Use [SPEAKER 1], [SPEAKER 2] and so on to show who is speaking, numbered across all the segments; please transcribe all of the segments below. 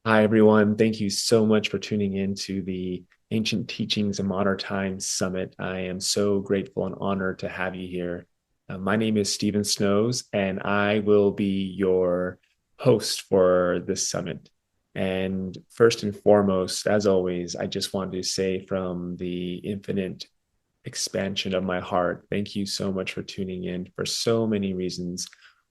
[SPEAKER 1] Hi, everyone. Thank you so much for tuning in to the Ancient Teachings in Modern Times Summit. I am so grateful and honored to have you here. My name is Stephen Snows, and I will be your host for this summit. And first and foremost, as always, I just wanted to say from the infinite expansion of my heart, thank you so much for tuning in for so many reasons.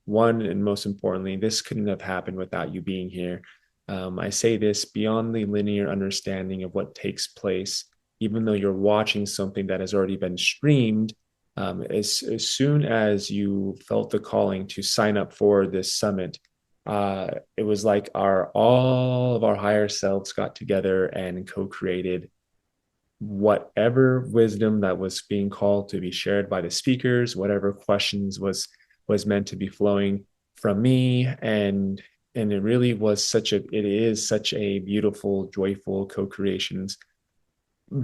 [SPEAKER 1] One, and most importantly, this couldn't have happened without you being here. I say this beyond the linear understanding of what takes place, even though you're watching something that has already been streamed. As soon as you felt the calling to sign up for this summit, it was like our all of our higher selves got together and co-created whatever wisdom that was being called to be shared by the speakers, whatever questions was meant to be flowing from me. And it really was it is such a beautiful, joyful co-creations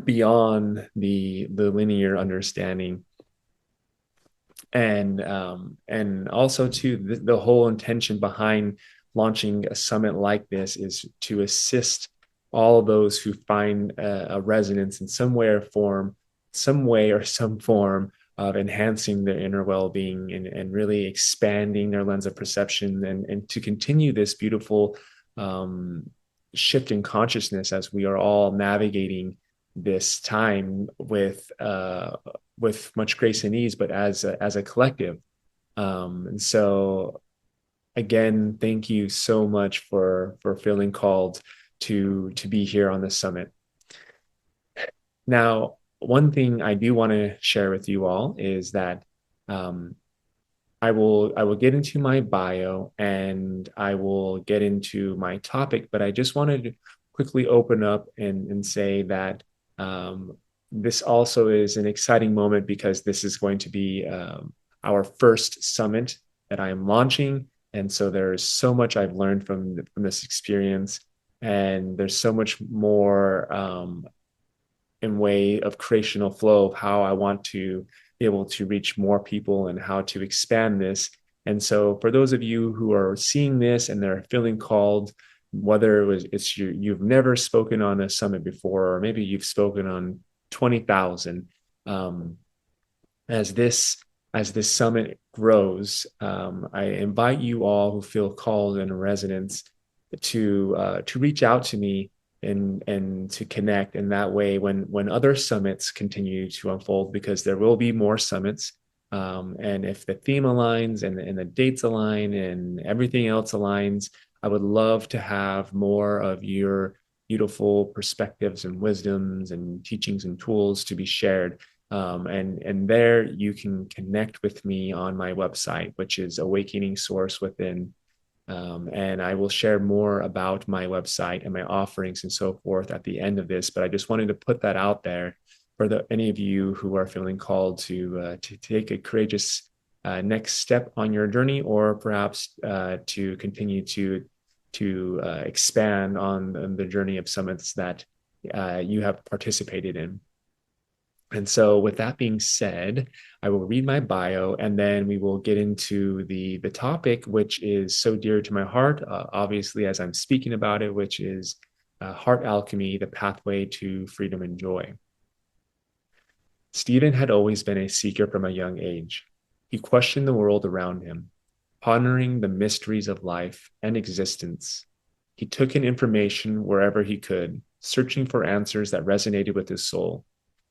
[SPEAKER 1] beyond the linear understanding. And also too, the whole intention behind launching a summit like this is to assist all of those who find a resonance in some way or some form of enhancing their inner well-being and really expanding their lens of perception and to continue this beautiful um, shift in consciousness as we are all navigating this time with much grace and ease, but as a collective. And so again, thank you so much for feeling called to be here on the summit. Now, one thing I do want to share with you all is that um, I will get into my bio and I will get into my topic, but I just wanted to quickly open up and say that this also is an exciting moment because this is going to be our first summit that I am launching. And so there's so much I've learned from this experience, and there's so much more in way of creational flow of how I want to be able to reach more people and how to expand this. And so for those of you who are seeing this and they're feeling called, whether you've never spoken on a summit before, or maybe you've spoken on 20,000, um, as this as this summit grows, I invite you all who feel called in resonance to reach out to me and to connect in that way when other summits continue to unfold, because there will be more summits. And if the theme aligns and the dates align and everything else aligns, I would love to have more of your beautiful perspectives and wisdoms and teachings and tools to be shared. And there you can connect with me on my website, which is Awakening Source Within. And I will share more about my website and my offerings and so forth at the end of this. But I just wanted to put that out there for any of you who are feeling called to take a courageous next step on your journey, or perhaps to continue to expand on the journey of summits that you have participated in. And so, with that being said, I will read my bio and then we will get into the topic, which is so dear to my heart, obviously, as I'm speaking about it, which is heart alchemy, the pathway to freedom and joy. Stephen had always been a seeker from a young age. He questioned the world around him, pondering the mysteries of life and existence. He took in information wherever he could, searching for answers that resonated with his soul,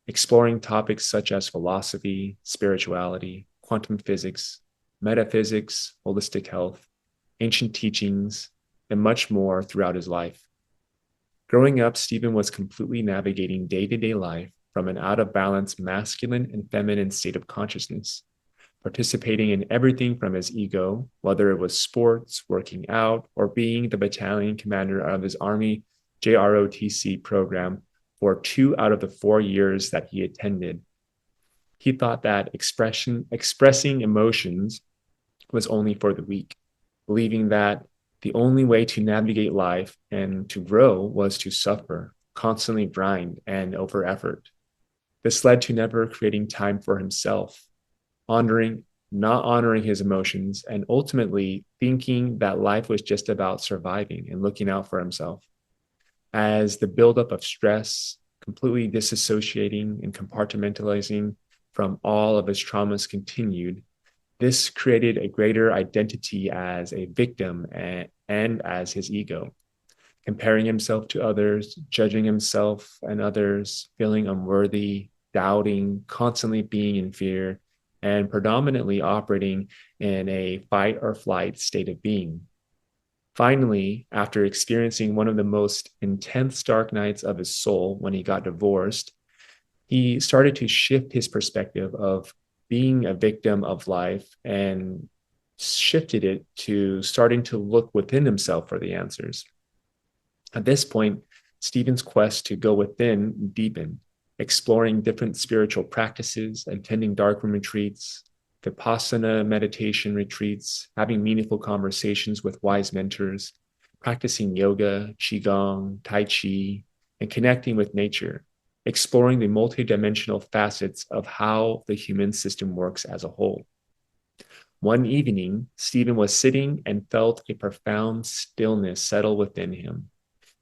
[SPEAKER 1] exploring topics such as philosophy, spirituality, quantum physics, metaphysics, holistic health, ancient teachings, and much more throughout his life. Growing up, Stephen was completely navigating day to day life from an out of balance masculine and feminine state of consciousness, participating in everything from his ego, whether it was sports, working out, or being the battalion commander of his Army JROTC program for 2 out of the 4 years that he attended. He thought that expressing emotions was only for the weak, believing that the only way to navigate life and to grow was to suffer, constantly grind, and over effort. This led to never creating time for himself, not honoring his emotions, and ultimately thinking that life was just about surviving and looking out for himself. As the buildup of stress, completely disassociating and compartmentalizing from all of his traumas continued, this created a greater identity as a victim and as his ego, comparing himself to others, judging himself and others, feeling unworthy, doubting, constantly being in fear, and predominantly operating in a fight or flight state of being. Finally, after experiencing one of the most intense dark nights of his soul when he got divorced, he started to shift his perspective of being a victim of life and shifted it to starting to look within himself for the answers. At this point, Stephen's quest to go within deepened, exploring different spiritual practices, attending darkroom retreats, Vipassana meditation retreats, having meaningful conversations with wise mentors, practicing yoga, qigong, tai chi, and connecting with nature, exploring the multidimensional facets of how the human system works as a whole. One evening, Stephen was sitting and felt a profound stillness settle within him.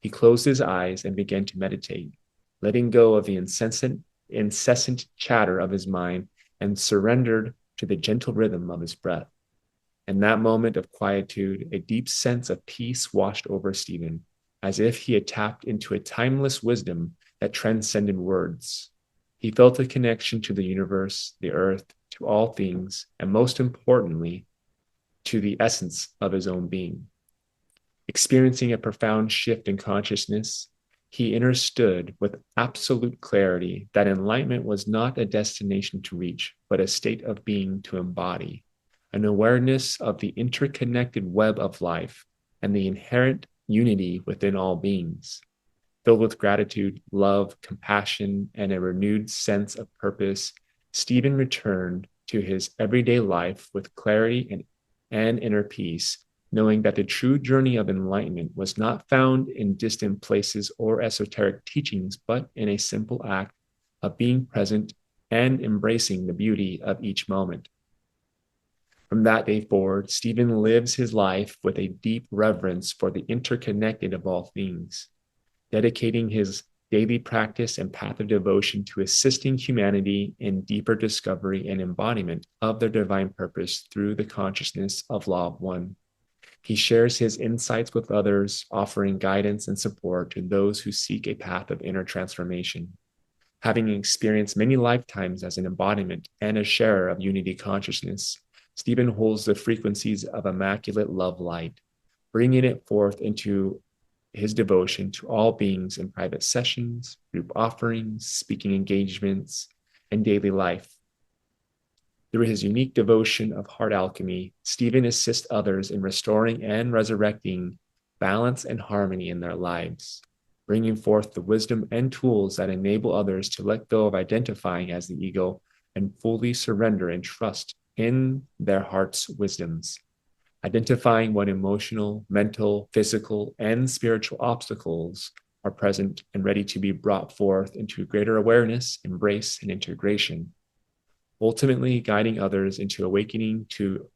[SPEAKER 1] He closed his eyes and began to meditate, letting go of the incessant chatter of his mind and surrendered to the gentle rhythm of his breath. In that moment of quietude, a deep sense of peace washed over Stephen, as if he had tapped into a timeless wisdom that transcended words. He felt a connection to the universe, the earth, to all things, and most importantly, to the essence of his own being. Experiencing a profound shift in consciousness, he understood with absolute clarity that enlightenment was not a destination to reach, but a state of being to embody, an awareness of the interconnected web of life and the inherent unity within all beings. Filled with gratitude, love, compassion, and a renewed sense of purpose, Stephen returned to his everyday life with clarity and inner peace, knowing that the true journey of enlightenment was not found in distant places or esoteric teachings, but in a simple act of being present and embracing the beauty of each moment. From that day forward, Stephen lives his life with a deep reverence for the interconnected of all things, dedicating his daily practice and path of devotion to assisting humanity in deeper discovery and embodiment of their divine purpose through the consciousness of Law of One. He shares his insights with others, offering guidance and support to those who seek a path of inner transformation. Having experienced many lifetimes as an embodiment and a sharer of unity consciousness, Stephen holds the frequencies of immaculate love light, bringing it forth into his devotion to all beings in private sessions, group offerings, speaking engagements, and daily life. Through his unique devotion of heart alchemy, Stephen assists others in restoring and resurrecting balance and harmony in their lives, bringing forth the wisdom and tools that enable others to let go of identifying as the ego and fully surrender and trust in their heart's wisdoms, identifying what emotional, mental, physical, and spiritual obstacles are present and ready to be brought forth into greater awareness, embrace, and integration, ultimately guiding others into awakening to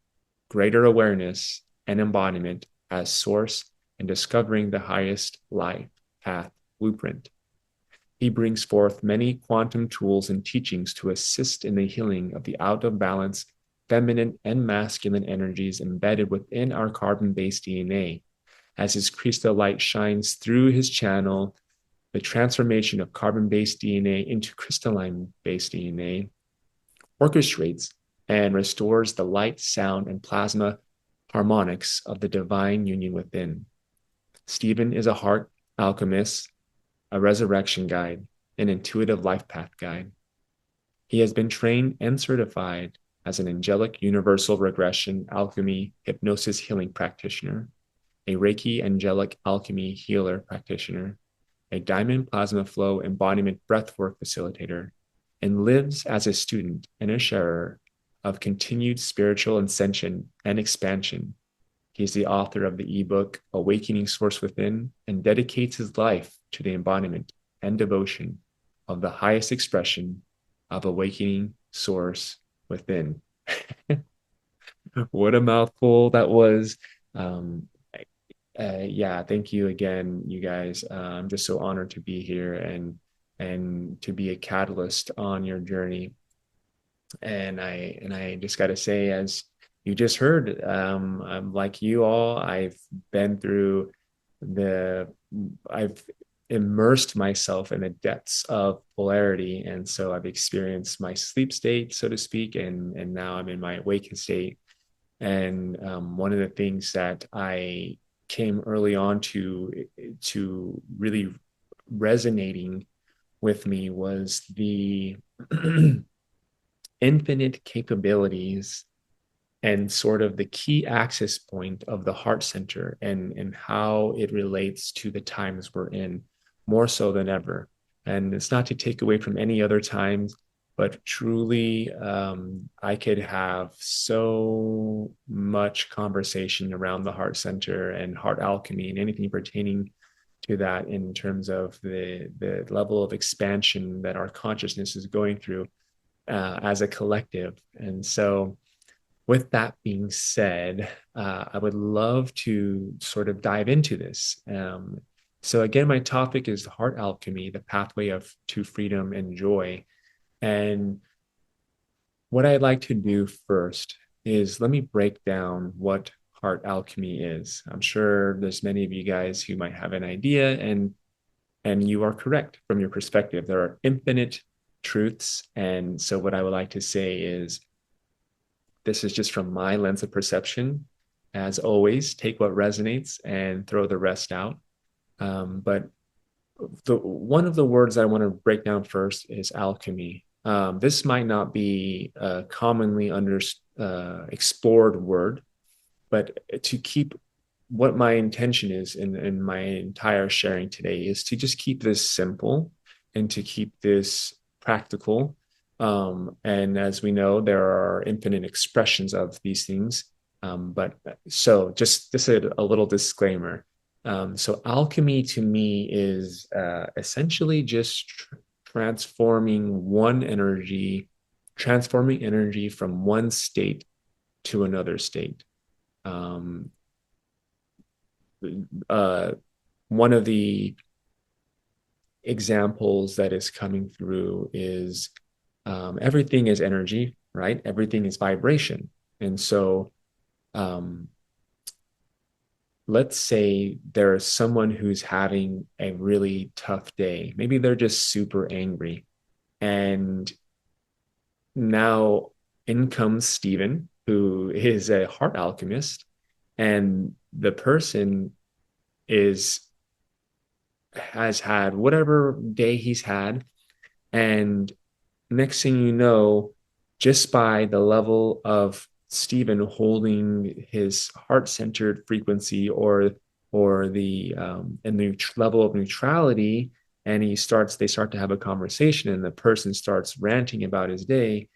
[SPEAKER 1] greater awareness and embodiment as source and discovering the highest life path blueprint. He brings forth many quantum tools and teachings to assist in the healing of the out of balance feminine and masculine energies embedded within our carbon-based DNA. As his crystal light shines through his channel, the transformation of carbon-based DNA into crystalline-based DNA orchestrates and restores the light, sound, and plasma harmonics of the divine union within. Stephen is a heart alchemist, a resurrection guide, an intuitive life path guide. He has been trained and certified as an angelic universal regression alchemy hypnosis healing practitioner, a Reiki angelic alchemy healer practitioner, a diamond plasma flow embodiment breathwork facilitator, and lives as a student and a sharer of continued spiritual ascension and expansion. He is the author of the ebook Awakening Source Within and dedicates his life to the embodiment and devotion of the highest expression of awakening source within. What a mouthful that was. Um, yeah, thank you again, you guys. I'm just so honored to be here and to be a catalyst on your journey. And I just got to say, as you just heard, I'm like you all. Been through the, I've immersed myself in the depths of polarity, and so I've experienced my sleep state, so to speak, and now I'm in my awakened state. And one of the things that I came early on to really resonating with me was the infinite capabilities and sort of the key access point of the heart center and how it relates to the times we're in more so than ever. And it's not to take away from any other times, but truly, I could have so much conversation around the heart center and heart alchemy and anything pertaining to that in terms of the level of expansion that our consciousness is going through as a collective. And so, with that being said, I would love to sort of dive into this. So again, my topic is heart alchemy, the pathway of to freedom and joy. And what I'd like to do first is let me break down what heart alchemy is. I'm sure there's many of you guys who might have an idea, and you are correct from your perspective. There are infinite truths, and so what I would like to say is this is just from my lens of perception. As always, take what resonates and throw the rest out. But one of the words I want to break down first is alchemy. This might not be a commonly explored word, but to keep what my intention is in my entire sharing today is to just keep this simple and to keep this practical. And as we know, there are infinite expressions of these things. But so just a little disclaimer. So alchemy to me is essentially just transforming energy from one state to another state. Um, uh, One of the examples that is coming through is everything is energy, right? Everything is vibration. And so um, let's say there's someone who's having a really tough day. Maybe they're just super angry. And now in comes Stephen, who is a heart alchemist, and the person is has had whatever day he's had. And next thing you know, just by the level of Stephen holding his heart-centered frequency or the and the level of neutrality, and they start to have a conversation, and the person starts ranting about his day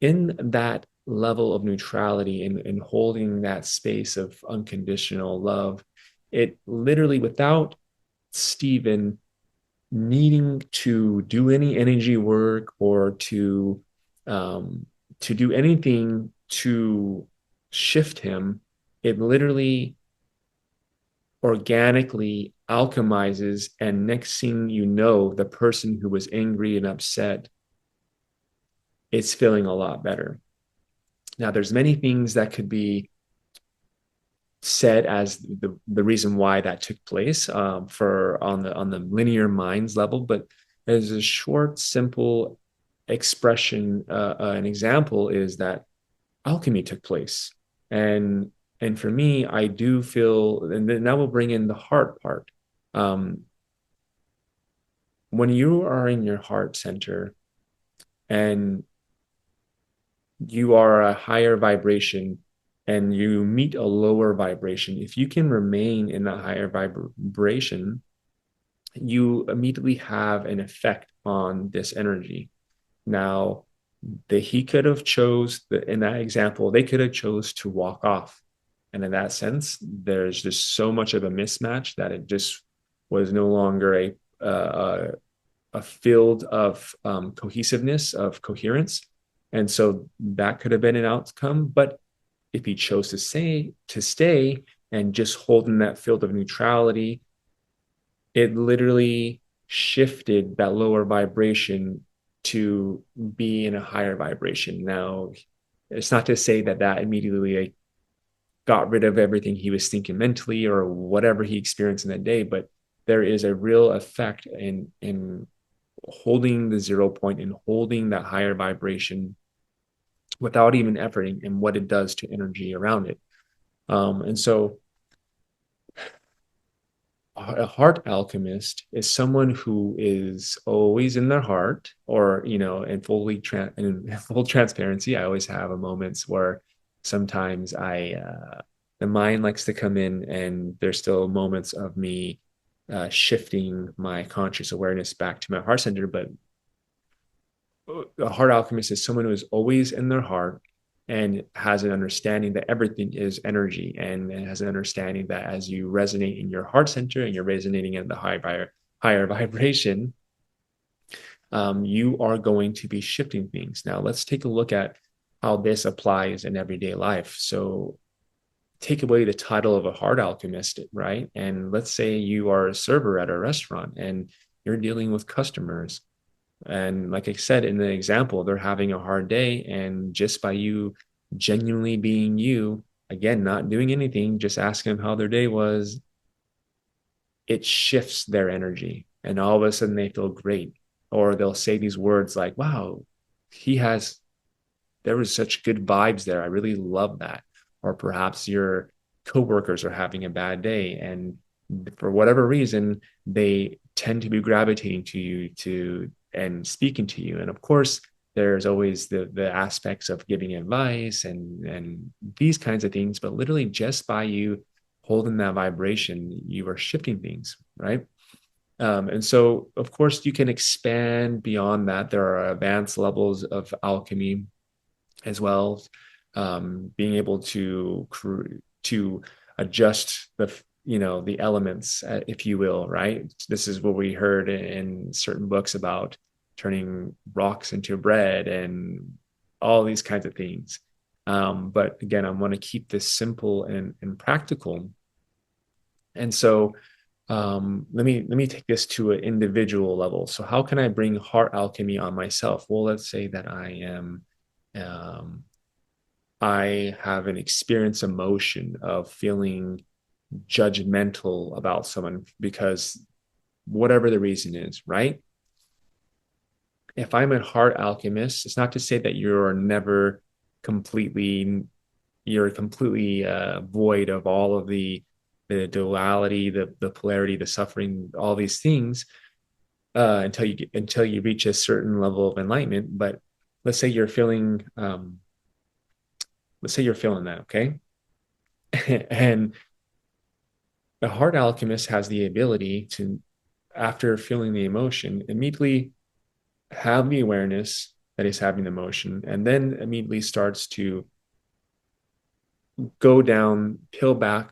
[SPEAKER 1] in that level of neutrality and holding that space of unconditional love. It literally, without Stephen needing to do any energy work or um, to do anything to shift him, it literally organically alchemizes. And next thing you know, the person who was angry and upset is feeling a lot better. Now, there's many things that could be said as the reason why that took place for on the linear minds level, but as a short, simple expression, an example is that alchemy took place, and and for me, I do feel, and then that will bring in the heart part. Um, when you are in your heart center and you are a higher vibration and you meet a lower vibration, if you can remain in that higher vibration, you immediately have an effect on this energy. Now, he could have chose in that example, they could have chose to walk off. And in that sense, there's just so much of a mismatch that it just was no longer a field of cohesiveness, of coherence. And so that could have been an outcome. But if he chose to stay and just hold in that field of neutrality, it literally shifted that lower vibration to be in a higher vibration. Now, it's not to say that that immediately like, got rid of everything he was thinking mentally or whatever he experienced in that day, but there is a real effect in holding the 0 point and holding that higher vibration without even efforting and what it does to energy around it. And so a heart alchemist is someone who is always in their heart, or in full transparency. I always have a moments where sometimes the mind likes to come in, and there's still moments of me shifting my conscious awareness back to my heart center. But a heart alchemist is someone who is always in their heart and has an understanding that everything is energy, and has an understanding that as you resonate in your heart center and you're resonating in the higher vibration, you are going to be shifting things. Now, let's take a look at how this applies in everyday life. So, take away the title of a heart alchemist, right? And let's say you are a server at a restaurant and you're dealing with customers. And like I said in the example, they're having a hard day. And just by you genuinely being you, again, not doing anything, just asking them how their day was, it shifts their energy. And all of a sudden they feel great. Or they'll say these words like, wow, he has there was such good vibes there. I really love that. Or perhaps your coworkers are having a bad day, and for whatever reason, they tend to be gravitating to you to and speaking to you. And of course, there's always the aspects of giving advice and these kinds of things. But literally, just by you holding that vibration, you are shifting things, right? And so, of course, you can expand beyond that. There are advanced levels of alchemy as well, being able to adjust the elements, if you will, right? This is what we heard in certain books about turning rocks into bread and all these kinds of things. But again, I want to keep this simple and practical. And so let me take this to an individual level. So how can I bring heart alchemy on myself? Well, let's say that um, I have an experience emotion of feeling judgmental about someone because whatever the reason is, right? If I'm a heart alchemist, it's not to say that completely you're completely void of all of the duality, the polarity, the suffering, all these things until you reach a certain level of enlightenment. But let's say you're feeling that, okay? And the heart alchemist has the ability to, after feeling the emotion, immediately have the awareness that he's having the emotion, and then immediately starts to go down, peel down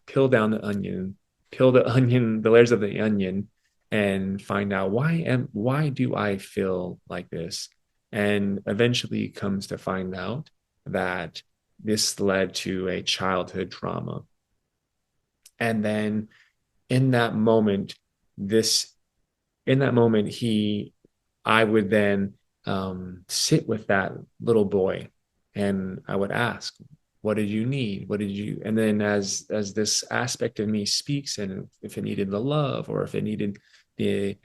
[SPEAKER 1] the onion, the layers of the onion, and find out why do I feel like this? And eventually comes to find out that this led to a childhood trauma. And then in that moment, this in that moment, I would then sit with that little boy, and I would ask, what did you need? What did you? And then as this aspect of me speaks, and if it needed the love, or if it needed the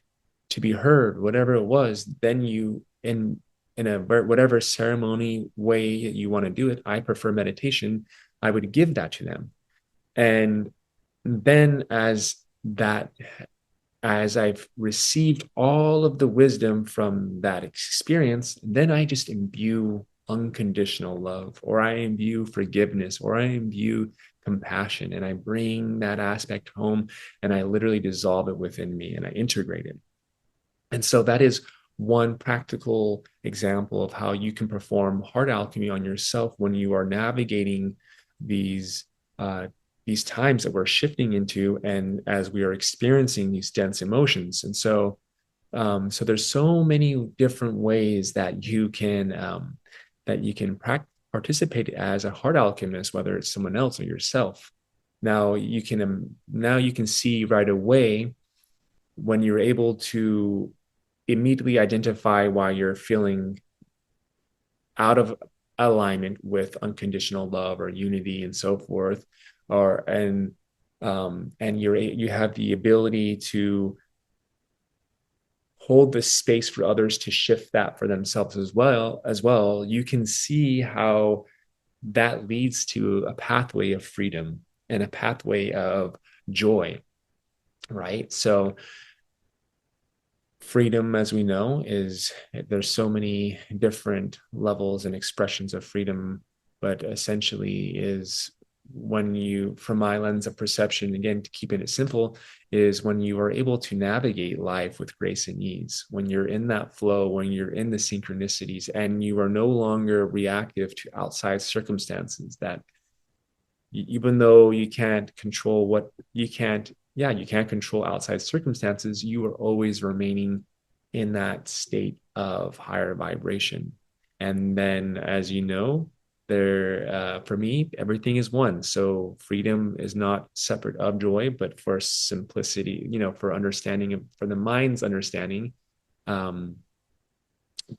[SPEAKER 1] to be heard, whatever it was, then you in a whatever ceremony way you want to do it. I prefer meditation. I would give that to them, and then that as I've received all of the wisdom from that experience, then I just imbue unconditional love, or I imbue forgiveness, or I imbue compassion, and I bring that aspect home, and I literally dissolve it within me and I integrate it. And so that is one practical example of how you can perform heart alchemy on yourself when you are navigating these uh, these times that we're shifting into, and as we are experiencing these dense emotions. And so there's so many different ways that you can participate as a heart alchemist, whether it's someone else or yourself. Now you can see right away when you're able to immediately identify why you're feeling out of alignment with unconditional love or unity and so forth, or and you have the ability to hold the space for others to shift that for themselves as well. You can see how that leads to a pathway of freedom and a pathway of joy, right? So freedom, as we know, is there's so many different levels and expressions of freedom, but essentially is when you, from my lens of perception, again, to keeping it simple, is when you are able to navigate life with grace and ease, when you're in that flow, when you're in the synchronicities, and you are no longer reactive to outside circumstances that, even though you can't control what you can't, yeah, you can't control outside circumstances, you are always remaining in that state of higher vibration. And then, as you know, for me, everything is one. So freedom is not separate of joy, but for simplicity, for understanding, for the mind's understanding, um,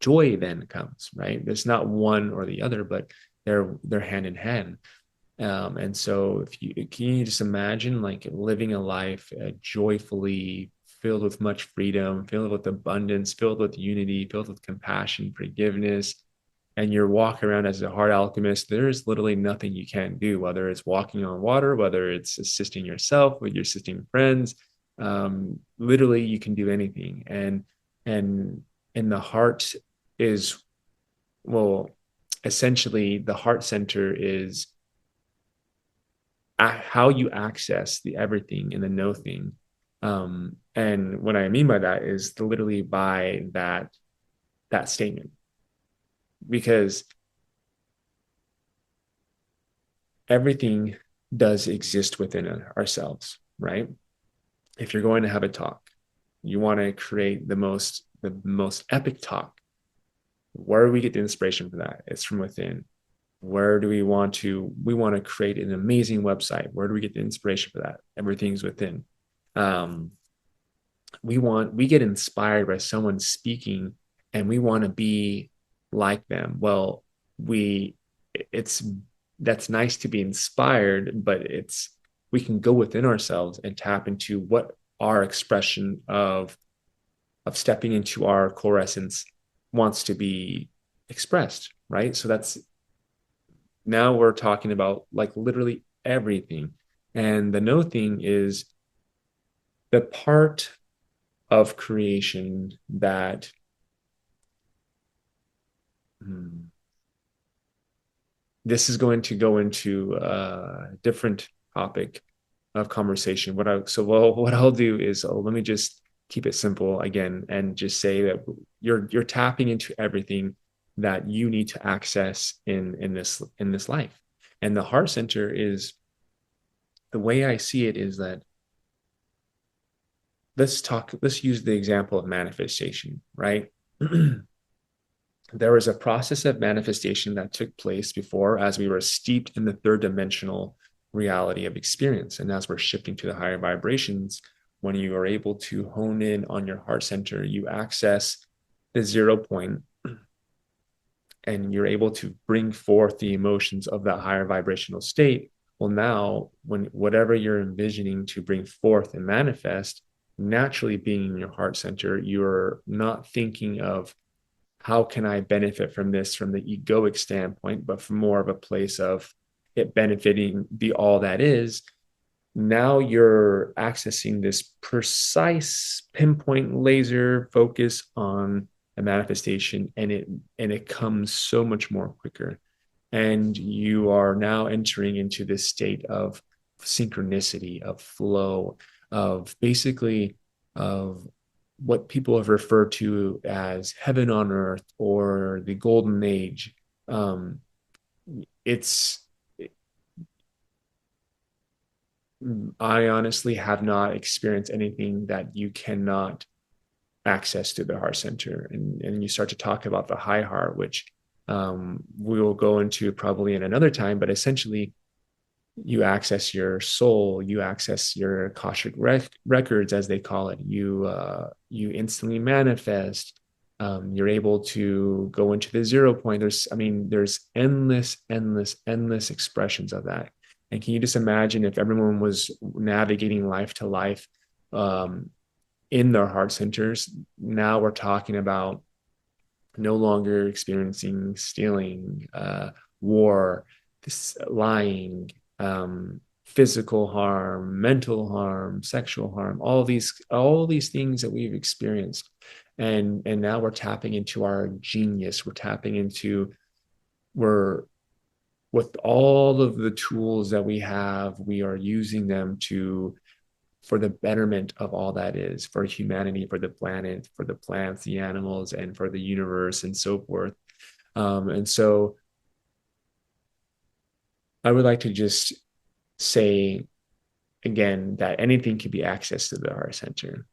[SPEAKER 1] joy then comes, right? There's not one or the other, but they're hand in hand. And so, if you can, you just imagine like living a life joyfully, filled with much freedom, filled with abundance, filled with unity, filled with compassion, forgiveness, and you're walking around as a heart alchemist. There's literally nothing you can't do, whether it's walking on water, whether it's assisting yourself, whether you're assisting friends. Literally, you can do anything, and and the heart is, well, essentially, the heart center is how you access the everything and the no thing. And what I mean by that is literally by that statement, because everything does exist within ourselves, right? If you're going to have a talk, you want to create the most epic talk. Where do we get the inspiration for that? It's from within. Where do we want to create an amazing website? Where do we get the inspiration for that? Everything's within. um we get inspired by someone speaking, and we want to be like them. Well, we it's that's nice to be inspired, but we can go within ourselves and tap into what our expression of stepping into our core essence wants to be expressed, right? So that's, now we're talking about like literally everything. And the no thing is the part of creation that, this is going to go into a different topic of conversation. What I'll do is, let me just keep it simple again and just say that you're tapping into everything that you need to access in this life. And the heart center is, the way I see it is that, let's use the example of manifestation, right? There was a process of manifestation that took place before, as we were steeped in the third dimensional reality of experience. And as we're shifting to the higher vibrations, when you are able to hone in on your heart center, you access the 0 point, and you're able to bring forth the emotions of that higher vibrational state. Well, now, when whatever you're envisioning to bring forth and manifest, naturally being in your heart center, you're not thinking of how can I benefit from this from the egoic standpoint, but from more of a place of it benefiting the all that is. Now you're accessing this precise pinpoint laser focus on a manifestation, and it comes so much more quicker. And you are now entering into this state of synchronicity, of flow, of basically of what people have referred to as heaven on earth or the golden age. It's I honestly have not experienced anything that you cannot access to the heart center. And you start to talk about the high heart, which We will go into probably in another time, but essentially you access your soul, you access your Akashic records, as they call it. You instantly manifest. You're able to go into the 0 point. There's endless expressions of that. And can you just imagine if everyone was navigating life to life um, in their heart centers? Now we're talking about no longer experiencing stealing, war, lying, physical harm, mental harm, sexual harm, all these things that we've experienced. And now we're tapping into our genius. We're tapping into we're with all of the tools that we have, we are using them to for the betterment of all that is, for humanity, for the planet, for the plants, the animals, and for the universe, and so forth. And so I would like to just say again that anything can be accessed to the heart center.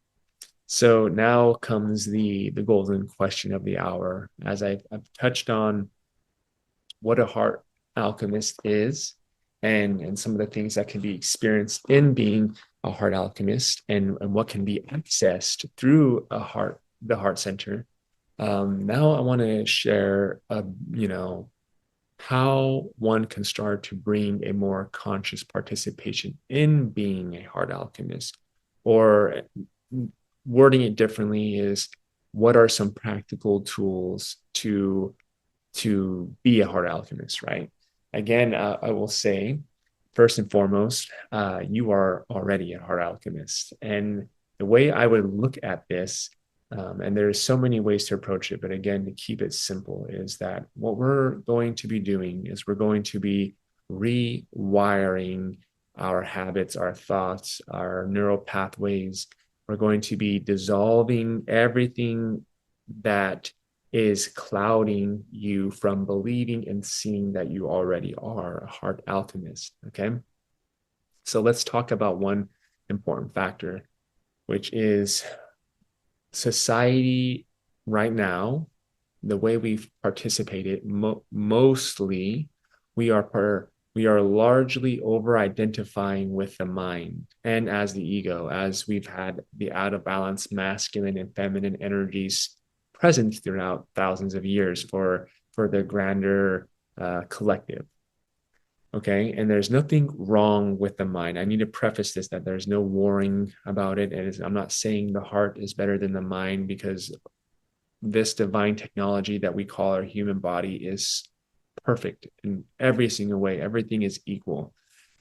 [SPEAKER 1] So now comes the golden question of the hour. As I've touched on what a heart alchemist is, and some of the things that can be experienced in being a heart alchemist, and what can be accessed through the heart center. Now I want to share how one can start to bring a more conscious participation in being a heart alchemist, or wording it differently is what are some practical tools to be a heart alchemist, right? Again, I will say, first and foremost, you are already a heart alchemist. And the way I would look at this, and there's so many ways to approach it, but again, to keep it simple, is that what we're going to be doing is we're going to be rewiring our habits, our thoughts, our neural pathways. We're going to be dissolving everything that is clouding you from believing and seeing that you already are a heart alchemist. Okay. So let's talk about one important factor, which is society right now, the way we've participated, mostly we are largely over identifying with the mind and as the ego, as we've had the out of balance masculine and feminine energies present throughout thousands of years for the grander collective. Okay, and there's nothing wrong with the mind. I need to preface this that there's no warring about it, and I'm not saying the heart is better than the mind, because this divine technology that we call our human body is perfect in every single way. Everything is equal.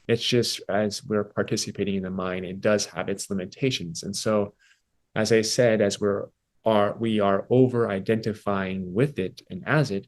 [SPEAKER 1] It's just as we're participating in the mind, it does have its limitations. And so, as I said, as we are over identifying with it and as it,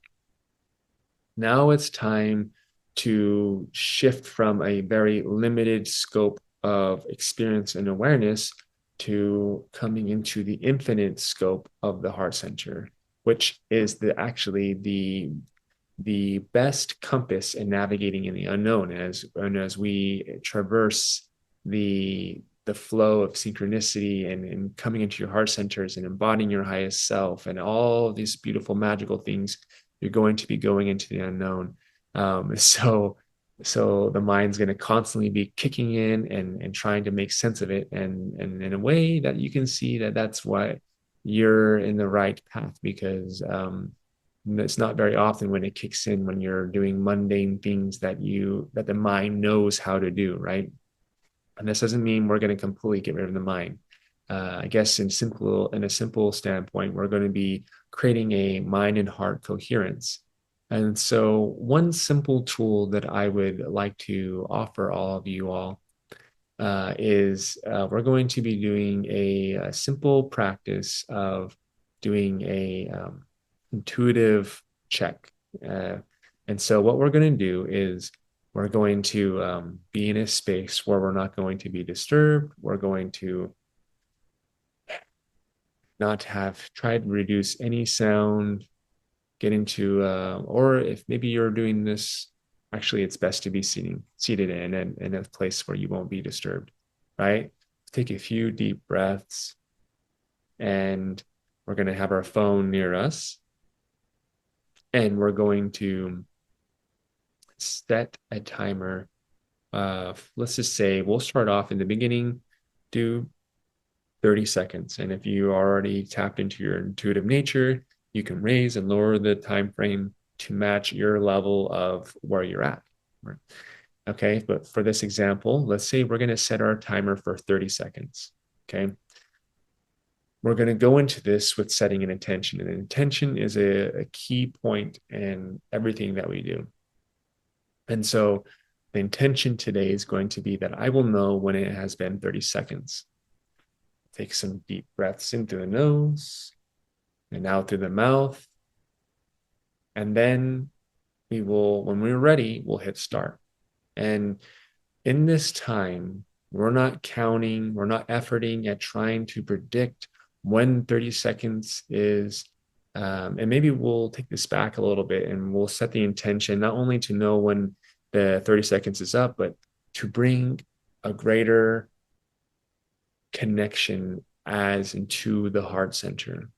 [SPEAKER 1] now it's time to shift from a very limited scope of experience and awareness to coming into the infinite scope of the heart center, which is actually the best compass in navigating in the unknown, as we traverse the flow of synchronicity, and coming into your heart centers and embodying your highest self and all these beautiful magical things. You're going to be going into the unknown. So the mind's going to constantly be kicking in and trying to make sense of it, and in a way that you can see that that's why you're in the right path, because it's not very often when it kicks in when you're doing mundane things that the mind knows how to do, right? And this doesn't mean we're going to completely get rid of the mind. I guess in a simple standpoint, we're going to be creating a mind and heart coherence. And so one simple tool that I would like to offer all of you all is we're going to be doing a simple practice of doing a intuitive check. Uh, and so what we're going to do is we're going to be in a space where we're not going to be disturbed. We're going to not have tried to reduce any sound, get into, or if maybe you're doing this, actually, it's best to be seated in a place where you won't be disturbed, right? Take a few deep breaths, and we're going to have our phone near us. And we're going to set a timer. Let's just say we'll start off in the beginning, do 30 seconds. And if you already tapped into your intuitive nature, you can raise and lower the time frame to match your level of where you're at. Okay, but for this example, let's say we're going to set our timer for 30 seconds. Okay, we're going to go into this with setting an intention. And an intention is a key point in everything that we do. And so the intention today is going to be that I will know when it has been 30 seconds. Take some deep breaths in through the nose and out through the mouth. And then we will, when we're ready, we'll hit start. And in this time, we're not counting, we're not efforting at trying to predict when 30 seconds is. And maybe we'll take this back a little bit and we'll set the intention not only to know when the 30 seconds is up, but to bring a greater connection as into the heart center.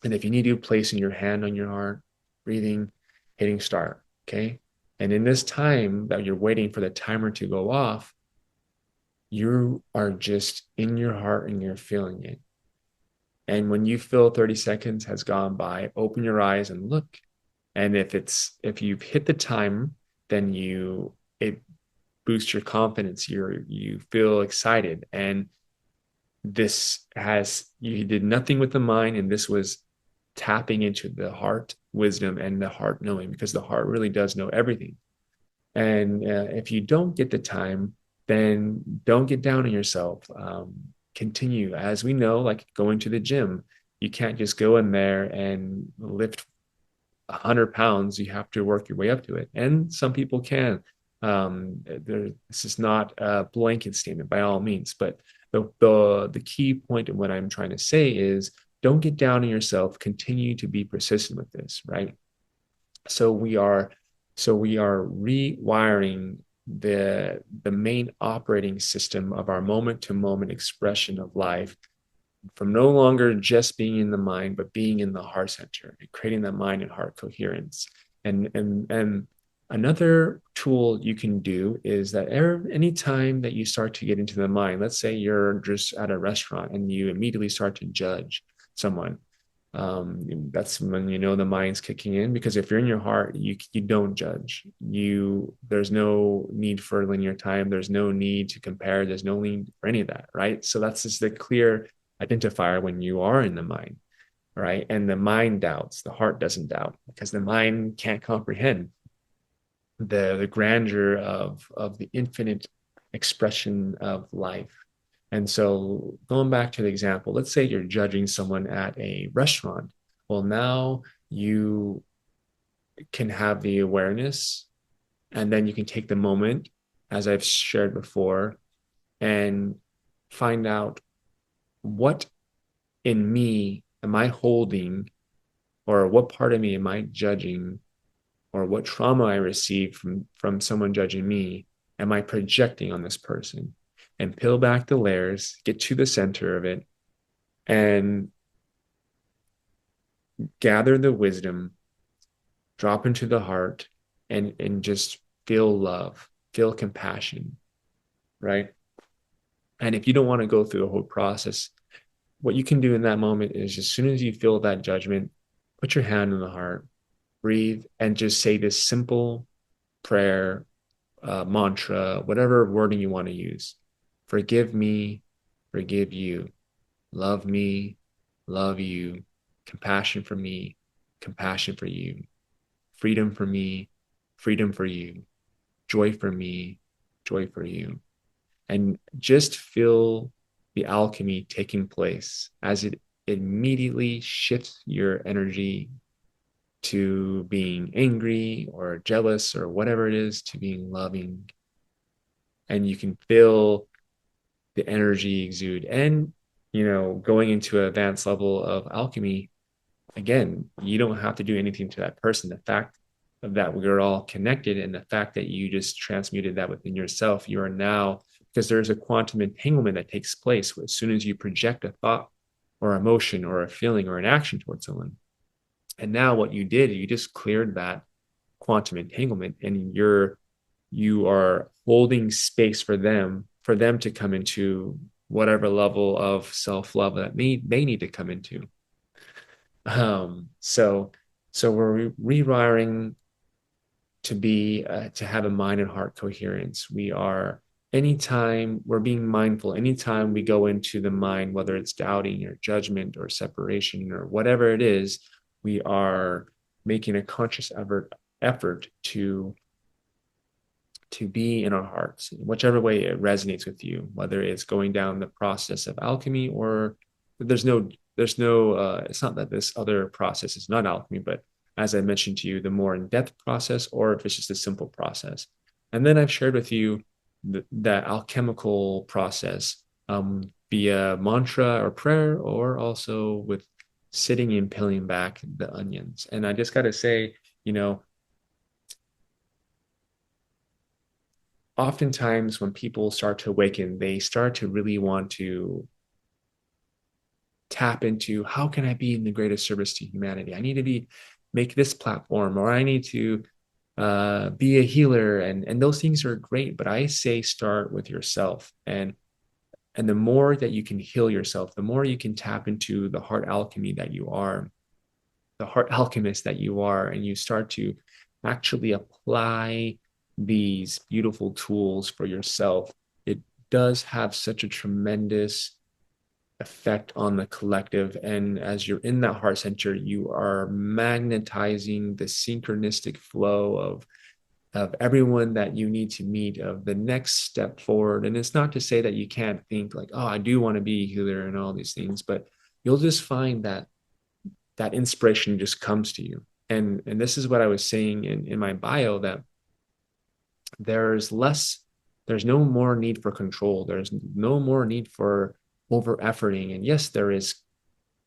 [SPEAKER 1] And if you need to, placing your hand on your heart, breathing, hitting start. Okay. And in this time that you're waiting for the timer to go off, you are just in your heart and you're feeling it. And when you feel 30 seconds has gone by, open your eyes and look. And if you've hit the time, then it boosts your confidence. You feel excited. And you did nothing with the mind, and this was tapping into the heart wisdom and the heart knowing, because the heart really does know everything. And if you don't get the time, then don't get down on yourself. Continue. As we know, like going to the gym, you can't just go in there and lift 100 pounds. You have to work your way up to it. And some people can. This is not a blanket statement by all means, but the key point of what I'm trying to say is don't get down on yourself. Continue to be persistent with this, right? So we are rewiring the main operating system of our moment to moment expression of life, from no longer just being in the mind, but being in the heart center and creating that mind and heart coherence. And another tool you can do is that anytime that you start to get into the mind, let's say you're just at a restaurant and you immediately start to judge someone. That's when you know the mind's kicking in, because if you're in your heart, you don't judge. There's no need for linear time. There's no need to compare. There's no need for any of that, right? So that's just the clear identifier when you are in the mind, right? And the mind doubts, the heart doesn't doubt, because the mind can't comprehend the grandeur of the infinite expression of life. And so going back to the example, let's say you're judging someone at a restaurant. Well, now you can have the awareness, and then you can take the moment, as I've shared before, and find out what in me am I holding, or what part of me am I judging, or what trauma I received from someone judging me am I projecting on this person, and peel back the layers, get to the center of it, and gather the wisdom, drop into the heart, and just feel love, feel compassion, right? And if you don't want to go through the whole process, what you can do in that moment is, as soon as you feel that judgment, put your hand on the heart, breathe, and just say this simple prayer, mantra, whatever wording you want to use. Forgive me, forgive you. Love me, love you. Compassion for me, compassion for you. Freedom for me, freedom for you. Joy for me, joy for you. And just feel the alchemy taking place as it immediately shifts your energy to being angry or jealous or whatever it is, to being loving. And you can feel the energy exude. And, going into an advanced level of alchemy, again, you don't have to do anything to that person. The fact that we're all connected, and the fact that you just transmuted that within yourself, you are now, because there's a quantum entanglement that takes place as soon as you project a thought or emotion or a feeling or an action towards someone. And now what you did, you just cleared that quantum entanglement, and you are holding space for them to come into whatever level of self-love that they need to come into. So we're rewiring to have a mind and heart coherence. We are anytime we're being mindful, anytime we go into the mind, whether it's doubting or judgment or separation or whatever it is, we are making a conscious effort to be in our hearts, whichever way it resonates with you, whether it's going down the process of alchemy or there's no it's not that this other process is not alchemy, but as I mentioned to you, the more in-depth process, or if it's just a simple process. And then I've shared with you that alchemical process via mantra or prayer, or also with sitting and peeling back the onions. And I just got to say, you know, oftentimes when people start to awaken, they start to really want to tap into, how can I be in the greatest service to humanity? I need to make this platform, or I need to be a healer, and those things are great. But I say start with yourself, and the more that you can heal yourself, the more you can tap into the heart alchemy that you are, the heart alchemist that you are, and you start to actually apply these beautiful tools for yourself. It does have such a tremendous effect on the collective. And as you're in that heart center, you are magnetizing the synchronistic flow of everyone that you need to meet, of the next step forward. And it's not to say that you can't think like, oh, I do want to be a healer and all these things, but you'll just find that that inspiration just comes to you. And this is what I was saying in my bio, that there's less, there's no more need for control. There's no more need for over efforting. And yes, there is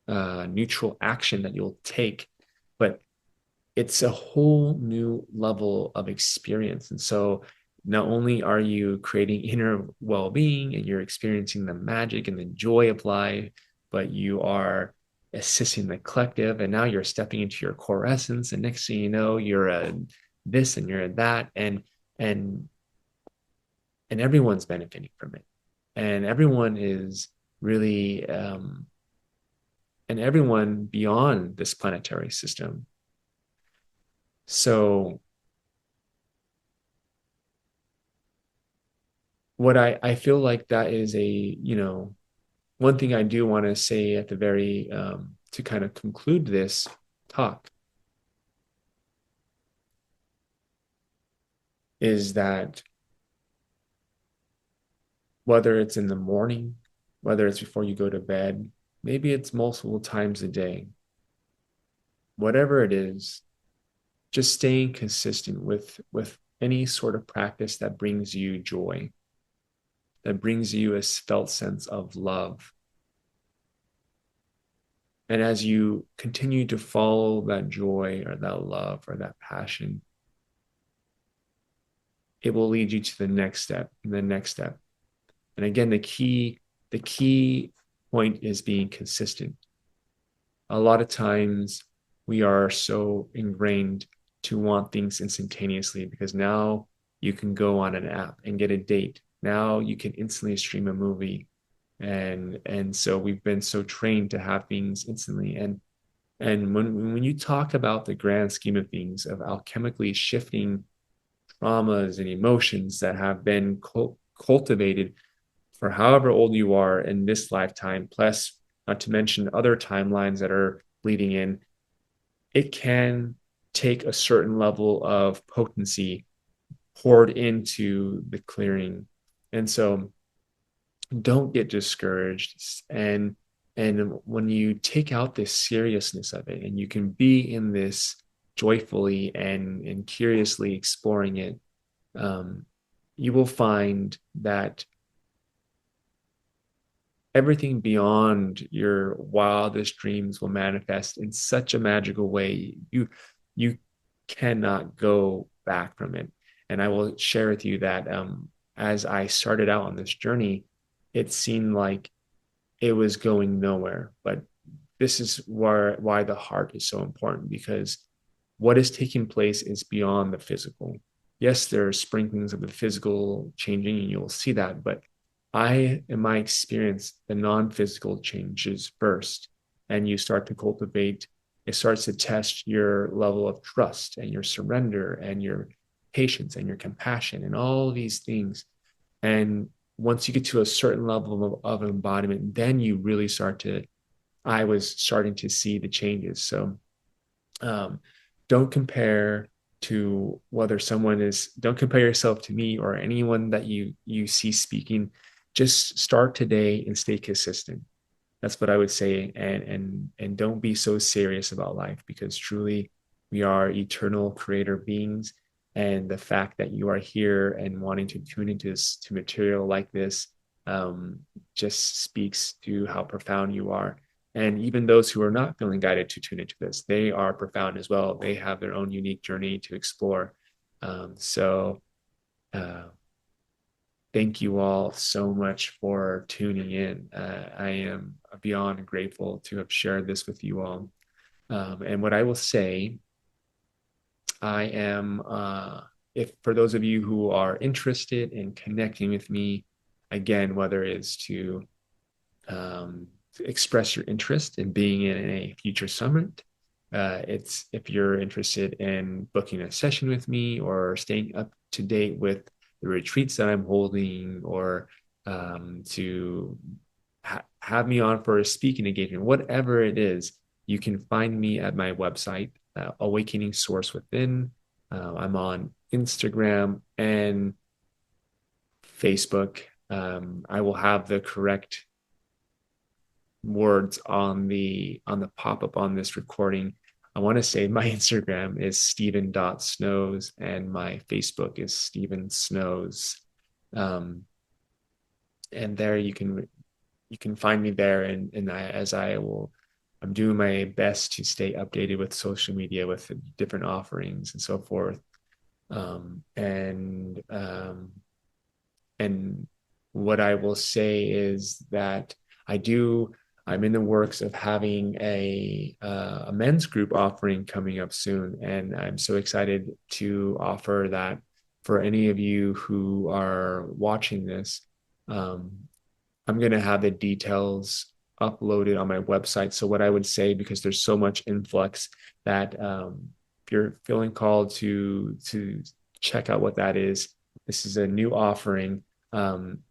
[SPEAKER 1] neutral action that you'll take, but it's a whole new level of experience. And so not only are you creating inner well-being and you're experiencing the magic and the joy of life, but you are assisting the collective, and now you're stepping into your core essence, and next thing you know, you're a this and you're a that, and and everyone's benefiting from it, and everyone is really and everyone beyond this planetary system. So what I feel like that is a, one thing I do want to say at the very to kind of conclude this talk is that whether it's in the morning, whether it's before you go to bed, maybe it's multiple times a day, whatever it is, just staying consistent with any sort of practice that brings you joy, that brings you a felt sense of love. And as you continue to follow that joy or that love or that passion, it will lead you to the next step and the next step. And again, the key point is being consistent. A lot of times we are so ingrained to want things instantaneously, because now you can go on an app and get a date. Now you can instantly stream a movie. And so we've been so trained to have things instantly. And when you talk about the grand scheme of things, of alchemically shifting traumas and emotions that have been cultivated for however old you are in this lifetime, plus not to mention other timelines that are bleeding in, it can take a certain level of potency poured into the clearing. And so don't get discouraged. And when you take out this seriousness of it, and you can be in this joyfully and curiously exploring it, you will find that everything beyond your wildest dreams will manifest in such a magical way. You cannot go back from it. And I will share with you that as I started out on this journey, it seemed like it was going nowhere. But this is why the heart is so important, because what is taking place is beyond the physical. Yes, there are sprinklings of the physical changing, and you'll see that, but in my experience, the non-physical changes first, and you start to cultivate. It starts to test your level of trust and your surrender and your patience and your compassion and all these things. And once you get to a certain level of embodiment, then you really start to, I was starting to see the changes. So um, don't compare to whether someone is, don't compare yourself to me or anyone that you see speaking. Just start today and stay consistent. That's what I would say. And don't be so serious about life, because truly we are eternal creator beings. And the fact that you are here and wanting to tune into this, to material like this, um, just speaks to how profound you are. And even those who are not feeling guided to tune into this, they are profound as well. They have their own unique journey to explore. So uh, thank you all so much for tuning in. I am beyond grateful to have shared this with you all. And what I will say, I am, if for those of you who are interested in connecting with me, again, whether it's to express your interest in being in a future summit. It's if you're interested in booking a session with me or staying up to date with the retreats that I'm holding, or to have me on for a speaking engagement, whatever it is, you can find me at my website, Awakening Source Within. I'm on Instagram and Facebook. I will have the correct words on the pop-up on this recording. I want to say my Instagram is Stephen.Snows and my Facebook is Stephen Snows. Um, and there you can find me there, and as I will, I'm doing my best to stay updated with social media, with different offerings and so forth. And what I will say is that I do. I'm in the works of having a men's group offering coming up soon, and I'm so excited to offer that for any of you who are watching this. Um, I'm going to have the details uploaded on my website. So what I would say, because there's so much influx, that if you're feeling called to check out what that is, this is a new offering. Um,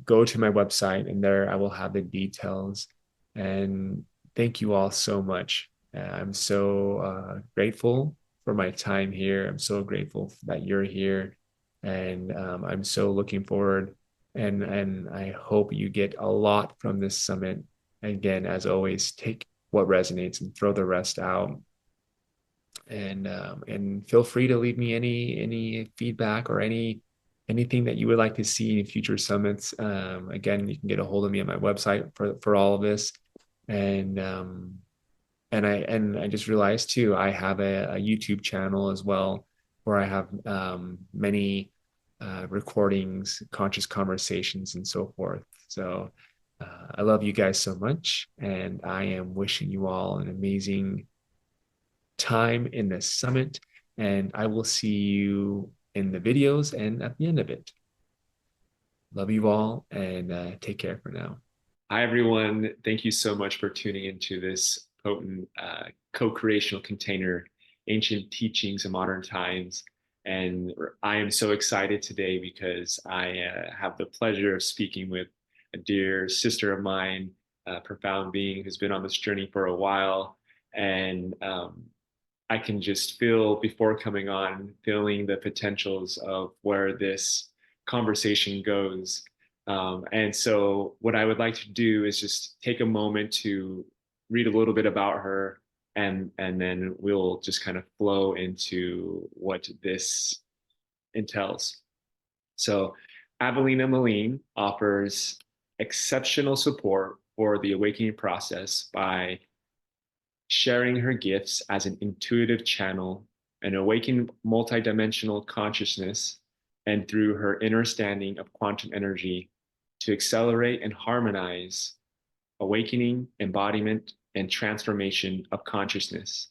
[SPEAKER 1] Go to my website, and there I will have the details. And thank you all so much. I'm so grateful for my time here. I'm so grateful that you're here, and I'm so looking forward. And I hope you get a lot from this summit. Again, as always, take what resonates and throw the rest out. And feel free to leave me any feedback or anything that you would like to see in future summits. Again, you can get a hold of me on my website for all of this. And I just realized too, I have a YouTube channel as well, where I have many recordings, conscious conversations, and so forth. So I love you guys so much, and I am wishing you all an amazing time in this summit. And I will see you in the videos and at the end of it. Love you all, and take care for now. Hi, everyone. Thank you so much for tuning into this potent co-creational container, ancient teachings of modern times. And I am so excited today because I have the pleasure of speaking with a dear sister of mine, a profound being who's been on this journey for a while. And I can just feel, before coming on, feeling the potentials of where this conversation goes. And so, what I would like to do is just take a moment to read a little bit about her, and then we'll just kind of flow into what this entails. So, Avelina Moline offers exceptional support for the awakening process by sharing her gifts as an intuitive channel, an awakened multidimensional consciousness, and through her understanding of quantum energy to accelerate and harmonize awakening, embodiment, and transformation of consciousness.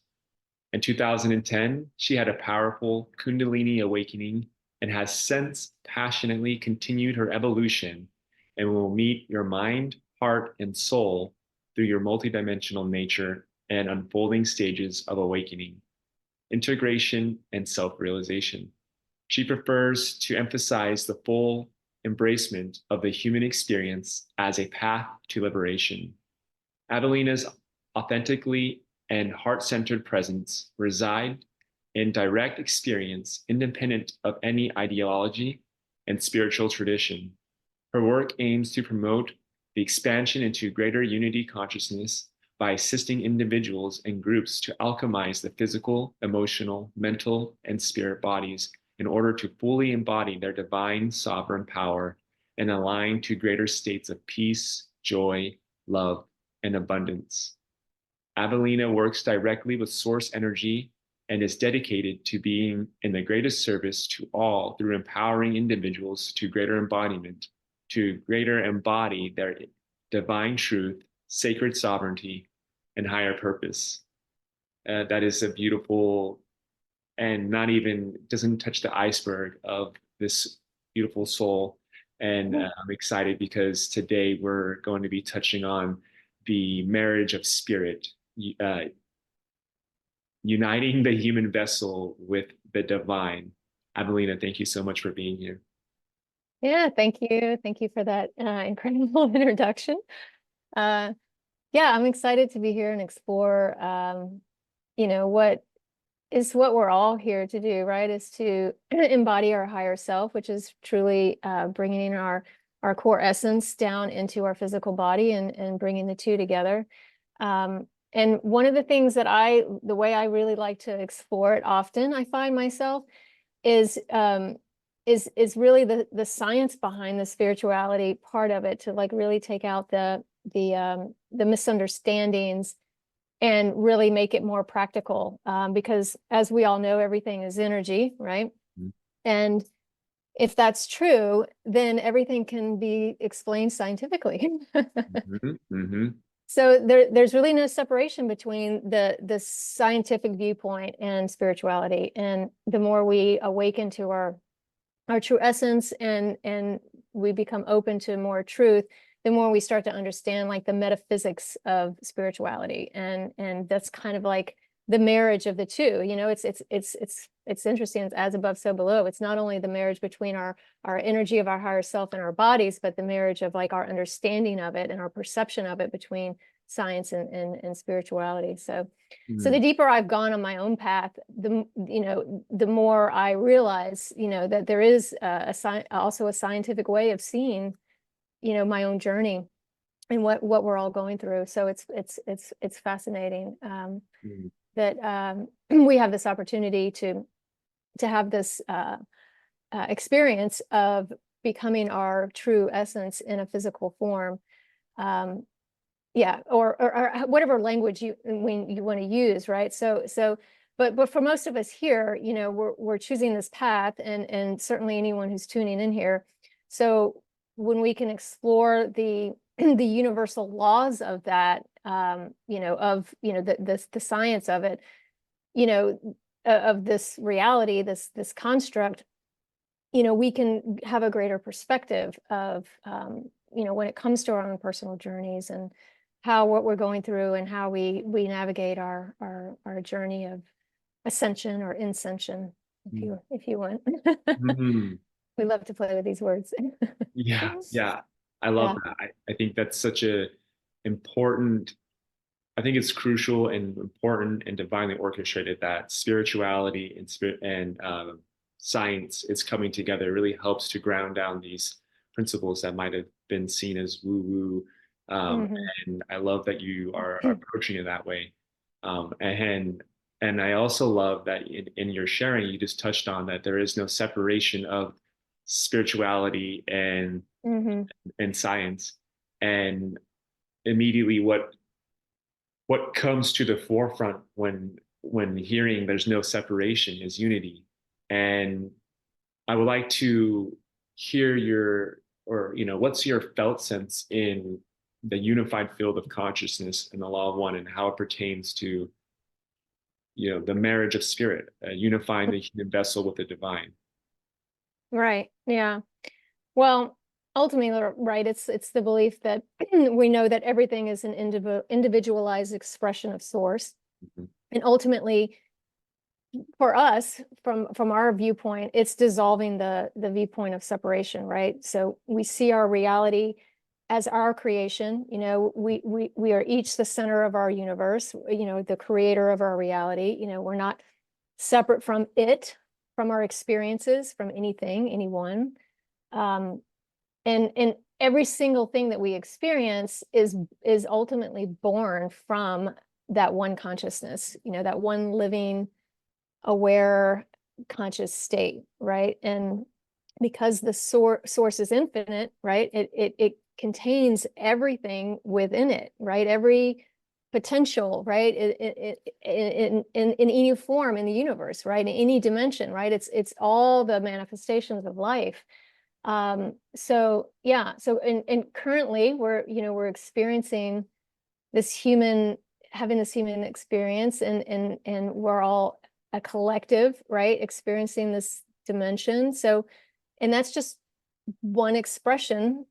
[SPEAKER 1] In 2010, she had a powerful Kundalini awakening and has since passionately continued her evolution and will meet your mind, heart, and soul through your multidimensional nature and unfolding stages of awakening, integration, and self realization. She prefers to emphasize the full embracement of the human experience as a path to liberation. Adelina's authentically and heart centered presence reside in direct experience independent of any ideology and spiritual tradition. Her work aims to promote the expansion into greater unity consciousness by assisting individuals and groups to alchemize the physical, emotional, mental, and spirit bodies in order to fully embody their divine sovereign power and align to greater states of peace, joy, love, and abundance. Adelina works directly with source energy and is dedicated to being in the greatest service to all through empowering individuals to greater embodiment, to greater embody their divine truth, sacred sovereignty, and higher purpose. That is a beautiful and not even doesn't touch the iceberg of this beautiful soul. And I'm excited because today we're going to be touching on the marriage of spirit, uh, uniting the human vessel with the divine. Adelina, thank you so much for being here.
[SPEAKER 2] Yeah, thank you. Thank you for that incredible introduction. Yeah, I'm excited to be here and explore, what we're all here to do, right? Is to embody our higher self, which is truly bringing our core essence down into our physical body and bringing the two together. And one of the things that the way I really like to explore it often, I find myself is really the science behind the spirituality part of it, to like really take out the misunderstandings and really make it more practical, because as we all know, everything is energy, right?
[SPEAKER 1] Mhm.
[SPEAKER 2] And if that's true, then everything can be explained scientifically.
[SPEAKER 1] Mhm, mhm,
[SPEAKER 2] So there's really no separation between the scientific viewpoint and spirituality. And the more we awaken to our true essence and we become open to more truth, the more we start to understand like the metaphysics of spirituality. And that's kind of like the marriage of the two. It's interesting. It's as above, so below. It's not only the marriage between our energy of our higher self and our bodies, but the marriage of like our understanding of it and our perception of it between science and spirituality. So the
[SPEAKER 1] mhm,
[SPEAKER 2] deeper I've gone on my own path, the more I realize, that there is also a scientific way of seeing, my own journey and what we're all going through. So it's fascinating,
[SPEAKER 1] mhm,
[SPEAKER 2] that we have this opportunity to have this experience of becoming our true essence in a physical form. Um, yeah, or whatever language you want to use, right? But for most of us here, we're choosing this path, and certainly anyone who's tuning in here. So when we can explore the the universal laws of that, the science of it, you know, of this reality, this construct, we can have a greater perspective of, when it comes to our own personal journeys and how what we're going through and how we navigate our journey of ascension or inscension, if you want.
[SPEAKER 1] mhm.
[SPEAKER 2] We love to play with these words.
[SPEAKER 1] Yeah, yeah. I love
[SPEAKER 2] Yeah.
[SPEAKER 1] that. I think that's such a important, I think it's crucial and important and divinely orchestrated that spirituality and spirit and science is coming together. It really helps to ground down these principles that might have been seen as woo-woo. Um,
[SPEAKER 2] Hmm.
[SPEAKER 1] and I love that you are approaching it that way. And I also love that in your sharing, you just touched on that there is no separation of spirituality
[SPEAKER 2] Hmm.
[SPEAKER 1] and science. And immediately what comes to the forefront when hearing there's no separation is unity. And I would like to hear your, or what's your felt sense in the unified field of consciousness and the law of one, and how it pertains to, the marriage of spirit, unifying the human vessel with the divine.
[SPEAKER 2] Right. Yeah. Well, ultimately, right, it's the belief that we know that everything is an individualized expression of source.
[SPEAKER 1] Mhm.
[SPEAKER 2] And ultimately, for us, from our viewpoint, it's dissolving the viewpoint of separation, right? So we see our reality as our creation. We are each the center of our universe, the creator of our reality. We're not separate from it, from our experiences, from anything, anyone. Um, and every single thing that we experience is ultimately born from that one consciousness, that one living, aware, conscious state, right? And because the source is infinite, right, it contains everything within it, right? Every potential, right, in any form in the universe, right, in any dimension, right? It's all the manifestations of life. So yeah, so and currently we're experiencing this human having this human experience, and we're all a collective, right, experiencing this dimension. So, and that's just one expression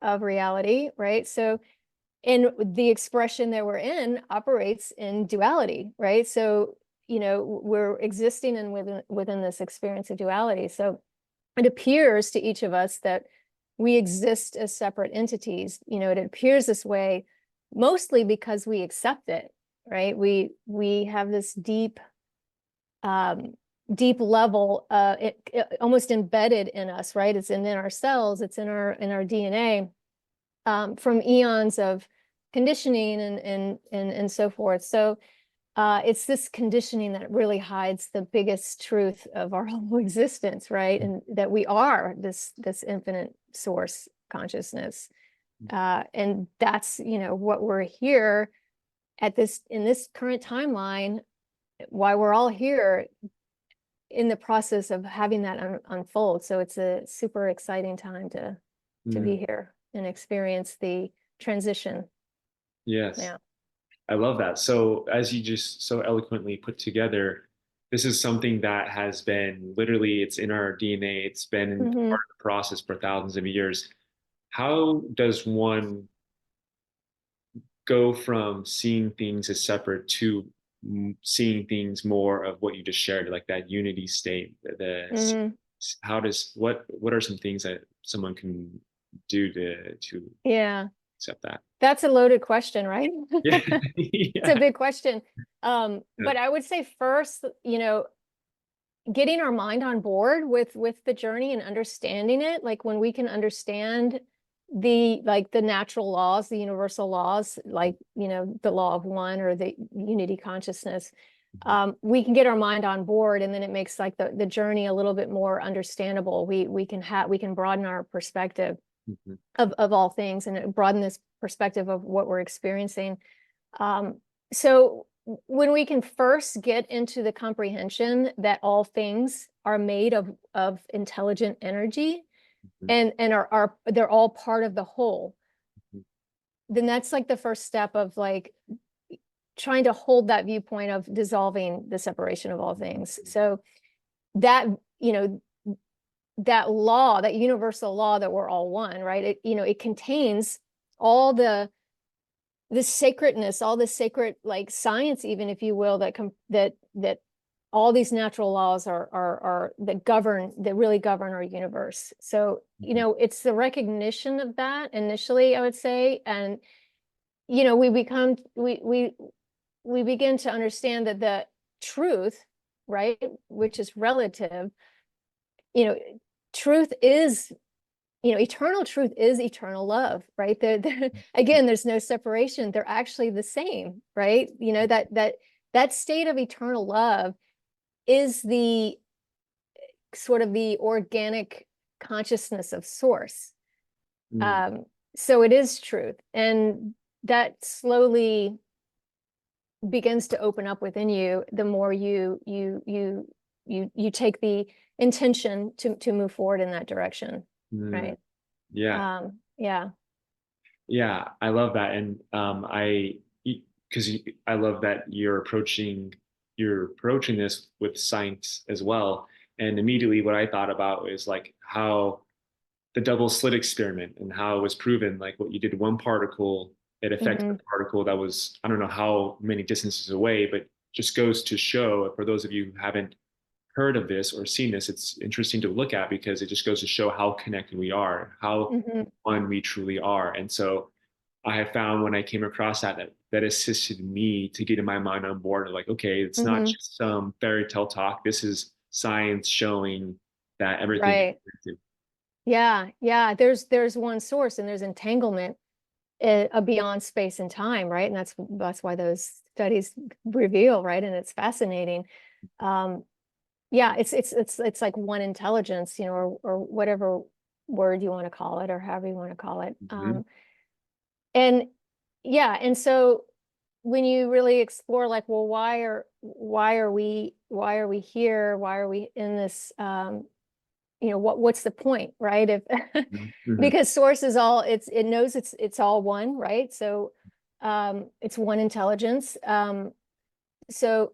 [SPEAKER 2] of reality, right? So, and the expression that we're in operates in duality, right? So, we're existing in within this experience of duality. So it appears to each of us that we exist as separate entities. It appears this way mostly because we accept it, right? We have this deep level, almost embedded in us, right? It's in our cells, it's in our DNA, from eons of conditioning and so forth. So it's this conditioning that really hides the biggest truth of our whole existence, right? And that we are this infinite source consciousness. And that's, what we're here in this current timeline, why we're all here in the process of having that unfold. So it's a super exciting time to be
[SPEAKER 1] Mm.
[SPEAKER 2] here and experience the transition.
[SPEAKER 1] Yes.
[SPEAKER 2] Yeah.
[SPEAKER 1] I love that. So, as you just so eloquently put together, this is something that has been literally, it's in our DNA, it's been
[SPEAKER 2] Hmm.
[SPEAKER 1] part of the process for thousands of years. How does one go from seeing things as separate to seeing things more of what you just shared, like that unity state?
[SPEAKER 2] Hmm.
[SPEAKER 1] How does what are some things that someone can do to
[SPEAKER 2] Yeah.
[SPEAKER 1] accept that?
[SPEAKER 2] That's a loaded question, right?
[SPEAKER 1] Yeah,
[SPEAKER 2] It's a
[SPEAKER 1] yeah,
[SPEAKER 2] big question.
[SPEAKER 1] yeah.
[SPEAKER 2] But I would say first, getting our mind on board with the journey and understanding it, like when we can understand the natural laws, the universal laws, like, the law of one or the unity consciousness, we can get our mind on board, and then it makes like the journey a little bit more understandable. We can broaden our perspective
[SPEAKER 1] Mhm,
[SPEAKER 2] of all things, and broaden this perspective of what we're experiencing. So when we can first get into the comprehension that all things are made of intelligent energy,
[SPEAKER 1] mhm,
[SPEAKER 2] and are they're all part of the whole,
[SPEAKER 1] mhm,
[SPEAKER 2] then that's like the first step of like trying to hold that viewpoint of dissolving the separation of all things. So that, that law, that universal law that we're all one, right? It contains all the sacredness, all the sacred, like science, even, if you will, that all these natural laws are that really govern our universe. So,
[SPEAKER 1] mhm,
[SPEAKER 2] it's the recognition of that initially, I would say. And, we begin to understand that the truth, right, which is relative, you know, truth is, eternal truth is eternal love, right? Again, there's no separation. They're actually the same, right? That state of eternal love is the sort of the organic consciousness of source.
[SPEAKER 1] mhm,
[SPEAKER 2] Um, so it is truth, and that slowly begins to open up within you the more you take the intention to move forward in that direction,
[SPEAKER 1] mhm.
[SPEAKER 2] right?
[SPEAKER 1] Yeah.
[SPEAKER 2] Yeah.
[SPEAKER 1] Yeah, I love that. And because I love that you're approaching this with science as well. And immediately what I thought about is like how the double slit experiment and how it was proven, like what you did one particle, it affected the
[SPEAKER 2] Hmm.
[SPEAKER 1] particle that was, I don't know how many distances away, but just goes to show, for those of you who haven't heard of this or seen this, it's interesting to look at because it just goes to show how connected we are, how
[SPEAKER 2] Hmm.
[SPEAKER 1] one we truly are. And so I have found when I came across that assisted me to get in my mind on board. Like, okay, it's not
[SPEAKER 2] Hmm.
[SPEAKER 1] just some fairy tale talk. This is science showing that everything is
[SPEAKER 2] Right.
[SPEAKER 1] connected.
[SPEAKER 2] Yeah. Yeah. There's one source and there's entanglement beyond space and time, right? And that's why those studies reveal, right? And it's fascinating. Um, yeah, it's like one intelligence, or whatever word you want to call it, or however you want to call it.
[SPEAKER 1] Mhm.
[SPEAKER 2] And yeah, and so when you really explore, like, well, why are we here? Why are we in this? What's the point, right? If
[SPEAKER 1] Mhm. Mhm.
[SPEAKER 2] because source is all, it knows it's all one, right? So it's one intelligence. And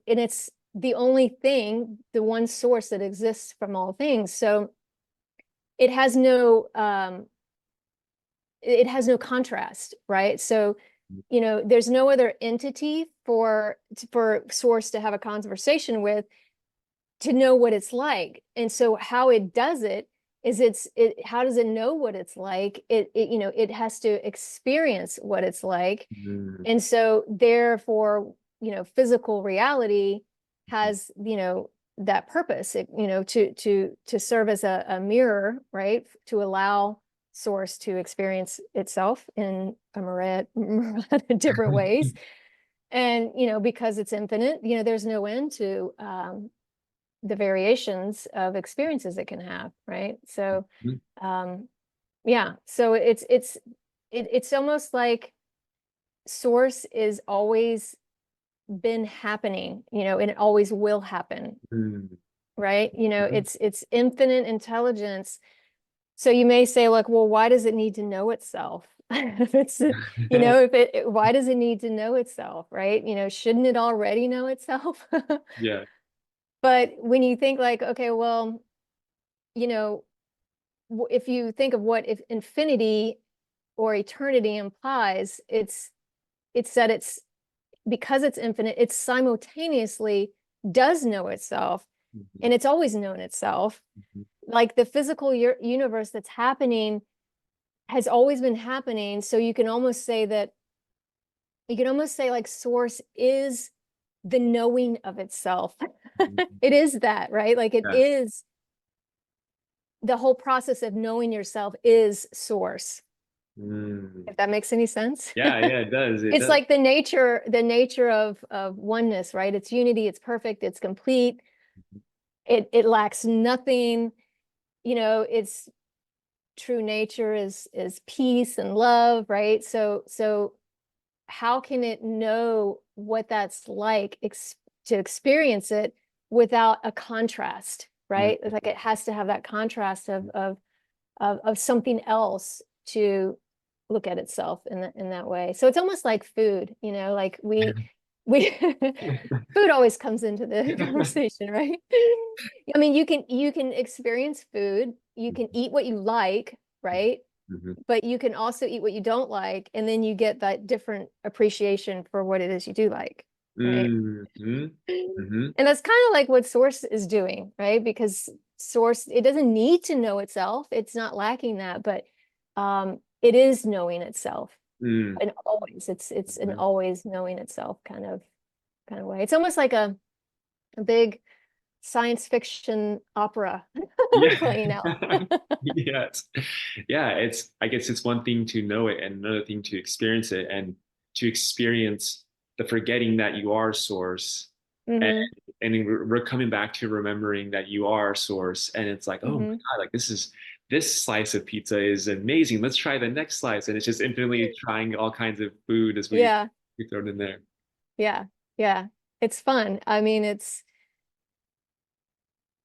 [SPEAKER 2] it's the only thing, the one source that exists from all things. So it has no it has no contrast, right? So there's no other entity for source to have a conversation with, to know what it's like. And so how it does it is, how does it know what it's like? It has to experience what it's like.
[SPEAKER 1] Mhm.
[SPEAKER 2] And so therefore, physical reality has, that purpose, to serve as a mirror, right? To allow source to experience itself in a myriad of different ways. And, because it's infinite, there's no end to the variations of experiences it can have, right? So
[SPEAKER 1] Mhm.
[SPEAKER 2] um yeah, so it's almost like source is always been happening, and it always will happen,
[SPEAKER 1] Mhm.
[SPEAKER 2] right?
[SPEAKER 1] Mhm.
[SPEAKER 2] It's infinite intelligence. So you may say, like, well, why does it need to know itself? If it's, if why does it need to know itself, right? Shouldn't it already know itself?
[SPEAKER 1] Yeah.
[SPEAKER 2] But when you think, like, okay, well, you know, if you think of what if infinity or eternity implies, it's that it's, because it's infinite, it simultaneously does know itself,
[SPEAKER 1] Mhm.
[SPEAKER 2] and it's always known itself.
[SPEAKER 1] Mhm.
[SPEAKER 2] Like the physical universe that's happening has always been happening. So you can almost say, like, source is the knowing of itself.
[SPEAKER 1] Mhm.
[SPEAKER 2] It is that, right? Like, it
[SPEAKER 1] Yeah.
[SPEAKER 2] is the whole process of knowing yourself is source,
[SPEAKER 1] Mm.
[SPEAKER 2] if that makes any sense.
[SPEAKER 1] Yeah, yeah, it does. It
[SPEAKER 2] It's
[SPEAKER 1] does.
[SPEAKER 2] like the nature of oneness, right? It's unity, it's perfect, it's complete, it lacks nothing. Its true nature is peace and love, right? So how can it know what that's like, to experience it without a contrast, right? It's like it has to have that contrast of something else to look at itself in that way. So it's almost like food, like we food always comes into the conversation, right? I mean, you can experience food, you can eat what you like, right?
[SPEAKER 1] Mhm.
[SPEAKER 2] But you can also eat what you don't like, and then you get that different appreciation for what it is you do like, right?
[SPEAKER 1] Mhm. Mhm.
[SPEAKER 2] And that's kind of like what source is doing, right? Because source, it doesn't need to know itself. It's not lacking that, but it is knowing itself.
[SPEAKER 1] Mhm.
[SPEAKER 2] And always, it's an
[SPEAKER 1] Mhm.
[SPEAKER 2] always knowing itself kind of way. It's almost like a big science fiction opera
[SPEAKER 1] Yeah.
[SPEAKER 2] playing out.
[SPEAKER 1] Yes. Yeah, I guess it's one thing to know it and another thing to experience it and to experience the forgetting that you are source and
[SPEAKER 2] Hmm.
[SPEAKER 1] we're coming back to remembering that you are source and it's like, oh my
[SPEAKER 2] Hmm.
[SPEAKER 1] God, like this slice of pizza is amazing. Let's try the next slice. And it's just infinitely trying all kinds of food as
[SPEAKER 2] Yeah,
[SPEAKER 1] we throw it in there.
[SPEAKER 2] yeah, yeah. It's fun. I mean,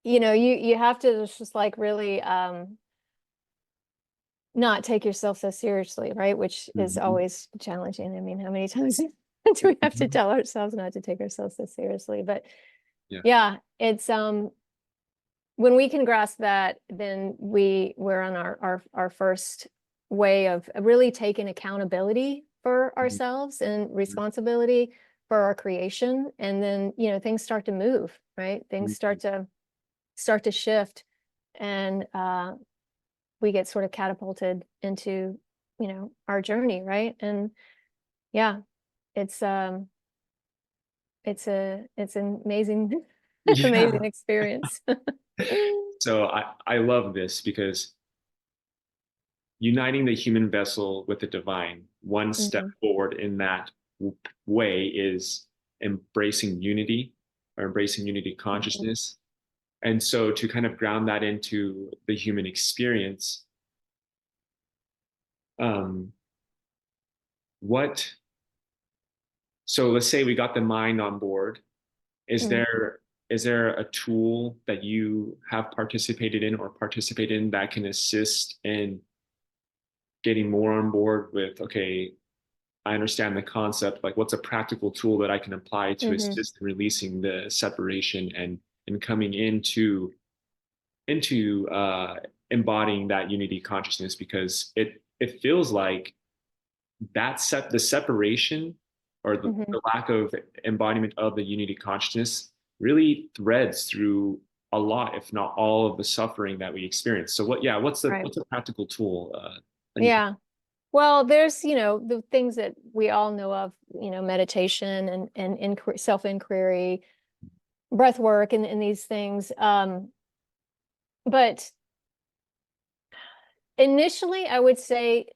[SPEAKER 2] you have to just like really not take yourself so seriously, right? Which is
[SPEAKER 1] Mhm.
[SPEAKER 2] always challenging. I mean, how many times do we have to tell ourselves not to take ourselves so seriously? But
[SPEAKER 1] Yeah.
[SPEAKER 2] yeah, it's when we can grasp that, then we're on our first way of really taking accountability for
[SPEAKER 1] Mhm.
[SPEAKER 2] ourselves and responsibility for our creation. And then, things start to move, right? Things
[SPEAKER 1] Mhm.
[SPEAKER 2] start to shift, and we get sort of catapulted into, our journey, right? And yeah, it's it's an amazing amazing
[SPEAKER 1] Yeah.
[SPEAKER 2] experience.
[SPEAKER 1] So I love this because uniting the human vessel with the divine, one step
[SPEAKER 2] Mhm.
[SPEAKER 1] forward in that way is embracing unity or embracing unity
[SPEAKER 2] Mhm.
[SPEAKER 1] consciousness. And so to kind of ground that into the human experience, um, what, so let's say we got the mind on board. Is
[SPEAKER 2] Mhm.
[SPEAKER 1] there a tool that you have participated in or participate in that can assist in getting more on board with, okay, I understand the concept, like what's a practical tool that I can apply to
[SPEAKER 2] Mhm.
[SPEAKER 1] assist in releasing the separation and coming into embodying that unity consciousness, because it feels like the separation or
[SPEAKER 2] Mhm.
[SPEAKER 1] the lack of embodiment of the unity consciousness really threads through a lot, if not all, of the suffering that we experience. So what, yeah,
[SPEAKER 2] Right.
[SPEAKER 1] what's a practical tool that you can?
[SPEAKER 2] Yeah. Well, there's, the things that we all know of, meditation and self-inquiry, breath work, and these things. But initially, I would say,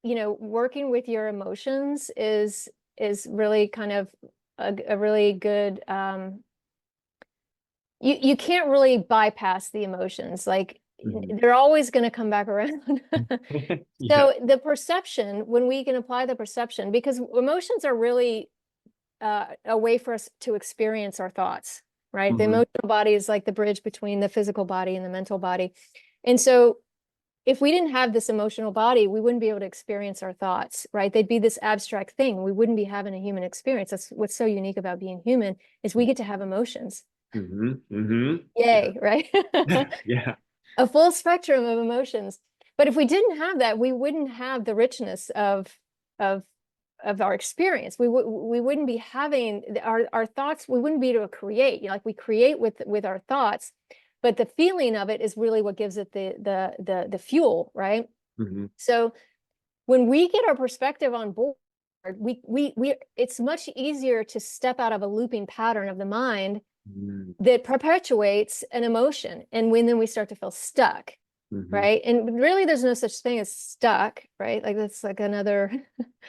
[SPEAKER 2] working with your emotions is really kind of a really good, you can't really bypass the emotions. Like,
[SPEAKER 1] Mhm.
[SPEAKER 2] they're always going to come back around.
[SPEAKER 1] Yeah.
[SPEAKER 2] So the perception, when we can apply the perception, because emotions are really a way for us to experience our thoughts, right? The
[SPEAKER 1] Mhm.
[SPEAKER 2] emotional body is like the bridge between the physical body and the mental body. And so if we didn't have this emotional body, we wouldn't be able to experience our thoughts, right? They'd be this abstract thing. We wouldn't be having a human experience. That's what's so unique about being human, is we get to have emotions.
[SPEAKER 1] Mhm. Mhm. Yeah.
[SPEAKER 2] Yay, right?
[SPEAKER 1] Yeah.
[SPEAKER 2] A full spectrum of emotions. But if we didn't have that, we wouldn't have the richness of of our experience. We wouldn't be having our thoughts. We wouldn't be able to create. Like, we create with our thoughts, but the feeling of it is really what gives it the fuel, right?
[SPEAKER 1] Mhm.
[SPEAKER 2] So when we get our perspective on board, we it's much easier to step out of a looping pattern of the mind
[SPEAKER 1] Mhm.
[SPEAKER 2] that perpetuates an emotion, and then we start to feel stuck,
[SPEAKER 1] Mhm.
[SPEAKER 2] right? And really, there's no such thing as stuck, right? Like, that's like another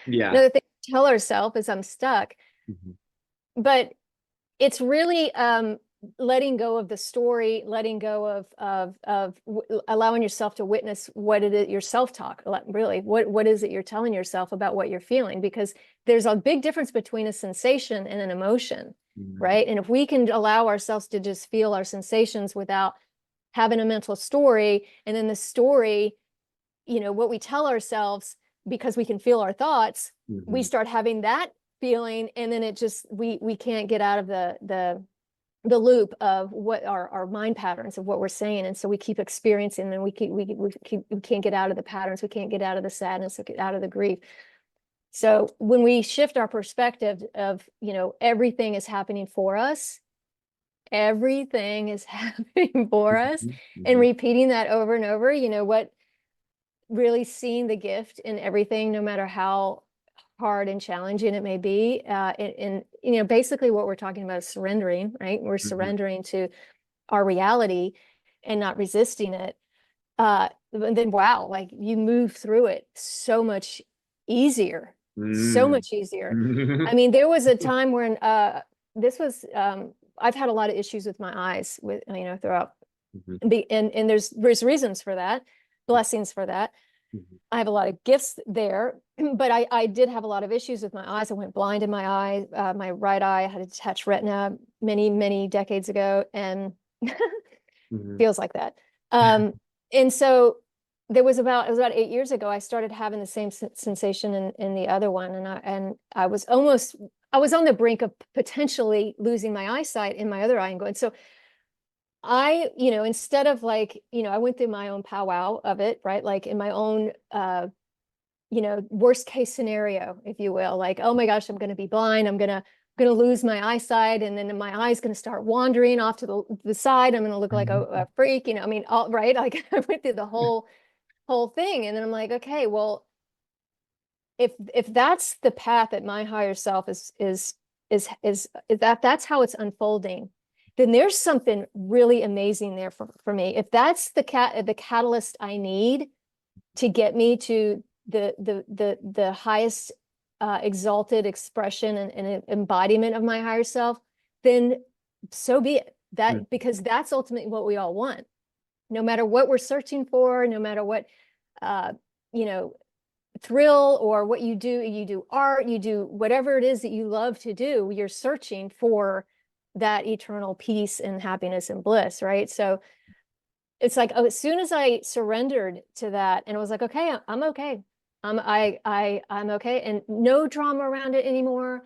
[SPEAKER 1] Yeah.
[SPEAKER 2] another thing to tell ourselves is I'm stuck.
[SPEAKER 1] Mhm.
[SPEAKER 2] But it's really letting go of the story, letting go of allowing yourself to witness what it is, your self-talk. Really, what is it you're telling yourself about what you're feeling? Because there's a big difference between a sensation and an emotion,
[SPEAKER 1] Mhm.
[SPEAKER 2] right? And if we can allow ourselves to just feel our sensations without having a mental story, and then the story, what we tell ourselves, because we can feel our thoughts, we
[SPEAKER 1] Mhm.
[SPEAKER 2] start having that feeling, and then it just we can't get out of the loop of what our mind patterns of what we're saying, and so we keep experiencing, and we can't get out of the patterns, we can't get out of the sadness, we get out of the grief. So when we shift our perspective of, everything is happening for us, everything is happening for us,
[SPEAKER 1] Mhm.
[SPEAKER 2] and
[SPEAKER 1] Mhm.
[SPEAKER 2] repeating that over and over, what really seeing the gift in everything, no matter how hard and challenging it may be. And basically what we're talking about is surrendering, right? We're
[SPEAKER 1] Mhm.
[SPEAKER 2] surrendering to our reality and not resisting it. Then wow, like, you move through it so much easier, so
[SPEAKER 1] Mhm.
[SPEAKER 2] much easier. I
[SPEAKER 1] Mhm.
[SPEAKER 2] mean, there was a time when this was I've had a lot of issues with my eyes with, throughout
[SPEAKER 1] Mhm.
[SPEAKER 2] and there's reasons for that, blessings for that.
[SPEAKER 1] Mhm.
[SPEAKER 2] I have a lot of gifts there, but I did have a lot of issues with my eyes. I went blind in my eye. My right eye had a detached retina many, many decades ago, and
[SPEAKER 1] Mhm.
[SPEAKER 2] feels like that. Um, and so there was about, it was about 8 years ago, I started having the same sensation in the other one. And I was almost, I was on the brink of potentially losing my eyesight in my other eye and going, so instead of like, I went through my own powwow of it, right? Like in my own, worst case scenario, if you will, like, oh my gosh, I'm going to be blind. I'm going to lose my eyesight. And then my eye's going to start wandering off to the side. I'm going to look like a freak, I mean, all right. Like I went through the whole thing. And then I'm like, okay, well, if that's the path that my higher self is that's how it's unfolding, then there's something really amazing there for me. If that's the catalyst I need to get me to the highest exalted expression and embodiment of my higher self, then so be it. That, because that's ultimately what we all want. No matter what we're searching for, no matter what uh, you know, thrill or what you do art, you do whatever it is that you love to do, you're searching for that eternal peace and happiness and bliss, right? So it's like, oh, as soon as I surrendered to that and I was like, okay, I'm okay. I'm okay, and no drama around it anymore.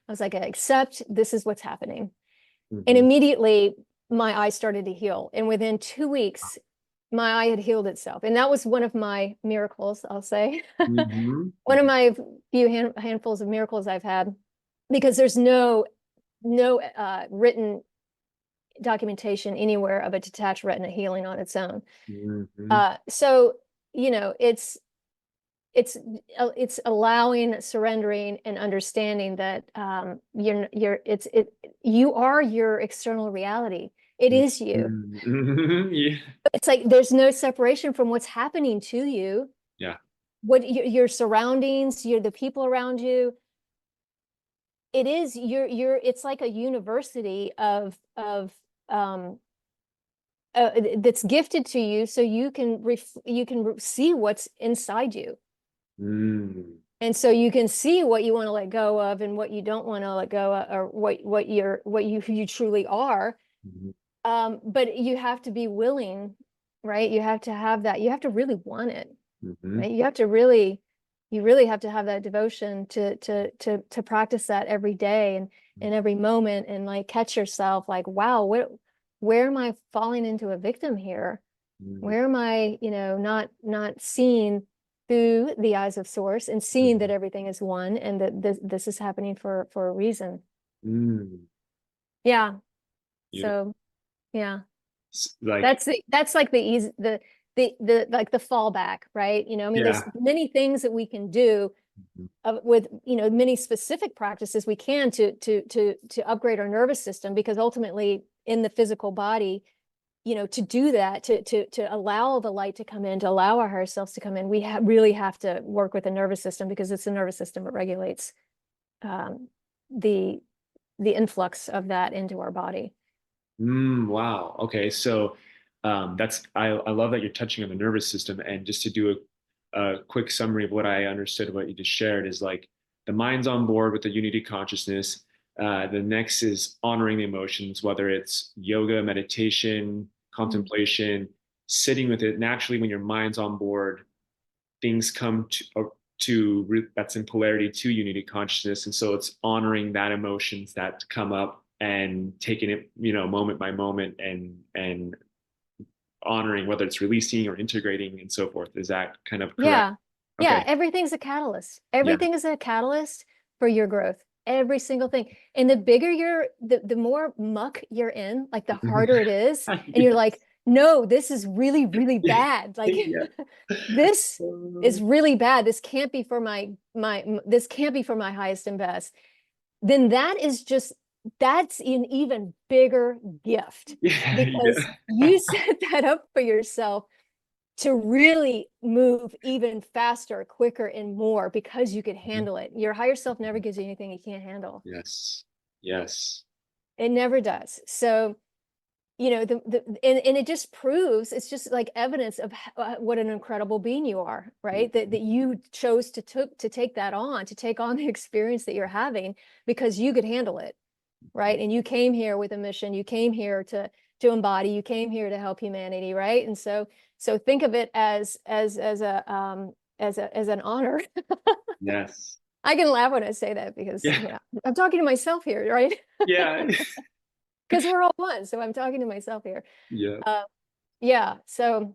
[SPEAKER 2] I was like, I accept this is what's happening. And
[SPEAKER 1] Mhm.
[SPEAKER 2] immediately my eye started to heal. And within 2 weeks, my eye had healed itself. And that was one of my miracles, I'll say.
[SPEAKER 1] Mhm.
[SPEAKER 2] One of my few handfuls of miracles I've had, because there's no written documentation anywhere of a detached retina healing on its own.
[SPEAKER 1] Mhm.
[SPEAKER 2] So it's it's allowing, surrendering, and understanding that you are your external reality. It is you.
[SPEAKER 1] Mhm. Yeah.
[SPEAKER 2] It's like there's no separation from what's happening to you,
[SPEAKER 1] Yeah.
[SPEAKER 2] what your surroundings, the people around you. It is it's like a university of um that's gifted to you, so you can see what's inside you.
[SPEAKER 1] Mm.
[SPEAKER 2] And so you can see what you want to let go of and what you don't want to let go of, or what you truly are.
[SPEAKER 1] Mhm.
[SPEAKER 2] But you have to be willing, right? You have to have that. You have to really want it,
[SPEAKER 1] Mhm.
[SPEAKER 2] right? You really have to have that devotion to practice that every day and every moment, and like catch yourself like, wow, where am I falling into a victim here?
[SPEAKER 1] Mhm.
[SPEAKER 2] Where am I, not seeing through the eyes of source and seeing that
[SPEAKER 1] Mhm.
[SPEAKER 2] everything is one, and that this is happening for a reason.
[SPEAKER 1] Mm.
[SPEAKER 2] Yeah.
[SPEAKER 1] Beautiful.
[SPEAKER 2] So yeah,
[SPEAKER 1] Like,
[SPEAKER 2] that's like the easy the like the fallback, right? I mean, there's
[SPEAKER 1] yeah.
[SPEAKER 2] many things that we can do
[SPEAKER 1] Mhm.
[SPEAKER 2] with many specific practices we can to upgrade our nervous system, because ultimately in the physical body, to do that, to allow the light to come in, to allow our higher selves to come in, we really have to work with the nervous system, because it's the nervous system that regulates um, the the influx of that into our body.
[SPEAKER 1] Wow. Okay. So I love that you're touching on the nervous system. And just to do a quick summary of what I understood, what you just shared is like the mind's on board with the unity consciousness. The next is honoring the emotions, whether it's yoga, meditation,
[SPEAKER 2] Mm.
[SPEAKER 1] contemplation, sitting with it. Naturally, when your mind's on board, things come that's in polarity to unity consciousness, and so it's honoring that emotions that come up and taking it moment by moment, and honoring whether it's releasing or integrating and so forth. Is that kind of correct?
[SPEAKER 2] Yeah. Yeah,
[SPEAKER 1] Okay.
[SPEAKER 2] everything's a catalyst.
[SPEAKER 1] Yeah.
[SPEAKER 2] Everything is a catalyst for your growth. Every single thing. And the bigger the more muck you're in, like the harder it is. And you're like,
[SPEAKER 1] Yes.
[SPEAKER 2] no, this is really, really bad. Like
[SPEAKER 1] Yeah.
[SPEAKER 2] this is really bad. This can't be for this can't be for my highest and best. Then that's an even bigger gift,
[SPEAKER 1] Yeah.
[SPEAKER 2] because
[SPEAKER 1] Yeah.
[SPEAKER 2] you set that up for yourself to really move even faster, quicker, and more, because you could handle it. Your higher self never gives you anything you can't handle.
[SPEAKER 1] Yes. Yes.
[SPEAKER 2] It never does. So, and it just proves, it's just like evidence of what an incredible being you are, right? That you chose to take that on, to take on the experience that you're having, because you could handle it, right? And you came here with a mission. You came here to embody. You came here to help humanity, right? And so So think of it as an honor.
[SPEAKER 1] Yes.
[SPEAKER 2] I can laugh when I say that because,
[SPEAKER 1] Yeah.
[SPEAKER 2] you know, I'm talking to myself here, right?
[SPEAKER 1] Yeah.
[SPEAKER 2] Because we're all one, so I'm talking to myself here.
[SPEAKER 1] Yeah.
[SPEAKER 2] Uh, yeah. So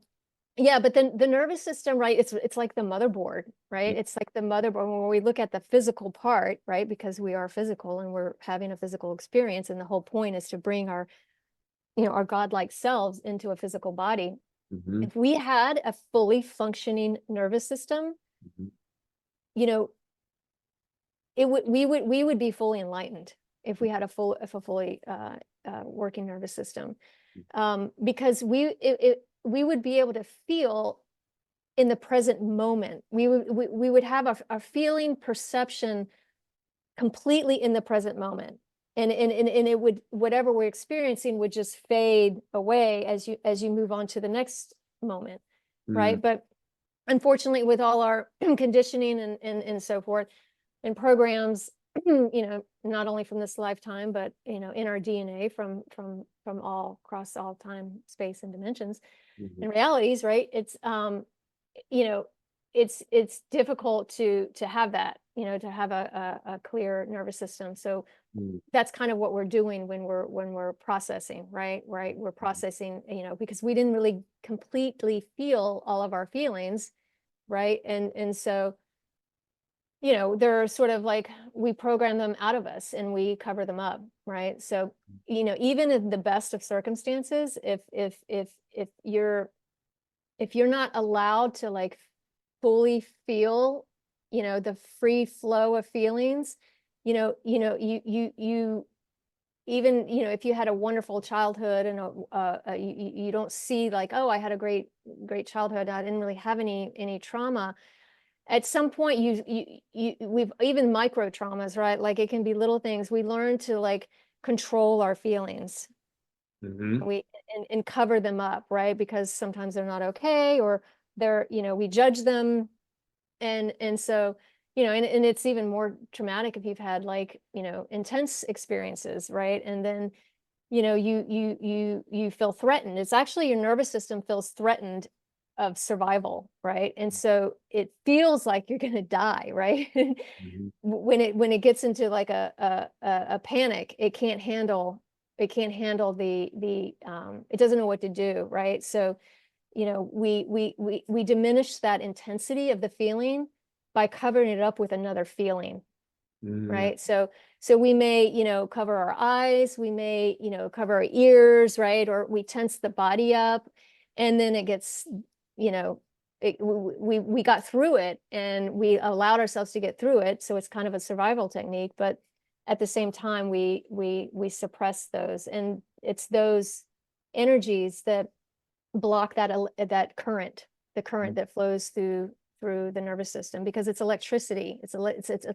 [SPEAKER 2] yeah, but then the nervous system, right? It's like the motherboard, right? It's like the motherboard when we look at the physical part, right? Because we are physical and we're having a physical experience, and the whole point is to bring our, you know, our godlike selves into a physical body.
[SPEAKER 1] Hmm.
[SPEAKER 2] If we had a fully functioning nervous system,
[SPEAKER 1] Hmm.
[SPEAKER 2] you know, it would we would be fully enlightened if we had a fully working nervous system, because we would be able to feel in the present moment. We would have a feeling perception completely in the present moment, and it would, whatever we're experiencing would just fade away as you move on to the next moment,
[SPEAKER 1] Mm.
[SPEAKER 2] right? But unfortunately, with all our conditioning and so forth and programs, you know, not only from this lifetime, but, you know, in our DNA from all across all time, space, and dimensions
[SPEAKER 1] Mhm.
[SPEAKER 2] and realities, right? It's you know, it's difficult to have that, you know, to have a clear nervous system. So
[SPEAKER 1] Mm.
[SPEAKER 2] that's kind of what we're doing when we're processing, right, we're processing, you know, because we didn't really completely feel all of our feelings, right? And so, you know, they're sort of like we program them out of us and we cover them up, right? So, you know, even in the best of circumstances, if you're not allowed to like fully feel, you know, the free flow of feelings, you even, you know, if you had a wonderful childhood and you don't see like, oh, I had a great childhood, I didn't really have any trauma. At some point we've even micro traumas, right? Like it can be little things. We learn to like control our feelings.
[SPEAKER 1] Mhm.
[SPEAKER 2] We and cover them up, right? Because sometimes they're not okay, or they're, you know, we judge them. And so, you know, and it's even more traumatic if you've had like, you know, intense experiences, right? And then, you know, you feel threatened. It's actually your nervous system feels threatened of survival, right? And so it feels like you're going to die, right?
[SPEAKER 1] Mhm.
[SPEAKER 2] When it gets into like a panic, it can't handle it doesn't know what to do, right? So, you know, we diminish that intensity of the feeling by covering it up with another feeling,
[SPEAKER 1] Mm.
[SPEAKER 2] right? So we may, you know, cover our eyes, we may, you know, cover our ears, right? Or we tense the body up, and then it gets, you know, we got through it and we allowed ourselves to get through it. So it's kind of a survival technique, but at the same time, we suppress those, and it's those energies that block that current, the current that flows through the nervous system, because it's electricity. It's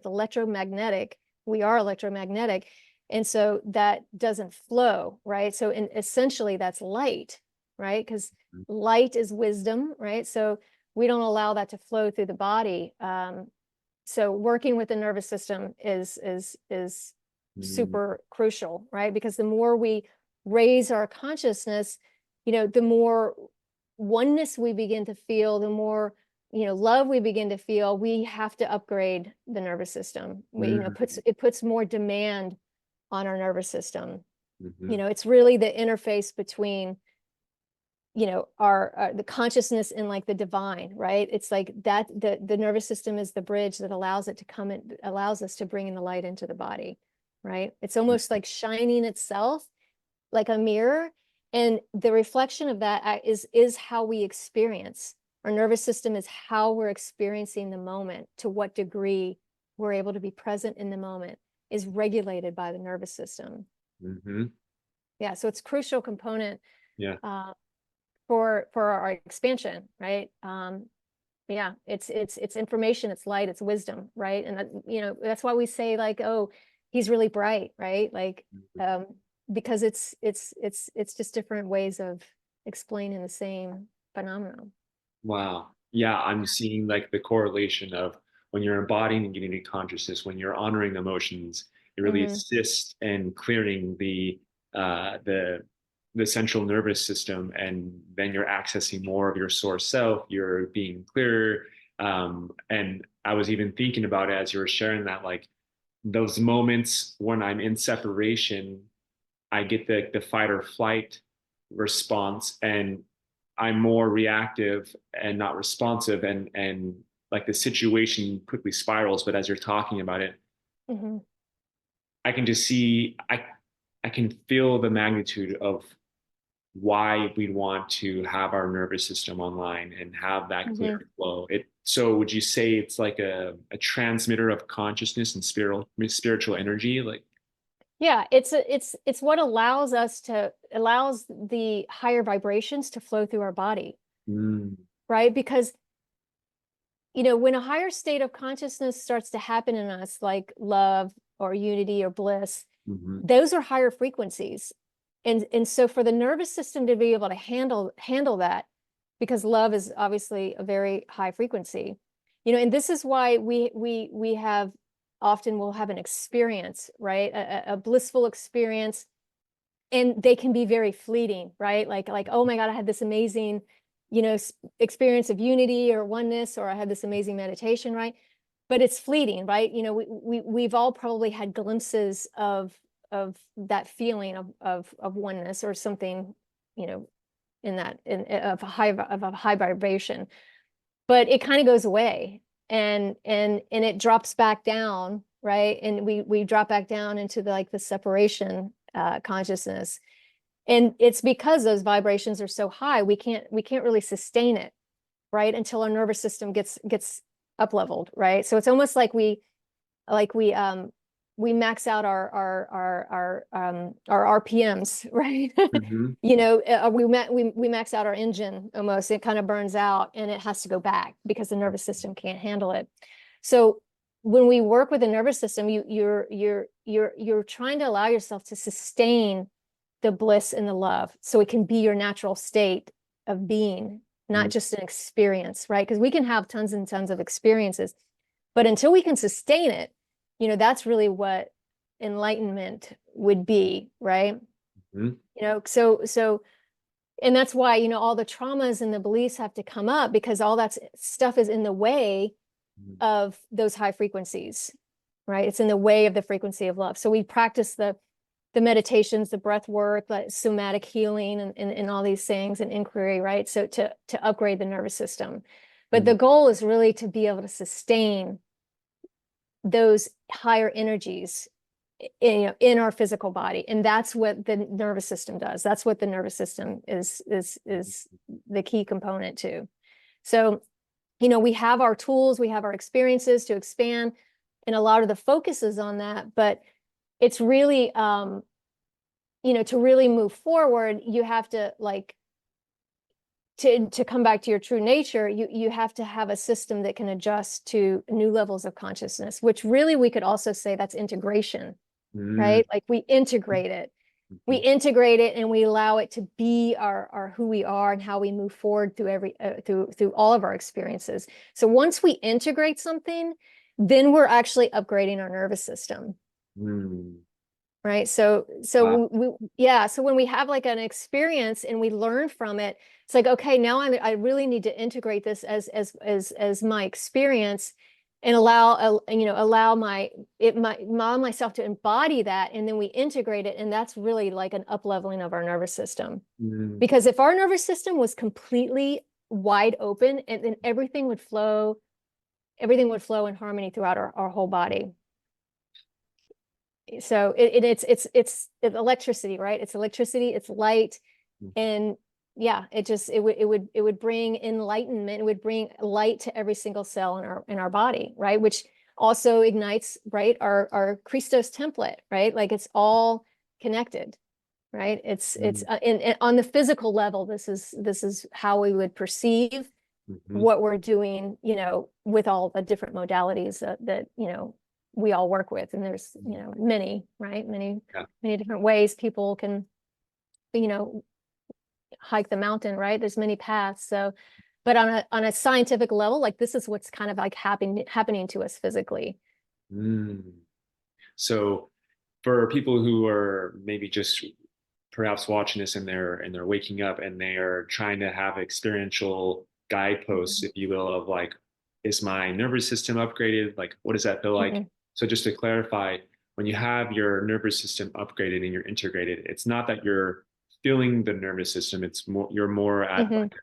[SPEAKER 2] electromagnetic. We are electromagnetic, and so that doesn't flow, right? So essentially that's light, right? Because light is wisdom, right? So we don't allow that to flow through the body. So working with the nervous system is
[SPEAKER 1] Mm.
[SPEAKER 2] super crucial, right? Because the more we raise our consciousness, you know, the more oneness we begin to feel, the more, you know, love we begin to feel. We have to upgrade the nervous system. You know,
[SPEAKER 1] Mm.
[SPEAKER 2] it puts more demand on our nervous system. You
[SPEAKER 1] Mhm.
[SPEAKER 2] know, it's really the interface between, you know, our the consciousness and like the divine, right? It's like that the nervous system is the bridge that allows it to come in, allows us to bring in the light into the body, right? It's almost like shining itself like a mirror, and the reflection of that is how we experience. Our nervous system is how we're experiencing the moment. To what degree we're able to be present in the moment is regulated by the nervous system.
[SPEAKER 1] Mhm.
[SPEAKER 2] Yeah, so it's a crucial component
[SPEAKER 1] Yeah.
[SPEAKER 2] uh, for our expansion, right? Yeah, it's information, it's light, it's wisdom, right? And that, you know, that's why we say like, oh, he's really bright, right? Like,
[SPEAKER 1] Mhm.
[SPEAKER 2] because it's just different ways of explaining the same phenomenon.
[SPEAKER 1] Wow. Yeah, I'm seeing like the correlation of when you're embodying and getting into consciousness, when you're honoring emotions, it really
[SPEAKER 2] Hmm.
[SPEAKER 1] assists in clearing the the central nervous system, and then you're accessing more of your source self, you're being clearer. And I was even thinking about it as you were sharing that, like those moments when I'm in separation, I get the fight or flight response, and I'm more reactive and not responsive, and like the situation quickly spirals. But as you're talking about it,
[SPEAKER 2] Mhm.
[SPEAKER 1] I can just see, I can feel the magnitude of why we'd want to have our nervous system online and have that clear
[SPEAKER 2] Mhm.
[SPEAKER 1] flow. It so would you say it's like a transmitter of consciousness and spiritual energy? Like,
[SPEAKER 2] Yeah, it's what allows the higher vibrations to flow through our body,
[SPEAKER 1] mm,
[SPEAKER 2] right? Because when a higher state of consciousness starts to happen in us, like love or unity or bliss,
[SPEAKER 1] mhm,
[SPEAKER 2] those are higher frequencies. And so for the nervous system to be able to handle that, because love is obviously a very high frequency, and this is why we have often will have an experience, right? A blissful experience, and they can be very fleeting, right? Like, oh my God, I had this amazing, experience of unity or oneness, or I had this amazing meditation, right? But it's fleeting, right? We've all probably had glimpses of that feeling of oneness or something, you know, in that of a high vibration, but it kind of goes away, and it drops back down, right? And we drop back down into the separation consciousness, and it's because those vibrations are so high, we can't really sustain it, right, until our nervous system gets up leveled, right? So it's almost like we max out our RPMs, right?
[SPEAKER 1] mhm,
[SPEAKER 2] We max out our engine almost. It kind of burns out and it has to go back because the nervous system can't handle it. So when we work with the nervous system, you're trying to allow yourself to sustain the bliss and the love, so it can be your natural state of being, not
[SPEAKER 1] mm,
[SPEAKER 2] just an experience, right? Because we can have tons and tons of experiences, but until we can sustain it, that's really what enlightenment would be, right?
[SPEAKER 1] mhm,
[SPEAKER 2] So and that's why, all the traumas and the beliefs have to come up, because all that stuff is in the way
[SPEAKER 1] mhm,
[SPEAKER 2] of those high frequencies, right? It's in the way of the frequency of love. So we practice the meditations, the breath work, like somatic healing, and all these things, and inquiry, right? So to upgrade the nervous system. But
[SPEAKER 1] mm,
[SPEAKER 2] the goal is really to be able to sustain those higher energies in our physical body, and that's what the nervous system does. That's what the nervous system is the key component to. So we have our tools, we have our experiences to expand, and a lot of the focus is on that, but it's really to really move forward, you have to, like, to come back to your true nature, you have to have a system that can adjust to new levels of consciousness, which really we could also say that's integration,
[SPEAKER 1] mm,
[SPEAKER 2] right? Like we
[SPEAKER 1] mhm,
[SPEAKER 2] integrate it and we allow it to be our who we are and how we move forward through through all of our experiences. So once we integrate something, then we're actually upgrading our nervous system.
[SPEAKER 1] mm.
[SPEAKER 2] Right. So,
[SPEAKER 1] Wow.
[SPEAKER 2] yeah. So when we have like an experience and we learn from it, it's like, okay, now I really need to integrate this as my experience, and allow myself to embody that. And then we integrate it. And that's really like an up leveling of our nervous system.
[SPEAKER 1] Mm,
[SPEAKER 2] Because if our nervous system was completely wide open, and then everything would flow in harmony throughout our whole body. So it's electricity, right? It's electricity, it's light,
[SPEAKER 1] mm,
[SPEAKER 2] and yeah, it would bring enlightenment. It would bring light to every single cell in our body, right? Which also ignites, right, our Christos template, right? Like it's all connected, right? It's
[SPEAKER 1] mm,
[SPEAKER 2] on the physical level, this is how we would perceive
[SPEAKER 1] mhm.
[SPEAKER 2] what we're doing, with all the different modalities that we all work with. And there's, many, right?
[SPEAKER 1] Yeah.
[SPEAKER 2] Many different ways people can, you know, hike the mountain, right? There's many paths. So, but on a scientific level, like this is what's kind of like happening to us physically.
[SPEAKER 1] Mm. So for people who are maybe just perhaps watching this and they're waking up and they are trying to have experiential guideposts, if you will, of like, is my nervous system upgraded? Like, what does that feel like?
[SPEAKER 2] Mhm.
[SPEAKER 1] So just to clarify, when you have your nervous system upgraded and you're integrated, it's not that you're feeling the nervous system. It's more you're more at
[SPEAKER 2] Mhm.
[SPEAKER 1] like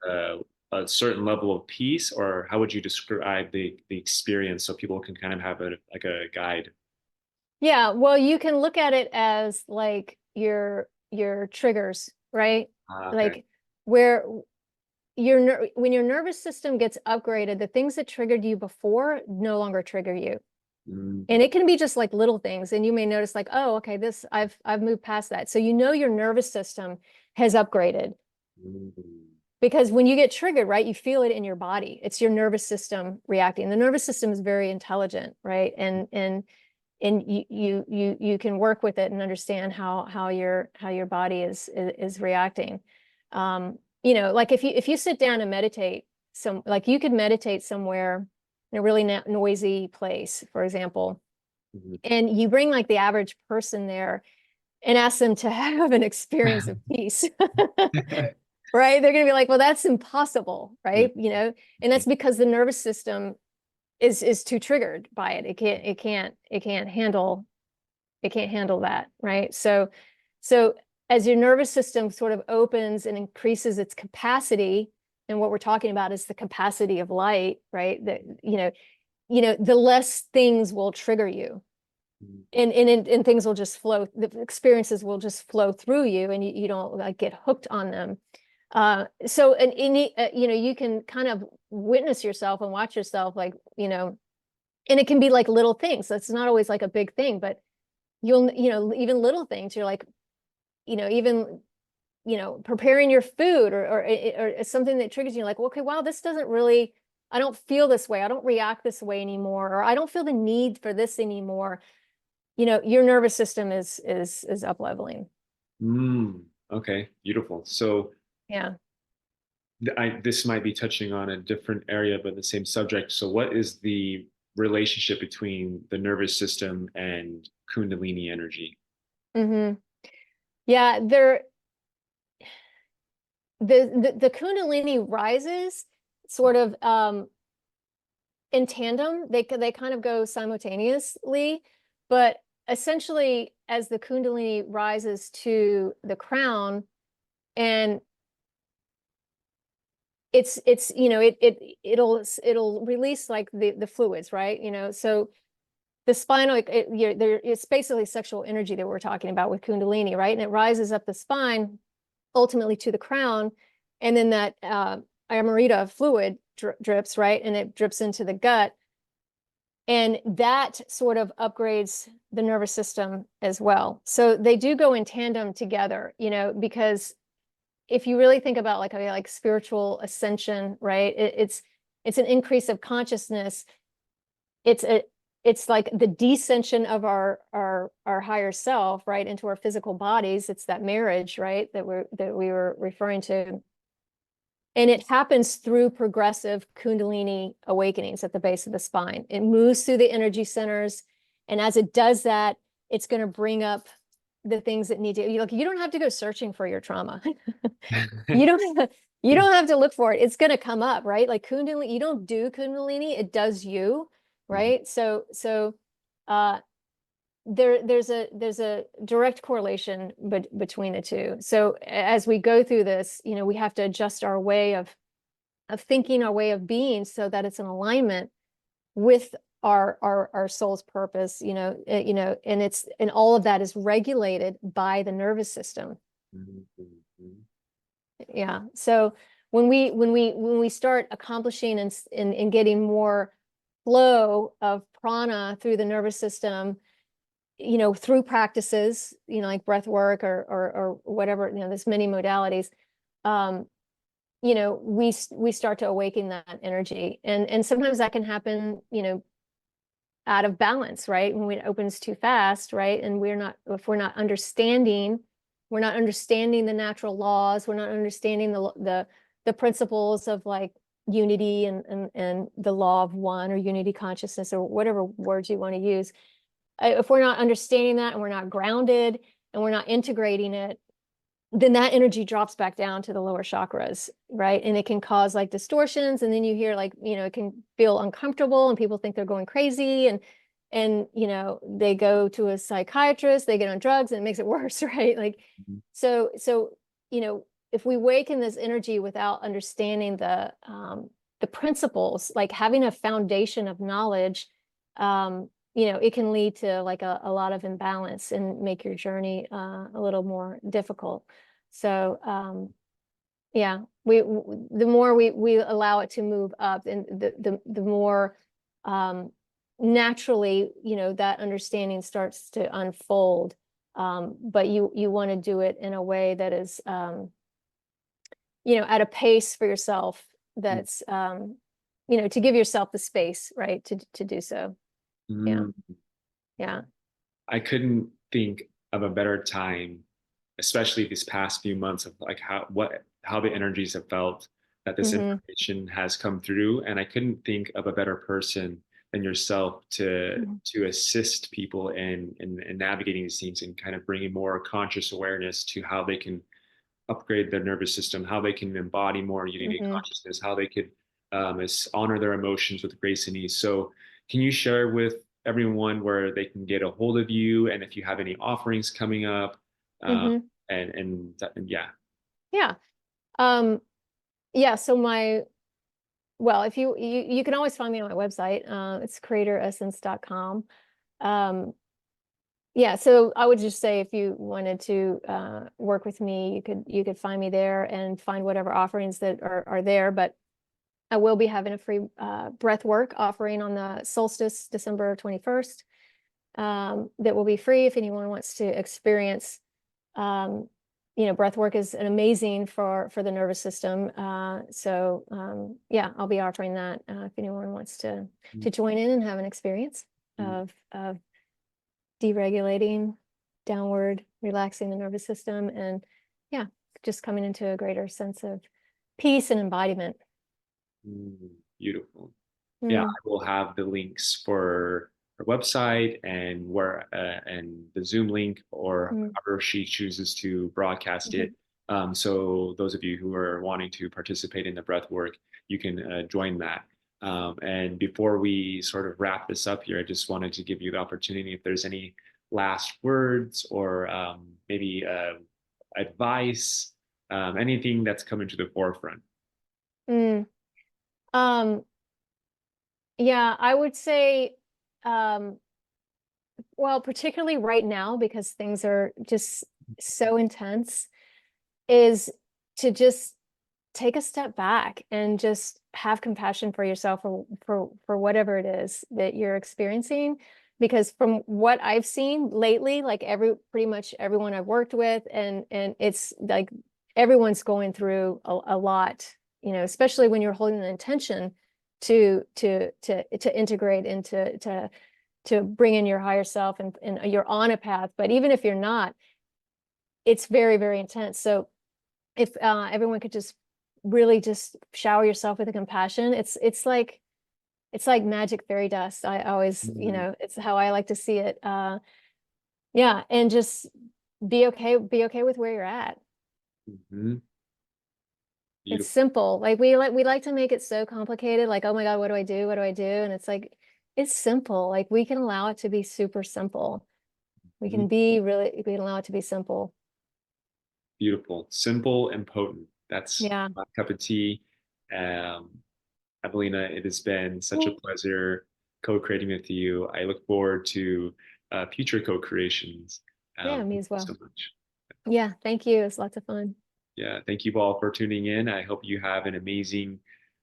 [SPEAKER 1] a certain level of peace, or how would you describe the experience so people can kind of have a like a guide?
[SPEAKER 2] Yeah, well, you can look at it as like your triggers, right?
[SPEAKER 1] Okay.
[SPEAKER 2] Like where when your nervous system gets upgraded, the things that triggered you before no longer trigger you. And
[SPEAKER 1] Mm-hmm.
[SPEAKER 2] it can be just like little things, and you may notice like, oh, okay, this I've moved past that. So you know your nervous system has upgraded because when you get triggered, right, you feel it in your body. It's your nervous system reacting. The nervous system is very intelligent, right? And you can work with it and understand how your body is reacting. You know, like if you sit down and meditate, like you could meditate somewhere in a really noisy place, for example,
[SPEAKER 1] Mm-hmm.
[SPEAKER 2] and you bring like the average person there and ask them to have an experience of peace. Right? They're going to be like, well, that's impossible, right? You know, and that's because the nervous system is too triggered by it. It can't handle that, right? So as your nervous system sort of opens and increases its capacity, and what we're talking about is the capacity of light, right? That the less things will trigger you, and things will just flow. The experiences will just flow through you, and you don't like get hooked on them. So you can kind of witness yourself and watch yourself, like, and it can be like little things. That's not always like a big thing, but even little things, you're like, even, preparing your food, or something that triggers you, like, okay, wow, this doesn't really, I don't feel this way. I don't react this way anymore, or I don't feel the need for this anymore. Your nervous system is up leveling.
[SPEAKER 1] Okay, beautiful. So
[SPEAKER 2] Yeah.
[SPEAKER 1] this might be touching on a different area, but the same subject. So what is the relationship between the nervous system and Kundalini energy?
[SPEAKER 2] Hmm. Yeah, the Kundalini rises sort of in tandem. They kind of go simultaneously, but essentially, as the Kundalini rises to the crown, and it's it'll release like the fluids, right? So the spinal, it's basically sexual energy that we're talking about with Kundalini, right? And it rises up the spine, ultimately to the crown, and then that Amrita fluid drips, right? And it drips into the gut, and that sort of upgrades the nervous system as well. So they do go in tandem together, because if you really think about like, okay, like spiritual ascension, right? It's an increase of consciousness. It's a it's like the descension of our higher self, right, into our physical bodies. It's that marriage, right, that we were referring to. And it happens through progressive Kundalini awakenings at the base of the spine. It moves through the energy centers. And as it does that, it's going to bring up the things that need to, you don't have to go searching for your trauma. You don't you don't have to look for it. It's going to come up, right? Like Kundalini, you don't do Kundalini, it does you, right? So uh there's a direct correlation between the two. So as we go through this, we have to adjust our way of thinking, our way of being, so that it's in alignment with our soul's purpose, and all of that is regulated by the nervous system. Yeah. So when we start accomplishing and getting more flow of prana through the nervous system, through practices, like breath work or whatever, there's many modalities. Um, we start to awaken that energy, and sometimes that can happen, out of balance, right? When it opens too fast, right? And if we're not understanding the natural laws, we're not understanding the principles of like unity and the law of one, or unity consciousness, or whatever words you want to use. If we're not understanding that, and we're not grounded, and we're not integrating it, then that energy drops back down to the lower chakras, right? And it can cause like distortions, and then you hear like, it can feel uncomfortable and people think they're going crazy, and they go to a psychiatrist, they get on drugs, and it makes it worse, right? Like,
[SPEAKER 1] Mhm.
[SPEAKER 2] so if we waken this energy without understanding the principles, like having a foundation of knowledge, it can lead to like a lot of imbalance and make your journey a little more difficult. So yeah, the more we allow it to move up, and the more um, naturally, that understanding starts to unfold. But you want to do it in a way that is, at a pace for yourself that's, to give yourself the space, right, to do so. Yeah,
[SPEAKER 1] Mm.
[SPEAKER 2] yeah.
[SPEAKER 1] I couldn't think of a better time, especially these past few months, of like how the energies have felt that this
[SPEAKER 2] Mm-hmm.
[SPEAKER 1] information has come through, and I couldn't think of a better person than yourself to assist people in navigating these things and kind of bringing more conscious awareness to how they can upgrade their nervous system, how they can embody more unity
[SPEAKER 2] Mm-hmm.
[SPEAKER 1] consciousness, how they could honor their emotions with grace and ease. So, can you share with everyone where they can get a hold of you, and if you have any offerings coming up, uh,
[SPEAKER 2] Mm-hmm.
[SPEAKER 1] and yeah.
[SPEAKER 2] Yeah. Um, yeah. So if you can always find me on my website. It's creatoressence.com. Um, yeah, so I would just say if you wanted to work with me, you could find me there and find whatever offerings that are there. But I will be having a free breath work offering on the solstice, December 21st. That will be free if anyone wants to experience. Um, breath work is an amazing for the nervous system. So yeah, I'll be offering that if anyone wants to join in and have an experience of deregulating, downward, relaxing the nervous system, and yeah, just coming into a greater sense of peace and embodiment.
[SPEAKER 1] Beautiful. Yeah,
[SPEAKER 2] Mm,
[SPEAKER 1] I will have the links for her website and the Zoom link, or
[SPEAKER 2] mm,
[SPEAKER 1] however she chooses to broadcast
[SPEAKER 2] mhm,
[SPEAKER 1] it. So those of you who are wanting to participate in the breath work, you can join that. And before we sort of wrap this up here, I just wanted to give you the opportunity if there's any last words or maybe advice, anything that's coming to the forefront.
[SPEAKER 2] mm. Um, yeah, I would say, um, well, particularly right now, because things are just so intense, is to just take a step back and just have compassion for yourself for whatever it is that you're experiencing. Because from what I've seen lately, like pretty much everyone I've worked with, and it's like everyone's going through a lot, especially when you're holding an intention to integrate into to bring in your higher self, and you're on a path. But even if you're not, it's very, very intense. So if everyone could just really just shower yourself with the compassion, it's like magic fairy dust. I always, it's how I like to see it. Yeah, and just be okay with where you're at.
[SPEAKER 1] Mhm.
[SPEAKER 2] It's
[SPEAKER 1] Beautiful.
[SPEAKER 2] simple. Like we like to make it so complicated, like, oh my God, what do I do? What do I do? And it's like, it's simple. Like we can allow it to be super simple.
[SPEAKER 1] Mhm.
[SPEAKER 2] We can allow it to be simple.
[SPEAKER 1] Beautiful, simple and potent. That's
[SPEAKER 2] Yeah.
[SPEAKER 1] my cup of tea. Um, Evelina, it has been such a
[SPEAKER 2] Mm.
[SPEAKER 1] pleasure co-creating with you. I look forward to future co-creations.
[SPEAKER 2] Yeah, me
[SPEAKER 1] Thank
[SPEAKER 2] as
[SPEAKER 1] you
[SPEAKER 2] well.
[SPEAKER 1] so much.
[SPEAKER 2] Yeah, thank you. It's lots of fun.
[SPEAKER 1] Yeah, thank you all for tuning in. I hope you have an amazing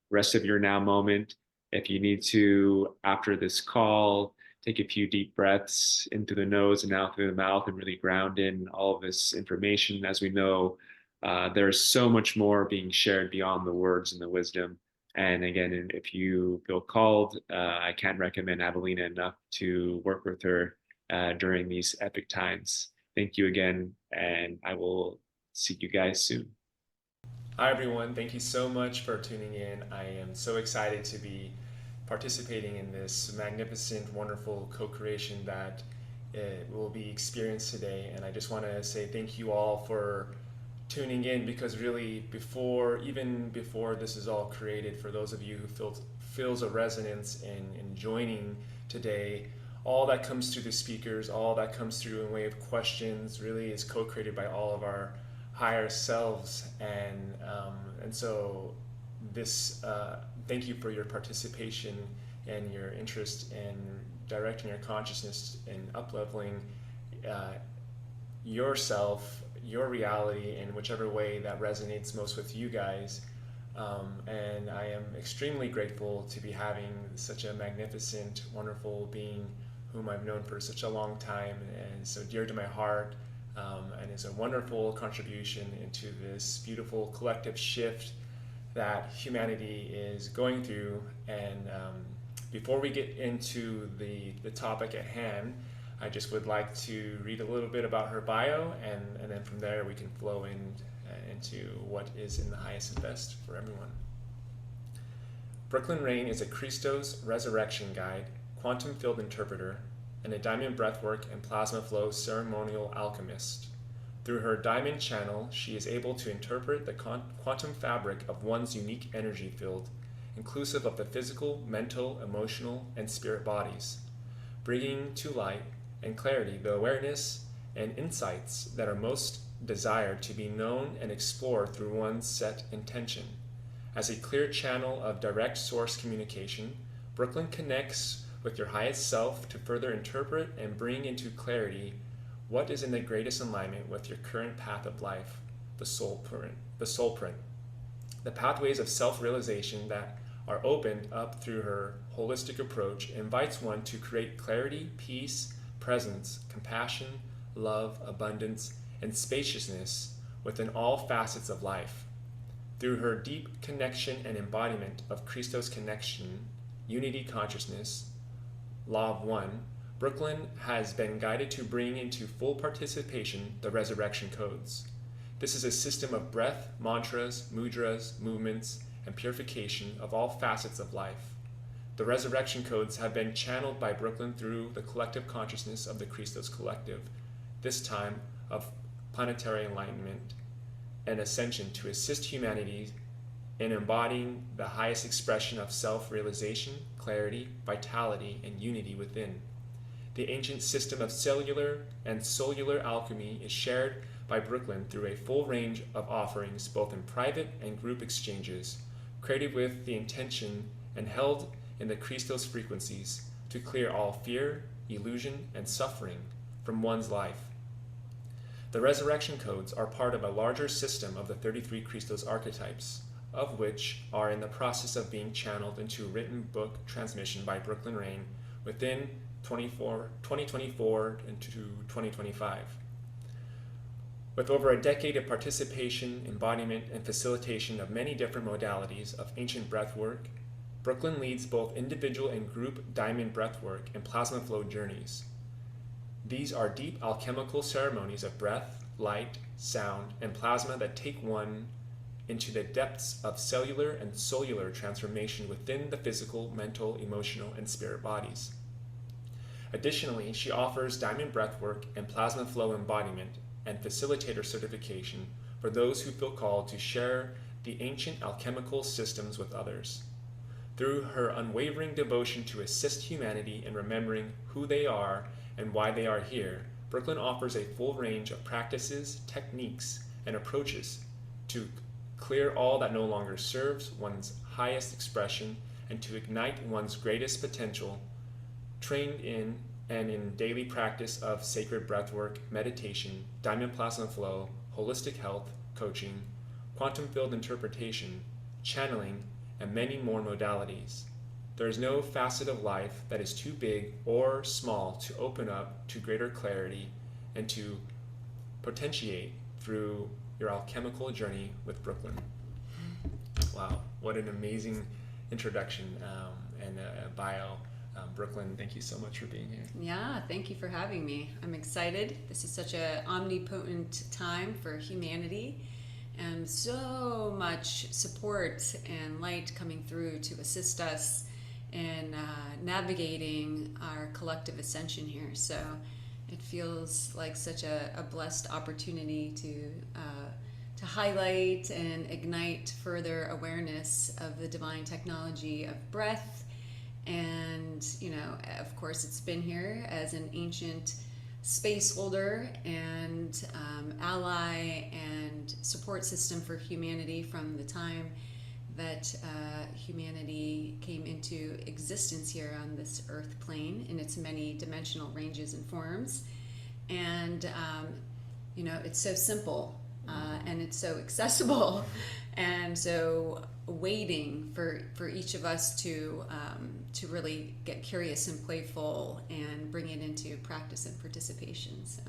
[SPEAKER 1] rest of your now moment. If you need to, after this call, take a few deep breaths into the nose and out through the mouth and really ground in all of this information. As we know, there's so much more being shared beyond the words and the wisdom. And again, if you feel called, I can't recommend Avelina enough to work with her during these epic times. Thank you again, and I will see you guys soon. Hi, everyone. Thank you so much for tuning in. I am so excited to be participating in this magnificent, wonderful co creation that will be experienced today. And I just want to say thank you all for tuning in, because really even before this is all created, for those of you who feels a resonance in joining today, all that comes through the speakers, all that comes through in way of questions, really is co-created by all of our higher selves. And so this thank you for your participation and your interest in directing your consciousness and up-leveling uh, yourself, your reality, in whichever way that resonates most with you guys. And I am extremely grateful to be having such a magnificent, wonderful being whom I've known for such a long time and so dear to my heart, and is a wonderful contribution into this beautiful collective shift that humanity is going through. And before we get into the topic at hand, I just would like to read a little bit about her bio, and then from there we can flow into what is in the highest and best for everyone. Brooklyn Rain is a Christos resurrection guide, quantum field interpreter, and a diamond breathwork and plasma flow ceremonial alchemist. Through her diamond channel, she is able to interpret the quantum fabric of one's unique energy field, inclusive of the physical, mental, emotional, and spirit bodies, bringing to light and clarity the awareness and insights that are most desired to be known and explored through one's set intention. As a clear channel of direct source communication, Brooklyn connects with your highest self to further interpret and bring into clarity what is in the greatest alignment with your current path of life, the soul print. The pathways of self-realization that are opened up through her holistic approach invites one to create clarity, peace, presence, compassion, love, abundance, and spaciousness within all facets of life. Through her deep connection and embodiment of Christos connection, unity consciousness, law of one, Brooklyn has been guided to bring into full participation the resurrection codes. This is a system of breath, mantras, mudras, movements, and purification of all facets of life. The resurrection codes have been channeled by Brooklyn through the collective consciousness of the Christos Collective, this time of planetary enlightenment and ascension, to assist humanity in embodying the highest expression of self-realization, clarity, vitality, and unity within. The ancient system of cellular and solar alchemy is shared by Brooklyn through a full range of offerings, both in private and group exchanges, created with the intention and held in the Christos frequencies to clear all fear, illusion, and suffering from one's life. The resurrection codes are part of a larger system of the 33 Christos archetypes, of which are in the process of being channeled into written book transmission by Brooklyn Rain within 2024 into 2025. With over a decade of participation, embodiment, and facilitation of many different modalities of ancient breathwork, Brooklyn leads both individual and group diamond breathwork and plasma flow journeys. These are deep alchemical ceremonies of breath, light, sound, and plasma that take one into the depths of cellular and solar transformation within the physical, mental, emotional, and spirit bodies. Additionally, she offers diamond breathwork and plasma flow embodiment and facilitator certification for those who feel called to share the ancient alchemical systems with others. Through her unwavering devotion to assist humanity in remembering who they are and why they are here, Brooklyn offers a full range of practices, techniques, and approaches to clear all that no longer serves one's highest expression and to ignite one's greatest potential, trained in and in daily practice of sacred breathwork, meditation, diamond plasma flow, holistic health, coaching, quantum field interpretation, channeling, and many more modalities. There is no facet of life that is too big or small to open up to greater clarity and to potentiate through your alchemical journey with Brooklyn. Wow, what an amazing introduction and bio. Brooklyn, thank you so much for being here.
[SPEAKER 3] Yeah, thank you for having me. I'm excited. This is such an omnipotent time for humanity, and so much support and light coming through to assist us in navigating our collective ascension here. So it feels like such a blessed opportunity to to highlight and ignite further awareness of the divine technology of breath. And, of course, it's been here as an ancient space holder and ally and support system for humanity from the time that humanity came into existence here on this earth plane in its many dimensional ranges and forms. And, it's so simple and it's so accessible. And so waiting for each of us to really get curious and playful and bring it into practice and participation. So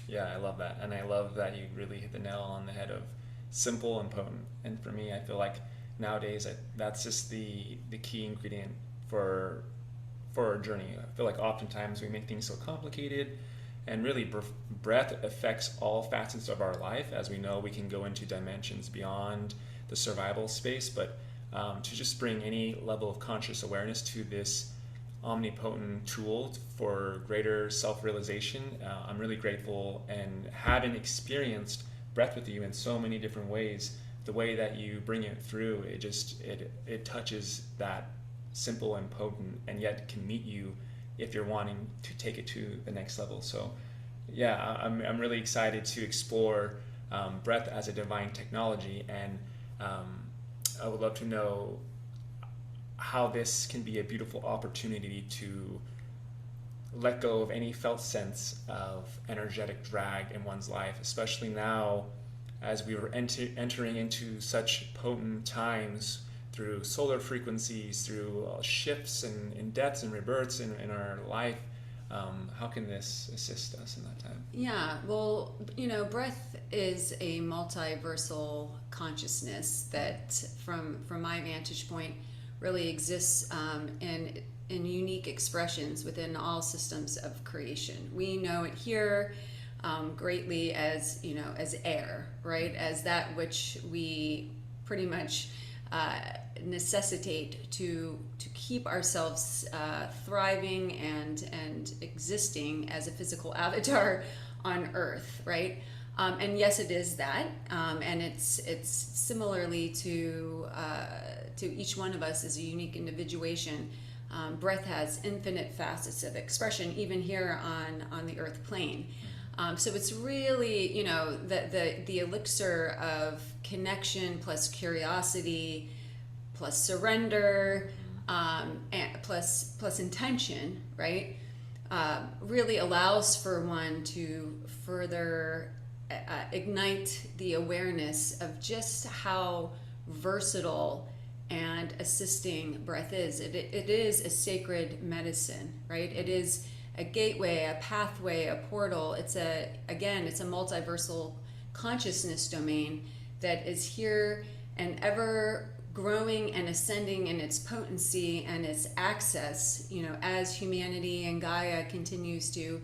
[SPEAKER 1] Yeah, I love that. And I love that you really hit the nail on the head of simple and potent. And for me, I feel like nowadays that's just the key ingredient for our journey. I feel like oftentimes we make things so complicated, and really breath affects all facets of our life. As we know, we can go into dimensions beyond the survival space, but to just bring any level of conscious awareness to this omnipotent tool for greater self-realization, I'm really grateful. And having experienced breath with you in so many different ways, the way that you bring it through, it touches that simple and potent, and yet can meet you if you're wanting to take it to the next level. So yeah, I'm really excited to explore breath as a divine technology. And I would love to know how this can be a beautiful opportunity to let go of any felt sense of energetic drag in one's life, especially now as we were entering into such potent times through solar frequencies, through shifts and deaths and rebirths in our life. How can this assist us in that time?
[SPEAKER 3] yeah, well, breath is a multiversal consciousness that, from my vantage point, really exists in unique expressions within all systems of creation. We know it here greatly as as air, right? As that which we pretty much necessitate to keep ourselves thriving and existing as a physical avatar on Earth, right? And yes, it is that, and it's similarly to each one of us as a unique individuation. Breath has infinite facets of expression, even here on the Earth plane. So it's really, the elixir of connection plus curiosity plus surrender and plus intention, right? Really allows for one to further ignite the awareness of just how versatile and assisting breath is. It is a sacred medicine, right? It is a gateway, a pathway, a portal. It's a multiversal consciousness domain that is here and ever growing and ascending in its potency and its access, as humanity and Gaia continues to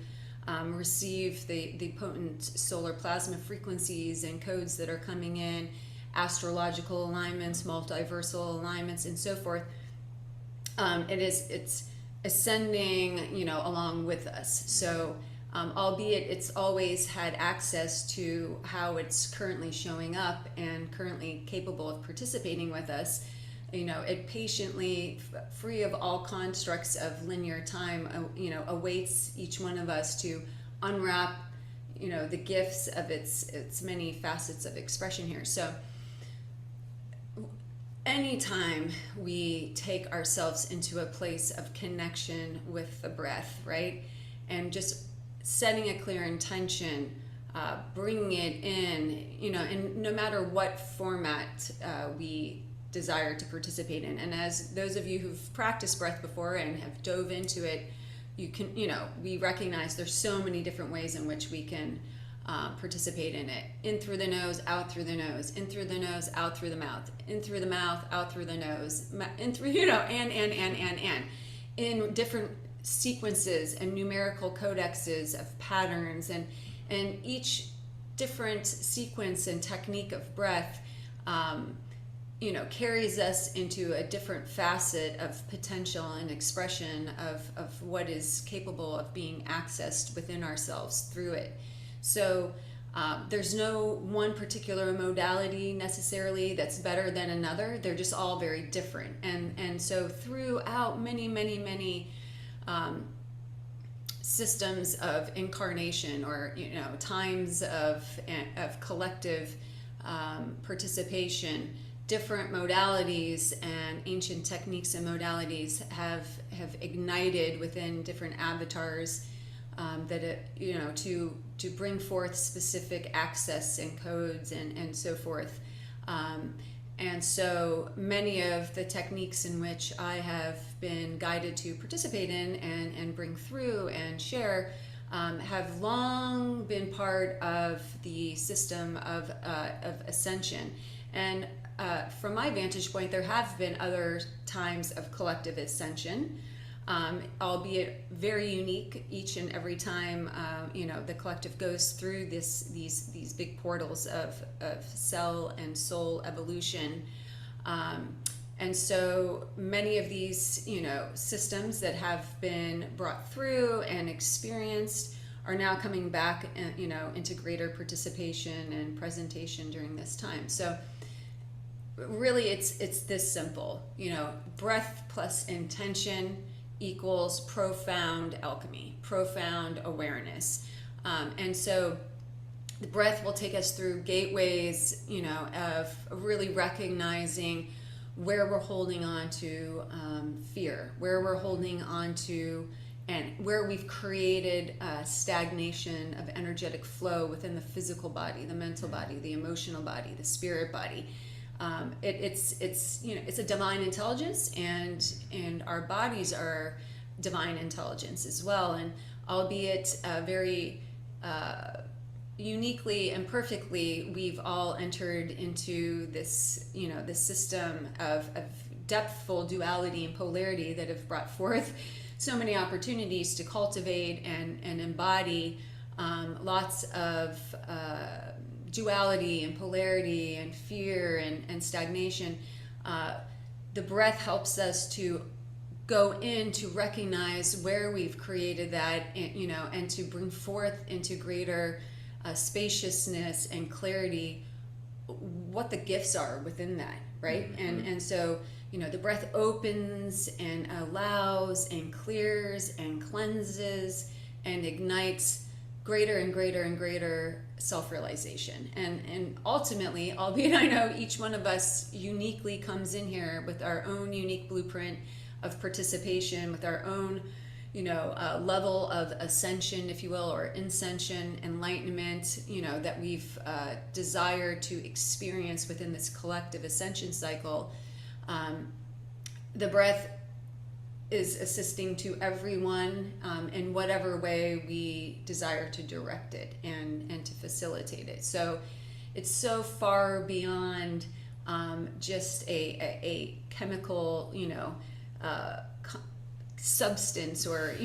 [SPEAKER 3] receive the potent solar plasma frequencies and codes that are coming in, astrological alignments, multiversal alignments, and so forth. It's ascending, along with us. So, albeit it's always had access to how it's currently showing up and currently capable of participating with us, it patiently, free of all constructs of linear time, awaits each one of us to unwrap, the gifts of its many facets of expression here. So, anytime we take ourselves into a place of connection with the breath, right, and just setting a clear intention, bringing it in, and no matter what format we desire to participate in. And as those of you who've practiced breath before and have dove into it, you can, we recognize there's so many different ways in which we can participate in it. In through the nose, out through the nose, in through the nose, out through the mouth, in through the mouth, out through the nose, in through, and in different sequences and numerical codexes of patterns, and each different sequence and technique of breath carries us into a different facet of potential and expression of what is capable of being accessed within ourselves through it. So There's no one particular modality necessarily that's better than another. They're just all very different. And so throughout many systems of incarnation, or times of collective participation, different modalities and ancient techniques and modalities have ignited within different avatars, to bring forth specific access and codes and so forth. And so many of the techniques in which I have been guided to participate in and bring through and share have long been part of the system of ascension. And from my vantage point, there have been other times of collective ascension, albeit very unique each and every time. The collective goes through these big portals of cell and soul evolution. And so many of these, systems that have been brought through and experienced are now coming back, into greater participation and presentation during this time. So really, it's this simple. Breath plus intention equals profound alchemy, profound awareness. And so the breath will take us through gateways, of really recognizing where we're holding on to fear, where we're holding on to, and where we've created stagnation of energetic flow within the physical body, the mental body, the emotional body, the spirit body. It's a divine intelligence, and our bodies are divine intelligence as well. And albeit very uniquely and perfectly, we've all entered into this system of depthful duality and polarity that have brought forth so many opportunities to cultivate and embody lots of duality and polarity and fear and stagnation. The breath helps us to go in to recognize where we've created that, and to bring forth into greater spaciousness and clarity what the gifts are within that, right? Mm-hmm. And so the breath opens and allows and clears and cleanses and ignites greater and greater and greater self-realization. And ultimately, albeit I know each one of us uniquely comes in here with our own unique blueprint of participation, with our own level of ascension, if you will, or ascension, enlightenment, that we've desired to experience within this collective ascension cycle. The breath is assisting to everyone in whatever way we desire to direct it and to facilitate it. So it's so far beyond just a chemical, substance, or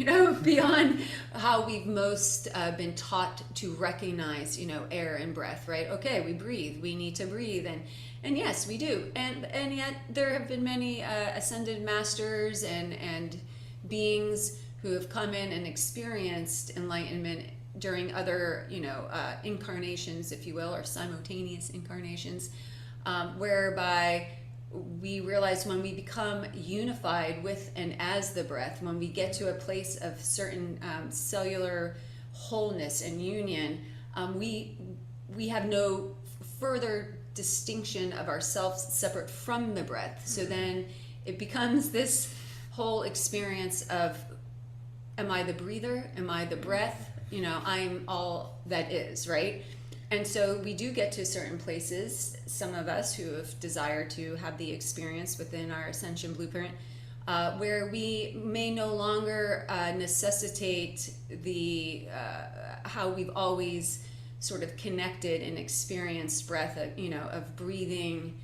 [SPEAKER 3] beyond how we've most been taught to recognize air and breath, right? Okay, we breathe, we need to breathe, and yes, we do, and yet there have been many ascended masters and beings who have come in and experienced enlightenment during other incarnations, if you will, or simultaneous incarnations, whereby we realize when we become unified with and as the breath, when we get to a place of certain cellular wholeness and union, we have no further distinction of ourselves separate from the breath. So then it becomes this whole experience of, am I the breather? Am I the breath? I'm all that is, right? And so we do get to certain places, some of us who have desired to have the experience within our ascension blueprint, where we may no longer necessitate the how we've always sort of connected and experienced breath, of breathing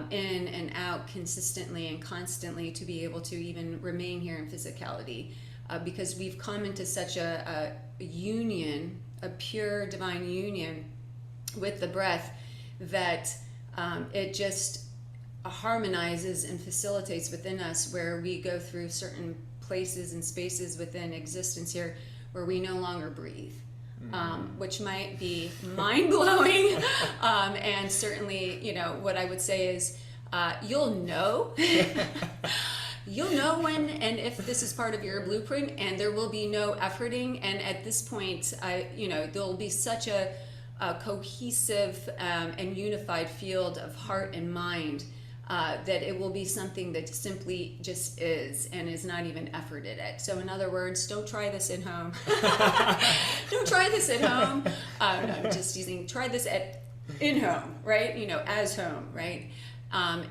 [SPEAKER 3] in and out consistently and constantly to be able to even remain here in physicality, because we've come into such a union, a pure divine union with the breath, that it just harmonizes and facilitates within us, where we go through certain places and spaces within existence here where we no longer breathe. which might be mind-blowing. And certainly, what I would say is, you'll know. You'll know when and if this is part of your blueprint, and there will be no efforting. And at this point, there'll be such a cohesive and unified field of heart and mind that it will be something that simply just is and is not even efforted at. So in other words, don't try this at home. Don't try this at home. No, I'm just using, try this in home, right? As home, right?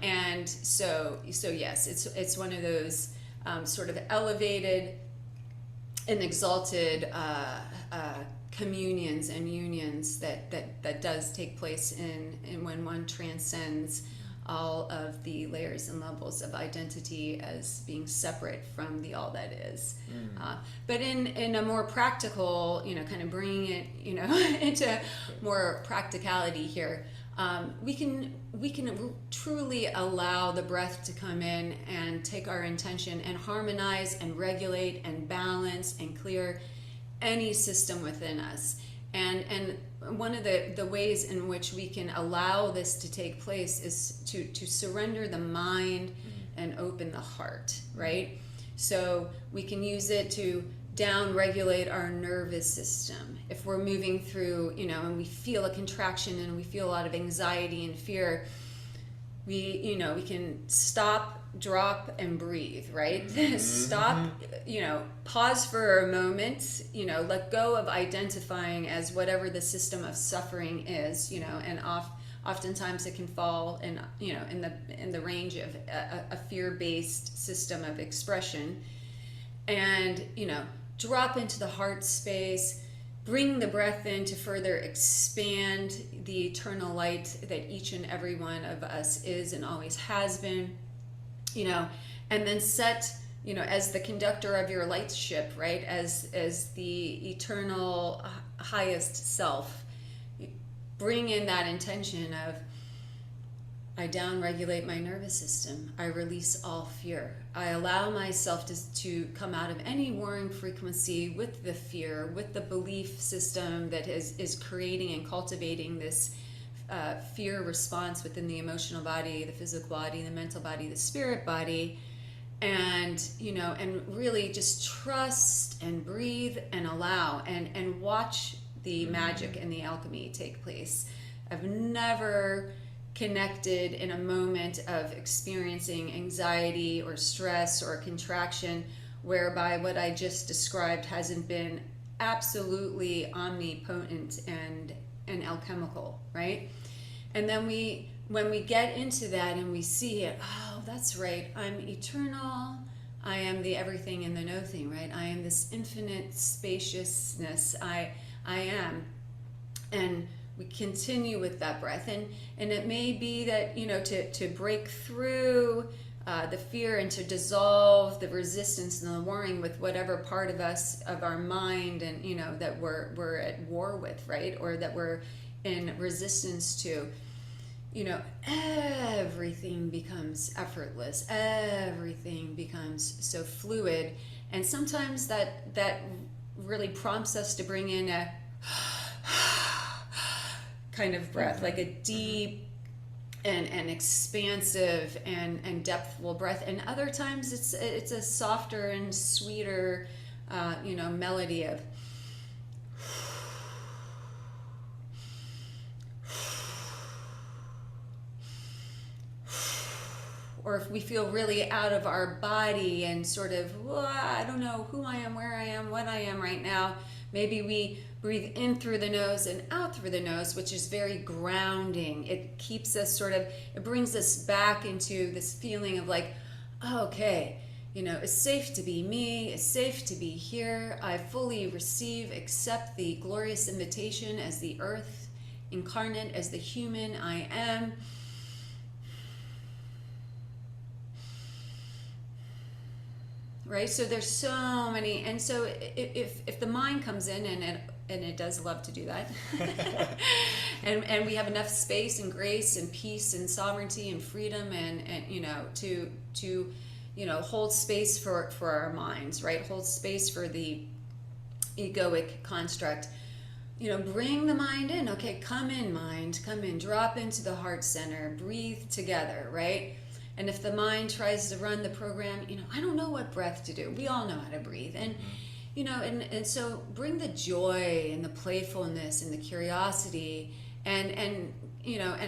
[SPEAKER 3] And so yes, it's one of those sort of elevated and exalted communions and unions that does take place in when one transcends all of the layers and levels of identity as being separate from the all that is. But in a more practical, kind of bringing it, into more practicality here, we can truly allow the breath to come in and take our intention and harmonize and regulate and balance and clear any system within us. And one of the ways in which we can allow this to take place is to surrender the mind and open the heart, right? So we can use it to down regulate our nervous system. If we're moving through, and we feel a contraction and we feel a lot of anxiety and fear, we can stop, drop, and breathe, right? Stop, pause for a moment, let go of identifying as whatever the system of suffering is, and oftentimes it can fall in, in the range of a fear-based system of expression. And, drop into the heart space, bring the breath in to further expand the eternal light that each and every one of us is and always has been, and then set, as the conductor of your light ship, right, as the eternal highest self, bring in that intention of, I down-regulate my nervous system. I release all fear. I allow myself to come out of any warring frequency with the fear, with the belief system that is creating and cultivating this fear response within the emotional body, the physical body, the mental body, the spirit body. And, and really just trust and breathe and allow and watch the magic and the alchemy take place. I've never connected in a moment of experiencing anxiety or stress or contraction whereby what I just described hasn't been absolutely omnipotent and alchemical, right? And then when we get into that and we see it, oh, that's right, I'm eternal, I am the everything and the nothing, right? I am this infinite spaciousness, I am. And we continue with that breath, and it may be that to break through the fear and to dissolve the resistance and the warring with whatever part of us, of our mind, and that we're at war with, right, or that we're in resistance to. Everything becomes effortless. Everything becomes so fluid, and sometimes that really prompts us to bring in a kind of breath, like a deep and expansive and depthful breath. And other times it's a softer and sweeter, melody of or if we feel really out of our body and sort of, I don't know who I am, where I am, what I am right now, maybe we breathe in through the nose and out through the nose, which is very grounding. It keeps us it brings us back into this feeling of like, oh, okay, it's safe to be me, it's safe to be here. I fully accept the glorious invitation as the earth incarnate, as the human I am. Right, so there's so many, and so if the mind comes in, and it does love to do that, and we have enough space and grace and peace and sovereignty and freedom and to hold space for our minds, right? Hold space for the egoic construct. bring the mind in. Okay, come in, mind, come in, drop into the heart center, breathe together, right? And if the mind tries to run the program, I don't know what breath to do. We all know how to breathe. And, and so bring the joy and the playfulness and the curiosity and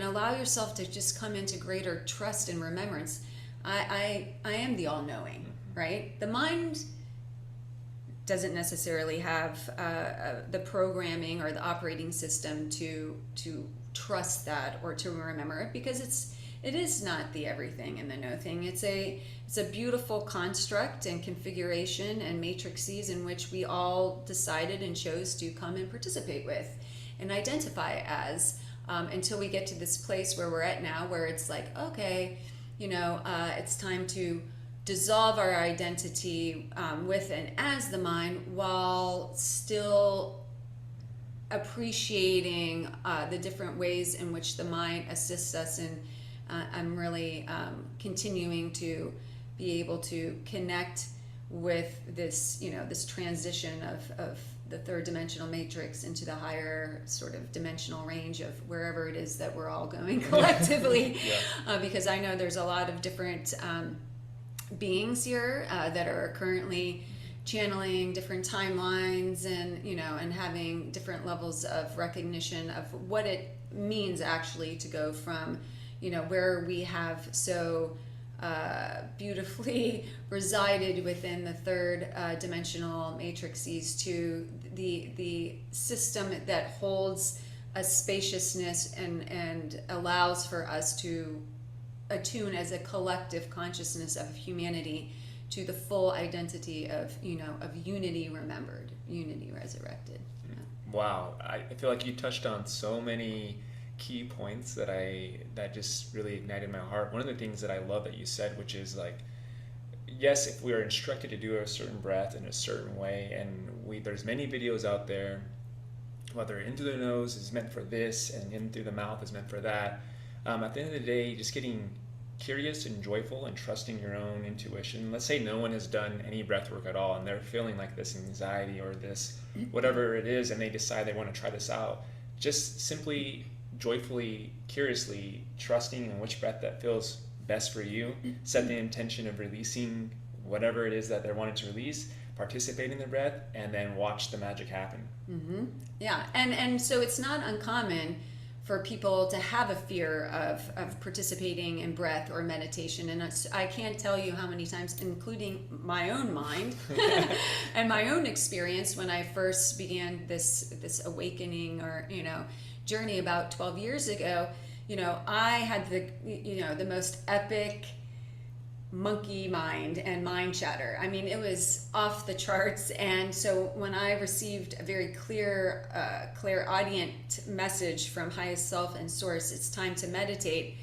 [SPEAKER 3] allow yourself to just come into greater trust and remembrance. I am the all-knowing, right? The mind doesn't necessarily have the programming or the operating system to trust that or to remember it, because it is not the everything and the no thing. It's a beautiful construct and configuration and matrices in which we all decided and chose to come and participate with and identify as, until we get to this place where we're at now, where it's like, okay, it's time to dissolve our identity with and as the mind, while still appreciating the different ways in which the mind assists us. And I'm really continuing to be able to connect with this, this transition of the third dimensional matrix into the higher sort of dimensional range of wherever it is that we're all going collectively. Because I know there's a lot of different beings here that are currently channeling different timelines and and having different levels of recognition of what it means actually to go from where we have so beautifully resided within the third dimensional matrices to the system that holds a spaciousness and allows for us to attune as a collective consciousness of humanity to the full identity of of unity remembered, unity resurrected.
[SPEAKER 1] Wow, I feel like you touched on so many key points that just really ignited my heart. One of the things that I love that you said, which is like, yes, if we are instructed to do a certain breath in a certain way, and there's many videos out there, whether in through the nose is meant for this and in through the mouth is meant for that. At the end of the day, just getting curious and joyful and trusting your own intuition. Let's say no one has done any breath work at all and they're feeling like this anxiety or this whatever it is, and they decide they want to try this out. Just simply, joyfully, curiously trusting in which breath that feels best for you. Set the intention of releasing whatever it is that they're wanting to release, participate in the breath, and then watch the magic happen.
[SPEAKER 3] Yeah, and so it's not uncommon for people to have a fear of participating in breath or meditation. And I can't tell you how many times, including my own mind and my own experience when I first began this awakening or, journey about 12 years ago, I had the most epic monkey mind and mind chatter. I mean, it was off the charts. And so when I received a very clairaudient message from highest self and source, it's time to meditate,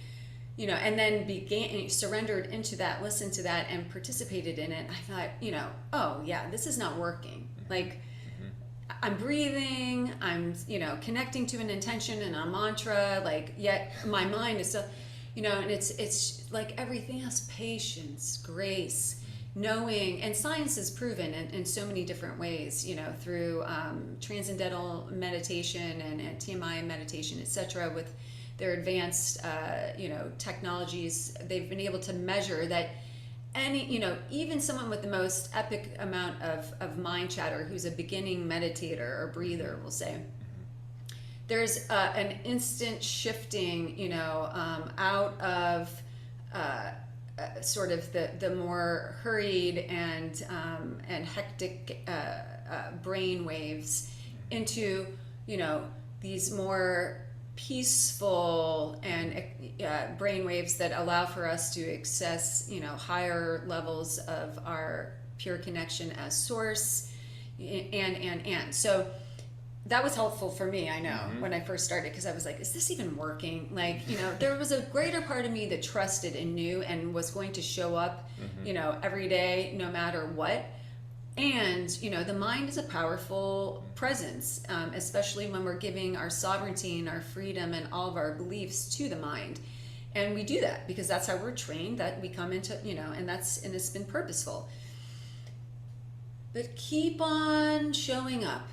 [SPEAKER 3] and then surrendered into that, listened to that, and participated in it. I thought, oh yeah, this is not working. Like, I'm breathing, I'm, connecting to an intention and a mantra, like, yet my mind is still, and it's like everything else, patience, grace, knowing, and science has proven in so many different ways, through transcendental meditation and TMI meditation, etc. With their advanced, technologies, they've been able to measure that even someone with the most epic amount of mind chatter, who's a beginning meditator or breather, will say, there's an instant shifting, out of sort of the more hurried and hectic brain waves into, these more peaceful and brain waves that allow for us to access, higher levels of our pure connection as source, and so that was helpful for me, I know, when I first started, because I was like, is this even working? Like, there was a greater part of me that trusted and knew and was going to show up, every day, no matter what. And, the mind is a powerful presence, especially when we're giving our sovereignty and our freedom and all of our beliefs to the mind. And we do that because that's how we're trained, that we come into, and it's been purposeful. But keep on showing up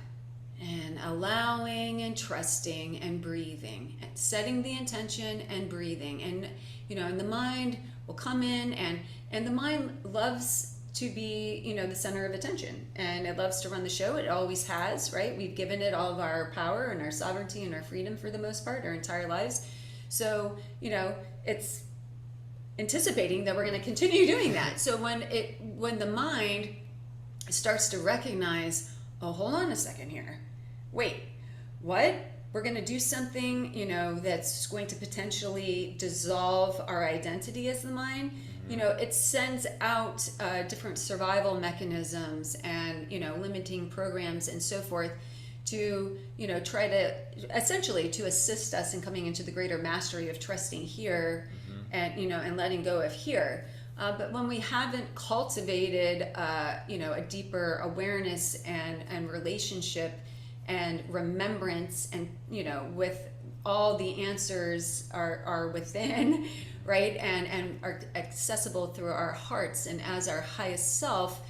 [SPEAKER 3] and allowing and trusting and breathing, and setting the intention and breathing. And and the mind will come in, and the mind loves to be the center of attention, and it loves to run the show. It always has, right? We've given it all of our power and our sovereignty and our freedom for the most part, our entire lives. So it's anticipating that we're going to continue doing that. So when the mind starts to recognize, oh, hold on a second here, wait, what? We're going to do something, that's going to potentially dissolve our identity as the mind. It sends out different survival mechanisms and, limiting programs and so forth to, try to essentially to assist us in coming into the greater mastery of trusting here and, and letting go of here. But when we haven't cultivated, a deeper awareness and relationship and remembrance, and with all the answers are within, right, and are accessible through our hearts and as our highest self,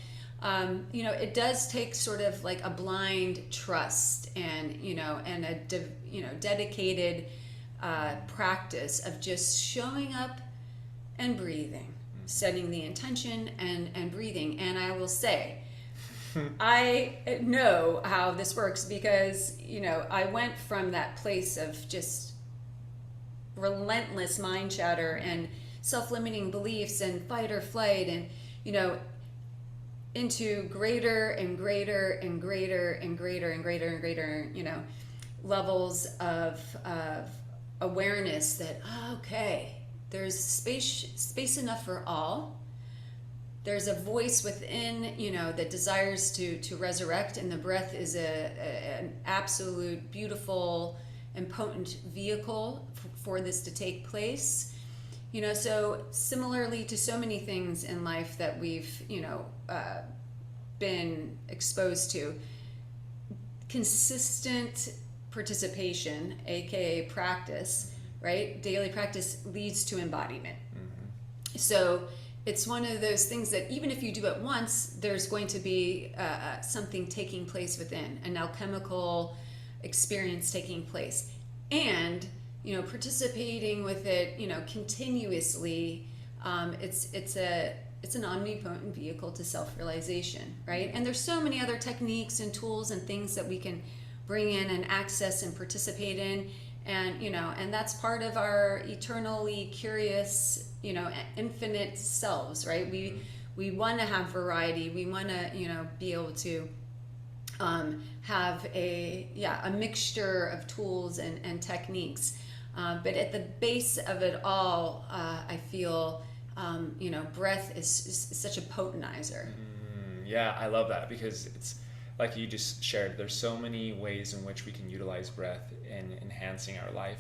[SPEAKER 3] it does take sort of like a blind trust and and a dedicated practice of just showing up and breathing, setting the intention and breathing. And I will say, I know how this works because, I went from that place of just relentless mind chatter and self-limiting beliefs and fight or flight and, into greater and greater and greater and greater and greater and greater, levels of awareness that, okay, there's space enough for all. There's a voice within, that desires to resurrect, and the breath is an absolute beautiful and potent vehicle for this to take place. So similarly to so many things in life that we've, been exposed to, consistent participation, aka practice, right? Daily practice leads to embodiment. So it's one of those things that even if you do it once, there's going to be something taking place within, an alchemical experience taking place. And, participating with it, continuously, it's an omnipotent vehicle to self-realization, right? And there's so many other techniques and tools and things that we can bring in and access and participate in. And, and that's part of our eternally curious, infinite selves, right? We want to have variety. We want to, be able to have a mixture of tools and techniques. But at the base of it all, I feel, breath is such a potentizer.
[SPEAKER 1] Yeah, I love that because it's like you just shared, there's so many ways in which we can utilize breath in enhancing our life.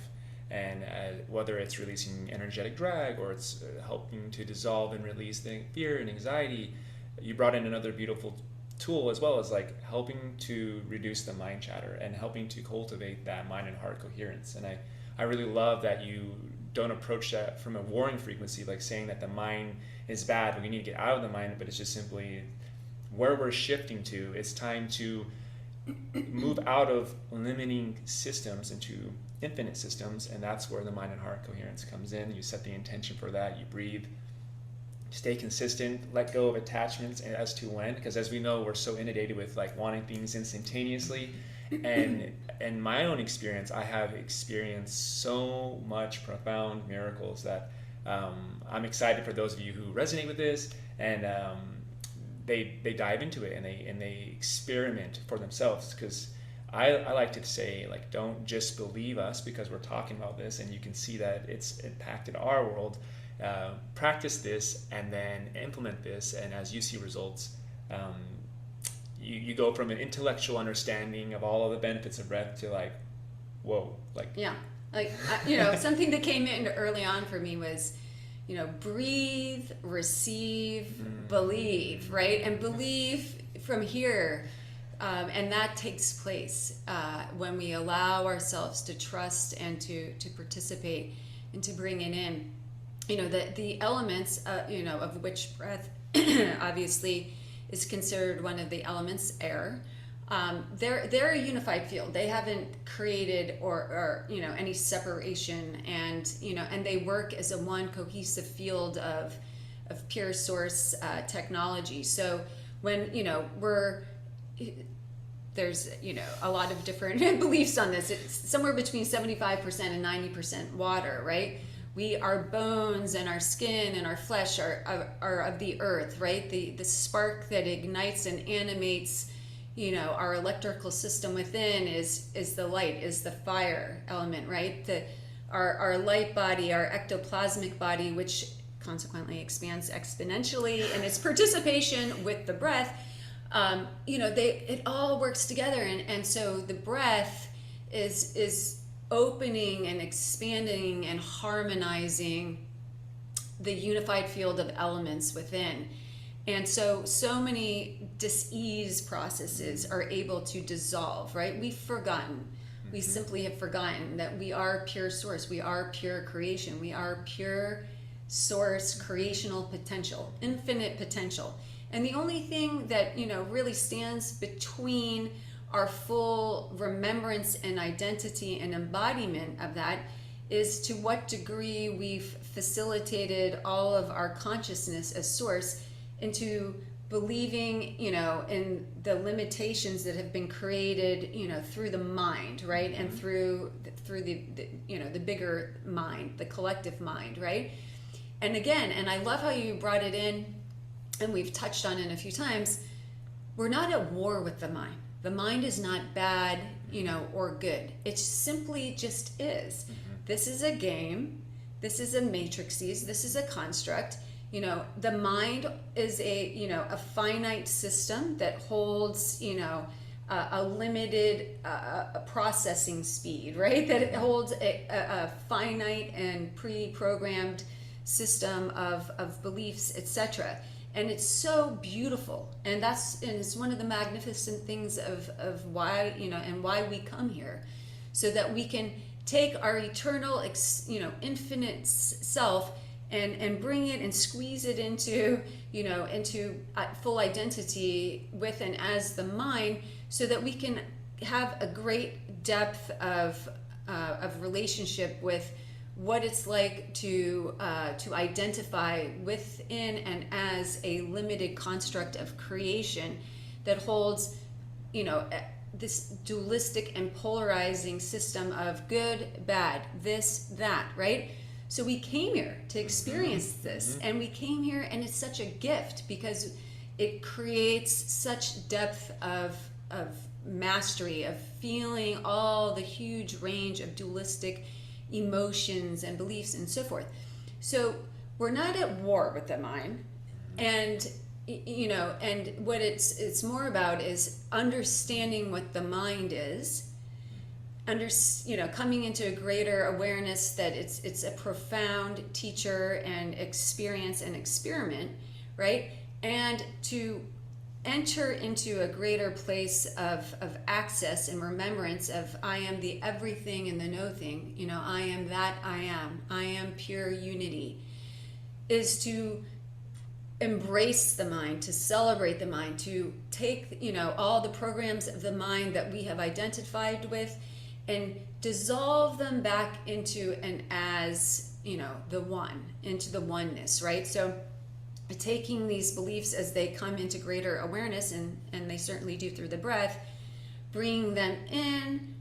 [SPEAKER 1] And whether it's releasing energetic drag or it's helping to dissolve and release the fear and anxiety, you brought in another beautiful tool as well as like helping to reduce the mind chatter and helping to cultivate that mind and heart coherence. And I really love that you don't approach that from a warring frequency, like saying that the mind is bad, we need to get out of the mind, but it's just simply where we're shifting to. It's time to move out of limiting systems into infinite systems, and that's where the mind and heart coherence comes in. You set the intention for that, you breathe, stay consistent, let go of attachments as to when, because as we know, we're so inundated with like wanting things instantaneously. And in my own experience, I have experienced so much profound miracles that I'm excited for those of you who resonate with this, and they dive into it and they experiment for themselves. Because I like to say, like, don't just believe us because we're talking about this and you can see that it's impacted our world. Practice this and then implement this, and as you see results, you go from an intellectual understanding of all of the benefits of breath to like, whoa, like,
[SPEAKER 3] yeah, like something that came in early on for me was, breathe, receive, believe, right? And believe from here. And that takes place when we allow ourselves to trust and to participate and to bring it in. The elements, of which breath obviously is considered one of the elements, air. they're a unified field. They haven't created or any separation, and and they work as a one cohesive field of pure source technology. So when there's a lot of different beliefs on this. It's somewhere between 75% and 90% water, right? Our bones and our skin and our flesh are of the earth, right? The spark that ignites and animates our electrical system within is the light, is the fire element, right? Our light body, our ectoplasmic body, which consequently expands exponentially in its participation with the breath. It all works together, and so the breath is opening and expanding and harmonizing the unified field of elements within. And so many dis-ease processes are able to dissolve, right? We've forgotten. We simply have forgotten that we are pure source. We are pure creation. We are pure source creational potential, infinite potential. And the only thing that, really stands between our full remembrance and identity and embodiment of that is to what degree we've facilitated all of our consciousness as source into believing, in the limitations that have been created, through the mind, right? And through the bigger mind, the collective mind, right? And again, and I love how you brought it in, and we've touched on it a few times, we're not at war with the mind. The mind is not bad, or good. It simply just is. This is a game. This is a matrices. This is a construct. The mind is a finite system that holds, a limited processing speed, right? That it holds a finite and pre-programmed system of beliefs, etc. And it's so beautiful, and it's one of the magnificent things of why and why we come here, so that we can take our eternal infinite self and bring it and squeeze it into full identity with and as the mind, so that we can have a great depth of relationship with what it's like to identify within and as a limited construct of creation that holds, this dualistic and polarizing system of good, bad, this, that, right? So we came here to experience this, and we came here, and it's such a gift because it creates such depth of mastery, of feeling all the huge range of dualistic emotions and beliefs and so forth. So we're not at war with the mind, and and what it's more about is understanding what the mind is, coming into a greater awareness that it's a profound teacher and experience and experiment, right? And to enter into a greater place of access and remembrance of I am the everything and the no thing, I am that I am pure unity, is to embrace the mind, to celebrate the mind, to take all the programs of the mind that we have identified with and dissolve them back into and as the one, into the oneness, right? So taking these beliefs as they come into greater awareness, and they certainly do through the breath, bringing them in,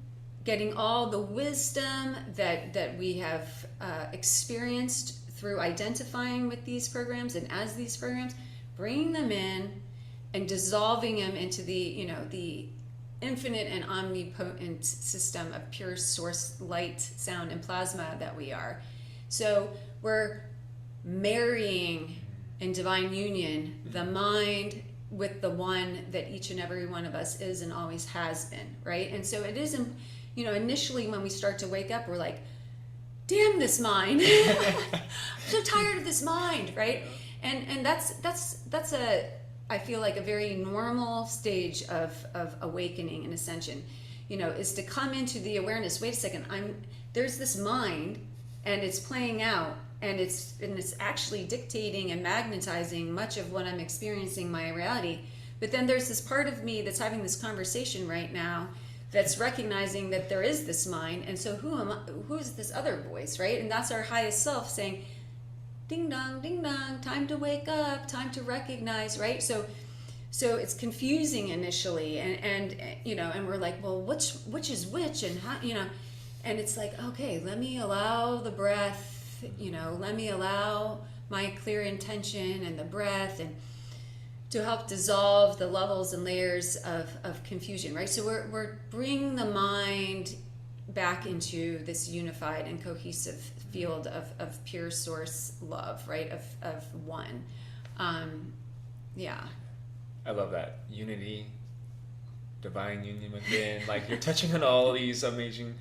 [SPEAKER 3] getting all the wisdom that we have experienced through identifying with these programs and as these programs, bringing them in and dissolving them into the infinite and omnipotent system of pure source light, sound, and plasma that we are. So we're marrying in divine union the mind with the one that each and every one of us is and always has been, right? And so it isn't, initially when we start to wake up, we're like, damn this mind. I'm so tired of this mind, right? And that's I feel like a very normal stage of awakening and ascension, is to come into the awareness, wait a second, there's this mind and it's playing out, and it's actually dictating and magnetizing much of what I'm experiencing, my reality. But then there's this part of me that's having this conversation right now that's recognizing that there is this mind, and so who's this other voice, right? And that's our highest self saying, ding dong, time to wake up, time to recognize, right? So it's confusing initially, and and we're like, well, which is which, and how, and it's like, okay, let me allow the breath, let me allow my clear intention and the breath, and to help dissolve the levels and layers of confusion, right? So we're bringing the mind back into this unified and cohesive field of pure source love, right? Of one. Yeah.
[SPEAKER 1] I love that. Unity, divine union within. Like, you're touching on all these amazing,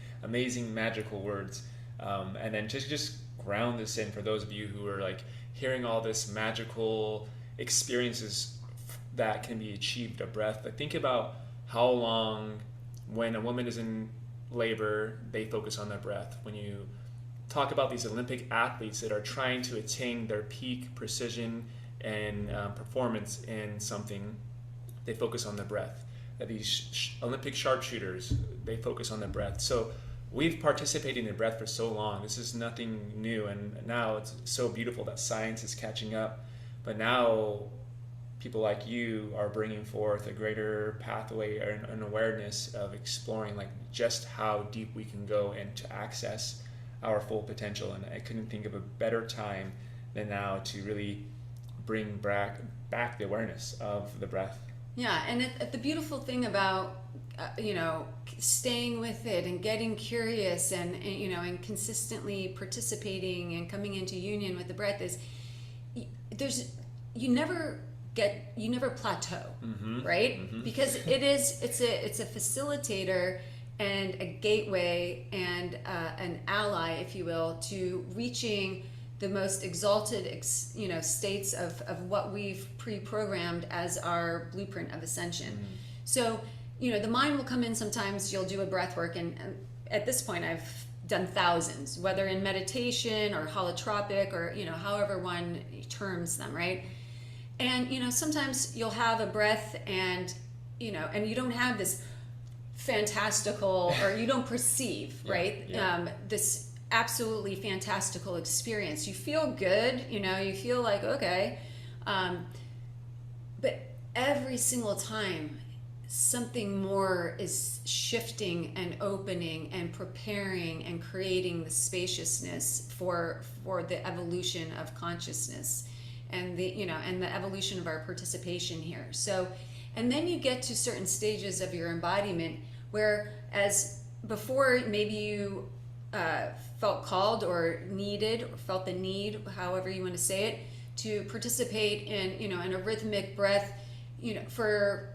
[SPEAKER 1] magical words. And then just ground this in for those of you who are like hearing all this magical experiences that can be achieved of breath. Like, think about how long, when a woman is in labor, they focus on their breath. When you talk about these Olympic athletes that are trying to attain their peak precision and performance in something, they focus on the breath. These Olympic sharpshooters, they focus on the breath. So we've participated in the breath for so long. This is nothing new, and now it's so beautiful that science is catching up. But now people like you are bringing forth a greater pathway and an awareness of exploring like just how deep we can go and to access our full potential. And I couldn't think of a better time than now to really bring back the awareness of the breath.
[SPEAKER 3] Yeah, and the beautiful thing about staying with it and getting curious and consistently participating and coming into union with the breath is you never plateau, right? Mm-hmm. Because it's a facilitator and a gateway and an ally, if you will, to reaching the most exalted states of what we've pre-programmed as our blueprint of ascension. So the mind will come in. Sometimes you'll do a breath work, and at this point I've done thousands, whether in meditation or holotropic or however one terms them, right? And sometimes you'll have a breath and and you don't have this fantastical, or you don't perceive, right? This absolutely fantastical experience. You feel good, you feel like, okay. But every single time something more is shifting and opening and preparing and creating the spaciousness for the evolution of consciousness and the evolution of our participation here. So, and then you get to certain stages of your embodiment where, as before, maybe you felt called or needed, or felt the need, however you want to say it, to participate in a rhythmic breath, for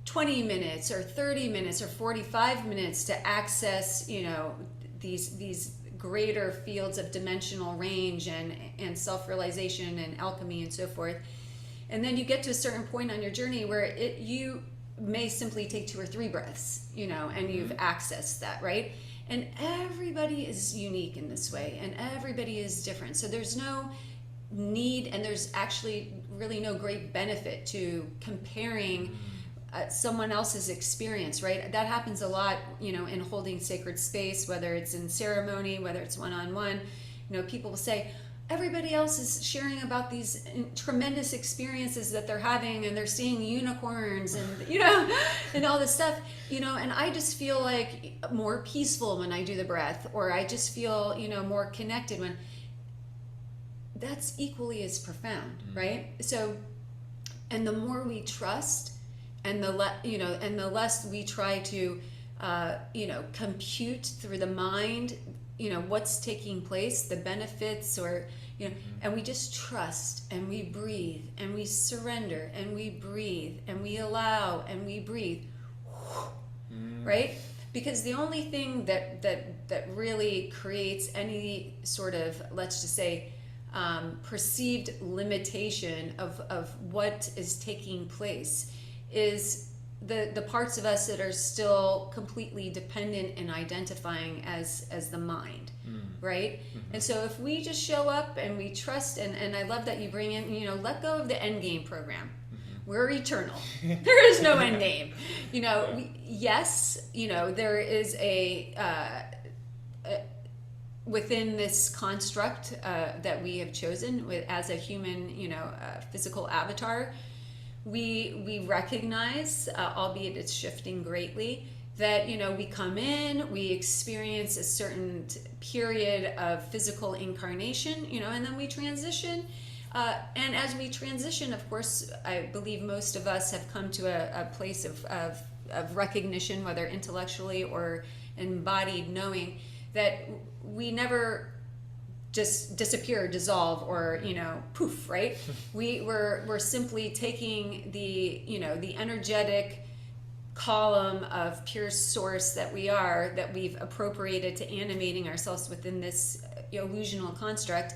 [SPEAKER 3] 20 minutes or 30 minutes or 45 minutes to access, these greater fields of dimensional range and self-realization and alchemy and so forth. And then you get to a certain point on your journey where you may simply take 2 or 3 breaths, and you've accessed that, right? And everybody is unique in this way, and everybody is different. So there's no need, and there's actually really no great benefit to comparing someone else's experience, right? That happens a lot, in holding sacred space, whether it's in ceremony, whether it's one-on-one. People will say, everybody else is sharing about these tremendous experiences that they're having, and they're seeing unicorns and and all this stuff, and I just feel like more peaceful when I do the breath, or I just feel more connected when. That's equally as profound, right? So, and the more we trust, and the less we try to compute through the mind what's taking place, the benefits, or and we just trust, and we breathe, and we surrender, and we breathe, and we allow, and we breathe, right? Because the only thing that really creates any sort of, let's just say, perceived limitation of what is taking place is the parts of us that are still completely dependent and identifying as the mind, right? And so if we just show up and we trust, and I love that you bring in, let go of the end game program. We're eternal. There is no end game. You know, yes, you know, there is within this construct that we have chosen as a human, you know, physical avatar, we recognize, albeit it's shifting greatly, that, you know, we come in, we experience a certain period of physical incarnation, you know, and then we transition. And as we transition, of course, I believe most of us have come to a place of recognition, whether intellectually or embodied knowing, that we never just disappear, dissolve, or, you know, poof, right? We're simply taking the, you know, the energetic column of pure source that we are, that we've appropriated to animating ourselves within this illusional construct,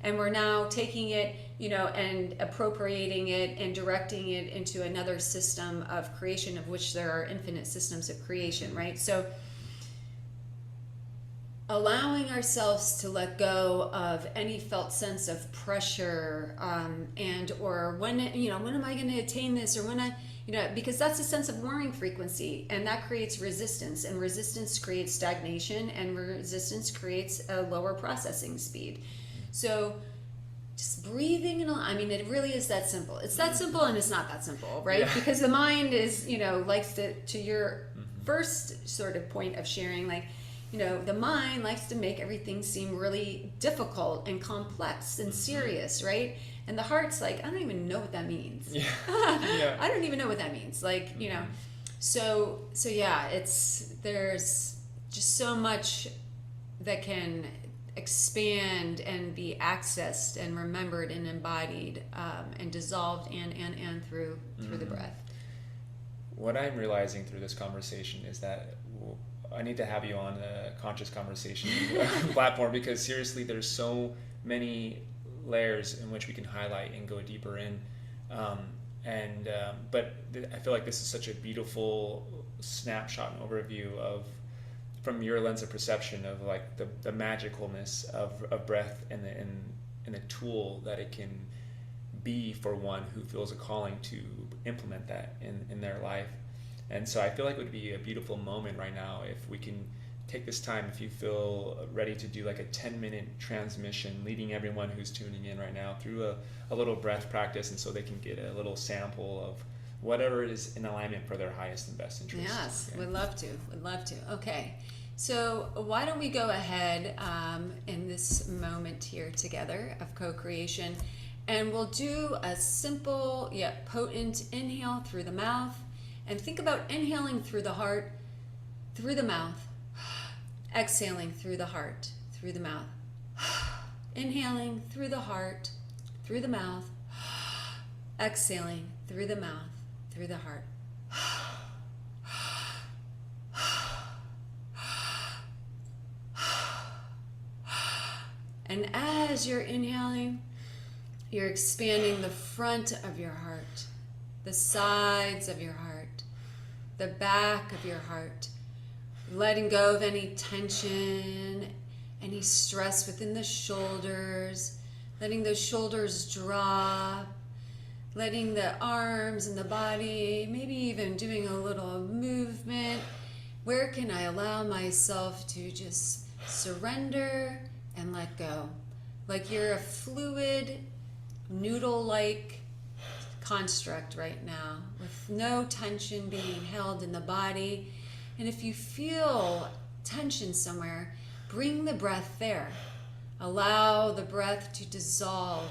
[SPEAKER 3] and we're now taking it, you know, and appropriating it and directing it into another system of creation, of which there are infinite systems of creation, right? So allowing ourselves to let go of any felt sense of pressure, and or when, you know, when am I going to attain this, or when I, you know, because that's a sense of warring frequency, and that creates resistance, and resistance creates stagnation, and resistance creates a lower processing speed. So just breathing, and I mean, it really is that simple. It's that simple, and it's not that simple, right? Yeah. Because the mind is, you know, likes to your first sort of point of sharing, like, you know, the mind likes to make everything seem really difficult and complex and serious, right? And the heart's like, I don't even know what that means. Yeah. Yeah. I don't even know what that means. Like, you know, so yeah, there's just so much that can expand and be accessed and remembered and embodied, and dissolved and through the breath.
[SPEAKER 4] What I'm realizing through this conversation is that I need to have you on a conscious conversation platform, because seriously, there's so many layers in which we can highlight and go deeper in. But I feel like this is such a beautiful snapshot and overview of, from your lens of perception, of like the magicalness of breath and the tool that it can be for one who feels a calling to implement that in their life. And so I feel like it would be a beautiful moment right now if we can take this time, if you feel ready to do like a 10-minute transmission, leading everyone who's tuning in right now through a little breath practice, and so they can get a little sample of whatever it is in alignment for their highest and best interest.
[SPEAKER 3] Yes, okay. Would love to. Okay, so why don't we go ahead in this moment here together of co-creation, and we'll do a simple yet potent inhale through the mouth. And think about inhaling through the heart, through the mouth, exhaling through the heart, through the mouth. Inhaling through the heart, through the mouth, exhaling through the mouth, through the heart. And as you're inhaling, you're expanding the front of your heart, the sides of your heart, the back of your heart, letting go of any tension, any stress within the shoulders, letting those shoulders drop, letting the arms and the body, maybe even doing a little movement. Where can I allow myself to just surrender and let go? Like you're a fluid, noodle-like construct right now, with no tension being held in the body. And if you feel tension somewhere, bring the breath there. Allow the breath to dissolve.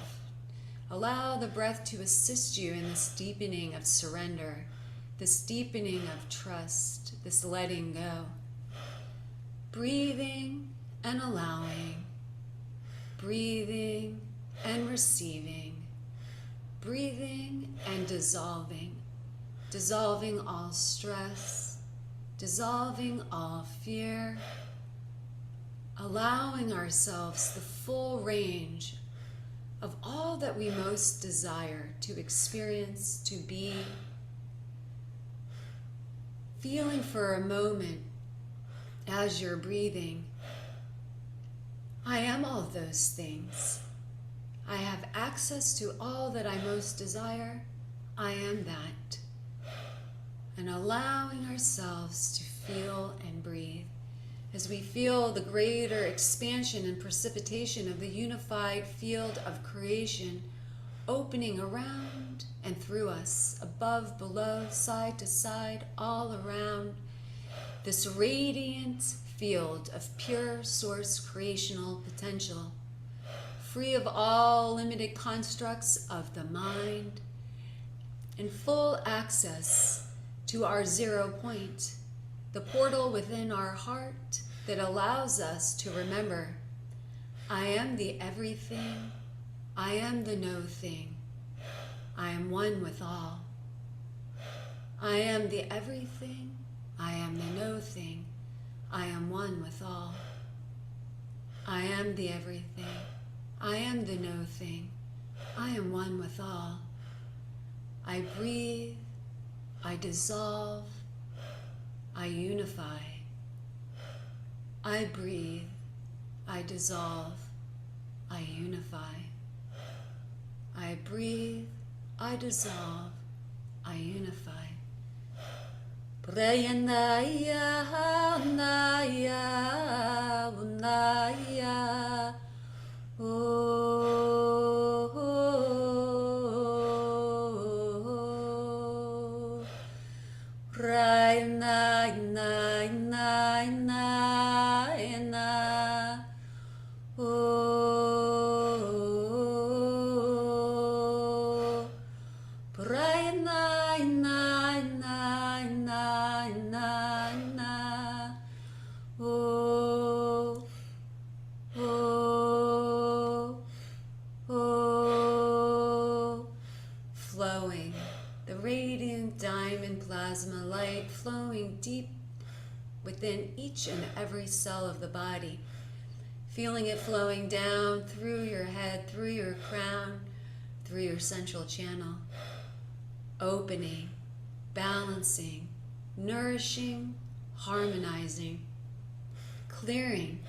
[SPEAKER 3] Allow the breath to assist you in this deepening of surrender, this deepening of trust, this letting go. Breathing and allowing, breathing and receiving, breathing and dissolving, dissolving all stress, dissolving all fear, allowing ourselves the full range of all that we most desire to experience, to be. Feeling for a moment as you're breathing, I am all of those things. I have access to all that I most desire. I am that. And allowing ourselves to feel and breathe as we feel the greater expansion and precipitation of the unified field of creation opening around and through us, above, below, side to side, all around. This radiant field of pure source creational potential, free of all limited constructs of the mind, and full access to our 0 point, the portal within our heart that allows us to remember, I am the everything, I am the no thing, I am one with all. I am the everything, I am the no thing, I am one with all. I am the everything, I am the no thing, I am one with all. I breathe, I dissolve, I unify. I breathe, I dissolve, I unify. I breathe, I dissolve, I unify. Prayanaya, Naya, Unaya, oh, Prayanaya, Naya, Naya, oh, Prayanaya, Naya, oh, oh, oh, flowing, the radiant diamond plasma light flowing deep within each and every cell of the body, feeling it flowing down through your head, through your crown, through your central channel, opening, balancing, nourishing, harmonizing, clearing,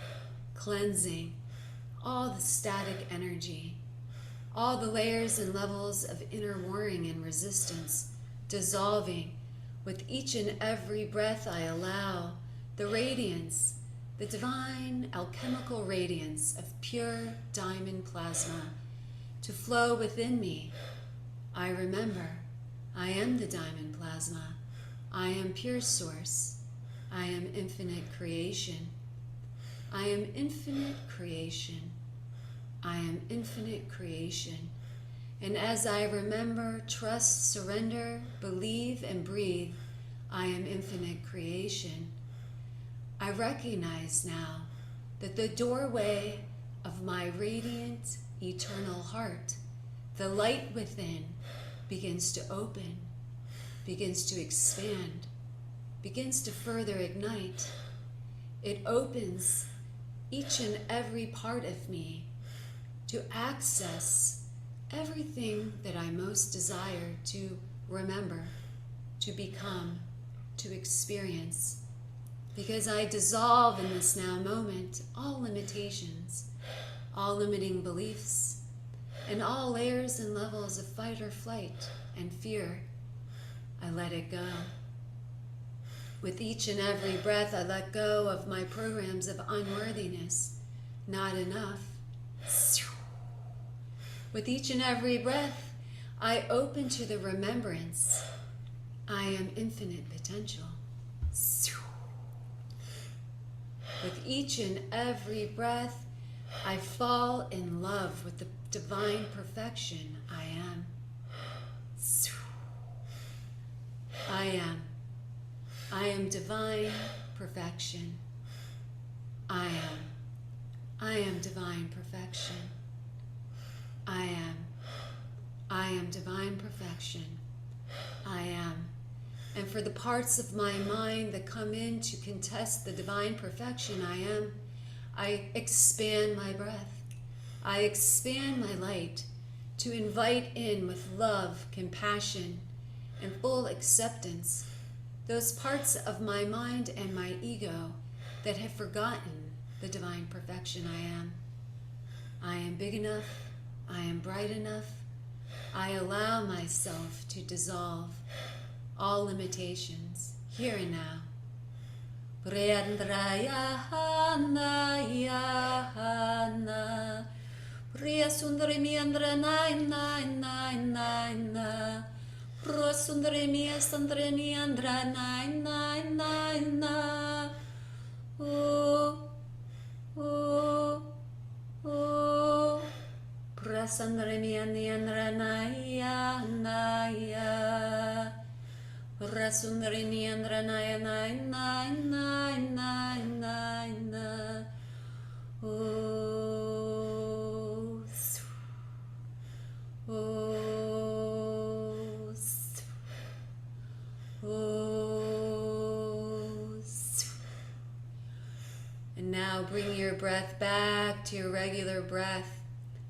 [SPEAKER 3] cleansing all the static energy, all the layers and levels of inner warring and resistance, dissolving with each and every breath I allow the radiance, the divine alchemical radiance of pure diamond plasma to flow within me. I remember, I am the diamond plasma. I am pure source. I am infinite creation. I am infinite creation. I am infinite creation. And as I remember, trust, surrender, believe, and breathe, I am infinite creation. I recognize now that the doorway of my radiant, eternal heart, the light within, begins to open, begins to expand, begins to further ignite. It opens each and every part of me to access everything that I most desire to remember, to become, to experience. Because I dissolve in this now moment all limitations, all limiting beliefs, and all layers and levels of fight or flight and fear. I let it go. With each and every breath, I let go of my programs of unworthiness, not enough. With each and every breath, I open to the remembrance, I am infinite potential. With each and every breath, I fall in love with the divine perfection I am. I am. I am divine perfection. I am. I am divine perfection. I am. I am divine perfection. I am. And for the parts of my mind that come in to contest the divine perfection I am, I expand my breath. I expand my light to invite in with love, compassion, and full acceptance those parts of my mind and my ego that have forgotten the divine perfection I am. I am big enough. I am bright enough. I allow myself to dissolve all limitations here and now. Priyandrayahana, Priya Sundari Miandra Nine Nine Nine Nine, Pro Sundari Mia Sandrini Andra Nine Nine Nine, Oh, oh, oh, Prasandri Miani Andra Naya Naya. Rasundari Niandra Naya Naya Naya Naya Naya Naya. Oh, oh, oh. And now bring your breath back to your regular breath.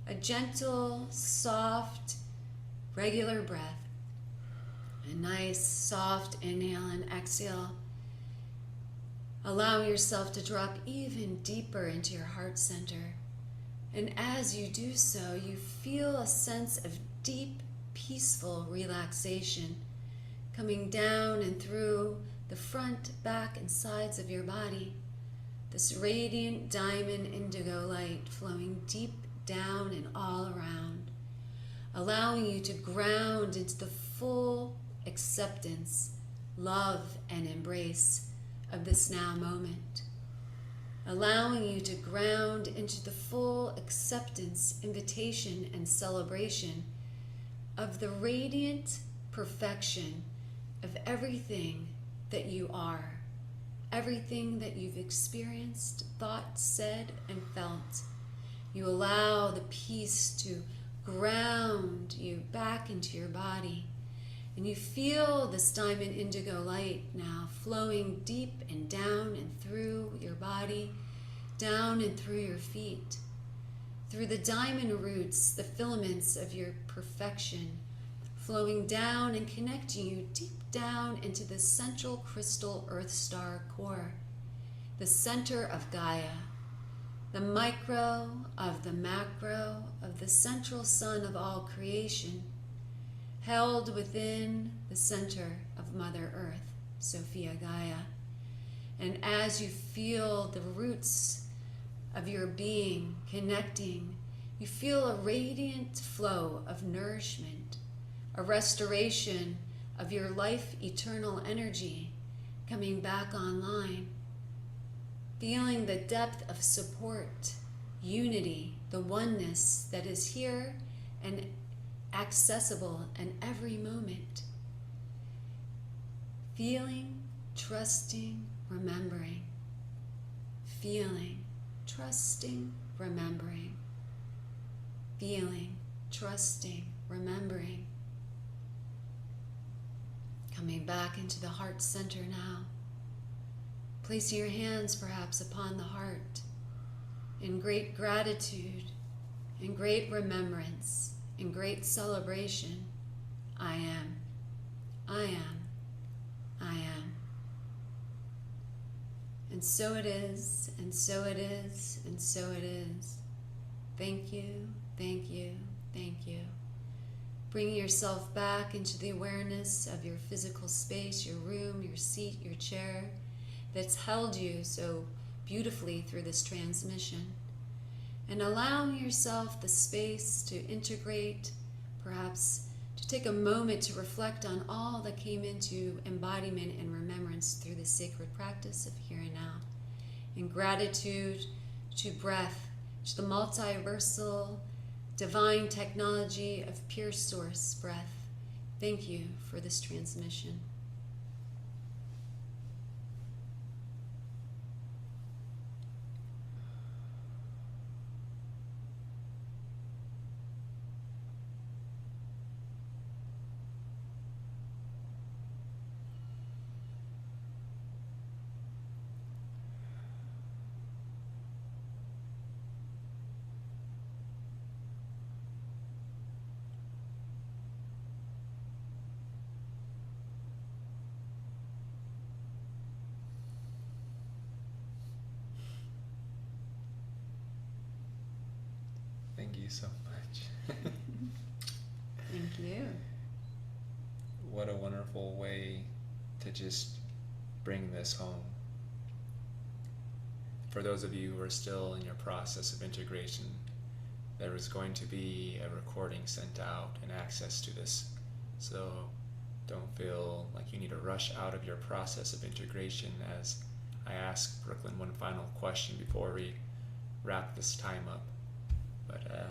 [SPEAKER 3] A gentle, soft, regular breath. A nice, soft inhale and exhale. Allow yourself to drop even deeper into your heart center. And as you do so, you feel a sense of deep, peaceful relaxation coming down and through the front, back, and sides of your body. This radiant diamond indigo light flowing deep down and all around, allowing you to ground into the full acceptance, love, and embrace of this now moment. Allowing you to ground into the full acceptance, invitation, and celebration of the radiant perfection of everything that you are, everything that you've experienced, thought, said, and felt. You allow the peace to ground you back into your body. And you feel this diamond indigo light now flowing deep and down and through your body, down and through your feet, through the diamond roots, the filaments of your perfection, flowing down and connecting you deep down into the central crystal earth star core, the center of Gaia, the micro of the macro of the central sun of all creation, held within the center of Mother Earth, Sophia Gaia. And as you feel the roots of your being connecting, you feel a radiant flow of nourishment, a restoration of your life eternal energy coming back online, feeling the depth of support, unity, the oneness that is here and accessible in every moment. Feeling, trusting, remembering. Feeling, trusting, remembering. Feeling, trusting, remembering. Coming back into the heart center now. Place your hands perhaps upon the heart in great gratitude, in great remembrance, in great celebration. I am, I am, I am. And so it is, and so it is, and so it is. Thank you, thank you, thank you. Bringing yourself back into the awareness of your physical space, your room, your seat, your chair, that's held you so beautifully through this transmission. And allowing yourself the space to integrate, perhaps to take a moment to reflect on all that came into embodiment and remembrance through this sacred practice of here and now. In gratitude to breath, to the multiversal, divine technology of pure source breath. Thank you for this transmission.
[SPEAKER 4] Thank you so much.
[SPEAKER 3] Thank you.
[SPEAKER 4] What a wonderful way to just bring this home. For those of you who are still in your process of integration, there is going to be a recording sent out and access to this. So don't feel like you need to rush out of your process of integration, as I ask Brooklyn one final question before we wrap this time up. But I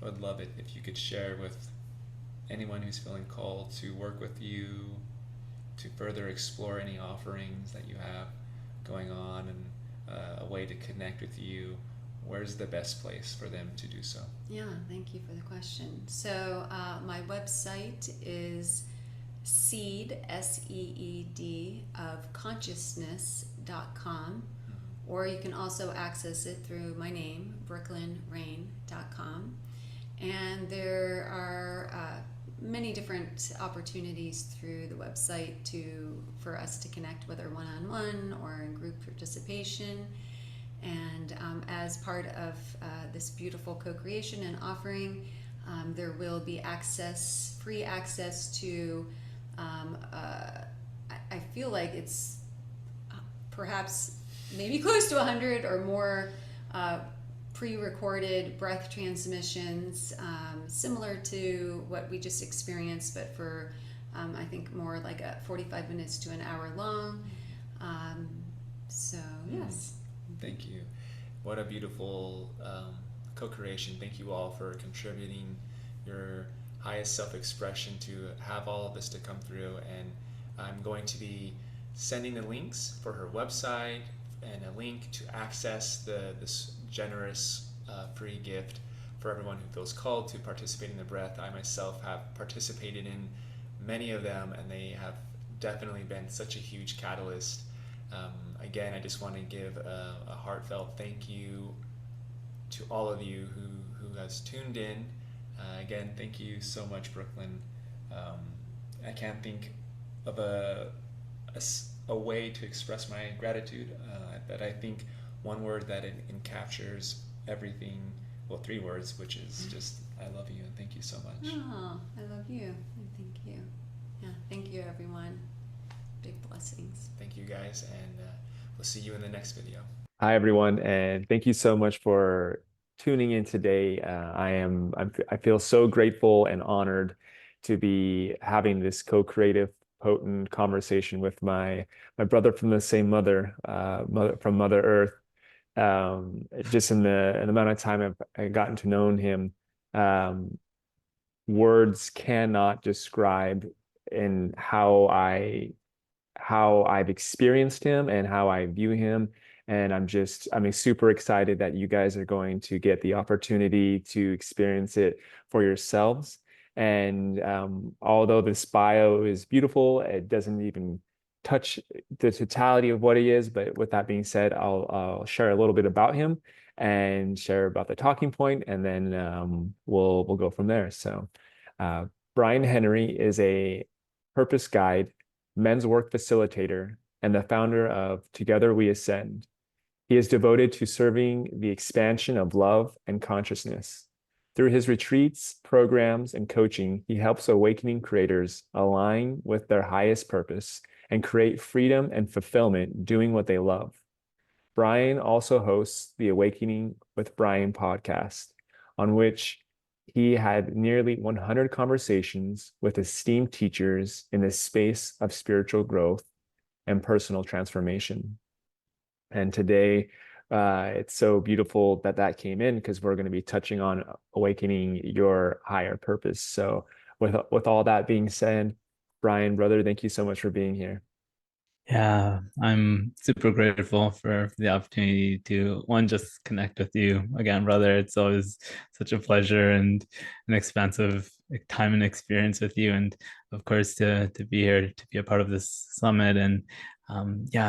[SPEAKER 4] would love it if you could share with anyone who's feeling called to work with you, to further explore any offerings that you have going on, and a way to connect with you. Where's the best place for them to do so?
[SPEAKER 3] Yeah, thank you for the question. So my website is seed, SEED, of consciousness.com, or you can also access it through my name, brooklynrain.com. And there are many different opportunities through the website for us to connect, whether one-on-one or in group participation. And as part of this beautiful co-creation and offering, there will be free access to, I feel like it's perhaps maybe close to 100 or more pre-recorded breath transmissions, similar to what we just experienced, but for I think more like 45 minutes to an hour long. So yes.
[SPEAKER 4] Thank you. What a beautiful co-creation. Thank you all for contributing your highest self-expression to have all of this to come through. And I'm going to be sending the links for her website and a link to access this generous free gift for everyone who feels called to participate in the breath. I myself have participated in many of them, and they have definitely been such a huge catalyst. Again, I just want to give a heartfelt thank you to all of you who has tuned in. Again, thank you so much, Brooklyn. I can't think of a way to express my gratitude, but I think one word that captures everything, well, 3 words, which is just, I love you and thank you so much.
[SPEAKER 3] Oh, I love you and thank you. Yeah, thank you, everyone. Big blessings.
[SPEAKER 4] Thank you, guys, and we'll see you in the next video.
[SPEAKER 1] Hi, everyone, and thank you so much for tuning in today. I feel so grateful and honored to be having this co-creative, potent conversation with my brother from the same mother, from Mother Earth. Just in the amount of time I've gotten to know him, words cannot describe in how I've experienced him and how I view him. And I'm super excited that you guys are going to get the opportunity to experience it for yourselves. And although this bio is beautiful, it doesn't even touch the totality of what he is. But with that being said, I'll share a little bit about him and share about the talking point, and then we'll go from there. So Brian Henry is a purpose guide, men's work facilitator, and the founder of Together We Ascend. He is devoted to serving the expansion of love and consciousness. Through his retreats, programs, and coaching, he helps awakening creators align with their highest purpose and create freedom and fulfillment doing what they love. Brian also hosts the Awakening with Brian podcast, on which he had nearly 100 conversations with esteemed teachers in the space of spiritual growth and personal transformation. And today, it's so beautiful that came in, because we're going to be touching on awakening your higher purpose. So with all that being said, Brian, brother, thank you so much for being here.
[SPEAKER 5] Yeah, I'm super grateful for the opportunity to just connect with you again, brother. It's always such a pleasure and an expansive time and experience with you, and of course to be here to be a part of this summit, and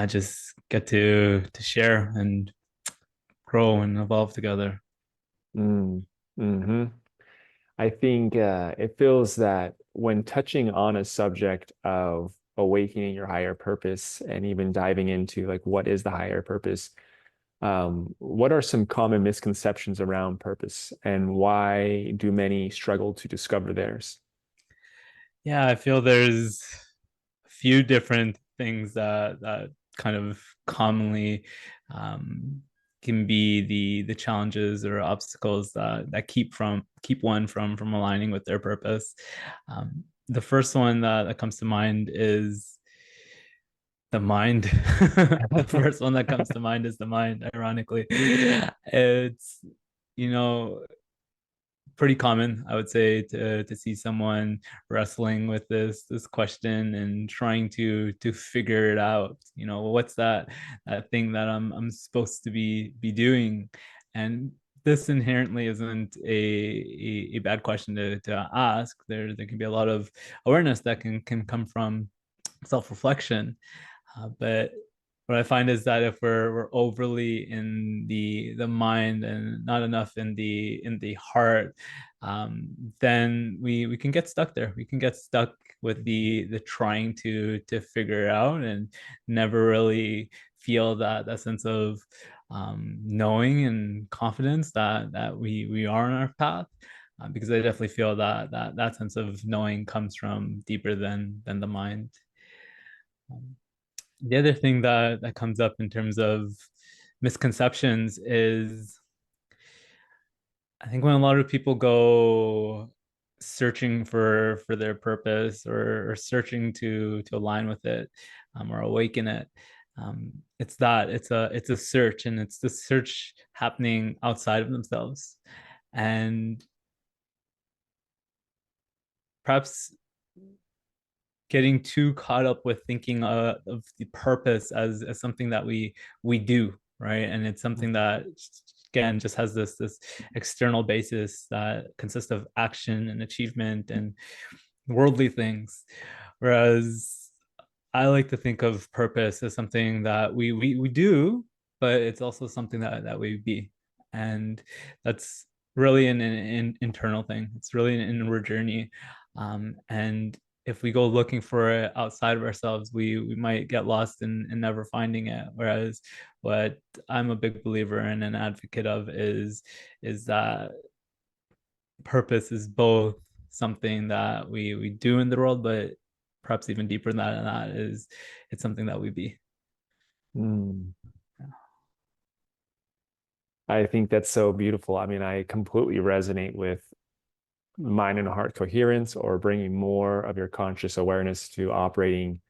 [SPEAKER 5] just get to share and grow and evolve together.
[SPEAKER 1] Mm-hmm. I think it feels that when touching on a subject of awakening your higher purpose and even diving into like what is the higher purpose, What are some common misconceptions around purpose, and why do many struggle to discover theirs?
[SPEAKER 5] Yeah, I feel there's a few different things that kind of commonly um, can be the challenges or obstacles that keep one from aligning with their purpose. The first one that comes to mind is the mind. The first one that comes to mind is the mind, ironically. It's, you know, pretty common, I would say, to see someone wrestling with this question and trying to figure it out. You know, what's that thing that I'm supposed to be doing? And this inherently isn't a bad question to ask. There can be a lot of awareness that can come from self-reflection. But what I find is that if we're overly in the mind and not enough in the heart, then we can get stuck there. We can get stuck with the trying to figure it out and never really feel that sense of knowing and confidence that we are on our path. Because I definitely feel that sense of knowing comes from deeper than the mind. Um, the other thing that comes up in terms of misconceptions is I think when a lot of people go searching for their purpose or searching to align with it, or awaken it, it's a search, and it's the search happening outside of themselves, and perhaps getting too caught up with thinking of the purpose as something that we do, right? And it's something that again just has this external basis that consists of action and achievement and worldly things, whereas I like to think of purpose as something that we do, but it's also something that we be, and that's really an internal thing. It's really an inward journey, and if we go looking for it outside of ourselves, we might get lost in never finding it. Whereas what I'm a big believer in and advocate of is that purpose is both something that we do in the world, but perhaps even deeper than that, and that is it's something that we be.
[SPEAKER 1] Mm. I think that's so beautiful. I mean, I completely resonate with mind and heart coherence, or bringing more of your conscious awareness to operating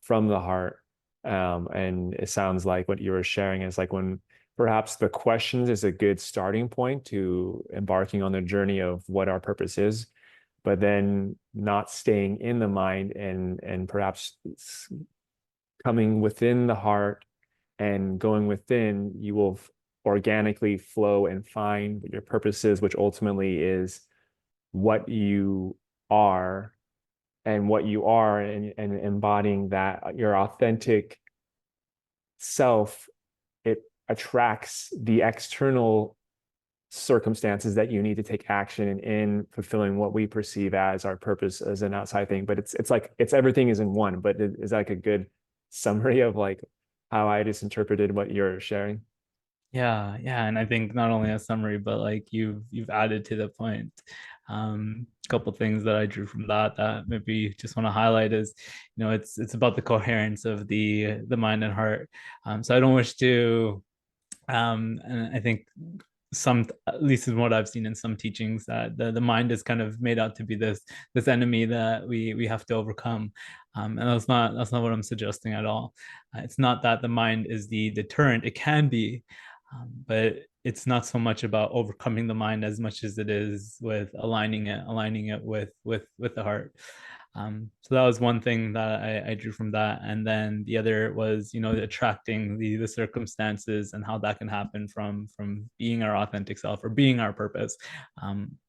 [SPEAKER 1] from the heart. And it sounds like what you were sharing is like when perhaps the questions is a good starting point to embarking on the journey of what our purpose is, but then not staying in the mind, and perhaps coming within the heart and going within, you will organically flow and find what your purpose is, which ultimately is what you are, and what you are, and embodying that, your authentic self, it attracts the external circumstances that you need to take action in fulfilling what we perceive as our purpose as an outside thing. But it's like it's everything is in one. But it is like a good summary of like how I just interpreted what you're sharing.
[SPEAKER 5] Yeah, and I think not only a summary, but like you've added to the point. A couple things that I drew from that maybe just want to highlight is, it's about the coherence of the mind and heart. So I don't wish to, and I think some, at least in what I've seen in some teachings, that the mind is kind of made out to be this enemy that we have to overcome, and that's not what I'm suggesting at all. It's not that the mind is the deterrent. It can be, but it's not so much about overcoming the mind as much as it is with aligning it with the heart. So that was one thing that I drew from that, and then the other was, attracting the circumstances and how that can happen from being our authentic self or being our purpose.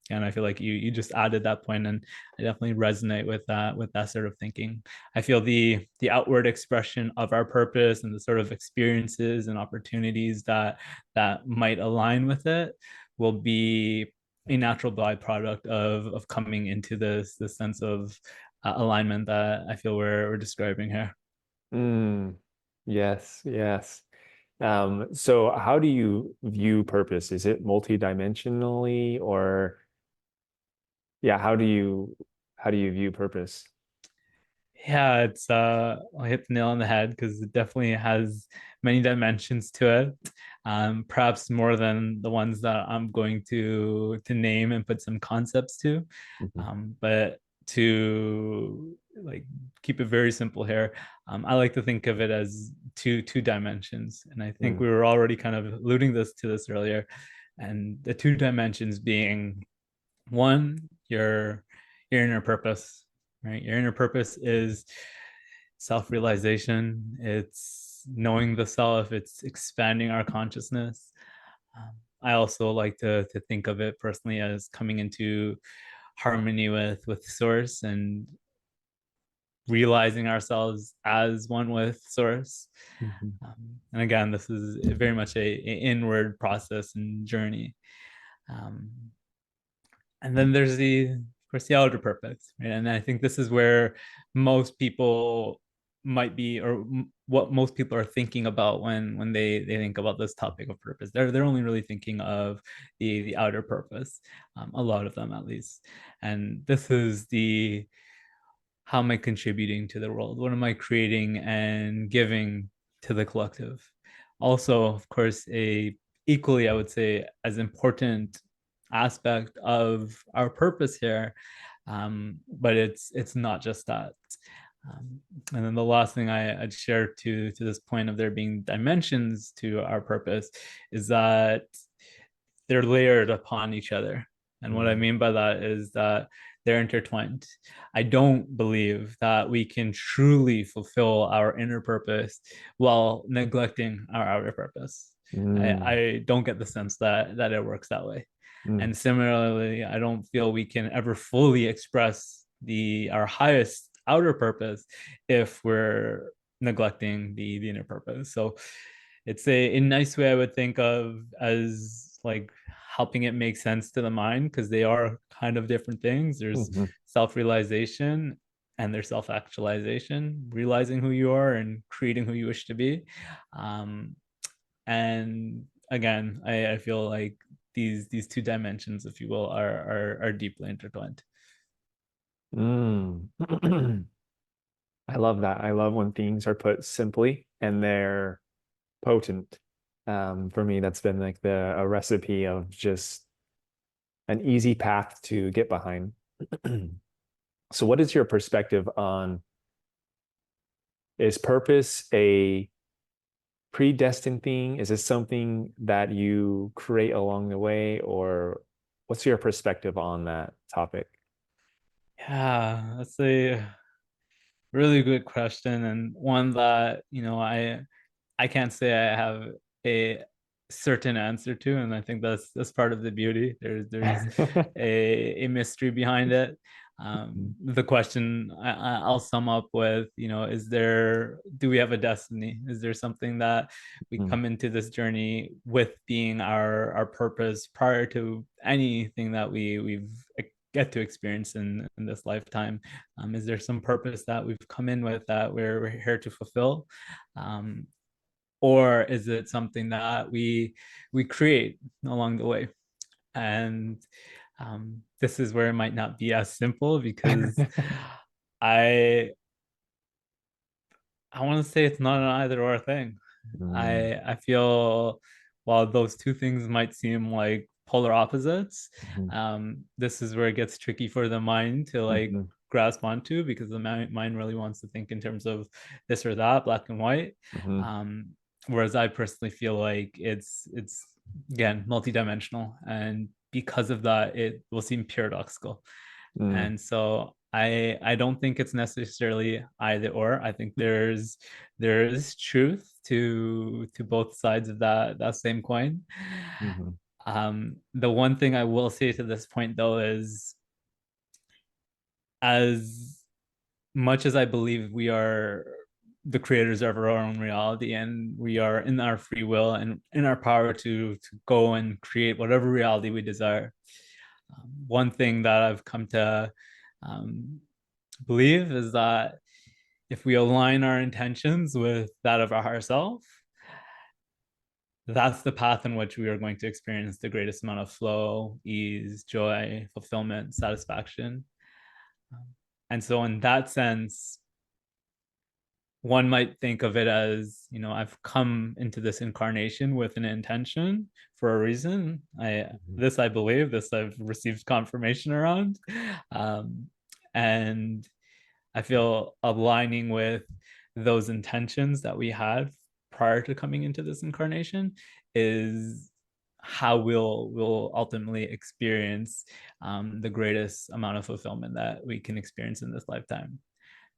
[SPEAKER 5] And I feel like you just added that point, and I definitely resonate with that sort of thinking. I feel the outward expression of our purpose and the sort of experiences and opportunities that might align with it will be a natural byproduct of coming into this sense of alignment that I feel we're describing here.
[SPEAKER 1] Mm, yes, yes. So how do you view purpose? Is it multidimensionally, or yeah, how do you view purpose?
[SPEAKER 5] Yeah, it's I hit the nail on the head because it definitely has many dimensions to it. Perhaps more than the ones that I'm going to name and put some concepts to.
[SPEAKER 1] Mhm.
[SPEAKER 5] But to like keep it very simple here, I like to think of it as two dimensions. And I think
[SPEAKER 1] Mm,
[SPEAKER 5] we were already kind of alluding to this earlier. And the two dimensions being one, your inner purpose, right? Your inner purpose is self-realization, it's knowing the self, it's expanding our consciousness. I also like to think of it personally as coming into harmony with source and realizing ourselves as one with source.
[SPEAKER 1] mhm,
[SPEAKER 5] And again, this is very much a inward process and journey. um, and then there's of course, the outer purpose, right? And I think this is where most people might be, or what most people are thinking about when they think about this topic of purpose. They're only really thinking of the outer purpose, a lot of them at least. And this is the how am I contributing to the world? What am I creating and giving to the collective? Also, of course, a equally, I would say, as important aspect of our purpose here. But it's not just that. And then the last thing I'd share to this point of there being dimensions to our purpose is that they're layered upon each other. And what I
[SPEAKER 1] mm,
[SPEAKER 5] mean by that is that they're intertwined. I don't believe that we can truly fulfill our inner purpose while neglecting our outer purpose.
[SPEAKER 1] mm,
[SPEAKER 5] I don't get the sense that it works that way.
[SPEAKER 1] mm,
[SPEAKER 5] And similarly, I don't feel we can ever fully express the our highest outer purpose if we're neglecting the inner purpose. So it's a nice way I would think of as like helping it make sense to the mind, because they are kind of different things. There's
[SPEAKER 1] mhm,
[SPEAKER 5] self-realization and there's self-actualization, realizing who you are and creating who you wish to be. um, and again, I feel like these two dimensions, if you will, are deeply intertwined.
[SPEAKER 1] mm. I love that. I love when things are put simply and they're potent. For me, that's been like a recipe of just an easy path to get behind. So, what is your perspective on, is purpose a predestined thing? Is it something that you create along the way, or what's your perspective on that topic?
[SPEAKER 5] Yeah, that's a really good question, and one that I can't say I have a certain answer to, and I think that's part of the beauty. There's a mystery behind it. The question I'll sum up with, is there, do we have a destiny? Is there something that we
[SPEAKER 1] Mm,
[SPEAKER 5] come into this journey with being our purpose prior to anything that we've get to experience in this lifetime? Is there some purpose that we've come in with that we're here to fulfill? Um, or is it something that we create along the way? And this is where it might not be as simple, because i I want to say it's not an either or thing.
[SPEAKER 1] mm,
[SPEAKER 5] I feel while those two things might seem like polar opposites,
[SPEAKER 1] mhm,
[SPEAKER 5] this is where it gets tricky for the mind to like
[SPEAKER 1] mhm,
[SPEAKER 5] grasp onto, because the mind really wants to think in terms of this or that, black and white.
[SPEAKER 1] mhm,
[SPEAKER 5] Um, Whereas I personally feel like it's again multidimensional, and because of that, it will seem paradoxical.
[SPEAKER 1] mm,
[SPEAKER 5] And so I don't think it's necessarily either or. I think there's truth to both sides of that same coin.
[SPEAKER 1] mhm,
[SPEAKER 5] The one thing I will say to this point though is, as much as I believe we are the creators of our own reality, and we are in our free will and in our power to go and create whatever reality we desire. One thing that I've come to um, believe is that if we align our intentions with that of our higher self, that's the path in which we are going to experience the greatest amount of flow, ease, joy, fulfillment, satisfaction. And so, in that sense, one might think of it as, I've come into this incarnation with an intention for a reason. I believe, this I've received confirmation around. Um, and I feel aligning with those intentions that we had prior to coming into this incarnation is how we'll ultimately experience the greatest amount of fulfillment that we can experience in this lifetime.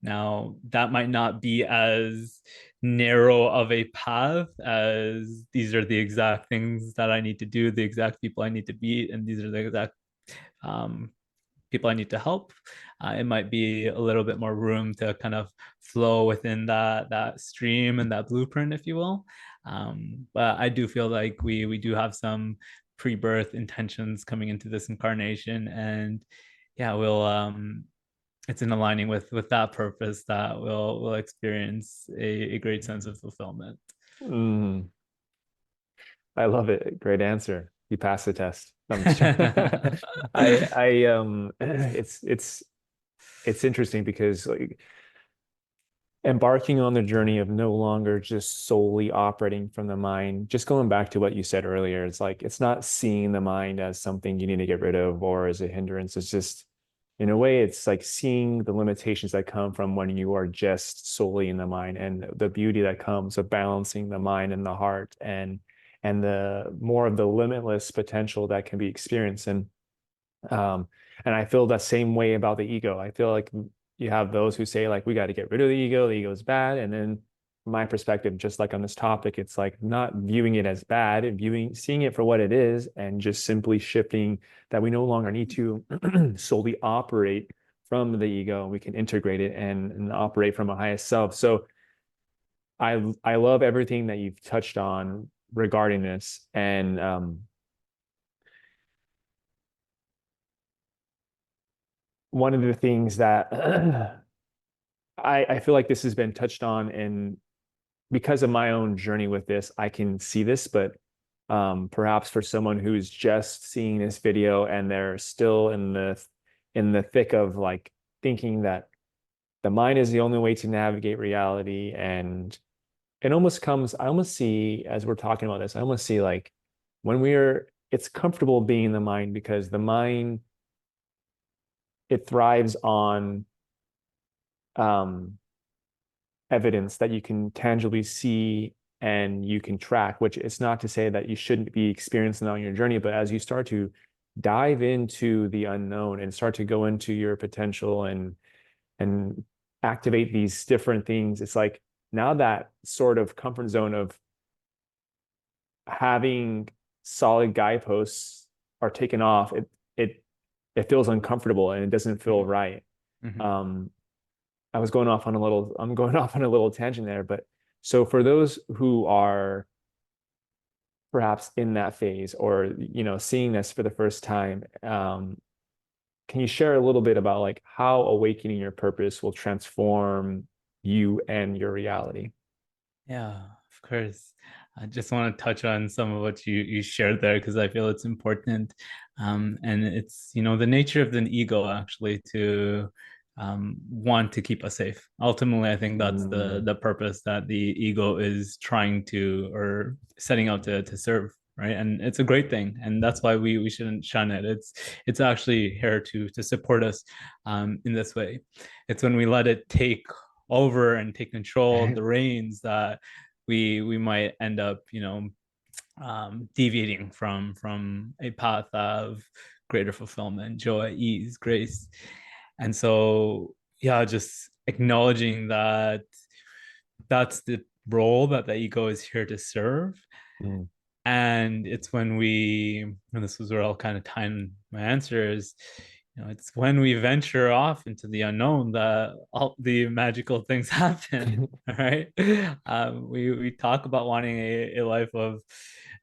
[SPEAKER 5] Now, that might not be as narrow of a path as these are the exact things that I need to do, the exact people I need to beat, and these are the exact um, people I need to help. It might be a little bit more room to kind of flow within that stream and that blueprint, if you will. But I do feel like we do have some pre-birth intentions coming into this incarnation, and yeah, it's in aligning with that purpose that we'll experience a great sense of fulfillment.
[SPEAKER 1] Mm, I love it. Great answer. You passed the test. I'm just it's interesting because like embarking on the journey of no longer just solely operating from the mind, just going back to what you said earlier, it's like it's not seeing the mind as something you need to get rid of or as a hindrance. It's just, in a way, it's like seeing the limitations that come from when you are just solely in the mind and the beauty that comes of balancing the mind and the heart and the more of the limitless potential that can be experienced. Um, and I feel the same way about the ego. I feel like you have those who say like we got to get rid of the ego is bad. And then from my perspective, just like on this topic, it's like not viewing it as bad and seeing it for what it is and just simply shifting that we no longer need to solely operate from the ego. We can integrate it and operate from a highest self. So I love everything that you've touched on regarding this. And one of the things that I feel like this has been touched on, and because of my own journey with this, I can see this, but perhaps for someone who's just seeing this video and they're still in the thick of like thinking that the mind is the only way to navigate reality, and it almost comes, I almost see as we're talking about this, I almost see like when it's comfortable being in the mind because the mind, it thrives on um evidence that you can tangibly see and you can track, which it's not to say that you shouldn't be experiencing on your journey, but as you start to dive into the unknown and start to go into your potential and activate these different things, it's like now that sort of comfort zone of having solid guideposts are taken off, it feels uncomfortable and it doesn't feel right.
[SPEAKER 5] Mm-hmm.
[SPEAKER 1] Um, I'm going off on a little tangent there, but so for those who are perhaps in that phase or, seeing this for the first time, can you share a little bit about like how awakening your purpose will transform you and your reality?
[SPEAKER 5] Yeah, of course. I just want to touch on some of what you shared there because I feel it's important. And it's, the nature of the ego actually to want to keep us safe. Ultimately, I think that's the
[SPEAKER 1] Mm.
[SPEAKER 5] the purpose that the ego is trying to or setting out to serve, right? And it's a great thing, and that's why we shouldn't shun it. It's actually here to support us in this way. It's when we let it take over and take control of the reins that we might end up deviating from a path of greater fulfillment, joy, ease, grace. And so yeah, just acknowledging that that's the role that the ego is here to serve.
[SPEAKER 1] Mm.
[SPEAKER 5] And it's and this was where I'll kind of time my answers, it's when we venture off into the unknown that all the magical things happen. All right. We talk about wanting a life of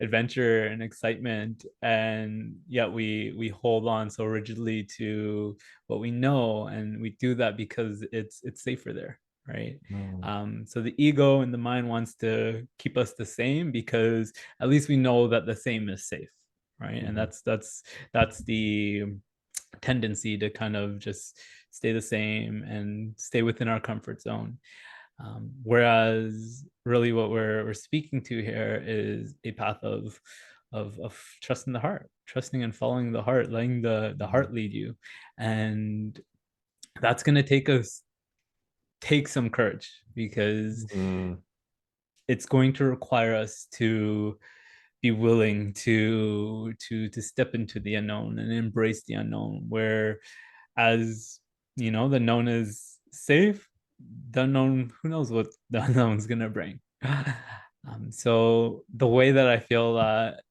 [SPEAKER 5] adventure and excitement, and yet we hold on so rigidly to what we know, and we do that because it's safer there. right?
[SPEAKER 1] Mm.
[SPEAKER 5] So the ego and the mind wants to keep us the same because at least we know that the same is safe, right? And
[SPEAKER 1] Mhm.
[SPEAKER 5] that's the tendency to kind of just stay the same and stay within our comfort zone. Whereas really what we're speaking to here is a path of trusting the heart, trusting and following the heart, letting the heart lead you. And that's going to take some courage because
[SPEAKER 1] Mm.
[SPEAKER 5] it's going to require us to be willing to step into the unknown and embrace the unknown, where as you know the known is safe, the unknown, who knows what the unknown is going to bring. So the way that I feel that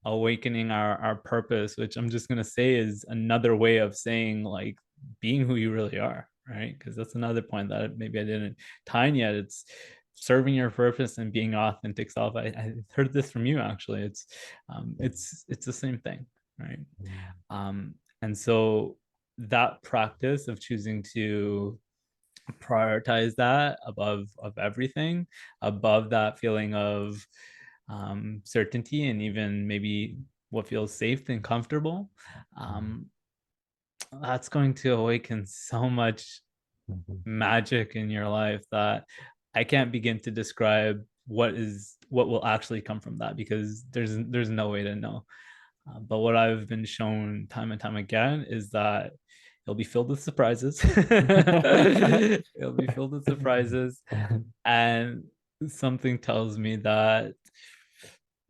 [SPEAKER 5] awakening our purpose, which I'm just going to say is another way of saying like being who you really are, right? Because that's another point that maybe I didn't tie in yet. It's serving your purpose and being authentic self. I heard this from you actually. It's the same thing, right? And so that practice of choosing to prioritize that above of everything, above that feeling of certainty and even maybe what feels safe and comfortable, um, that's going to awaken so much
[SPEAKER 1] Mhm.
[SPEAKER 5] magic in your life that I can't begin to describe what will actually come from that, because there's no way to know. But what I've been shown time and time again is that it'll be filled with surprises. It'll be filled with surprises. And something tells me that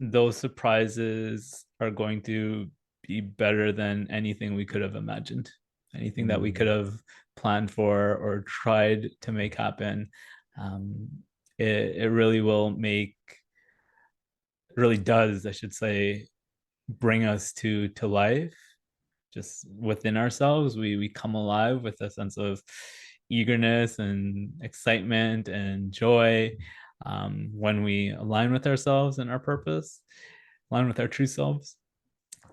[SPEAKER 5] those surprises are going to be better than anything we could have imagined, anything that we could
[SPEAKER 1] Mm.
[SPEAKER 5] have planned for or tried to make happen. Um, it really will make, really does, I should say, bring us to life just within ourselves. We come alive with a sense of eagerness and excitement and joy when we align with ourselves and our purpose, align with our true selves.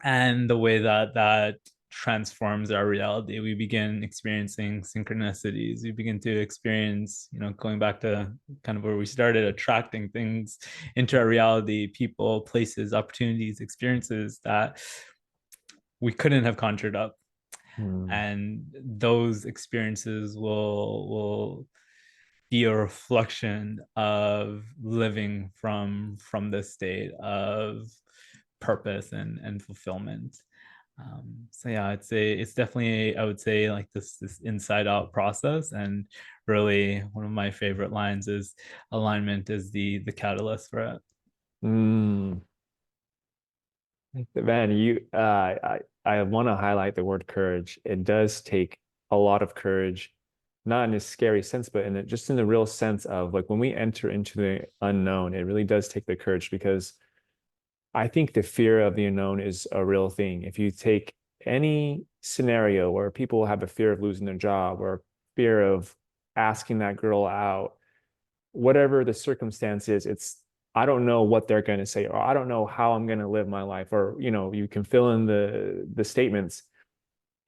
[SPEAKER 5] And the way that that transforms our reality, we begin experiencing synchronicities, we begin to experience, going back to kind of where we started, attracting things into our reality, people, places, opportunities, experiences that we couldn't have conjured up.
[SPEAKER 1] Mm.
[SPEAKER 5] And those experiences will be a reflection of living from this state of purpose and fulfillment. So yeah, it's definitely, I would say, like this inside out process. And really one of my favorite lines is alignment is the catalyst for it.
[SPEAKER 1] Mm. Man, I want to highlight the word courage. It does take a lot of courage, not in a scary sense, but just in the real sense of like when we enter into the unknown, it really does take the courage because I think the fear of the unknown is a real thing. If you take any scenario where people have a fear of losing their job or fear of asking that girl out, whatever the circumstance is, it's I don't know what they're going to say, or I don't know how I'm going to live my life, or you can fill in the statements,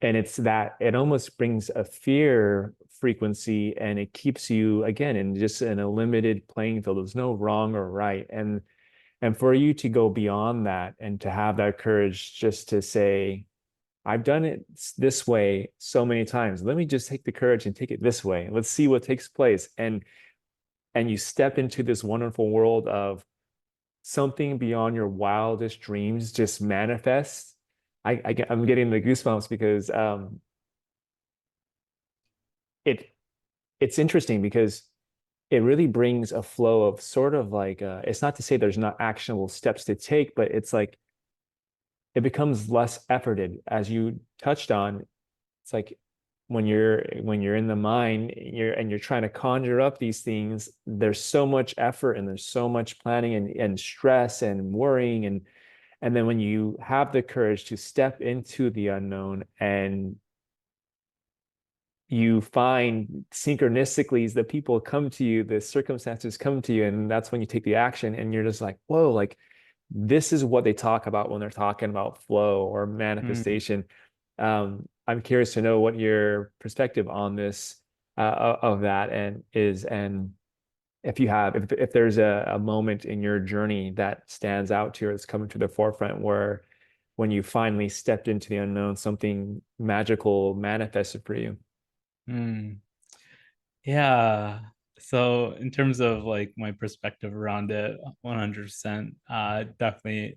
[SPEAKER 1] and it's that it almost brings a fear frequency, and it keeps you again in just in a limited playing field. There's no wrong or right, and for you to go beyond that and to have that courage just to say, I've done it this way so many times. Let me just take the courage and take it this way. Let's see what takes place. And you step into this wonderful world of something beyond your wildest dreams just manifests. I'm getting the goosebumps because it it's interesting because it really brings a flow of sort of like it's not to say there's not actionable steps to take, but it's like it becomes less efforted as you touched on. It's like when you're in the mind, you're trying to conjure up these things, there's so much effort and there's so much planning and stress and worrying, and then when you have the courage to step into the unknown and you find synchronistically the people come to you, the circumstances come to you, and that's when you take the action and you're just like, whoa, like this is what they talk about when they're talking about flow or
[SPEAKER 5] Mm.
[SPEAKER 1] manifestation. I'm curious to know what your perspective on this of that, and is and if you have if there's a moment in your journey that stands out to you, or that's coming to the forefront, where when you finally stepped into the unknown, something magical manifested for you.
[SPEAKER 5] Mm. Yeah. So in terms of like my perspective around it, 100%, definitely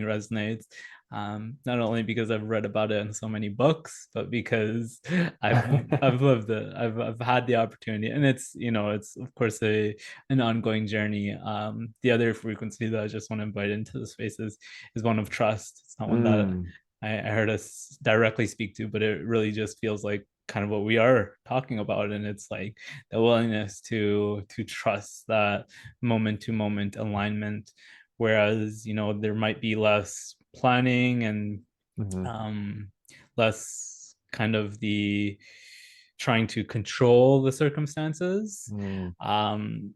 [SPEAKER 5] resonates. Not only because I've read about it in so many books, but because I've lived it. I've had the opportunity, and it's, it's of course an ongoing journey. The other frequency that I just want to invite into the spaces is one of trust. It's not one that
[SPEAKER 1] Mm,
[SPEAKER 5] I heard us directly speak to, but it really just feels like kind of what we are talking about, and it's like the willingness to trust that moment to moment alignment, whereas there might be less planning and
[SPEAKER 1] mhm,
[SPEAKER 5] um less kind of the trying to control the circumstances.
[SPEAKER 1] mm,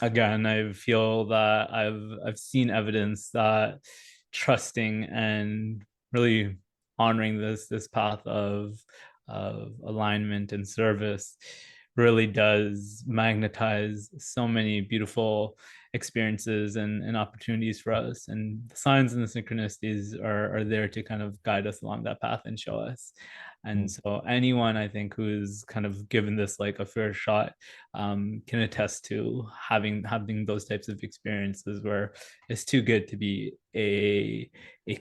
[SPEAKER 5] Again, I feel that I've seen evidence that trusting and really honoring this path of alignment and service really does magnetize so many beautiful experiences and opportunities for us. And the signs and the synchronicities are there to kind of guide us along that path and show us. And
[SPEAKER 1] mm,
[SPEAKER 5] so anyone I think who's kind of given this like a fair shot can attest to having those types of experiences where it's too good to be a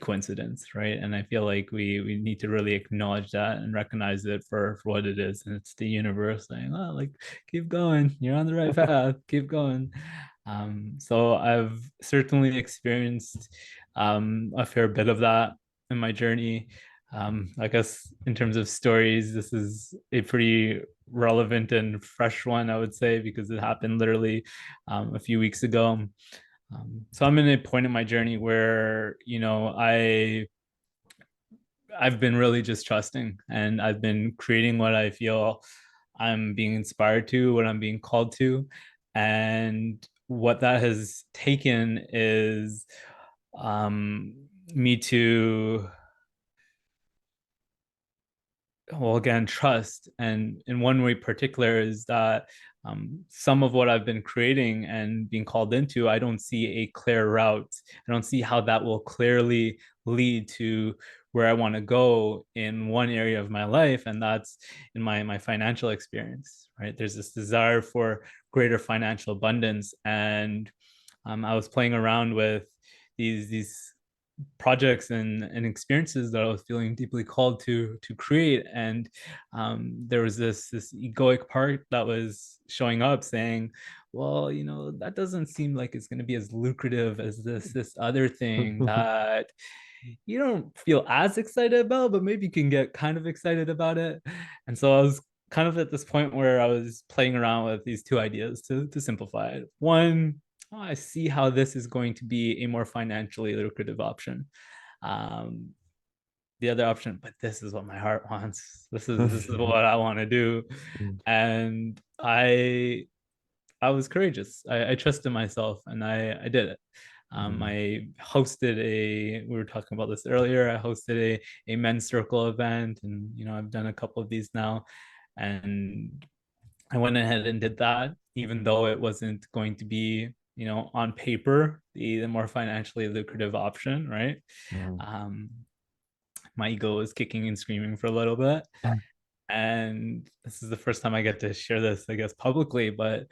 [SPEAKER 5] coincidence, right? And I feel like we need to really acknowledge that and recognize it for what it is, and it's the universe saying, "Oh, like keep going, you're on the right path, keep going." So I've certainly experienced a fair bit of that in my journey. I guess in terms of stories, this is a pretty relevant and fresh one, I would say, because it happened literally a few weeks ago. So I'm in a point in my journey where, I've been really just trusting, and I've been creating what I feel I'm being inspired to, what I'm being called to. And what that has taken is me to, well, again, trust. And in one way particular is that some of what I've been creating and being called into, I don't see a clear route. I don't see how that will clearly lead to where I want to go in one area of my life, and that's in my financial experience, right? There's this desire for greater financial abundance, and I was playing around with these projects and experiences that I was feeling deeply called to create. And there was this egoic part that was showing up saying, well, that doesn't seem like it's going to be as lucrative as this other thing that you don't feel as excited about, but maybe you can get kind of excited about it. And so I was kind of at this point where I was playing around with these two ideas to simplify it. One, oh, I see how this is going to be a more financially lucrative option. Um, the other option, but this is what my heart wants. This is what I want to do. And I was courageous. I trusted myself, and I did it. I hosted we were talking about this earlier. I hosted a men's circle event, and I've done a couple of these now, and I went ahead and did that, even though it wasn't going to be, on paper, the more financially lucrative option, right?
[SPEAKER 1] mm,
[SPEAKER 5] Um, my ego was kicking and screaming for a little bit. And this is the first time I get to share this, I guess, publicly, but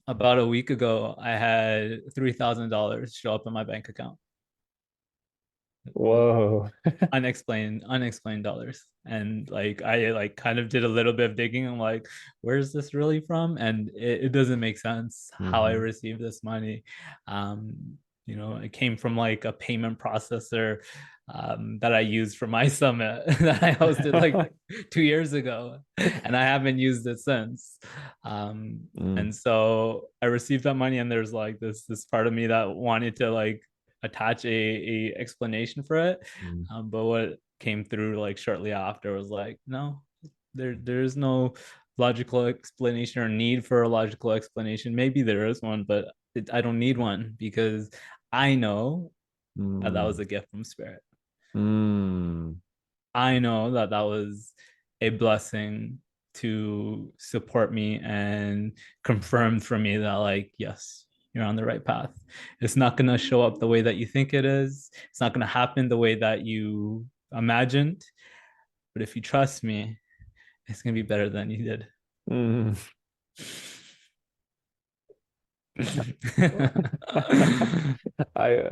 [SPEAKER 5] about a week ago, I had $3,000 show up in my bank account.
[SPEAKER 1] Whoa.
[SPEAKER 5] Unexplained dollars. And like I like kind of did a little bit of digging. I'm like, where's this really from? And it doesn't make sense how I
[SPEAKER 1] Mhm.
[SPEAKER 5] received this money. It came from like a payment processor that I used for my summit that I hosted like 2 years ago, and I haven't used it since.
[SPEAKER 1] Mm,
[SPEAKER 5] And so I received that money, and there's like this part of me that wanted to like attach a explanation for it.
[SPEAKER 1] mm,
[SPEAKER 5] But what came through like shortly after was like, no, there's no logical explanation or need for a logical explanation. Maybe there is one, but I don't need one, because I know that was
[SPEAKER 1] mm,
[SPEAKER 5] a gift from spirit.
[SPEAKER 1] mm,
[SPEAKER 5] I know that was a blessing to support me and confirmed for me that, like, yes, you're on the right path. It's not going to show up the way that you think it is. It's not going to happen the way that you imagined. But if you trust me, it's going to be better than you did.
[SPEAKER 1] Mm. I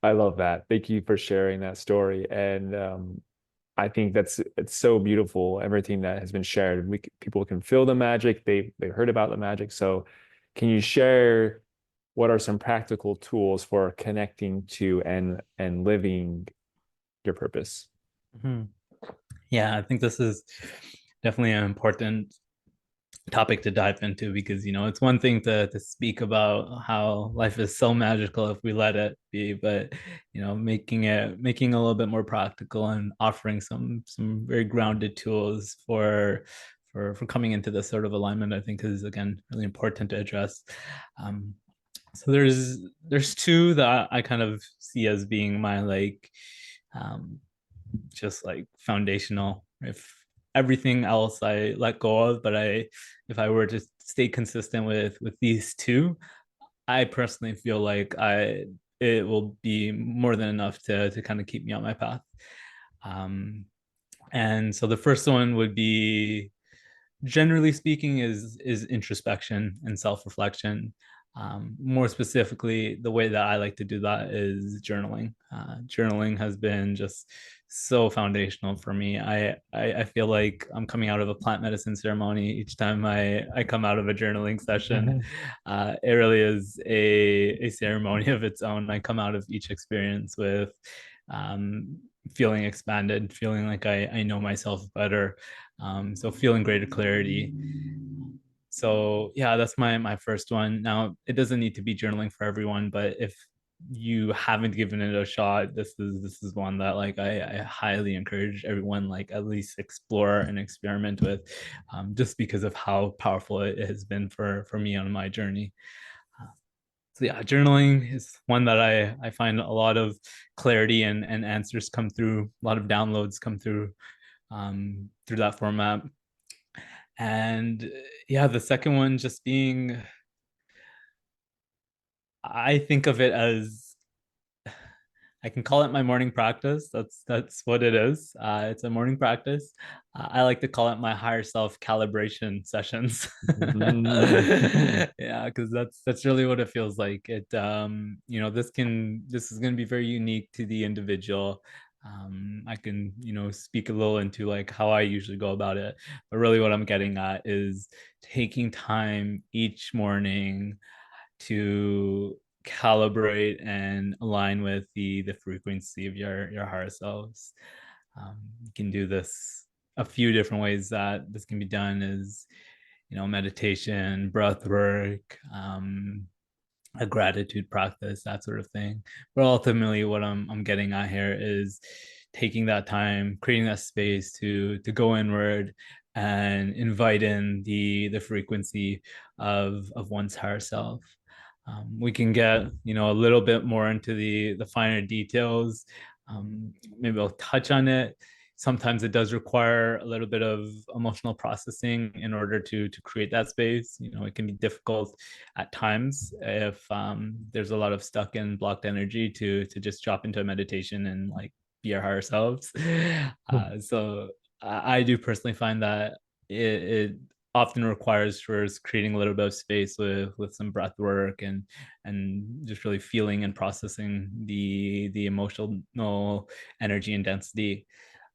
[SPEAKER 1] I love that. Thank you for sharing that story. And I think it's so beautiful. Everything that has been shared, people can feel the magic. They heard about the magic. So, can you share what are some practical tools for connecting to and living your purpose?
[SPEAKER 5] Mhm. Yeah, I think this is definitely an important topic to dive into, because it's one thing to speak about how life is so magical if we let it be, but making a little bit more practical and offering some very grounded tools for coming into this sort of alignment, I think, is again really important to address. um, so there's two that I kind of see as being my, like, um, just like foundational. If everything else I let go of, but if I were to stay consistent with these two, I personally feel like I it will be more than enough to kind of keep me on my path. Um, and so the first one would be, generally speaking, is introspection and self-reflection. More specifically, the way that I like to do that is journaling. Journaling has been just so foundational for me. I feel like I'm coming out of a plant medicine ceremony each time I come out of a journaling session. It really is a ceremony of its own. I come out of each experience with um, feeling expanded, feeling like I know myself better, so feeling greater clarity. So yeah, that's my first one. Now, it doesn't need to be journaling for everyone, but if you haven't given it a shot, this is one that, like, I highly encourage everyone, like, at least explore and experiment with, just because of how powerful it has been for me on my journey. So yeah, journaling is one that I find a lot of clarity and answers come through, a lot of downloads come through that format. And yeah, the second one just being, I think of it as, I can call it my morning practice. That's what it is. It's a morning practice. I like to call it my higher self calibration sessions. Yeah, because that's really what it feels like. This is going to be very unique to the individual. I can speak a little into, like, how I usually go about it, but really what I'm getting at is taking time each morning to calibrate and align with the frequency of your higher selves. You can do this a few different ways that this can be done: is meditation, breath work, a gratitude practice, that sort of thing. But ultimately, what I'm getting at here is taking that time, creating that space to go inward and invite in the frequency of one's higher self. We can get a little bit more into the finer details. Maybe I'll touch on it. Sometimes it does require a little bit of emotional processing in order to create that space. It can be difficult at times if there's a lot of stuck and blocked energy to just drop into a meditation and, like, be our higher selves. So I do personally find that it often requires first creating a little bit of space with some breath work and just really feeling and processing the emotional energy and density.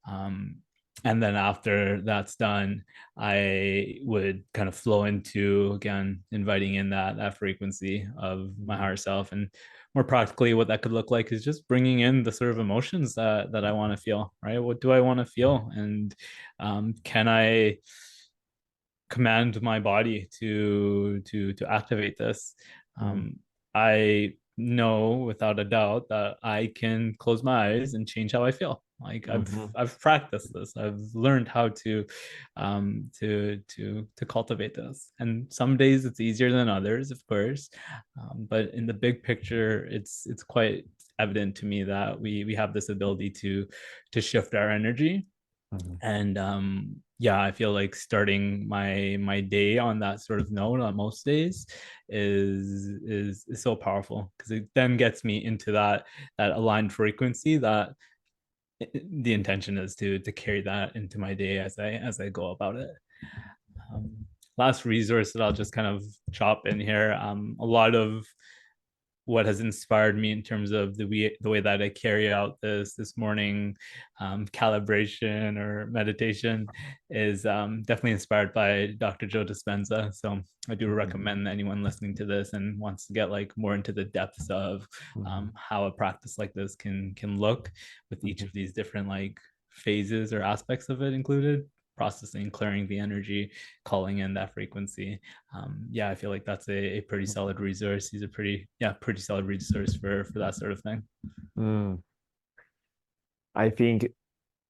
[SPEAKER 5] um, and then after that's done, I would kind of flow into, again, inviting in that frequency of my higher self. And more practically, what that could look like is just bringing in the sort of emotions that I want to feel. Right? What do I want to feel? And can I command my body to activate this?
[SPEAKER 1] Mm.
[SPEAKER 5] I know without a doubt that I can close my eyes and change how I feel. Like,
[SPEAKER 1] Mhm.
[SPEAKER 5] I've practiced this. I've learned how to cultivate this. And some days it's easier than others, of course. But in the big picture, it's quite evident to me that we have this ability to shift our energy.
[SPEAKER 1] Mhm.
[SPEAKER 5] And yeah, I feel like starting my day on that sort of note on most days is so powerful, because it then gets me into that aligned frequency that the intention is to carry that into my day as I go about it. um, Last resource that I'll just kind of chop in here, a lot of what has inspired me in terms of the way that I carry out this morning calibration or meditation is definitely inspired by Dr. Joe Dispenza. So I do
[SPEAKER 1] Mhm.
[SPEAKER 5] recommend anyone listening to this and wants to get like more into the depths of
[SPEAKER 1] Mhm.
[SPEAKER 5] how a practice like this can look, with each
[SPEAKER 1] Mhm.
[SPEAKER 5] of these different like phases or aspects of it included: processing, clearing the energy, calling in that frequency. Yeah, I feel like that's a pretty solid resource. He's a pretty solid resource for that sort of thing.
[SPEAKER 1] Mm. I think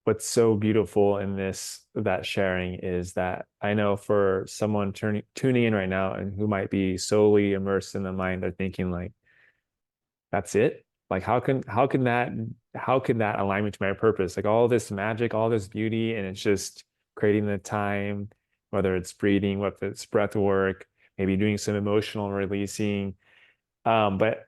[SPEAKER 1] what's so beautiful in this that sharing is that I know for someone tuning in right now and who might be solely immersed in the mind, they're thinking like, that's it? Like how can that align me to my purpose? Like all this magic, all this beauty, and it's just creating the time, whether it's breathing, whether it's breath work, maybe doing some emotional releasing. But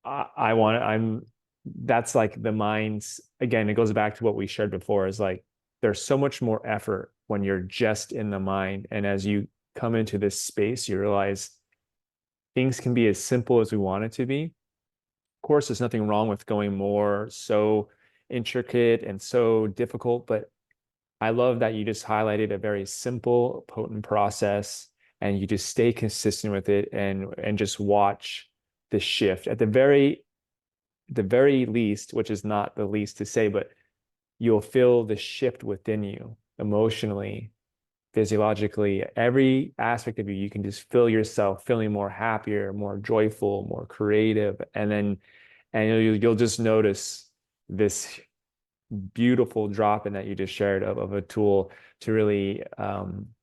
[SPEAKER 1] I want I'm that's like the mind's again, it goes back to what we shared before, is like there's so much more effort when you're just in the mind. And as you come into this space, you realize things can be as simple as we want it to be. Of course, there's nothing wrong with going more so intricate and so difficult, but I love that you just highlighted a very simple, potent process and you just stay consistent with it and just watch the shift. At the very least, which is not the least to say, but you'll feel the shift within you emotionally, physiologically, every aspect of you. You can just feel yourself feeling more happier, more joyful, more creative, and you'll just notice this beautiful drop in that you just shared of a tool to really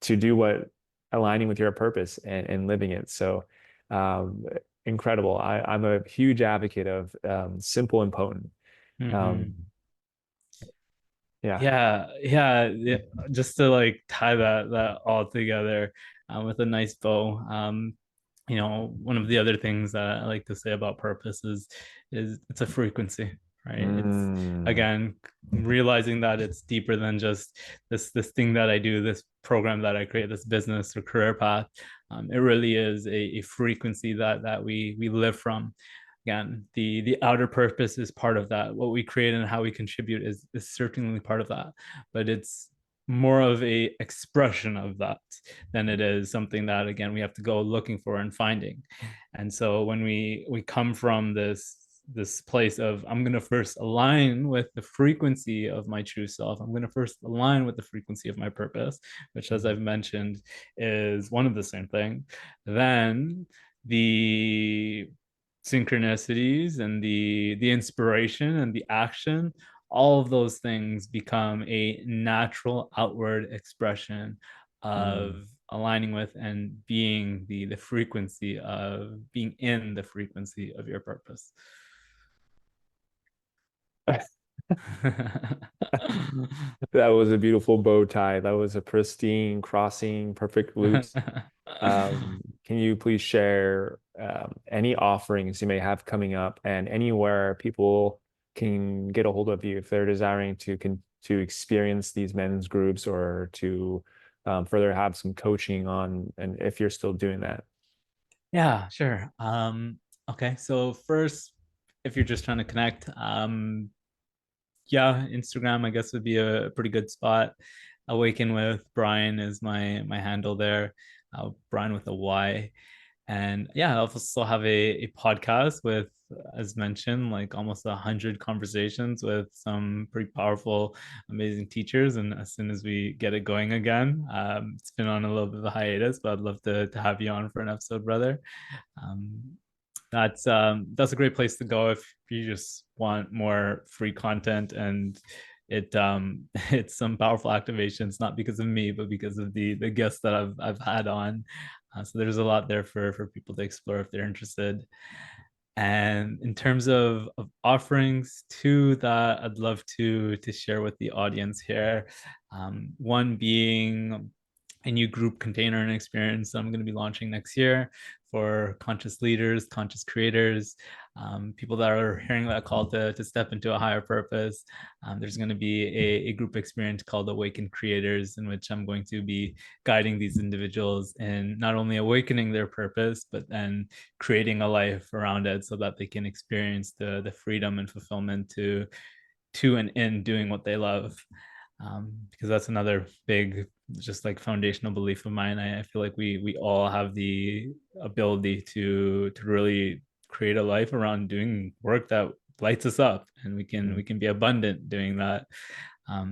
[SPEAKER 1] to do what aligning with your purpose and living it. So um, incredible. I'm a huge advocate of simple and potent.
[SPEAKER 5] Mm-hmm.
[SPEAKER 1] Um, yeah.
[SPEAKER 5] Yeah. Just to like tie that all together with a nice bow. One of the other things that I like to say about purpose is it's a frequency, right? It's
[SPEAKER 1] Mm,
[SPEAKER 5] again realizing that it's deeper than just this thing that I do, this program that I create, this business or career path. It really is a frequency that we live from. Again, the outer purpose is part of that. What we create and how we contribute is certainly part of that, but it's more of a expression of that than it is something that, again, we have to go looking for and finding. And so when we come from this place of, I'm going to first align with the frequency of my true self, I'm going to first align with the frequency of my purpose, which, as I've mentioned, is one of the same thing, then the synchronicities and the inspiration and the action, all of those things become a natural outward expression
[SPEAKER 1] mm.
[SPEAKER 5] of aligning with and being the frequency of being in the frequency of your purpose.
[SPEAKER 1] That was a beautiful bow tie. That was a pristine crossing, perfect loops. Can you please share any offerings you may have coming up and anywhere people can get a hold of you if they're desiring to experience these men's groups or to further have some coaching on, and if you're still doing that?
[SPEAKER 5] Yeah, sure. Okay, so first, if you're just trying to connect, yeah, Instagram, I guess, would be a pretty good spot. Awaken with Brian is my handle there. Brian with a Y. And yeah, I also have a podcast with, as mentioned, like almost 100 conversations with some pretty powerful, amazing teachers. And as soon as we get it going again, it's been on a little bit of a hiatus, but I'd love to have you on for an episode, brother. Um, that's a great place to go if you just want more free content, and it's some powerful activations, not because of me but because of the guests that I've had on. So there's a lot there for people to explore if they're interested. And in terms of offerings too, that I'd love to share with the audience here, One being a new group container and experience I'm going to be launching next year for conscious leaders, conscious creators, people that are hearing that call to step into a higher purpose. There's going to be a group experience called Awakened Creators, in which I'm going to be guiding these individuals in not only awakening their purpose, but then creating a life around it so that they can experience the freedom and fulfillment to and in doing what they love. Because that's another big, just like foundational belief of mine. I feel like we all have the ability to really create a life around doing work that lights us up, and we can be abundant doing that.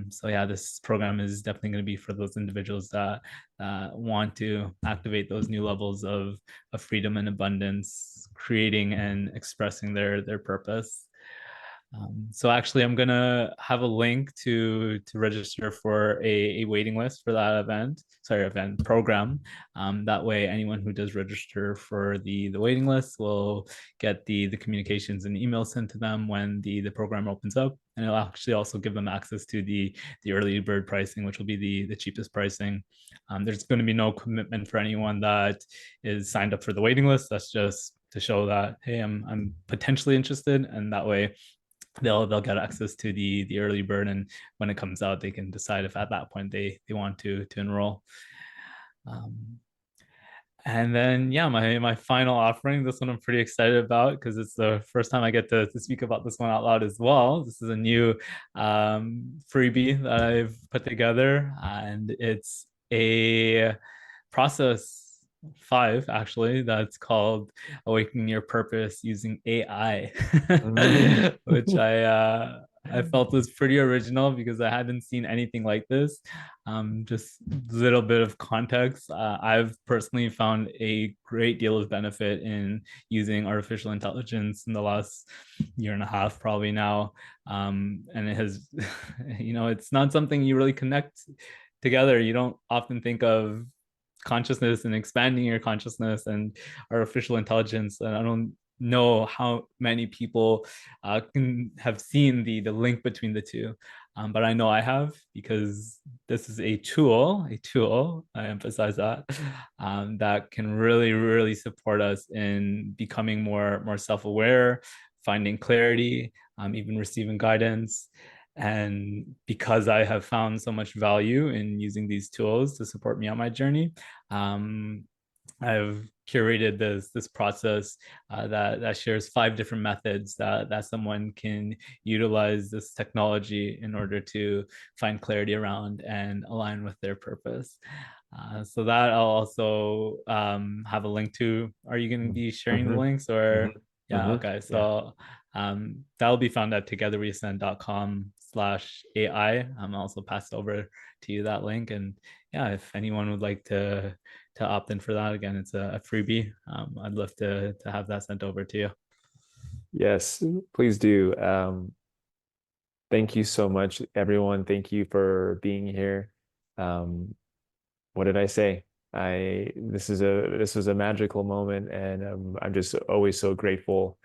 [SPEAKER 5] So yeah, this program is definitely going to be for those individuals that want to activate those new levels of freedom and abundance, creating and expressing their purpose. So actually, I'm gonna have a link to register for a waiting list for that event. Sorry, event program. That way, anyone who does register for the waiting list will get the communications and emails sent to them when the program opens up, and it'll actually also give them access to the early bird pricing, which will be the cheapest pricing. There's going to be no commitment for anyone that is signed up for the waiting list. That's just to show that, hey, I'm potentially interested, and that way they'll get access to the early bird, and when it comes out they can decide if at that point they want to enroll. um, and then yeah, my final offering, this one I'm pretty excited about because it's the first time I get to speak about this one out loud as well. This is a new freebie that I've put together, and it's a process 5 actually, that's called Awakening Your Purpose Using AI. Which I felt was pretty original because I hadn't seen anything like this. Just a little bit of context. I've personally found a great deal of benefit in using artificial intelligence in the last year and a half, probably now. And it has, it's not something you really connect together. You don't often think of consciousness and expanding your consciousness and artificial intelligence. And I don't know how many people can have seen the link between the two. But I know I have, because this is a tool, I emphasize that, that can really, really support us in becoming more self-aware, finding clarity, even receiving guidance. And because I have found so much value in using these tools to support me on my journey, um, I've curated this process that shares 5 different methods that someone can utilize this technology in order to find clarity around and align with their purpose. So that I'll also have a link to. Are you going to be sharing the
[SPEAKER 1] Mm-hmm.
[SPEAKER 5] links, or?
[SPEAKER 1] Mm-hmm.
[SPEAKER 5] Yeah,
[SPEAKER 1] Mm-hmm.
[SPEAKER 5] okay.
[SPEAKER 1] Yeah.
[SPEAKER 5] So that'll be found at togetherweascend.com/AI. I'll also pass over to you that link. And yeah, if anyone would like to opt in for that, again, it's a freebie. I'd love to have that sent over to you.
[SPEAKER 1] Yes, please do. Thank you so much, everyone. Thank you for being here. Um, what did I say? This was a magical moment, and I'm just always so grateful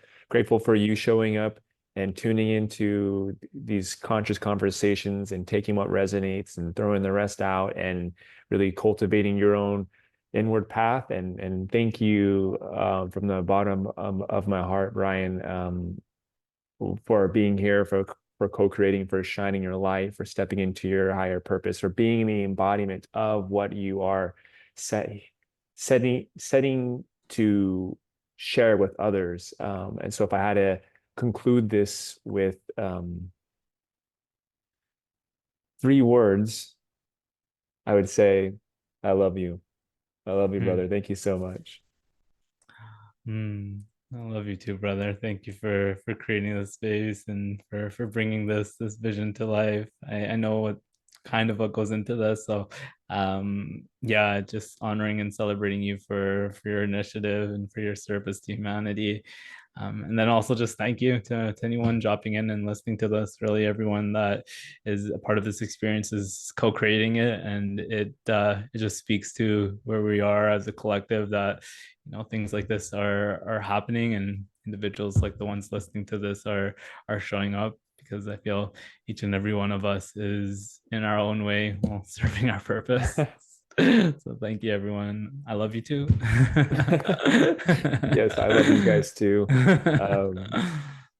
[SPEAKER 1] for you showing up and tuning into these conscious conversations and taking what resonates and throwing the rest out and really cultivating your own inward path. And thank you from the bottom of my heart, Ryan, for being here, for co-creating, for shining your light, for stepping into your higher purpose, for being the embodiment of what you are set, setting to share with others. And so if I had to conclude this with 3 words, I would say, I love you. I love you,
[SPEAKER 5] Mm.
[SPEAKER 1] brother. Thank you so much.
[SPEAKER 5] Mm. I love you too, brother. Thank you for creating this space and for bringing this vision to life. I know what goes into this. So yeah, just honoring and celebrating you for your initiative and for your service to humanity. And then also just thank you to anyone dropping in and listening to this. Really, everyone that is a part of this experience is co-creating it, and it just speaks to where we are as a collective, that things like this are happening, and individuals like the ones listening to this are showing up, because I feel each and every one of us is in our own way, well, serving our purpose. So thank you, everyone. I love you too.
[SPEAKER 1] Yes, I love you guys too. Um,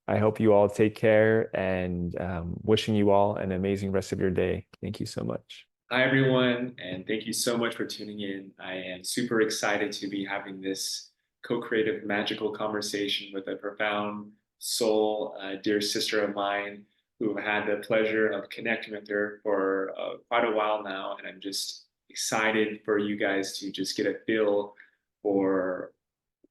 [SPEAKER 1] I hope you all take care, and wishing you all an amazing rest of your day. Thank you so much. Hi, everyone, and thank you so much for tuning in. I am super excited to be having this co-creative, magical conversation with a profound soul, dear sister of mine who have had the pleasure of connecting with her for quite a while now. And I'm just excited for you guys to just get a feel for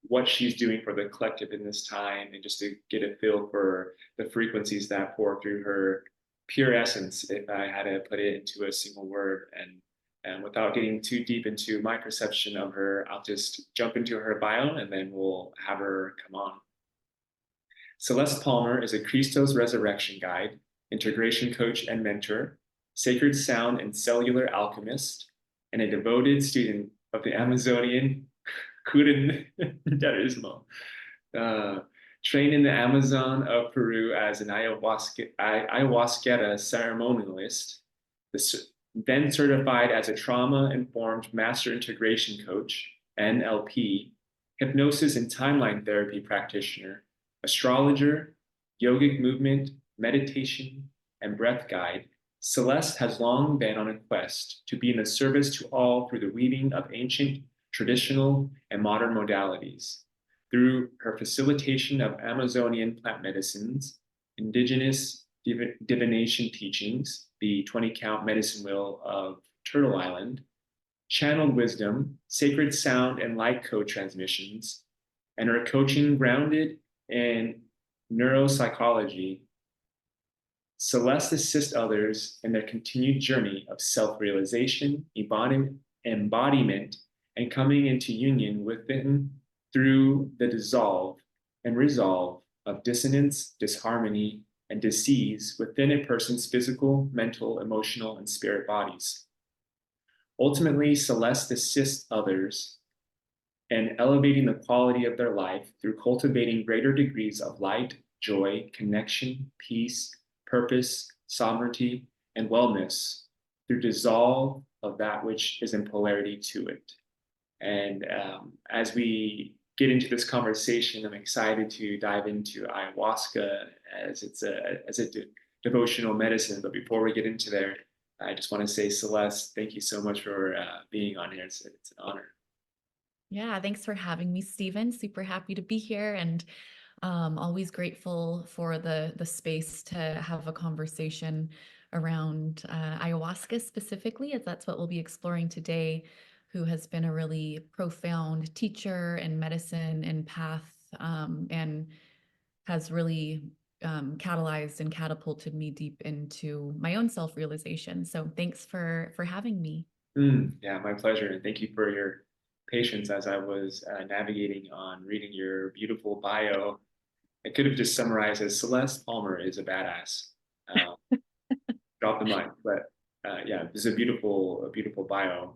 [SPEAKER 1] what she's doing for the collective in this time, and just to get a feel for the frequencies that pour through her pure essence, if I had to put it into a single word. And without getting too deep into my perception of her, I'll just jump into her bio and then we'll have her come on. Celeste Palmer is a Christos Resurrection Guide, integration coach and mentor, sacred sound and cellular alchemist, and a devoted student of the Amazonian curanderismo. Trained in the Amazon of Peru as an ayahuasca ceremonialist, then certified as a trauma-informed master integration coach, NLP, hypnosis and timeline therapy practitioner, astrologer, yogic movement, meditation, and breath guide. Celeste has long been on a quest to be in a service to all through the weaving of ancient, traditional, and modern modalities. Through her facilitation of Amazonian plant medicines, indigenous divination teachings, the 20 count medicine wheel of Turtle Island, channeled wisdom, sacred sound and light code transmissions, and her coaching grounded in neuropsychology, Celeste assists others in their continued journey of self-realization, embodiment, and coming into union within through the dissolve and resolve of dissonance, disharmony, and disease within a person's physical, mental, emotional, and spirit bodies. Ultimately, Celeste assists others in elevating the quality of their life through cultivating greater degrees of light, joy, connection, peace, purpose, sovereignty, and wellness through dissolve of that which is in polarity to it. And as we get into this conversation, I'm excited to dive into ayahuasca as it's a devotional medicine. But before we get into there, I just want to say, Celeste, thank you so much for being on here. It's an honor.
[SPEAKER 6] Yeah, thanks for having me, Stephen. Super happy to be here, and always grateful for the space to have a conversation around ayahuasca specifically, as that's what we'll be exploring today, who has been a really profound teacher and medicine and path, and has really catalyzed and catapulted me deep into my own self-realization. So thanks for having me.
[SPEAKER 1] Yeah, my pleasure. And thank you for your patience as I was navigating on reading your beautiful bio. I could have just summarized as Celeste Palmer is a badass. Drop the mic, but yeah, this is a beautiful bio,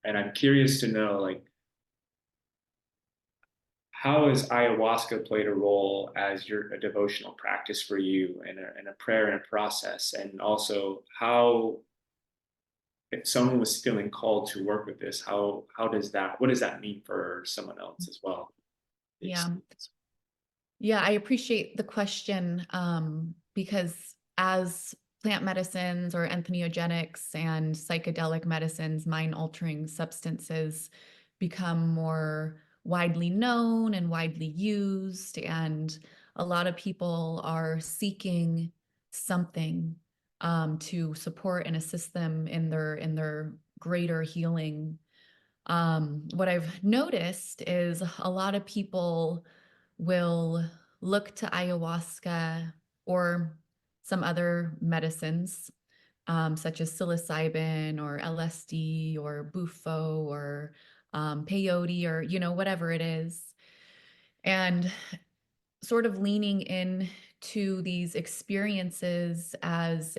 [SPEAKER 1] and I'm curious to know, like, how has ayahuasca played a role as a devotional practice for you, and a prayer and a process, and also how, if someone was feeling called to work with this, what does that mean for someone else as well?
[SPEAKER 6] Yeah. Yeah, I appreciate the question, because as plant medicines or entheogenics and psychedelic medicines, mind-altering substances, become more widely known and widely used, and a lot of people are seeking something to support and assist them in their greater healing. What I've noticed is a lot of people will look to ayahuasca or some other medicines, such as psilocybin or LSD or bufo or peyote, or whatever it is, and sort of leaning in to these experiences as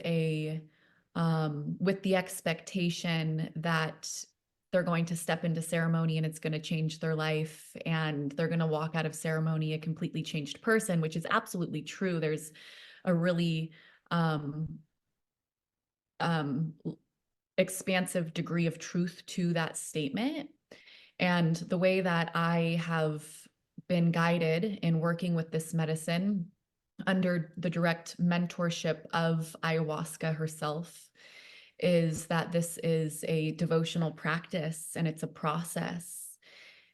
[SPEAKER 6] with the expectation that they're going to step into ceremony and it's going to change their life, and they're going to walk out of ceremony a completely changed person, which is absolutely true. There's a really um, expansive degree of truth to that statement. And the way that I have been guided in working with this medicine under the direct mentorship of ayahuasca herself is that this is a devotional practice and it's a process.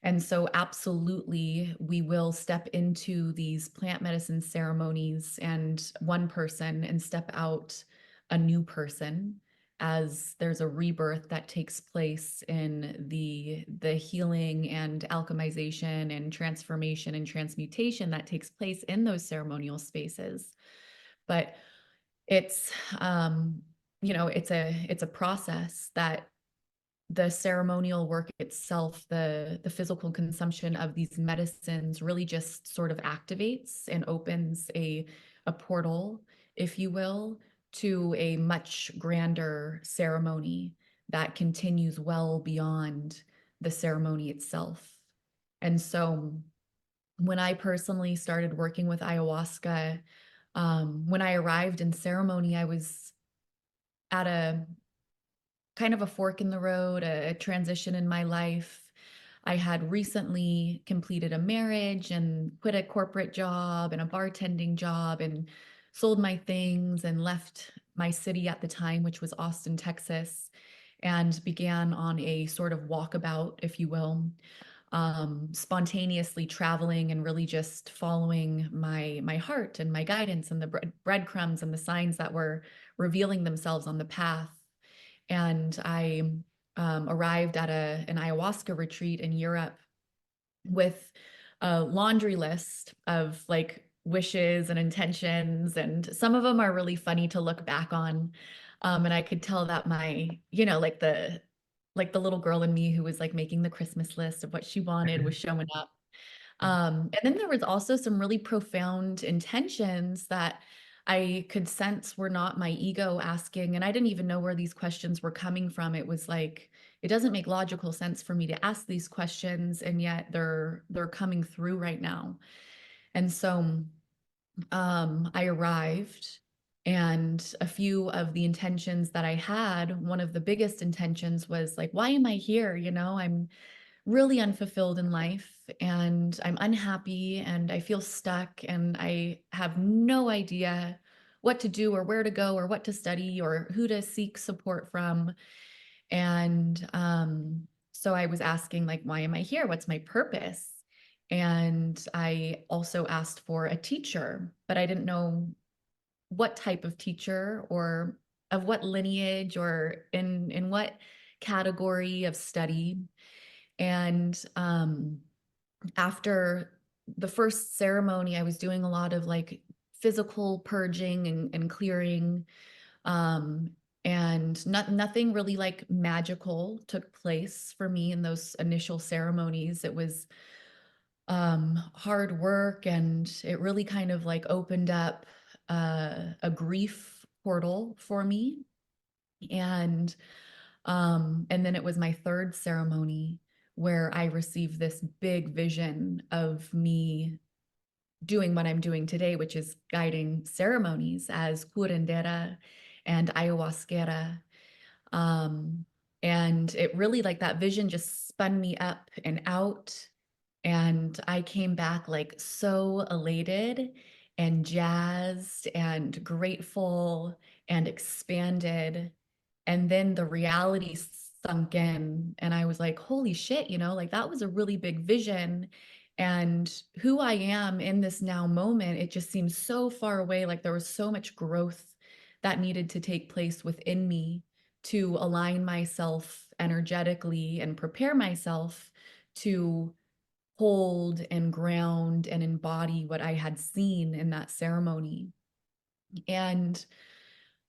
[SPEAKER 6] And so, absolutely, we will step into these plant medicine ceremonies and one person and step out a new person as there's a rebirth that takes place in the healing and alchemization and transformation and transmutation that takes place in those ceremonial spaces. But it's it's a process that the ceremonial work itself, the physical consumption of these medicines really just sort of activates and opens a portal, if you will, to a much grander ceremony that continues well beyond the ceremony itself. And so when I personally started working with ayahuasca, when I arrived in ceremony, I was at a kind of a fork in the road, a transition in my life. I had recently completed a marriage and quit a corporate job and a bartending job and sold my things and left my city at the time, which was Austin, Texas, and began on a sort of walkabout, if you will, spontaneously traveling and really just following my heart and my guidance and the breadcrumbs and the signs that were revealing themselves on the path. And I arrived at an ayahuasca retreat in Europe with a laundry list of like wishes and intentions. And some of them are really funny to look back on. And I could tell that my, like the little girl in me who was like making the Christmas list of what she wanted was showing up. And then there was also some really profound intentions that I could sense were not my ego asking. And I didn't even know where these questions were coming from. It was like, it doesn't make logical sense for me to ask these questions, and yet they're coming through right now. And so I arrived, and a few of the intentions that I had, one of the biggest intentions was like, why am I here? I'm really unfulfilled in life and I'm unhappy and I feel stuck and I have no idea what to do or where to go or what to study or who to seek support from. And so I was asking, like, why am I here? What's my purpose? And I also asked for a teacher, but I didn't know what type of teacher or of what lineage or in what category of study. And after the first ceremony, I was doing a lot of like physical purging and clearing. Um, and nothing really like magical took place for me in those initial ceremonies. It was hard work, and it really kind of like opened up a grief portal for me. And then it was my third ceremony where I received this big vision of me doing what I'm doing today, which is guiding ceremonies as curandera and ayahuasquera. Um, and it really, like, that vision just spun me up and out. And I came back like so elated and jazzed and grateful and expanded. And then the reality sunk in, and I was like, holy shit, like that was a really big vision. And who I am in this now moment, it just seems so far away. Like there was so much growth that needed to take place within me to align myself energetically and prepare myself to hold and ground and embody what I had seen in that ceremony. And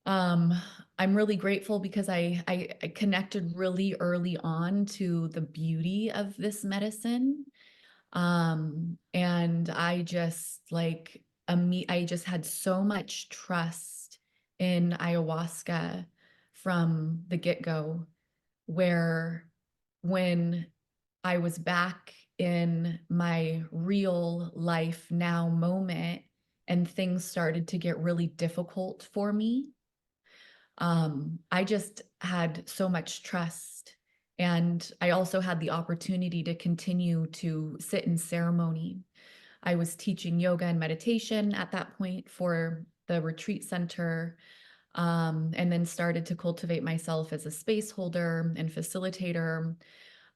[SPEAKER 6] I'm really grateful because I connected really early on to the beauty of this medicine. And I just like, I just had so much trust in ayahuasca from the get-go, where when I was back in my real life now moment and things started to get really difficult for me, I just had so much trust. And I also had the opportunity to continue to sit in ceremony. I was teaching yoga and meditation at that point for the retreat center, and then started to cultivate myself as a space holder and facilitator.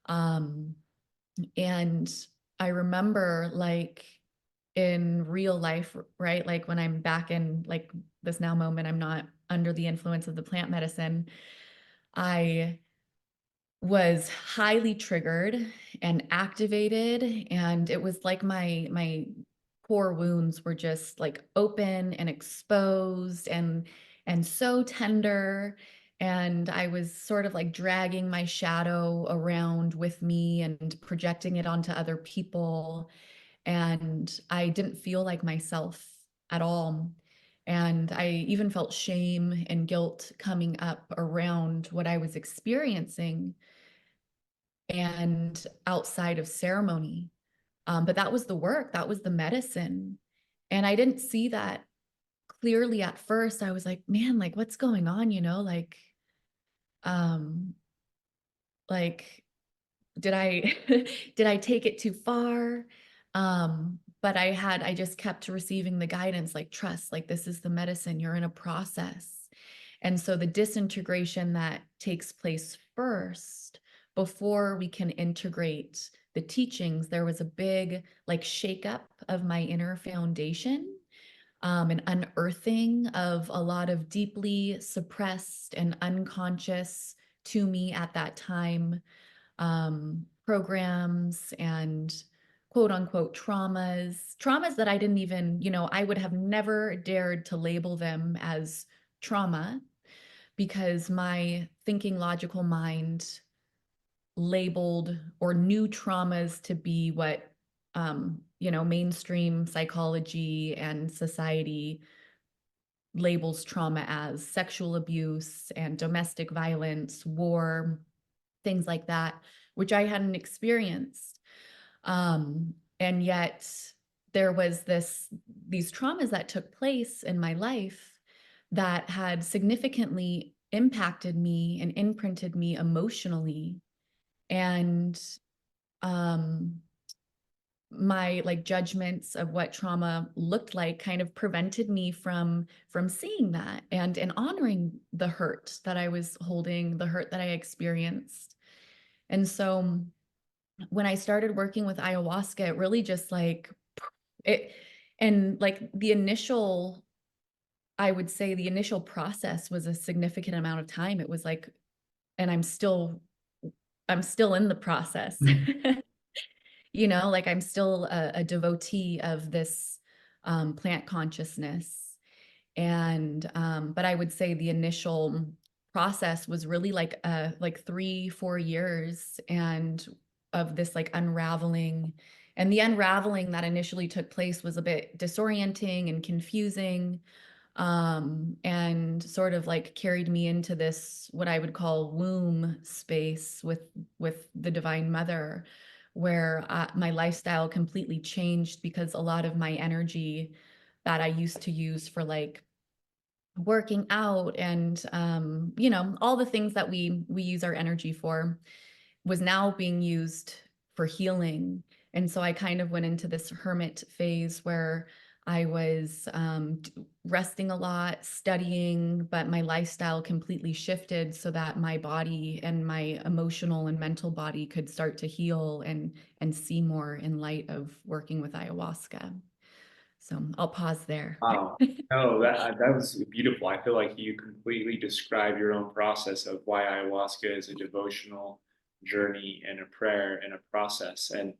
[SPEAKER 6] Um, and I remember, like, in real life, right? Like when I'm back in like this now moment, I'm not under the influence of the plant medicine. I was highly triggered and activated, and it was like my core wounds were just like open and exposed and so tender, and I was sort of like dragging my shadow around with me and projecting it onto other people, and I didn't feel like myself at all. And I even felt shame and guilt coming up around what I was experiencing and outside of ceremony. But that was the work, that was the medicine. And I didn't see that clearly at first. I was like, man, like what's going on, um, like did I did I take it too far? But I just kept receiving the guidance, like trust, like this is the medicine, you're in a process. And so the disintegration that takes place first, before we can integrate the teachings, there was a big like shakeup of my inner foundation, an unearthing of a lot of deeply suppressed and unconscious to me at that time, programs and quote unquote traumas that I didn't even, I would have never dared to label them as trauma, because my thinking logical mind labeled or knew traumas to be what, mainstream psychology and society labels trauma as: sexual abuse and domestic violence, war, things like that, which I hadn't experienced. And yet there was these traumas that took place in my life that had significantly impacted me and imprinted me emotionally. And um, my like judgments of what trauma looked like kind of prevented me from seeing that and honoring the hurt that I was holding, the hurt that I experienced. And so when I started working with ayahuasca, it really just like it, and like I would say the initial process was a significant amount of time. It was like, and I'm still in the process. Like I'm still a devotee of this plant consciousness. And but I would say the initial process was really like 3-4 years and of this like unraveling. And the unraveling that initially took place was a bit disorienting and confusing, and sort of like carried me into this what I would call womb space with the Divine Mother, where my lifestyle completely changed, because a lot of my energy that I used to use for like working out and all the things that we use our energy for was now being used for healing. And so I kind of went into this hermit phase where I was resting a lot, studying, but my lifestyle completely shifted so that my body and my emotional and mental body could start to heal and see more in light of working with ayahuasca. So I'll pause there.
[SPEAKER 1] Wow. No, that was beautiful. I feel like you completely describe your own process of why ayahuasca is a devotional journey and a prayer and a process. And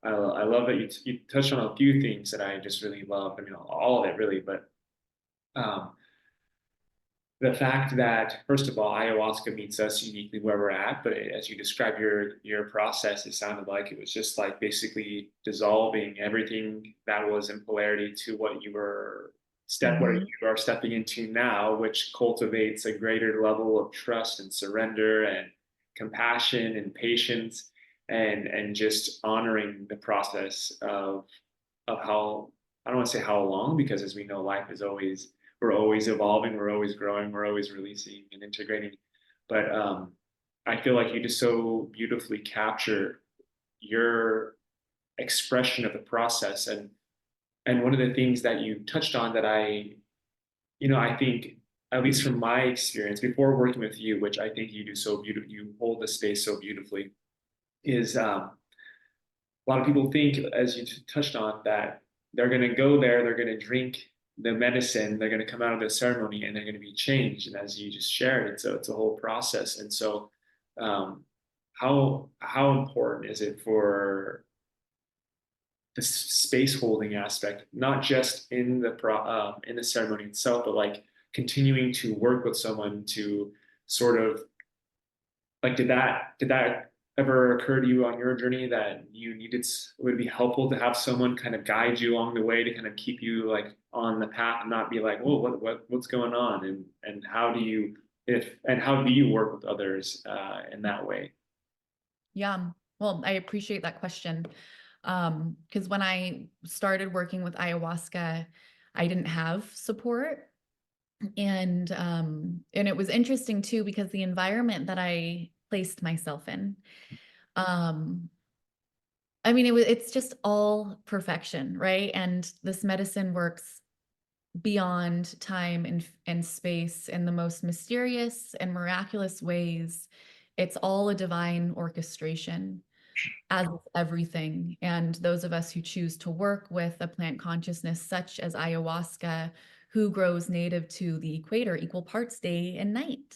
[SPEAKER 1] I love that you touched on a few things that I just really love. I mean, all of it really, but um, the fact that first of all, ayahuasca meets us uniquely where we're at. But as you describe your process, it sounded like it was just like basically dissolving everything that was in polarity to what you were where
[SPEAKER 6] Mhm.
[SPEAKER 1] you are stepping into now, which cultivates a greater level of trust and surrender and compassion and patience and just honoring the process of how I don't want to say how long, because as we know, life is always, we're always evolving, we're always growing, we're always releasing and integrating. But I feel like you just so beautifully capture your expression of the process. And one of the things that you touched on that I think, at least from my experience before working with you, which I think you do so beautiful, you hold the space so beautifully, is a lot of people think, as you touched on, that they're going to go there, they're going to drink the medicine, they're going to come out of the ceremony, and they're going to be changed. And as you just shared, it's a whole process. And so, how important is it for the space holding aspect, not just in in the ceremony itself, but like continuing to work with someone to sort of like, did that ever occur to you on your journey that you needed, it would be helpful to have someone kind of guide you along the way to kind of keep you like on the path and not be like, whoa, what's going on? And how do you, if, and how do you work with others in that way?
[SPEAKER 6] Yeah, well, I appreciate that question. Because when I started working with ayahuasca, I didn't have support. And it was interesting too, because the environment that I placed myself in, um, I mean, it's just all perfection, right? And this medicine works beyond time and space in the most mysterious and miraculous ways. It's all a divine orchestration, as is everything. And those of us who choose to work with a plant consciousness, such as ayahuasca, who grows native to the equator, equal parts day and night.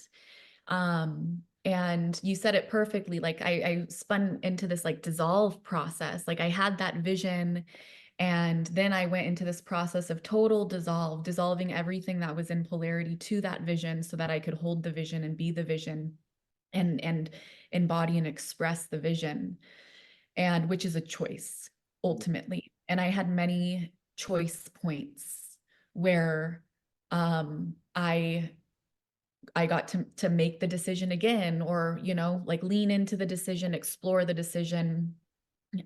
[SPEAKER 6] And you said it perfectly. Like I spun into this like dissolve process. Like I had that vision, and then I went into this process of total dissolving everything that was in polarity to that vision so that I could hold the vision and be the vision and embody and express the vision, and which is a choice ultimately. And I had many choice points where I got to make the decision again, or like lean into the decision, explore the decision.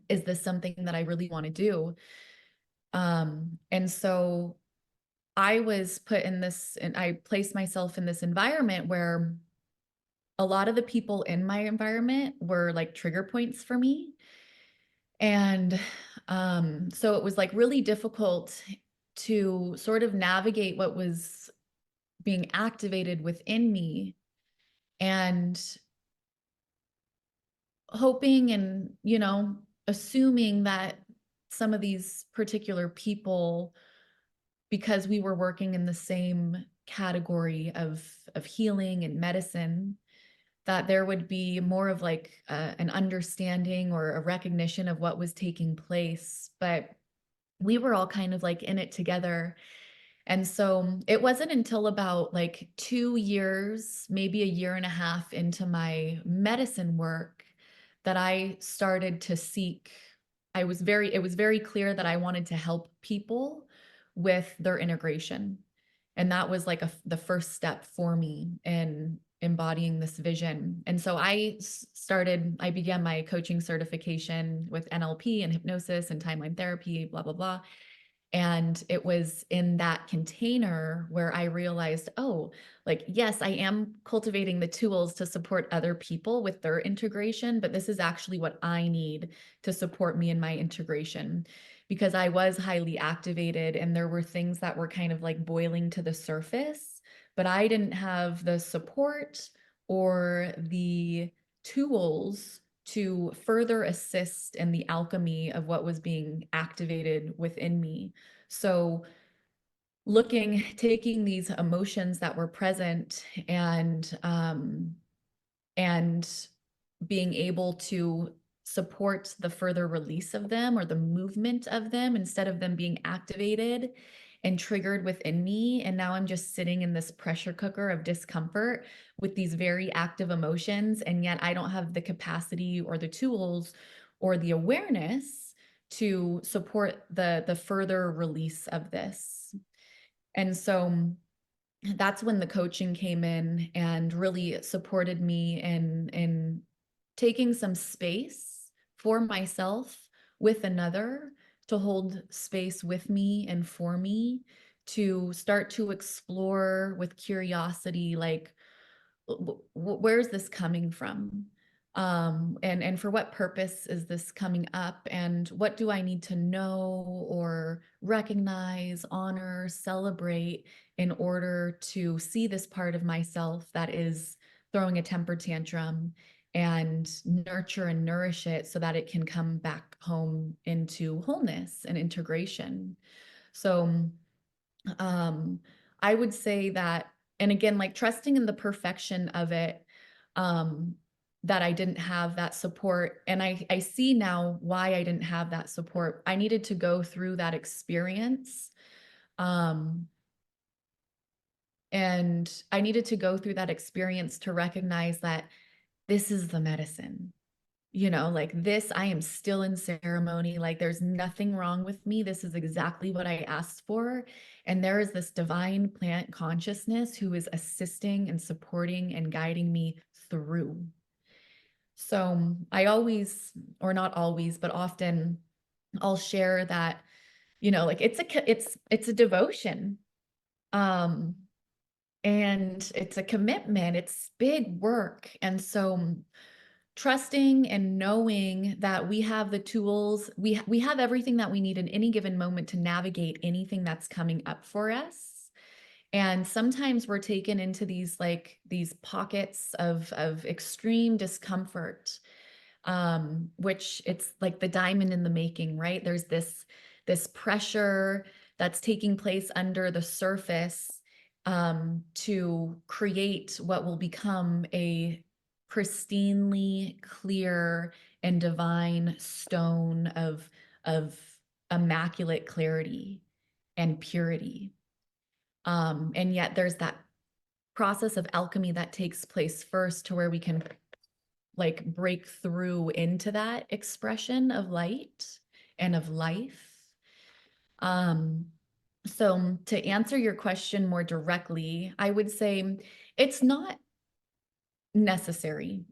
[SPEAKER 6] Is this something that I really want to do? And so I was put in this, and I placed myself in this environment where a lot of the people in my environment were like trigger points for me. And so it was like really difficult to sort of navigate what was being activated within me, and hoping and, assuming that some of these particular people, because we were working in the same category of healing and medicine, that there would be more of like an understanding or a recognition of what was taking place. But we were all kind of like in it together. And so it wasn't until about like 2 years, maybe a year and a half into my medicine work, that I started to seek. It was very clear that I wanted to help people with their integration. And that was like the first step for me in embodying this vision. And so I began my coaching certification with NLP and hypnosis and timeline therapy, blah, blah, blah. And it was in that container where I realized, oh, like, yes, I am cultivating the tools to support other people with their integration, but this is actually what I need to support me in my integration, because I was highly activated and there were things that were kind of like boiling to the surface, but I didn't have the support or the tools to further assist in the alchemy of what was being activated within me. So taking these emotions that were present, and being able to support the further release of them or the movement of them, instead of them being activated and triggered within me. And now I'm just sitting in this pressure cooker of discomfort with these very active emotions. And yet I don't have the capacity or the tools or the awareness to support the further release of this. And so that's when the coaching came in and really supported me in taking some space for myself with another to hold space with me and for me, to start to explore with curiosity, like, where's this coming from? And for what purpose is this coming up? And what do I need to know or recognize, honor, celebrate in order to see this part of myself that is throwing a temper tantrum, and nurture and nourish it so that it can come back home into wholeness and integration. So um, I would say that, and again, like trusting in the perfection of it, um, that I didn't have that support. And I see now why I didn't have that support. I needed to go through that experience. And I needed to go through that experience to recognize that this is the medicine. Like this, I am still in ceremony. Like there's nothing wrong with me. This is exactly what I asked for. And there is this divine plant consciousness who is assisting and supporting and guiding me through. So I always, or not always, but often I'll share that, like it's a devotion. Um, and it's a commitment. It's big work. And so trusting and knowing that we have the tools, we have everything that we need in any given moment to navigate anything that's coming up for us. And sometimes we're taken into these pockets of extreme discomfort, which it's like the diamond in the making, right? There's this pressure that's taking place under the surface, to create what will become a pristinely clear and divine stone of immaculate clarity and purity. And yet there's that process of alchemy that takes place first, to where we can like break through into that expression of light and of life. So to answer your question more directly, I would say it's not necessary,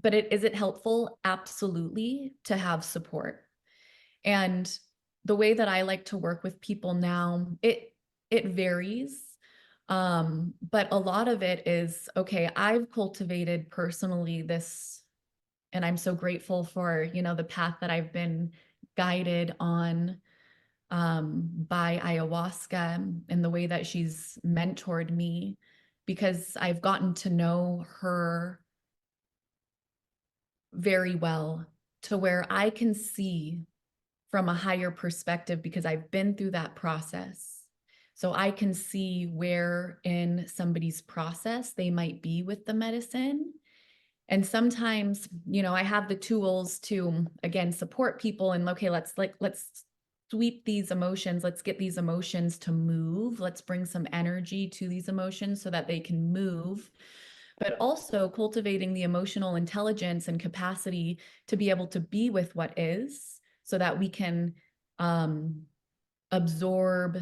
[SPEAKER 6] but is it helpful? Absolutely, to have support. And the way that I like to work with people now, it varies. But a lot of it is, okay, I've cultivated personally this, and I'm so grateful for, the path that I've been guided on, by ayahuasca and the way that she's mentored me, because I've gotten to know her very well, to where I can see from a higher perspective, because I've been through that process. So I can see where in somebody's process they might be with the medicine. And sometimes, I have the tools to, again, support people and, okay, let's sweep these emotions. Let's get these emotions to move. Let's bring some energy to these emotions so that they can move. But also cultivating the emotional intelligence and capacity to be able to be with what is, so that we can absorb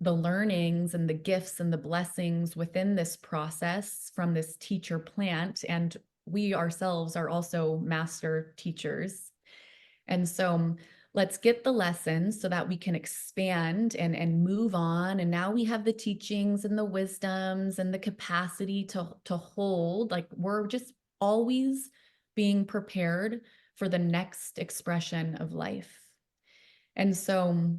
[SPEAKER 6] the learnings and the gifts and the blessings within this process from this teacher plant. And we ourselves are also master teachers. And so let's get the lessons so that we can expand and move on. And now we have the teachings and the wisdoms and the capacity to hold, like we're just always being prepared for the next expression of life. And so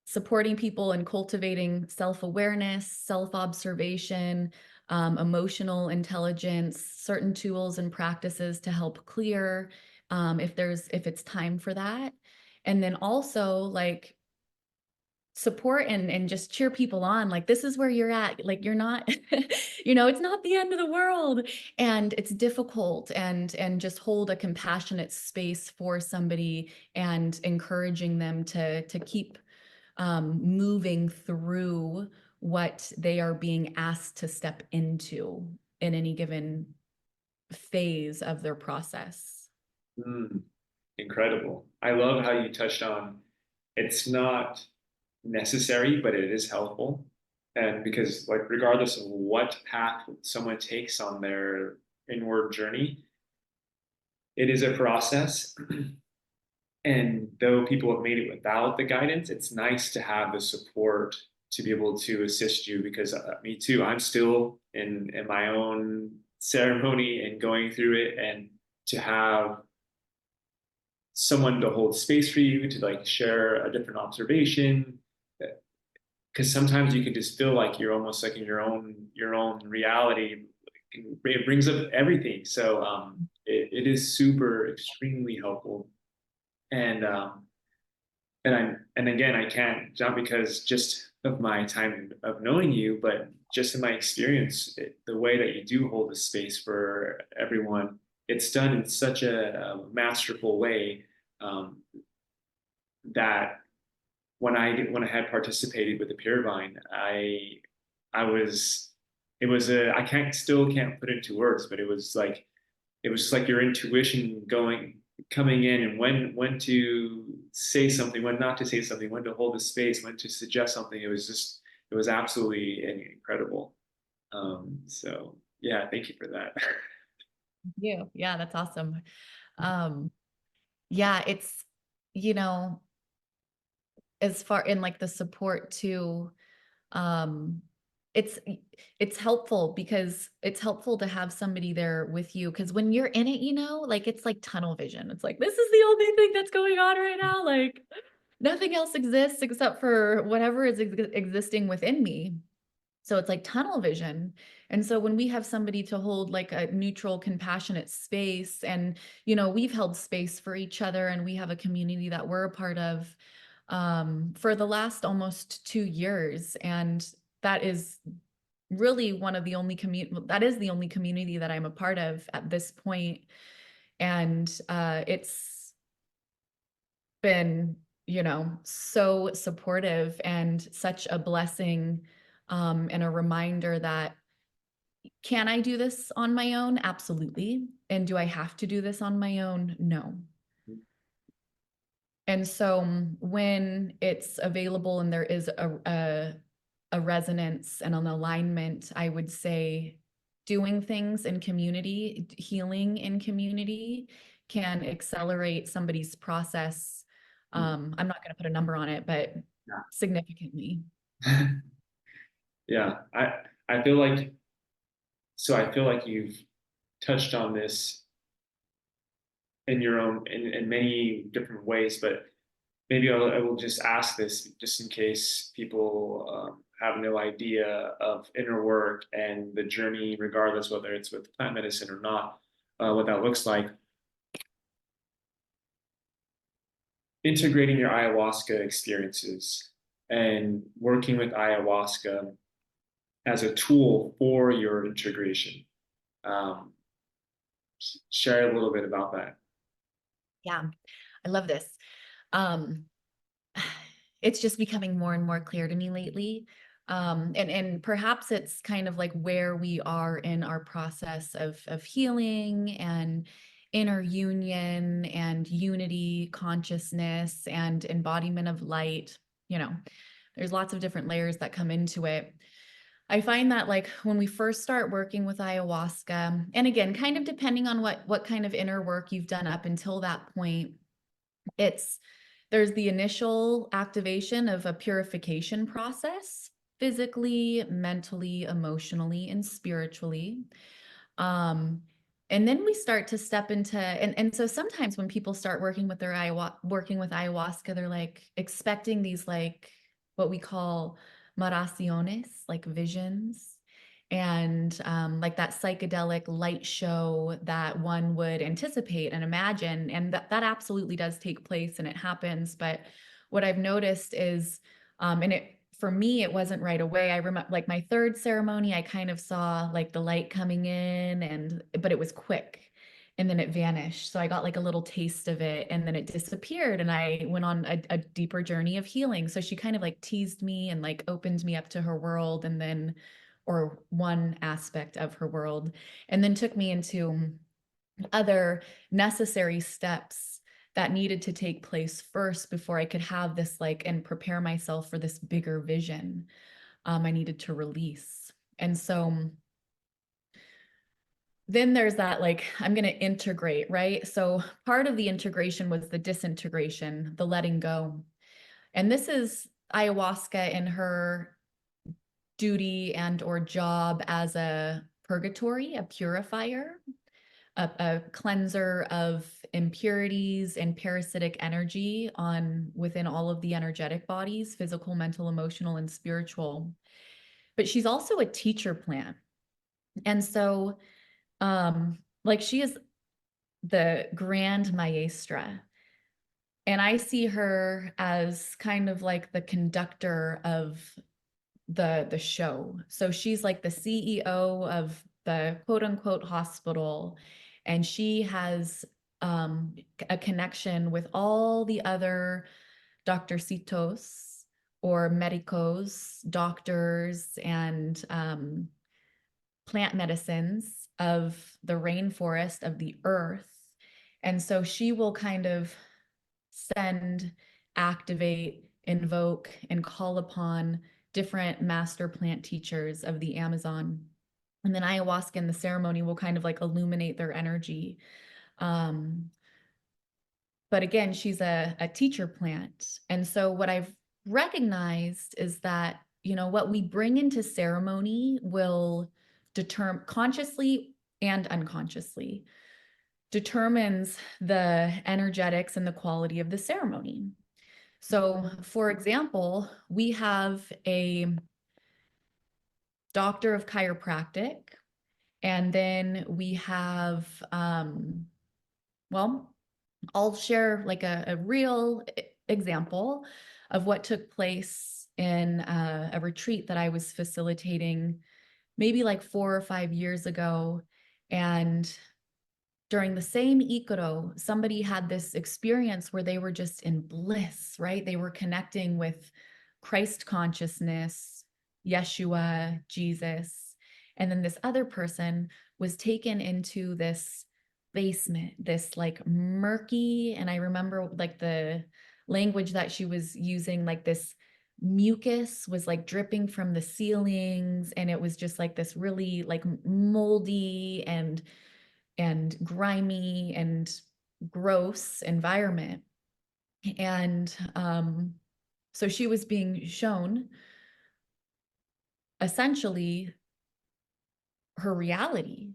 [SPEAKER 6] supporting people and cultivating self-awareness, self-observation, emotional intelligence, certain tools and practices to help clear, if it's time for that. And then also like support and just cheer people on, like this is where you're at, like you're not it's not the end of the world, and it's difficult, and just hold a compassionate space for somebody and encouraging them to keep moving through what they are being asked to step into in any given phase of their process.
[SPEAKER 1] Incredible. I love how you touched on it's not necessary, but it is helpful. And because, like, regardless of what path someone takes on their inward journey, it is a process. And though people have made it without the guidance, it's nice to have the support to be able to assist you, because me too, I'm still in my own ceremony and going through it, and to have someone to hold space for you, to like share a different observation, because sometimes you can just feel like you're almost like in your own reality. It brings up everything. So it is super extremely helpful. And and again, I can't, not because just of my time of knowing you, but just in my experience, the way that you do hold the space for everyone, it's done in such a masterful way, um, that when I had participated with the Peervine, I was, it was a, I can't put it into words, but it was just like your intuition coming in, and when to say something, when not to say something, when to hold the space, when to suggest something. It was absolutely incredible. So yeah, thank you for that.
[SPEAKER 6] Yeah, that's awesome. Um, yeah, it's, you know, as far in like the support too, um, it's helpful because it's helpful to have somebody there with you, because when you're in it, like it's like tunnel vision. It's like, this is the only thing that's going on right now. Like nothing else exists except for whatever is existing within me. So it's like tunnel vision. And so when we have somebody to hold like a neutral, compassionate space, and, we've held space for each other, and we have a community that we're a part of for the last almost 2 years. And that is really one of the only that is the only community that I'm a part of at this point. And it's been, so supportive and such a blessing, and a reminder that, can I do this on my own? Absolutely. And do I have to do this on my own? No. And so when it's available and there is a resonance and an alignment, I would say doing things in community, healing in community, can accelerate somebody's process. I'm not going to put a number on it, but significantly.
[SPEAKER 1] Yeah, I feel like, so I feel like you've touched on this in your own, in many different ways, but maybe I will just ask this just in case people have no idea of inner work and the journey, regardless whether it's with plant medicine or not, what that looks like. Integrating your ayahuasca experiences and working with ayahuasca as a tool for your integration. Um, Share a little bit about that.
[SPEAKER 6] Yeah, I love this. Um, it's just becoming more and more clear to me lately. And perhaps it's kind of like where we are in our process of healing and inner union and unity, consciousness and embodiment of light. There's lots of different layers that come into it. I find that like when we first start working with ayahuasca, and again, kind of depending on what kind of inner work you've done up until that point, there's the initial activation of a purification process, physically, mentally, emotionally, and spiritually. Um, and then we start to step into, and so sometimes when people start working with working with ayahuasca, they're like expecting these like what we call maraciones, like visions, and like that psychedelic light show that one would anticipate and imagine. And that absolutely does take place and it happens. But what I've noticed is, and for me, it wasn't right away. I remember like my third ceremony, I kind of saw like the light coming in, but it was quick and then it vanished. So I got like a little taste of it and then it disappeared and I went on a deeper journey of healing. So she kind of like teased me and like opened me up to her world, and then, or one aspect of her world, and then took me into other necessary steps that needed to take place first before I could have this like and prepare myself for this bigger vision I needed to release. And so then there's that, like, I'm going to integrate, right? So part of the integration was the disintegration, the letting go. And this is ayahuasca in her duty and or job as a purgatory, a purifier, a cleanser of impurities and parasitic energy on within all of the energetic bodies, physical, mental, emotional, and spiritual. But she's also a teacher plant. And so like she is the grand maestra. And I see her as kind of like the conductor of the show. So she's like the CEO of the quote unquote hospital, and she has a connection with all the other doctorcitos or medicos, doctors, and plant medicines of the rainforest of the earth. And so she will kind of send, activate, invoke, and call upon different master plant teachers of the Amazon. And then ayahuasca in the ceremony will kind of like illuminate their energy. But again, she's a teacher plant. And so what I've recognized is that, you know, what we bring into ceremony will determine consciously and unconsciously determines the energetics and the quality of the ceremony. So, for example, we have a doctor of chiropractic, and then we have, well, I'll share like a real example of what took place in a retreat that I was facilitating maybe like 4 or 5 years ago. And during the same Ikaro, somebody had this experience where they were just in bliss, right? They were connecting with Christ consciousness, Yeshua, Jesus. And then this other person was taken into this basement, this like murky, and I remember like the language that she was using, like this mucus was like dripping from the ceilings, and it was just like this really like moldy and grimy and gross environment. And so she was being shown essentially her reality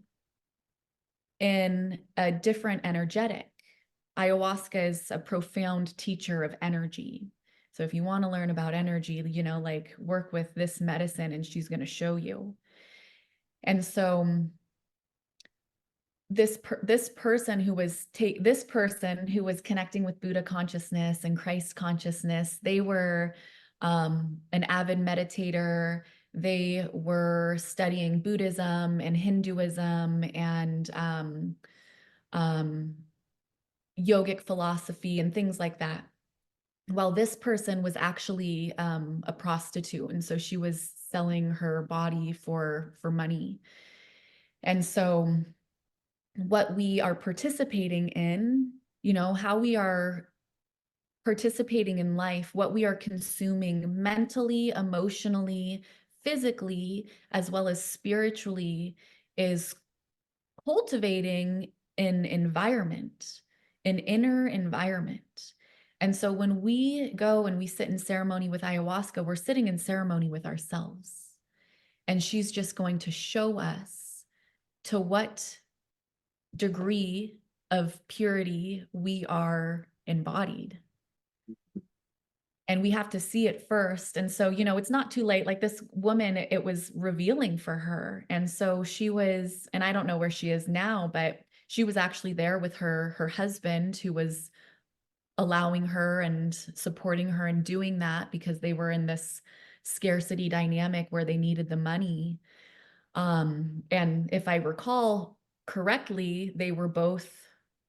[SPEAKER 6] in a different energetic. Ayahuasca is a profound teacher of energy. So if you want to learn about energy, you know, like work with this medicine and she's going to show you. And so this person who was connecting with Buddha consciousness and Christ consciousness, they were an avid meditator. They were studying Buddhism and Hinduism and yogic philosophy and things like that. Well, this person was actually a prostitute, and so she was selling her body for money. And so what we are participating in, you know, how we are participating in life, what we are consuming mentally, emotionally, physically, as well as spiritually, is cultivating an environment, an inner environment. And so when we go and we sit in ceremony with ayahuasca, we're sitting in ceremony with ourselves. And she's just going to show us to what degree of purity we are embodied. And we have to see it first. And so, you know, it's not too late. Like this woman, it was revealing for her. And so she was, and I don't know where she is now, but she was actually there with her husband, who was allowing her and supporting her in doing that because they were in this scarcity dynamic where they needed the money. And if I recall correctly, they were both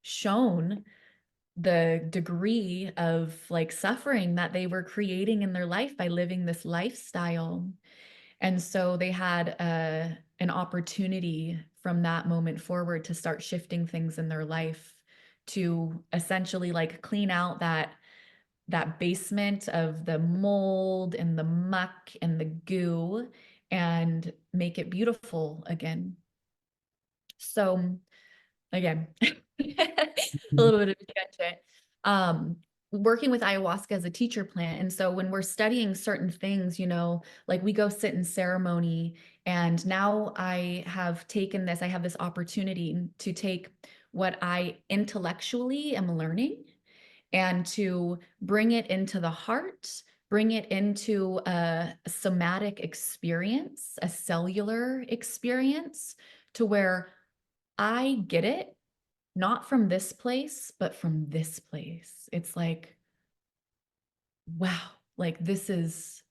[SPEAKER 6] shown the degree of like suffering that they were creating in their life by living this lifestyle. And so they had an opportunity from that moment forward to start shifting things in their life to essentially like clean out that basement of the mold and the muck and the goo and make it beautiful again. So again, a little bit of a tangent. Um, Working with ayahuasca as a teacher plant. And so when we're studying certain things, you know, like we go sit in ceremony, and now I have taken this, I have this opportunity to take what I intellectually am learning and to bring it into the heart, bring it into a somatic experience, a cellular experience, to where I get it, not from this place, but from this place. It's like, wow, like this is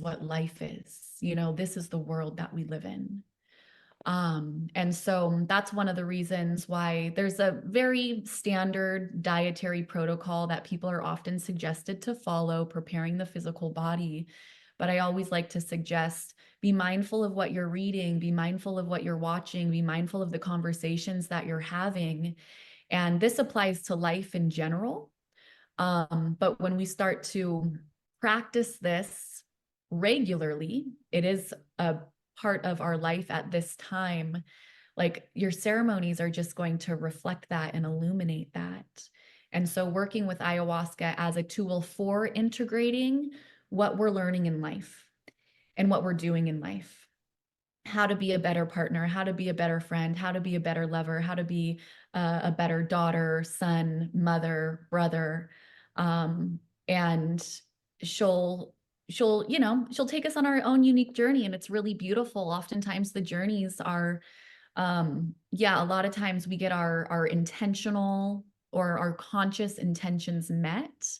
[SPEAKER 6] what life is. You know, this is the world that we live in. And so that's one of the reasons why there's a very standard dietary protocol that people are often suggested to follow, preparing the physical body. But I always like to suggest, be mindful of what you're reading, be mindful of what you're watching, be mindful of the conversations that you're having. And this applies to life in general. But when we start to practice this regularly, it is a part of our life at this time. Like your ceremonies are just going to reflect that and illuminate that. And so, working with ayahuasca as a tool for integrating what we're learning in life and what we're doing in life, how to be a better partner, how to be a better friend, how to be a better lover, how to be a better daughter, son, mother, brother. Um, and she'll, you know, she'll take us on our own unique journey, and it's really beautiful. Oftentimes the journeys are, yeah, a lot of times we get our intentional or our conscious intentions met.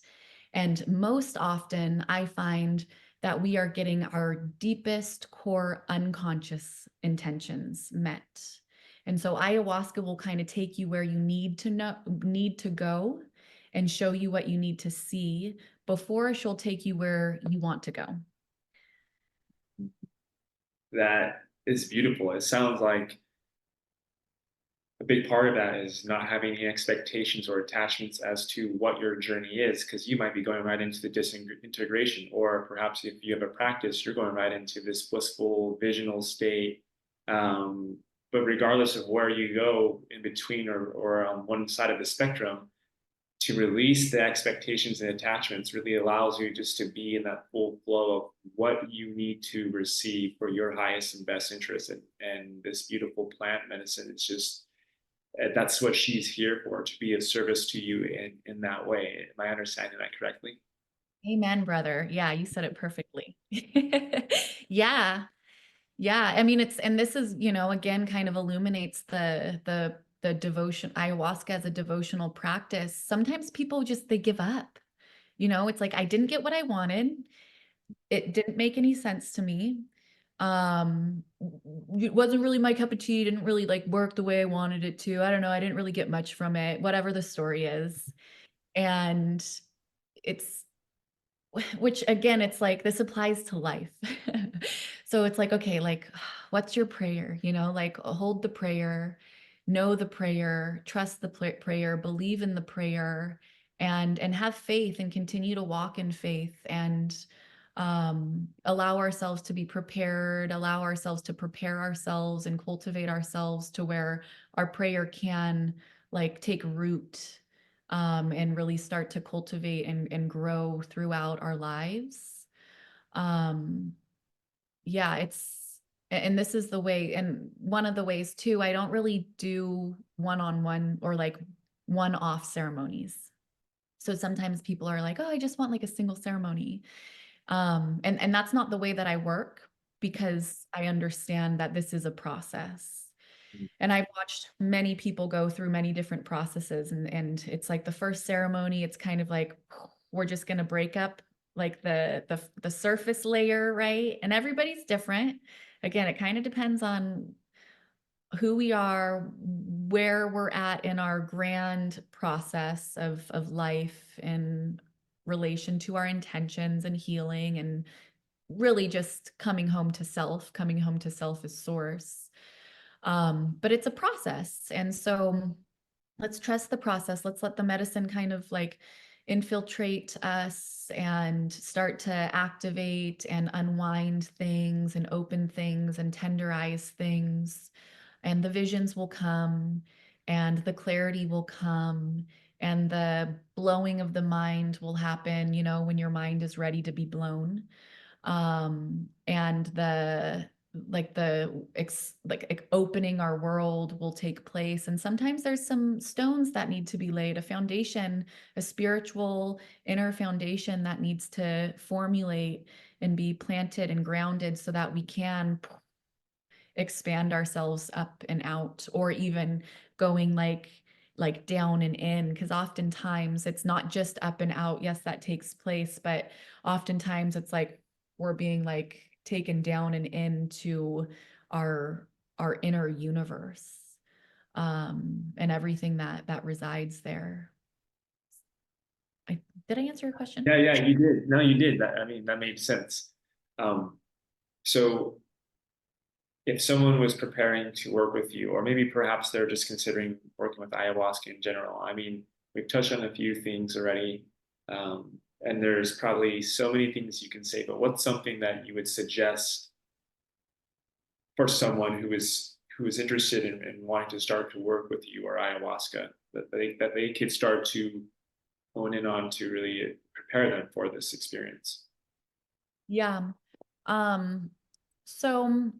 [SPEAKER 6] And most often, I find that we are getting our deepest core unconscious intentions met. And so ayahuasca will kind of take you where you need to go, and show you what you need to see before she'll take you where you want to go.
[SPEAKER 1] That is beautiful. It sounds like a big part of that is not having any expectations or attachments as to what your journey is, because you might be going right into the disintegration, or perhaps if you have a practice, you're going right into this blissful visional state. But regardless of where you go in between, or on one side of the spectrum, to release the expectations and attachments really allows you just to be in that full flow of what you need to receive for your highest and best interest. And this beautiful plant medicine, it's just, that's what she's here for, to be of service to you in that way. Am I understanding that correctly?
[SPEAKER 6] Amen, brother. Yeah, you said it perfectly. Yeah. Yeah, I mean it's, and this is, you know, again kind of illuminates the devotion, ayahuasca as a devotional practice. Sometimes people just, they give up. You know, it's like, I didn't get what I wanted. It didn't make any sense to me. It wasn't really my cup of tea, didn't really like work the way I wanted it to. I don't know, I didn't really get much from it, whatever the story is. And it's, which again, it's like this applies to life. So it's like, okay, like, what's your prayer? You know, like hold the prayer, know the prayer, trust the prayer, believe in the prayer, and have faith and continue to walk in faith, and allow ourselves to be prepared, allow ourselves to prepare ourselves and cultivate ourselves to where our prayer can like take root, and really start to cultivate and grow throughout our lives. Um, yeah, and this is the way, and one of the ways too, I don't really do one-on-one or like one-off ceremonies. So sometimes people are like, oh, I just want like a single ceremony. And that's not the way that I work, because I understand that this is a process. And I've watched many people go through many different processes, and it's like the first ceremony, it's kind of like we're just going to break up like the surface layer, right? And everybody's different. Again, it kind of depends on who we are, where we're at in our grand process of life in relation to our intentions and healing, and really just coming home to self as source. But it's a process. And so let's trust the process. Let's let the medicine kind of like infiltrate us and start to activate and unwind things and open things and tenderize things. and the visions will come, and the clarity will come, and the blowing of the mind will happen, you know, when your mind is ready to be blown. And the opening our world will take place. And sometimes there's some stones that need to be laid, a foundation, a spiritual inner foundation that needs to formulate and be planted and grounded so that we can expand ourselves up and out, or even going like down and in, because oftentimes it's not just up and out. Yes, that takes place, but oftentimes it's like we're being like taken down and into our inner universe, and everything that resides there. Did I answer your question?
[SPEAKER 1] Yeah, you did. No, you did. I mean, that made sense. So if someone was preparing to work with you, or maybe perhaps they're just considering working with ayahuasca in general, I mean, we've touched on a few things already, and there's probably so many things you can say, but what's something that you would suggest for someone who is interested in wanting to start to work with you or ayahuasca, that they could start to hone in on to really prepare them for this experience?
[SPEAKER 6] Yeah. So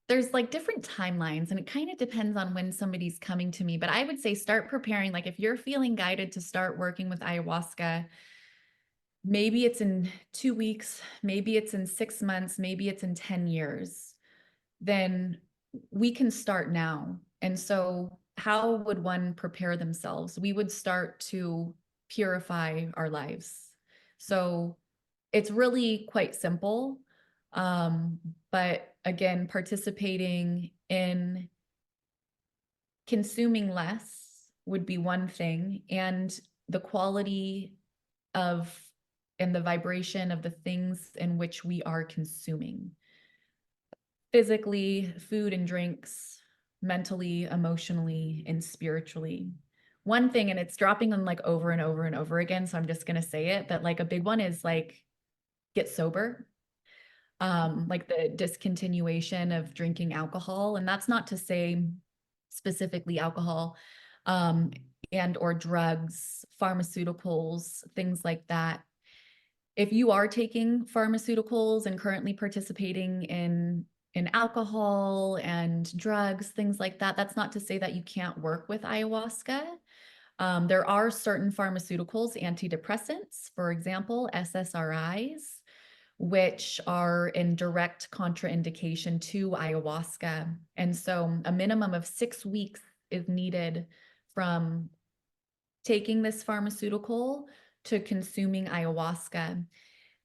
[SPEAKER 6] there's like different timelines, and it kind of depends on when somebody's coming to me, but I would say start preparing. Like if you're feeling guided to start working with ayahuasca, maybe it's in 2 weeks, maybe it's in 6 months, maybe it's in 10 years, then we can start now. And so how would one prepare themselves? We would start to purify our lives. So it's really quite simple. But again, participating in consuming less would be one thing, and the quality of and the vibration of the things in which we are consuming, physically, food and drinks, mentally, emotionally, and spiritually. One thing, and it's dropping them like over and over and over again, so I'm just going to say it, but like a big one is like get sober. Like the discontinuation of drinking alcohol. And that's not to say specifically alcohol, and or drugs, pharmaceuticals, things like that. If you are taking pharmaceuticals and currently participating in alcohol and drugs, things like that, that's not to say that you can't work with ayahuasca. There are certain pharmaceuticals, antidepressants, for example, SSRIs, which are in direct contraindication to ayahuasca. And so a minimum of 6 weeks is needed from taking this pharmaceutical to consuming ayahuasca.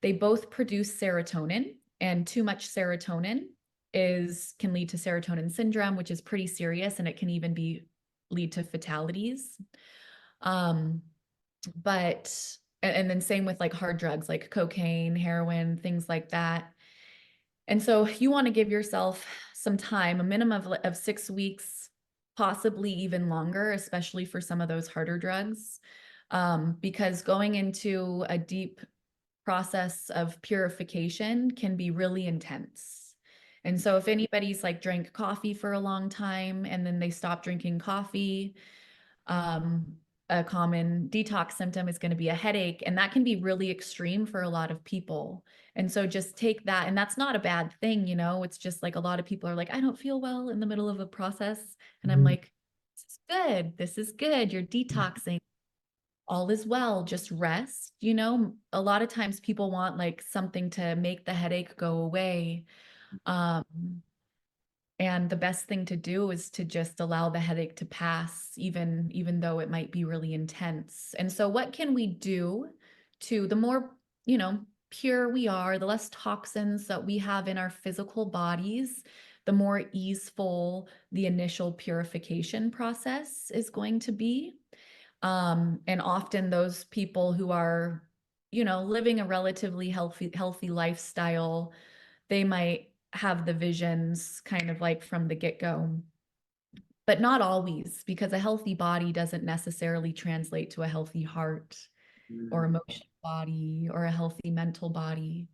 [SPEAKER 6] They both produce serotonin, and too much serotonin can lead to serotonin syndrome, which is pretty serious, and it can even lead to fatalities. But and then same with like hard drugs like cocaine, heroin, things like that. And so you want to give yourself some time, a minimum of 6 weeks, possibly even longer, especially for some of those harder drugs, because going into a deep process of purification can be really intense. And so if anybody's like drank coffee for a long time and then they stop drinking coffee, a common detox symptom is going to be a headache, and that can be really extreme for a lot of people. And so just take that, and that's not a bad thing, you know, it's just like a lot of people are like, I don't feel well in the middle of a process. And I'm like, this is good. This is good. You're detoxing. All is well. Just rest. You know, a lot of times people want like something to make the headache go away. Um, and the best thing to do is to just allow the headache to pass, even though it might be really intense. And so what can we do to the more, you know, pure we are, the less toxins that we have in our physical bodies, the more easeful the initial purification process is going to be. And often those people who are, you know, living a relatively healthy lifestyle, they might have the visions kind of like from the get-go, but not always, because a healthy body doesn't necessarily translate to a healthy heart or emotional body or a healthy mental body.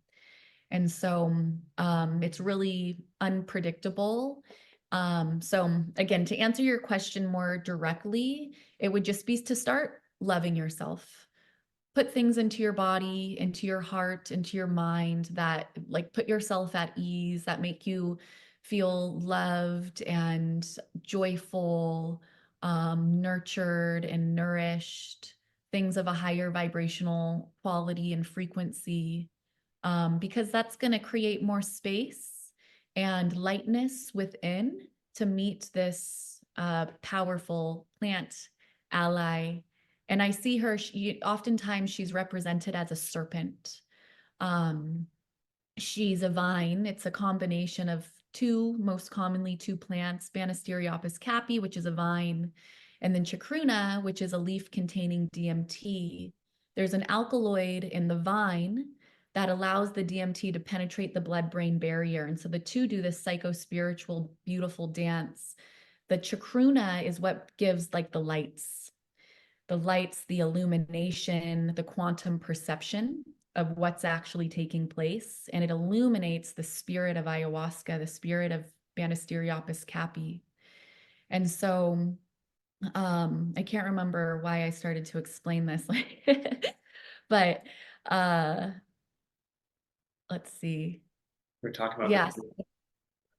[SPEAKER 6] And so it's really unpredictable. So again, to answer your question more directly, it would just be to start loving yourself. Put things into your body, into your heart, into your mind that like put yourself at ease, that make you feel loved and joyful, nurtured and nourished, things of a higher vibrational quality and frequency, because that's going to create more space and lightness within to meet this powerful plant ally. And I see her, oftentimes she's represented as a serpent. Um, she's a vine. It's a combination of two, most commonly two plants, Banisteriopsis caapi, which is a vine, and then chacruna, which is a leaf containing DMT. There's an alkaloid in the vine that allows the DMT to penetrate the blood-brain barrier. And so the two do this psycho-spiritual, beautiful dance. The chacruna is what gives like the lights, the illumination, the quantum perception of what's actually taking place. And it illuminates the spirit of ayahuasca, the spirit of Banisteriopsis caapi. And so I can't remember why I started to explain this, but let's see.
[SPEAKER 4] We're talking about
[SPEAKER 6] Yes,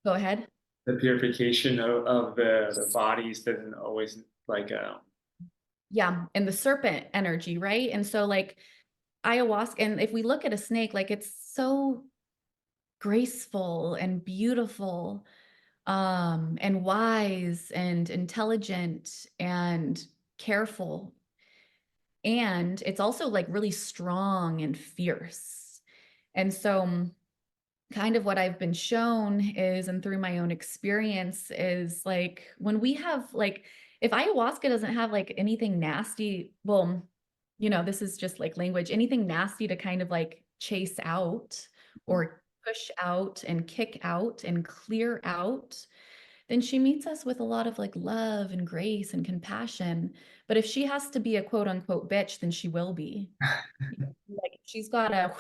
[SPEAKER 6] go ahead.
[SPEAKER 4] the purification of the bodies doesn't always like
[SPEAKER 6] Yeah, and the serpent energy, right? And so like ayahuasca, and if we look at a snake, like it's so graceful and beautiful, and wise and intelligent and careful. And it's also like really strong and fierce. And so kind of what I've been shown is, and through my own experience, is like when we have like, if ayahuasca doesn't have like anything nasty, well, this is just like language, anything nasty to kind of like chase out or push out and kick out and clear out, then she meets us with a lot of like love and grace and compassion. But if she has to be a quote unquote bitch, then she will be. Like she's got to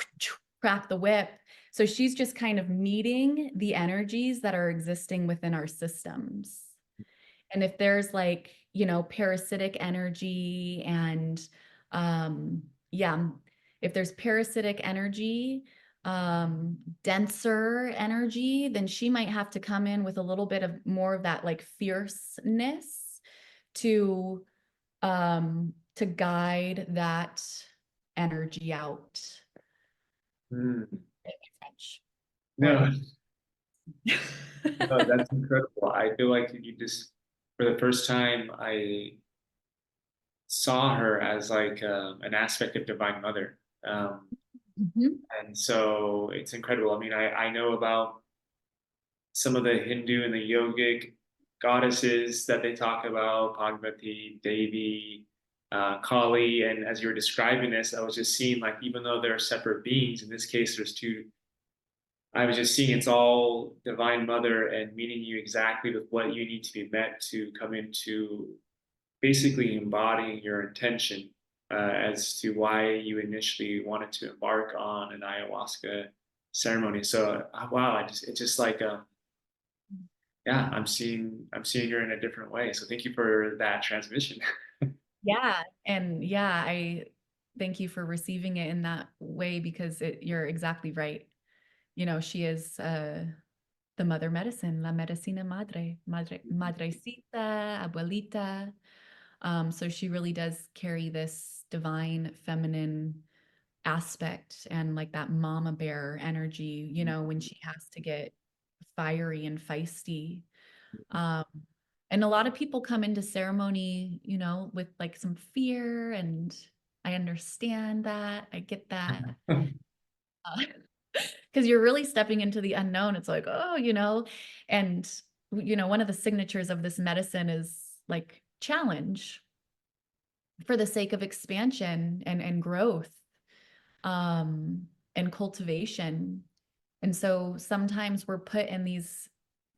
[SPEAKER 6] crack the whip. So she's just kind of meeting the energies that are existing within our systems. And if there's like, parasitic energy and yeah, if there's parasitic energy, denser energy, then she might have to come in with a little bit of more of that like fierceness to guide that energy out.
[SPEAKER 4] mm,
[SPEAKER 6] French.
[SPEAKER 4] no. Oh, that's incredible. I feel like you just, for the first time, I saw her as like an aspect of Divine Mother.
[SPEAKER 6] Mhm.
[SPEAKER 4] And so it's incredible. I mean, I know about some of the Hindu and the yogic goddesses that they talk about, Bhagavati, Devi, Kali. And as you were describing this, I was just seeing like, even though they're separate beings, in this case, there's two. I was just seeing it's all Divine Mother and meeting you exactly with what you need to be met to come into basically embodying your intention as to why you initially wanted to embark on an ayahuasca ceremony. So wow, it's just like yeah, I'm seeing her in a different way. So thank you for that transmission.
[SPEAKER 6] Yeah. And yeah, I thank you for receiving it in that way because you're exactly right. She is the mother medicine, la medicina madre, madrecita, abuelita. So she really does carry this divine feminine aspect and like that mama bear energy, when she has to get fiery and feisty. Um, and a lot of people come into ceremony, with like some fear, and I understand that. I get that. Because you're really stepping into the unknown. It's like, oh, and one of the signatures of this medicine is like challenge for the sake of expansion and growth, and cultivation. And so sometimes we're put in these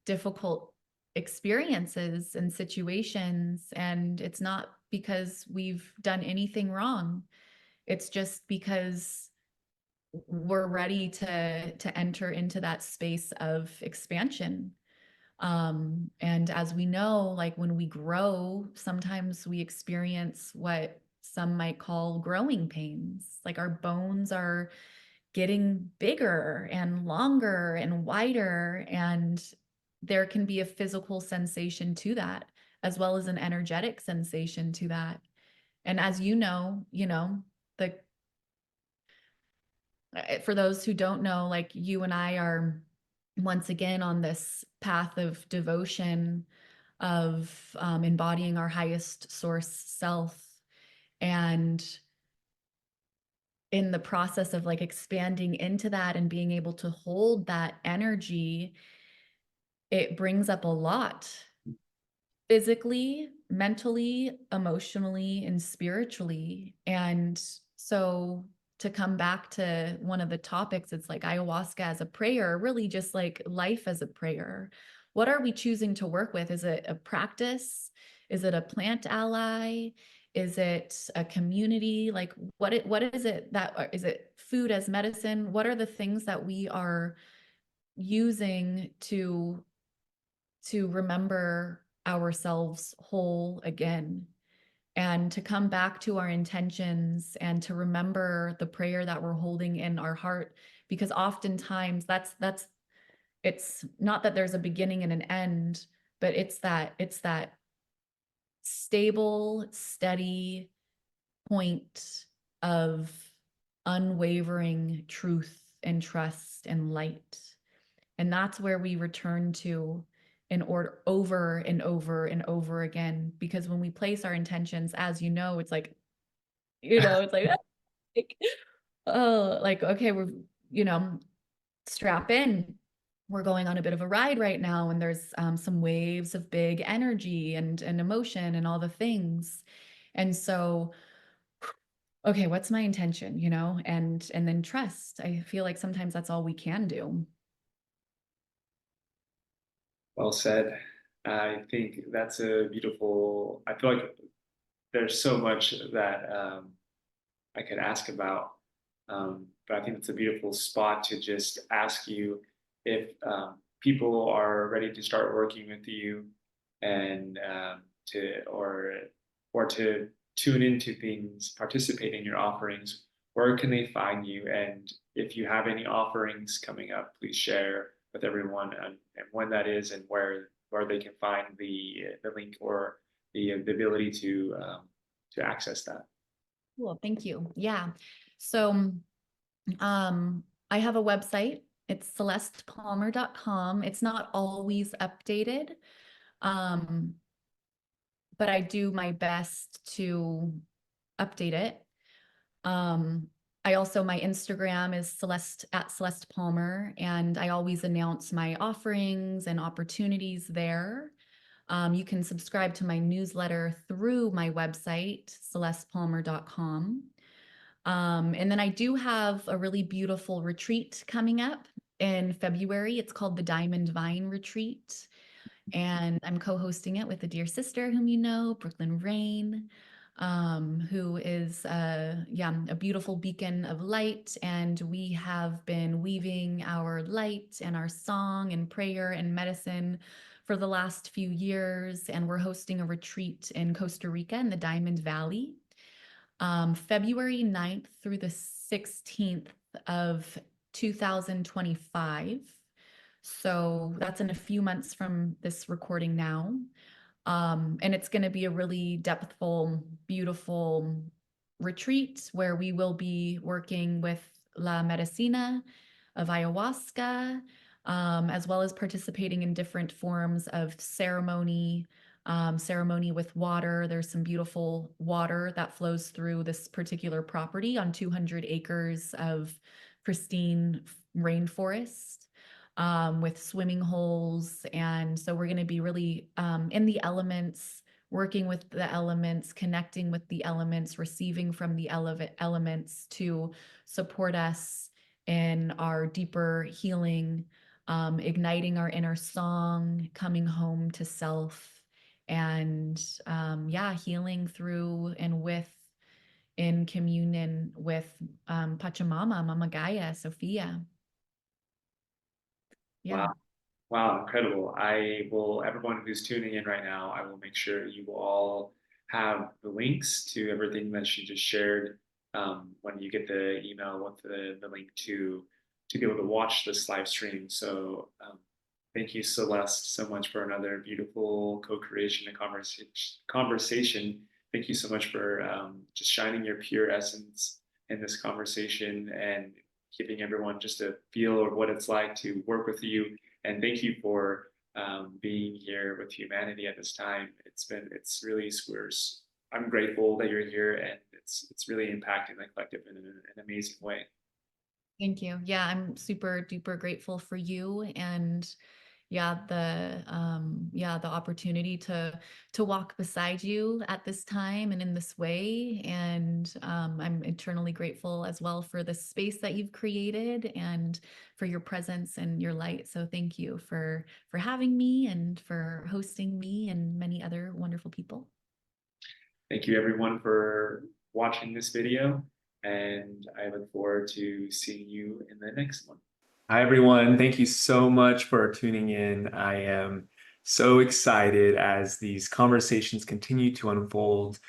[SPEAKER 6] difficult experiences and situations, and it's not because we've done anything wrong. It's just because we're ready to enter into that space of expansion. And as we know, like when we grow, sometimes we experience what some might call growing pains. Like our bones are getting bigger and longer and wider, and there can be a physical sensation to that, as well as an energetic sensation to that. And as you know, the for those who don't know, like you and I are once again on this path of devotion, of embodying our highest source self. And in the process of like expanding into that and being able to hold that energy, it brings up a lot physically, mentally, emotionally, and spiritually. And so to come back to one of the topics, it's like ayahuasca as a prayer, really just like life as a prayer. What are we choosing to work with? Is it a practice? Is it a plant ally? Is it a community? Like what is it that is it food as medicine? What are the things that we are using to remember ourselves whole again, and to come back to our intentions and to remember the prayer that we're holding in our heart? Because oftentimes that's it's not that there's a beginning and an end, but it's that stable, steady point of unwavering truth and trust and light. And that's where we return to in order over and over and over again. Because when we place our intentions, as you know, it's like, it's like, oh, like, okay, we're, strap in. We're going on a bit of a ride right now, and there's some waves of big energy and emotion and all the things. And so, okay, what's my intention, and then trust. I feel like sometimes that's all we can do.
[SPEAKER 1] Well said. I think that's a beautiful. I feel like there's so much that I could ask about, but I think it's a beautiful spot to just ask you if people are ready to start working with you and to or to tune into things, participate in your offerings. Where can they find you? And if you have any offerings coming up, please share with everyone and when that is and where they can find the link or the ability to access that.
[SPEAKER 6] Cool, thank you. Yeah. So I have a website. It's celestepalmer.com. It's not always updated, um, but I do my best to update it. Um, I also, my Instagram is Celeste at Celeste Palmer, and I always announce my offerings and opportunities there. You can subscribe to my newsletter through my website, celestepalmer.com. And then I do have a really beautiful retreat coming up in February. It's called the Diamond Vine Retreat. And I'm co-hosting it with a dear sister whom you know, Brooklyn Rain, who is a beautiful beacon of light. And we have been weaving our light and our song and prayer and medicine for the last few years. And we're hosting a retreat in Costa Rica in the Diamond Valley, February 9th through the 16th of 2025. So that's in a few months from this recording now. And it's going to be a really depthful, beautiful retreat where we will be working with La Medicina of ayahuasca, as well as participating in different forms of ceremony, ceremony with water. There's some beautiful water that flows through this particular property on 200 acres of pristine rainforest, with swimming holes. And so we're going to be really in the elements, working with the elements, connecting with the elements, receiving from the elements to support us in our deeper healing, igniting our inner song, coming home to self, and healing through and with in communion with Pachamama, Mama Gaia, Sophia. Yeah.
[SPEAKER 1] Wow. Wow, incredible. I will, everyone who's tuning in right now, I will make sure you will all have the links to everything that she just shared when you get the email with the link to be able to watch this live stream. So thank you, Celeste, so much for another beautiful co-creation and conversation. Thank you so much for just shining your pure essence in this conversation and giving everyone just a feel of what it's like to work with you. And thank you for being here with humanity at this time. It's really, I'm grateful that you're here, and it's really impacting the collective in an amazing way.
[SPEAKER 6] Thank you. Yeah, I'm super duper grateful for you, and the opportunity to walk beside you at this time and in this way. And I'm eternally grateful as well for the space that you've created and for your presence and your light. So thank you for having me and for hosting me and many other wonderful people.
[SPEAKER 1] Thank you everyone for watching this video, and I look forward to seeing you in the next one. Hi, everyone. Thank you so much for tuning in. I am so excited as these conversations continue to unfold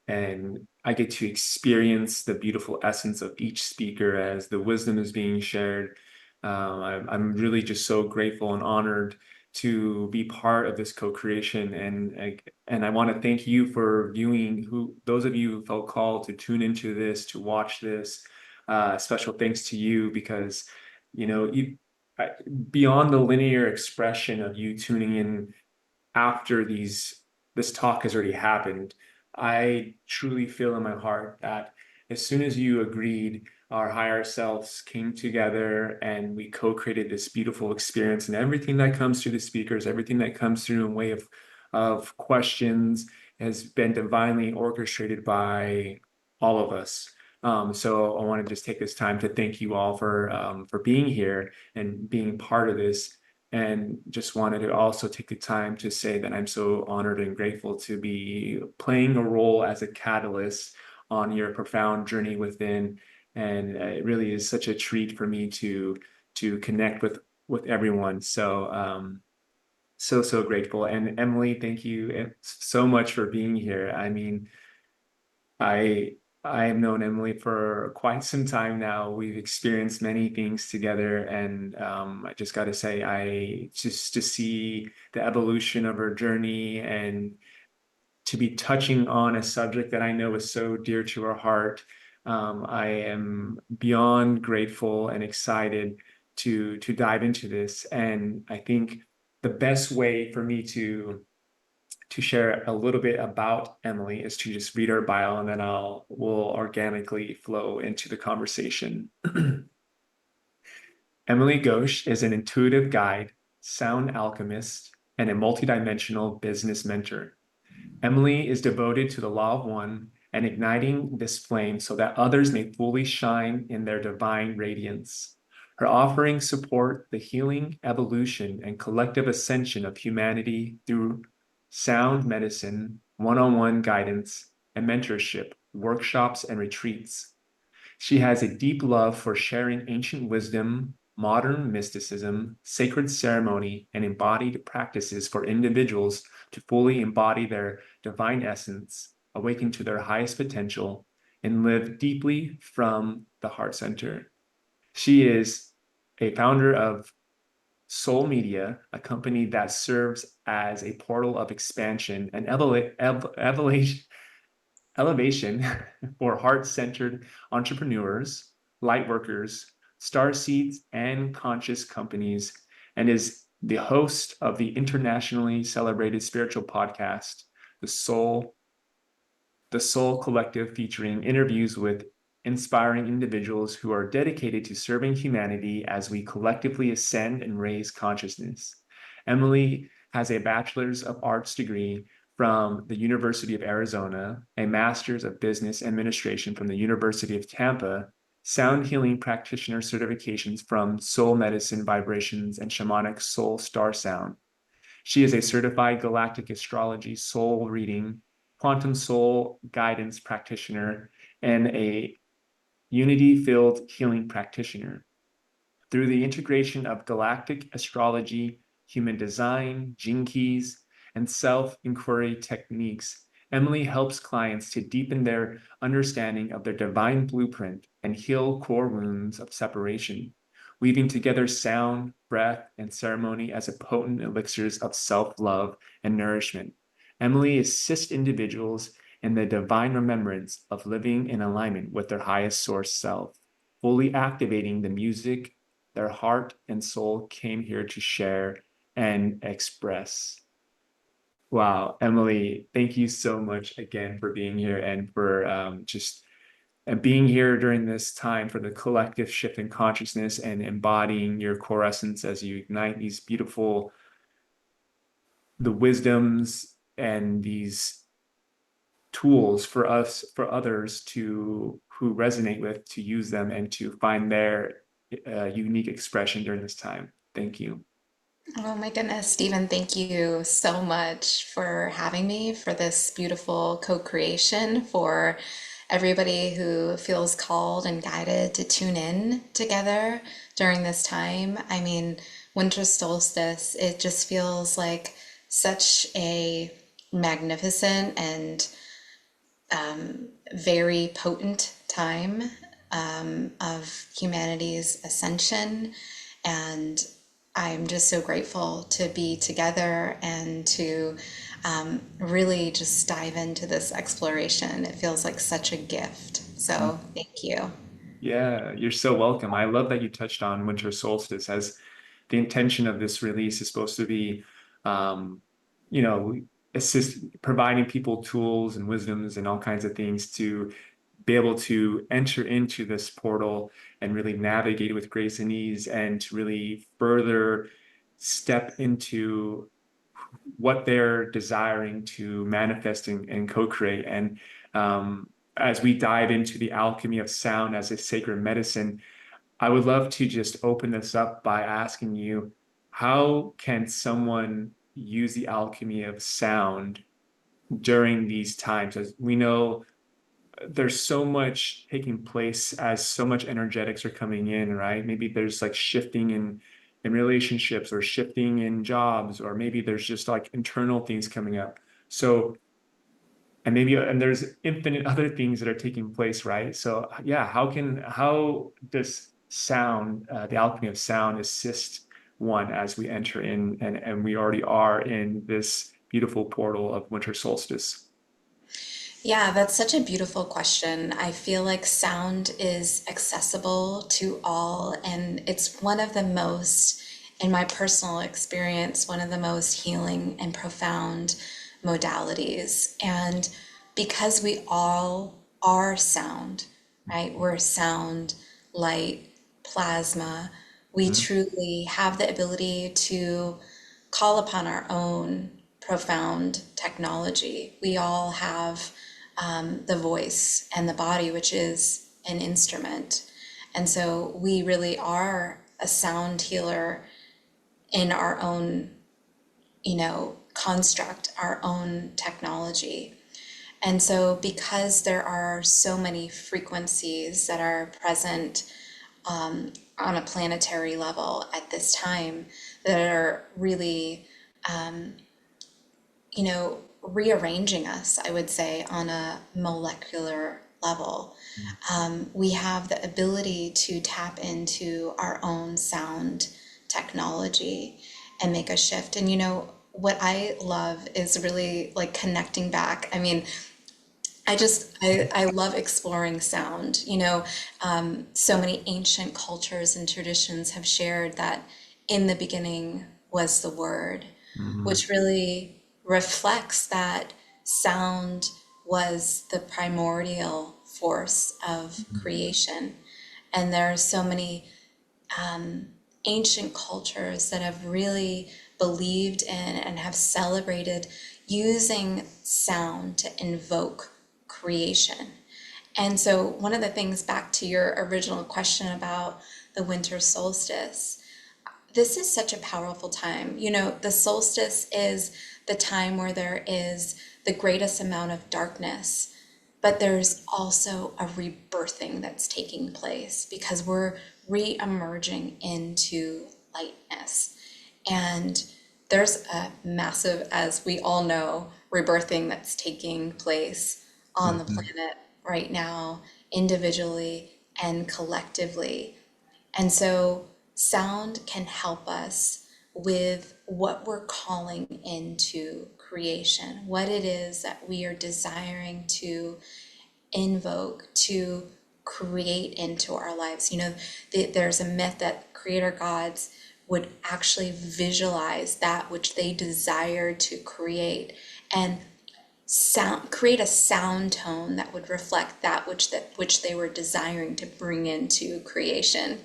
[SPEAKER 1] and I get to experience the beautiful essence of each speaker as the wisdom is being shared. I'm really just so grateful and honored to be part of this co-creation, and I want to thank you for viewing. Those of you who felt called to tune into this, to watch this. Special thanks to you, because I, beyond the linear expression of you tuning in after this talk has already happened, I truly feel in my heart that as soon as you agreed, our higher selves came together and we co-created this beautiful experience, and everything that comes through the speakers, everything that comes through in way of questions has been divinely orchestrated by all of us. So I want to just take this time to thank you all for being here and being part of this. And just wanted to also take the time to say that I'm so honored and grateful to be playing a role as a catalyst on your profound journey within. And it really is such a treat for me to connect with everyone. So so grateful. And Emily, thank you so much for being here. I mean, I I have known Emily for quite some time now. We've experienced many things together, and I just got to say, I just to see the evolution of her journey and to be touching on a subject that I know is so dear to her heart. I am beyond grateful and excited to dive into this, and I think the best way for me to share a little bit about Emily is to just read her bio, and then we'll organically flow into the conversation. Emily Ghosh is an intuitive guide, sound alchemist, and a multidimensional business mentor. Emily is devoted to the law of one and igniting this flame so that others may fully shine in their divine radiance. Her offerings support the healing, evolution, and collective ascension of humanity through sound medicine, one-on-one guidance, and mentorship, workshops, and retreats. She has a deep love for sharing ancient wisdom, modern mysticism, sacred ceremony, and embodied practices for individuals to fully embody their divine essence, awaken to their highest potential, and live deeply from the heart center. She is a founder of Soul Media, a company that serves as a portal of expansion and elevation for heart-centered entrepreneurs, light workers, star seeds, and conscious companies, and is the host of the internationally celebrated spiritual podcast, The Soul Collective, featuring interviews with inspiring individuals who are dedicated to serving humanity as we collectively ascend and raise consciousness. Emily has a Bachelor's of Arts degree from the University of Arizona, a Master's of Business Administration from the University of Tampa, sound healing practitioner certifications from Soul Medicine Vibrations and Shamanic Soul Star Sound. She is a certified galactic astrology soul reading, quantum soul guidance practitioner, and a unity-filled healing practitioner. Through the integration of galactic astrology, human design, gene keys, and self-inquiry techniques, Emily helps clients to deepen their understanding of their divine blueprint and heal core wounds of separation, weaving together sound, breath, and ceremony as a potent elixirs of self-love and nourishment. Emily assists individuals in the divine remembrance of living in alignment with their highest source self, fully activating the music their heart and soul came here to share and express. Wow, Emily, thank you so much again for being here and for just being here during this time for the collective shift in consciousness and embodying your core essence as you ignite these beautiful, the wisdoms and these tools for us, for others to who resonate with, to use them and to find their unique expression during this time. Thank you.
[SPEAKER 7] Oh my goodness, Stephen, thank you so much for having me for this beautiful co-creation, for everybody who feels called and guided to tune in together during this time. I mean, winter solstice, it just feels like such a magnificent and very potent time of humanity's ascension. And I'm just so grateful to be together and to really just dive into this exploration. It feels like such a gift. So thank you.
[SPEAKER 1] Yeah, you're so welcome. I love that you touched on winter solstice as the intention of this release is supposed to be, um, you know, assist providing people tools and wisdoms and all kinds of things to be able to enter into this portal and really navigate with grace and ease and to really further step into what they're desiring to manifest and co-create. And as we dive into the alchemy of sound as a sacred medicine, I would love to just open this up by asking you, how can someone use the alchemy of sound during these times? As we know, there's so much taking place as so much energetics are coming in, right? Maybe there's like shifting in relationships or shifting in jobs, or maybe there's just like internal things coming up. So and there's infinite other things that are taking place, right? So yeah, how does sound, the alchemy of sound, assist one as we enter in and we already are in this beautiful portal of winter solstice?
[SPEAKER 7] Yeah, that's such a beautiful question. I feel like sound is accessible to all, and it's one of the most, in my personal experience, one of the most healing and profound modalities. And because we all are sound, right? We're sound, light, plasma. We
[SPEAKER 1] Mhm.
[SPEAKER 7] truly have the ability to call upon our own profound technology. We all have the voice and the body, which is an instrument. And so we really are a sound healer in our own, construct, our own technology. And so because there are so many frequencies that are present on a planetary level at this time that are really rearranging us, I would say, on a molecular level. We have the ability to tap into our own sound technology and make a shift. And what I love is really like connecting back. I mean, I love exploring sound. So many ancient cultures and traditions have shared that in the beginning was the word,
[SPEAKER 1] Mhm.
[SPEAKER 7] which really reflects that sound was the primordial force of creation. And there are so many ancient cultures that have really believed in and have celebrated using sound to invoke creation. And so, one of the things, back to your original question about the winter solstice, this is such a powerful time. The solstice is the time where there is the greatest amount of darkness but there's also a rebirthing that's taking place because we're re-emerging into lightness. And there's a massive, as we all know, rebirthing that's taking place on the
[SPEAKER 1] Mhm.
[SPEAKER 7] planet right now, individually and collectively. And so sound can help us with what we're calling into creation, what it is that we are desiring to invoke, to create into our lives. You know, there's a myth that creator gods would actually visualize that which they desired to create and create a sound tone that would reflect that which they were desiring to bring into creation,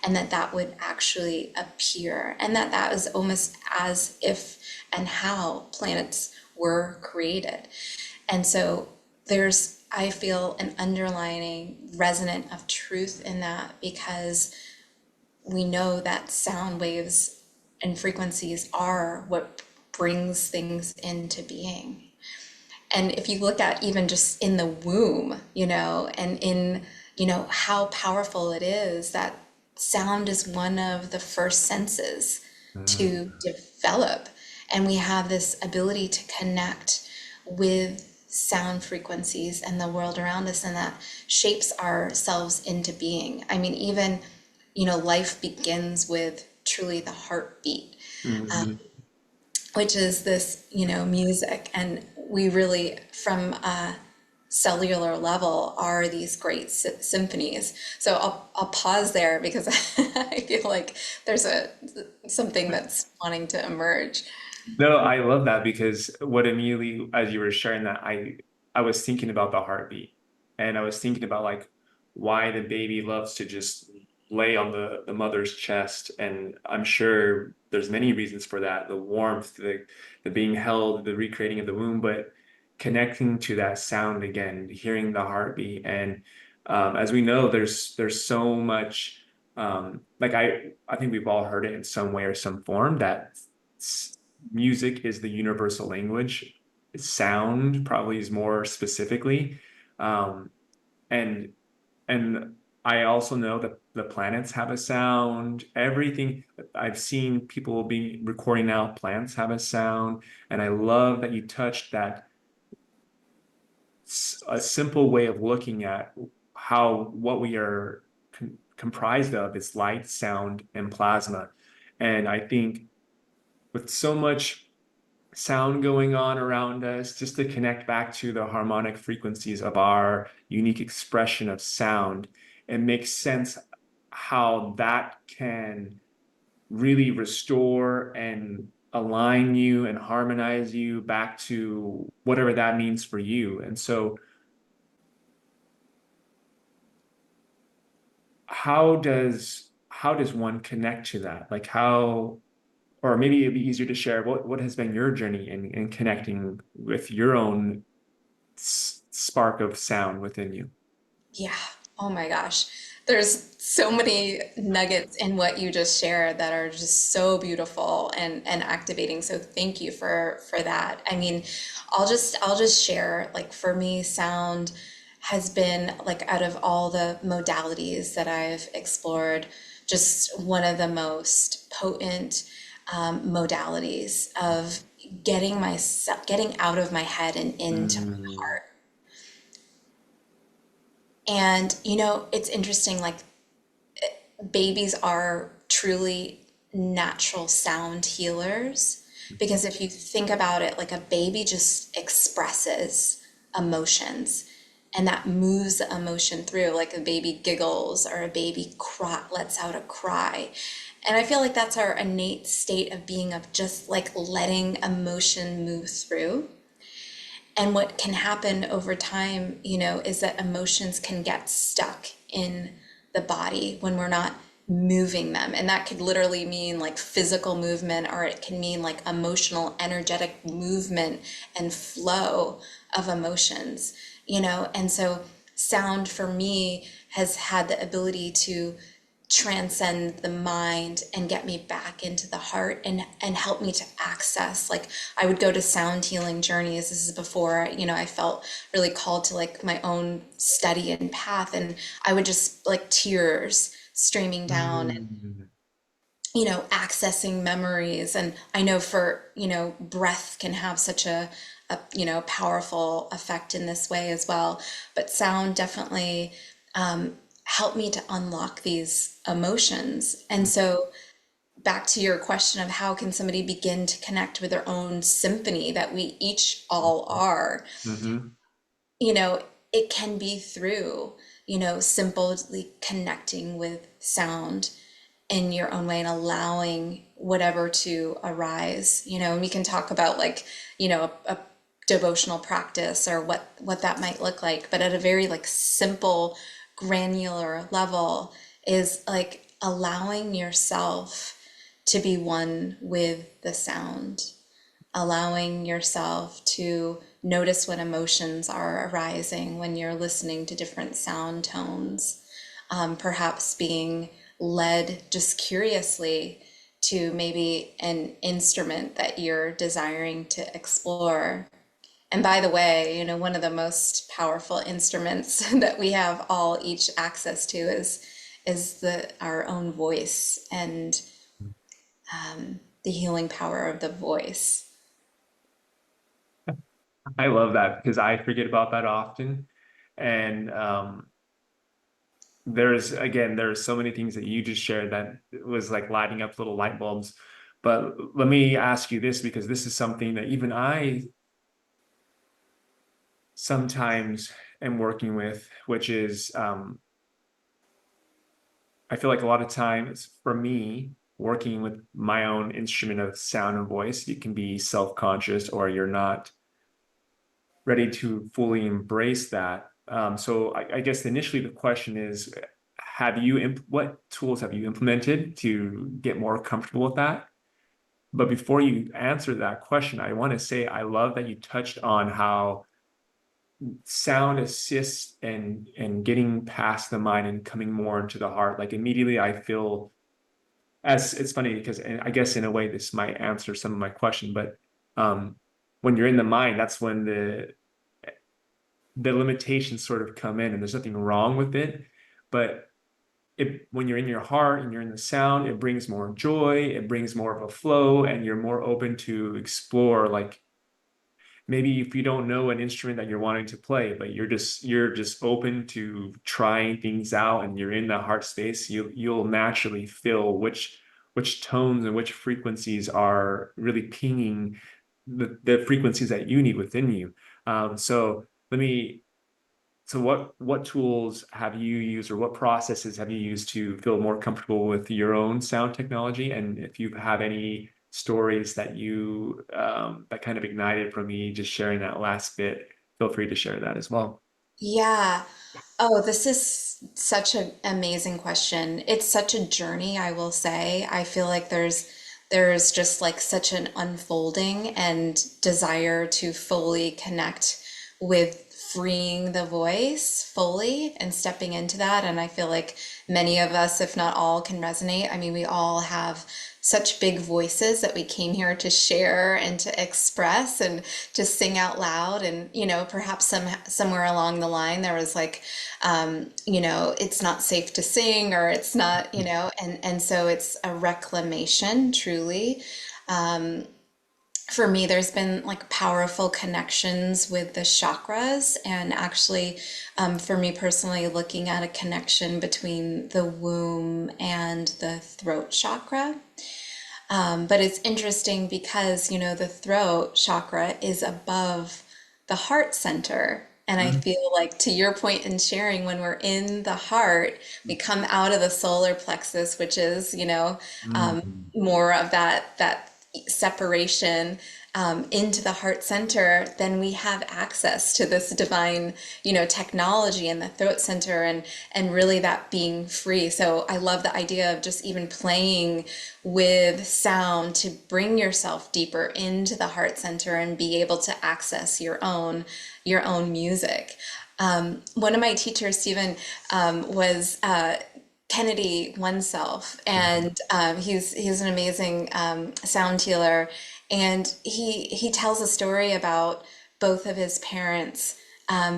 [SPEAKER 7] and that would actually appear, and that was almost as if and how planets were created. And so there's, I feel, an underlining resonant of truth in that, because we know that sound waves and frequencies are what brings things into being. And if you look at even just in the womb, and in, how powerful it is that sound is one of the first senses
[SPEAKER 1] Mm.
[SPEAKER 7] to develop. And we have this ability to connect with sound frequencies and the world around us, and that shapes ourselves into being. I mean, even, life begins with truly the heartbeat,
[SPEAKER 1] Mhm.
[SPEAKER 7] which is this, music. And we really, from a cellular level, are these great symphonies. So I'll pause there because I feel like there's something that's wanting to emerge.
[SPEAKER 1] No, I love that because what immediately, as you were sharing that, I was thinking about the heartbeat, and I was thinking about like why the baby loves to just lay on the mother's chest, and I'm sure there's many reasons for that, the warmth, the being held, the recreating of the womb, but connecting to that sound again, hearing the heartbeat, and as we know, there's so much like I think we've all heard it in some way or some form that music is the universal language. Sound probably is more specifically, um, and and I also know that the planets have a sound. Everything I've seen people be recording now, plants have a sound, and I love that you touched that a simple way of looking at how what we are comprised of is light, sound, and plasma. And I think with so much sound going on around us, just to connect back to the harmonic frequencies of our unique expression of sound, it makes sense how that can really restore and align you and harmonize you back to whatever that means for you. And so, how does one connect to that? Like how, or maybe it'd be easier to share what has been your journey in connecting with your own spark of sound within you.
[SPEAKER 7] Yeah. Oh my gosh. There's so many nuggets in what you just shared that are just so beautiful and activating. So thank you for that. I mean, I'll just share, like, for me, sound has been, like, out of all the modalities that I've explored, just one of the most potent modalities of getting out of my head and into my
[SPEAKER 1] Mm.
[SPEAKER 7] heart. And it's interesting, like, babies are truly natural sound healers, because if you think about it, like, a baby just expresses emotions, and that moves the emotion through, like a baby giggles or a baby lets out a cry. And I feel like that's our innate state of being, of just like letting emotion move through. And what can happen over time, is that emotions can get stuck in the body when we're not moving them. And that could literally mean like physical movement, or it can mean like emotional, energetic movement and flow of emotions. And so sound for me has had the ability to transcend the mind and get me back into the heart and help me to access. Like, I would go to sound healing journeys. This is before, I felt really called to like my own study and path, and I would just like tears streaming down,
[SPEAKER 1] Mm.
[SPEAKER 7] accessing memories. And I know for, breath can have such a powerful effect in this way as well. But sound definitely helped me to unlock these emotions. And so back to your question of how can somebody begin to connect with their own symphony that we each all are,
[SPEAKER 1] Mm-hmm.
[SPEAKER 7] you know, it can be through, simply connecting with sound in your own way and allowing whatever to arise, and we can talk about like, a devotional practice or what that might look like. But at a very like simple, granular level is like allowing yourself to be one with the sound, allowing yourself to notice what emotions are arising when you're listening to different sound tones, perhaps being led just curiously to maybe an instrument that you're desiring to explore. And by the way, one of the most powerful instruments that we have all each access to is our own voice, and the healing power of the voice.
[SPEAKER 1] I love that because I forget about that often. And there's so many things that you just shared that was like lighting up little light bulbs. But let me ask you this, because this is something that even I sometimes am working with, which is I feel like a lot of times for me, working with my own instrument of sound and voice, you can be self-conscious or you're not ready to fully embrace that. So I guess initially the question is, what tools have you implemented to get more comfortable with that? But before you answer that question, I want to say I love that you touched on how sound assists and getting past the mind and coming more into the heart. Like immediately I feel, as it's funny because, and I guess in a way this might answer some of my question, but when you're in the mind, that's when the limitations sort of come in, and there's nothing wrong with it. But when you're in your heart and you're in the sound, it brings more joy, it brings more of a flow, and you're more open to explore. Like maybe if you don't know an instrument that you're wanting to play, but you're just open to trying things out, and you're in the heart space, you'll naturally feel which tones and which frequencies are really pinging the frequencies that you need within you. So let me so what tools have you used, or what processes have you used to feel more comfortable with your own sound technology? And if you have any stories that you that kind of ignited from me just sharing that last bit, feel free to share that as well.
[SPEAKER 7] Yeah. Oh, this is such an amazing question. It's such a journey, I will say. I feel like there's just like such an unfolding and desire to fully connect with freeing the voice fully and stepping into that. And I feel like many of us, if not all, can resonate. I mean, we all have such big voices that we came here to share and to express and to sing out loud. And, perhaps somewhere along the line there was like, it's not safe to sing, or it's not, and so it's a reclamation truly. For me, there's been like powerful connections with the chakras, and actually, for me personally, looking at a connection between the womb and the throat chakra. But it's interesting because, the throat chakra is above the heart center. And I feel like, to your point in sharing, when we're in the heart, we come out of the solar plexus, which is,
[SPEAKER 1] Mhm.
[SPEAKER 7] more of that separation, into the heart center, then we have access to this divine, technology in the throat center, and really that being free. So I love the idea of just even playing with sound to bring yourself deeper into the heart center and be able to access your own music. One of my teachers, Stephen, was Kennedy oneself, and he's an amazing sound healer, and he tells a story about both of his parents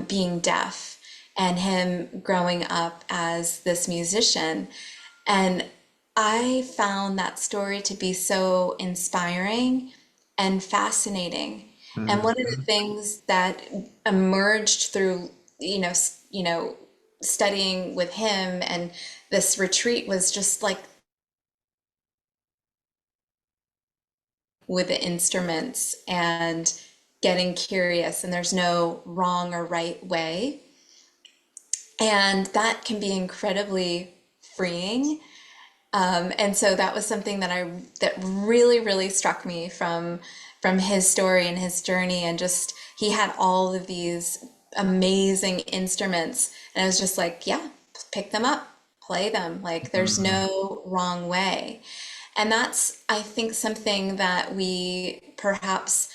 [SPEAKER 7] being deaf and him growing up as this musician. And I found that story to be so inspiring and fascinating. And one of the
[SPEAKER 1] Mhm.
[SPEAKER 7] things that emerged through, studying with him and this retreat was just like with the instruments and getting curious, and there's no wrong or right way. And that can be incredibly freeing. And so that was something that really, really struck me from his story and his journey. And just he had all of these amazing instruments, and I was just like, yeah, pick them up, play them. Like there's
[SPEAKER 1] Mhm.
[SPEAKER 7] no wrong way. And that's, I think, something that we perhaps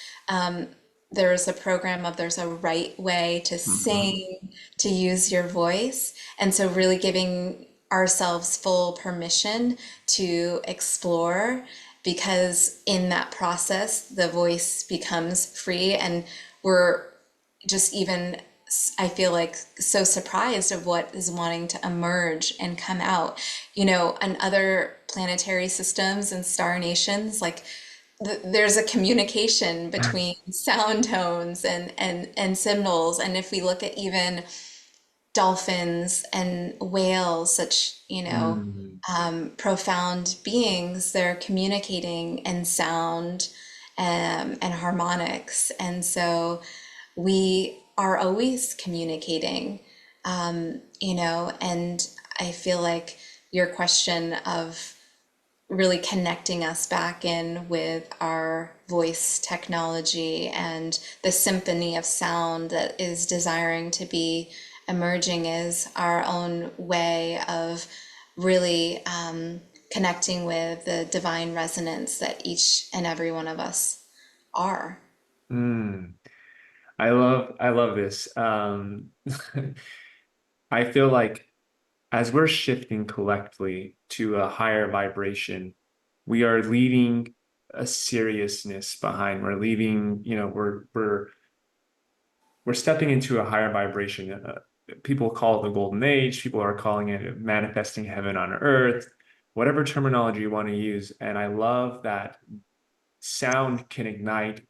[SPEAKER 7] there's a program of there's a right way to
[SPEAKER 1] Mhm.
[SPEAKER 7] sing, to use your voice. And so really giving ourselves full permission to explore, because in that process, the voice becomes free, and we're just even, I feel like, so surprised of what is wanting to emerge and come out. And other planetary systems and star nations, like there's a communication between sound tones and signals. And if we look at even dolphins and whales, such,
[SPEAKER 1] Mhm.
[SPEAKER 7] profound beings, they're communicating in sound and harmonics. And so we are always communicating, and I feel like your question of really connecting us back in with our voice technology and the symphony of sound that is desiring to be emerging is our own way of really connecting with the divine resonance that each and every one of us are.
[SPEAKER 1] Mm. I love this. I feel like as we're shifting collectively to a higher vibration, we are leaving a seriousness behind. We're leaving, we're stepping into a higher vibration. People call it the golden age. People are calling it manifesting heaven on earth, whatever terminology you want to use. And I love that sound can ignite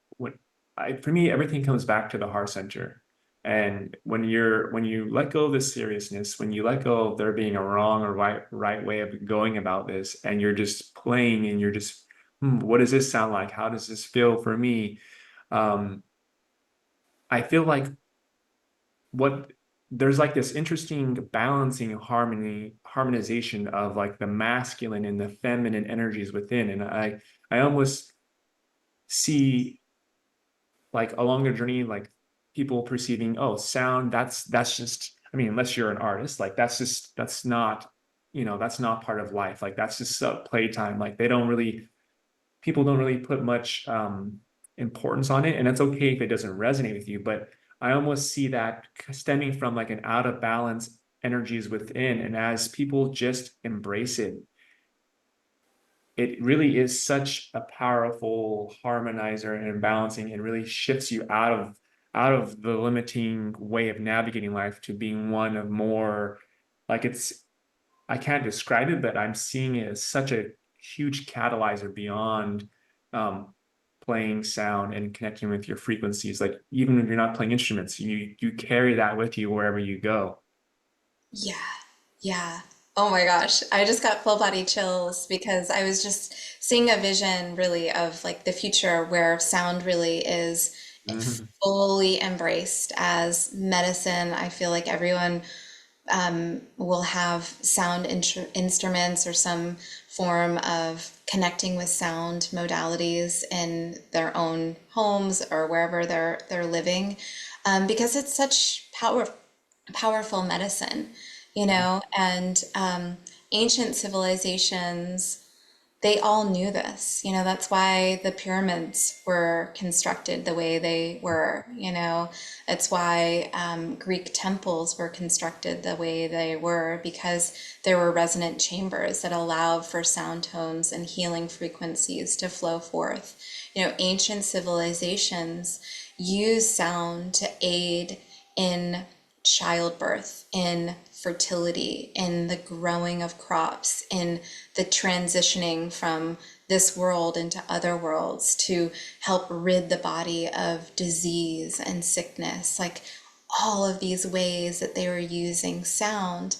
[SPEAKER 1] for me, everything comes back to the heart center. And when you let go of the seriousness, when you let go of there being a wrong or right way of going about this, and you're just playing and you're just, what does this sound like? How does this feel for me? um I feel like what there's like this interesting balancing harmonization of like the masculine and the feminine energies within. And I almost see, like, along the journey, like people perceiving, oh, sound, that's just, I mean, unless you're an artist, like that's not, that's not part of life. Like that's just playtime. Like people don't really put much importance on it, and it's okay if it doesn't resonate with you. But I almost see that stemming from like an out of balance energies within, and as people just embrace it, it really is such a powerful harmonizer and balancing, and really shifts you out of the limiting way of navigating life to being one of more, like, it's, I can't describe it, but I'm seeing it as such a huge catalyzer beyond um, playing sound and connecting with your frequencies. Like even if you're not playing instruments, you carry that with you wherever you go.
[SPEAKER 7] Yeah, yeah. Oh my gosh, I just got full body chills because I was just seeing a vision really of like the future where sound really is
[SPEAKER 1] Mhm.
[SPEAKER 7] fully embraced as medicine. I feel like everyone will have sound instruments or some form of connecting with sound modalities in their own homes or wherever they're living, because it's such powerful medicine, and ancient civilizations. they all knew this. That's why the pyramids were constructed the way they were. It's why Greek temples were constructed the way they were, because there were resonant chambers that allowed for sound tones and healing frequencies to flow forth. Ancient civilizations use sound to aid in childbirth, in fertility, in the growing of crops, in the transitioning from this world into other worlds, to help rid the body of disease and sickness, like all of these ways that they were using sound.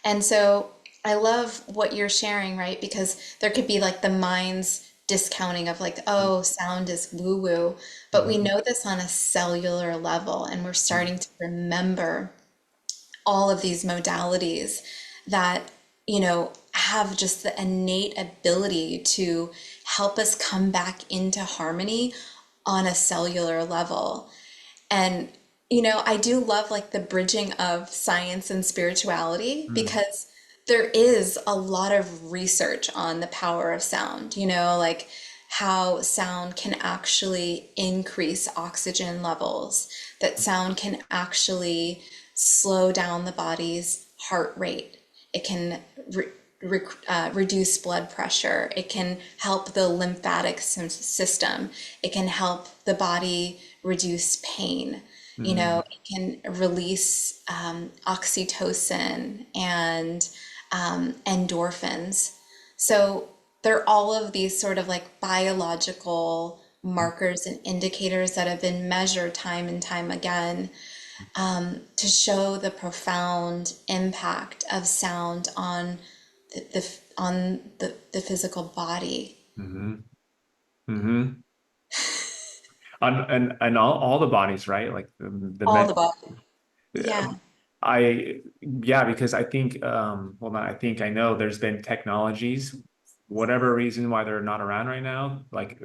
[SPEAKER 7] And so I love what you're sharing, right? Because there could be like the mind's discounting of like, oh, sound is woo woo, but we
[SPEAKER 1] Mhm.
[SPEAKER 7] know this on a cellular level, and we're starting to remember all of these modalities that, have just the innate ability to help us come back into harmony on a cellular level. And, I do love like the bridging of science and spirituality,
[SPEAKER 1] Mm.
[SPEAKER 7] because there is a lot of research on the power of sound, like how sound can actually increase oxygen levels, that sound can actually slow down the body's heart rate. It can reduce blood pressure. It can help the lymphatic system. It can help the body reduce pain.
[SPEAKER 1] Mm.
[SPEAKER 7] It can release oxytocin and endorphins. So there are all of these sort of like biological markers and indicators that have been measured time and time again, to show the profound impact of sound on the physical body.
[SPEAKER 1] Mhm. Mhm. And all the bodies, right? Like the
[SPEAKER 7] All
[SPEAKER 1] men.
[SPEAKER 7] the body.
[SPEAKER 1] Yeah,
[SPEAKER 7] Yeah.
[SPEAKER 1] yeah, because I think, well, not I think, I know there's been technologies, whatever reason why they're not around right now, like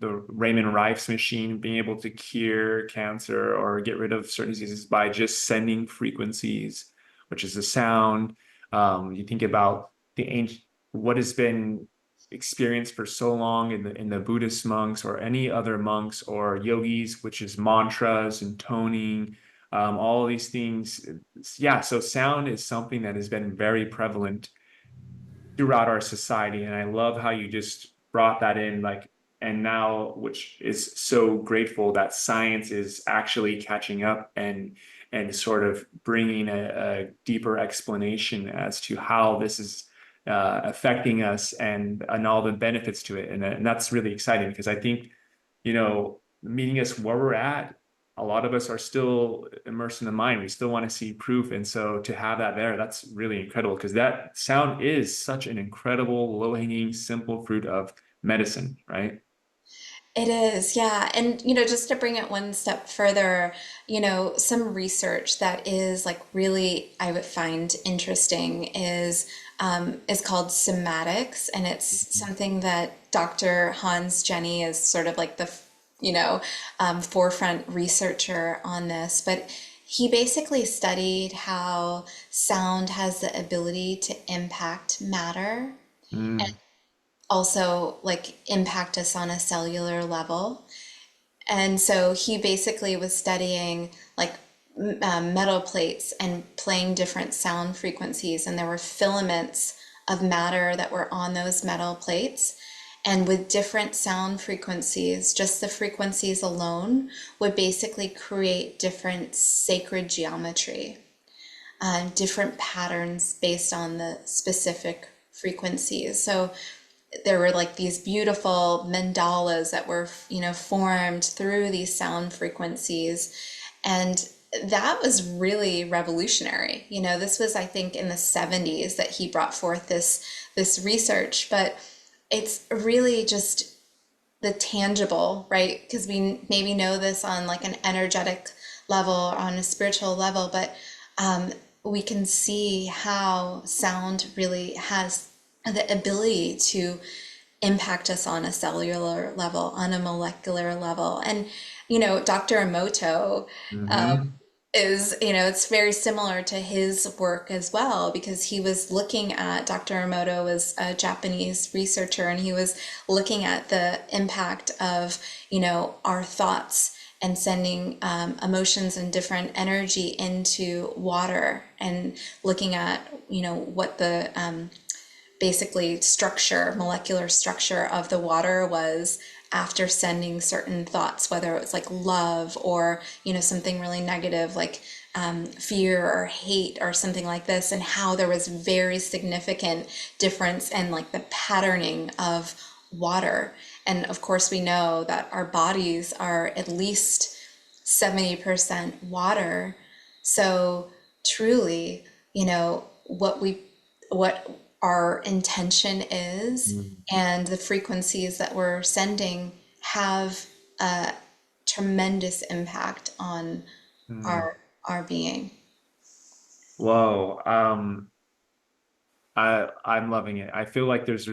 [SPEAKER 1] the Raymond Rife's machine being able to cure cancer or get rid of certain diseases by just sending frequencies, which is the sound. You think about the ancient, what has been experienced for so long in the Buddhist monks or any other monks or yogis, which is mantras and toning, all of these things. Yeah, so sound is something that has been very prevalent throughout our society. And I love how you just brought that in, like, and now, which is so grateful that science is actually catching up and sort of bringing a deeper explanation as to how this is affecting us and all the benefits to it. And that's really exciting because I think, meeting us where we're at, a lot of us are still immersed in the mind. We still want to see proof. And so to have that there, that's really incredible because that sound is such an incredible, low-hanging, simple fruit of medicine, right?
[SPEAKER 7] It is, yeah. And, just to bring it one step further, some research that is like really I would find interesting is called somatics, and it's something that Dr. Hans Jenny is sort of like the, forefront researcher on this. But he basically studied how sound has the ability to impact matter,
[SPEAKER 1] Mm,
[SPEAKER 7] also like impact us on a cellular level. And so he basically was studying like metal plates and playing different sound frequencies, and there were filaments of matter that were on those metal plates. And with different sound frequencies, just the frequencies alone would basically create different sacred geometry, different patterns based on the specific frequencies. So there were like these beautiful mandalas that were, formed through these sound frequencies. And that was really revolutionary. This was, I think, in the 70s that he brought forth this research, but it's really just the tangible, right? Because we maybe know this on like an energetic level or on a spiritual level, but we can see how sound really has the ability to impact us on a cellular level, on a molecular level. And, Dr. Emoto,
[SPEAKER 1] hmm
[SPEAKER 7] is, it's very similar to his work as well, because he was looking at, Dr. Emoto was a Japanese researcher, and he was looking at the impact of, our thoughts and sending emotions and different energy into water, and looking at, what the basically structure, molecular structure of the water was after sending certain thoughts, whether it was like love or, something really negative like fear or hate or something like this, and how there was very significant difference in like the patterning of water. And of course, we know that our bodies are at least 70% water. So truly, what our intention is and the frequencies that we're sending have a tremendous impact on
[SPEAKER 1] Mm.
[SPEAKER 7] our being.
[SPEAKER 1] Whoa. I'm loving it. I feel like there's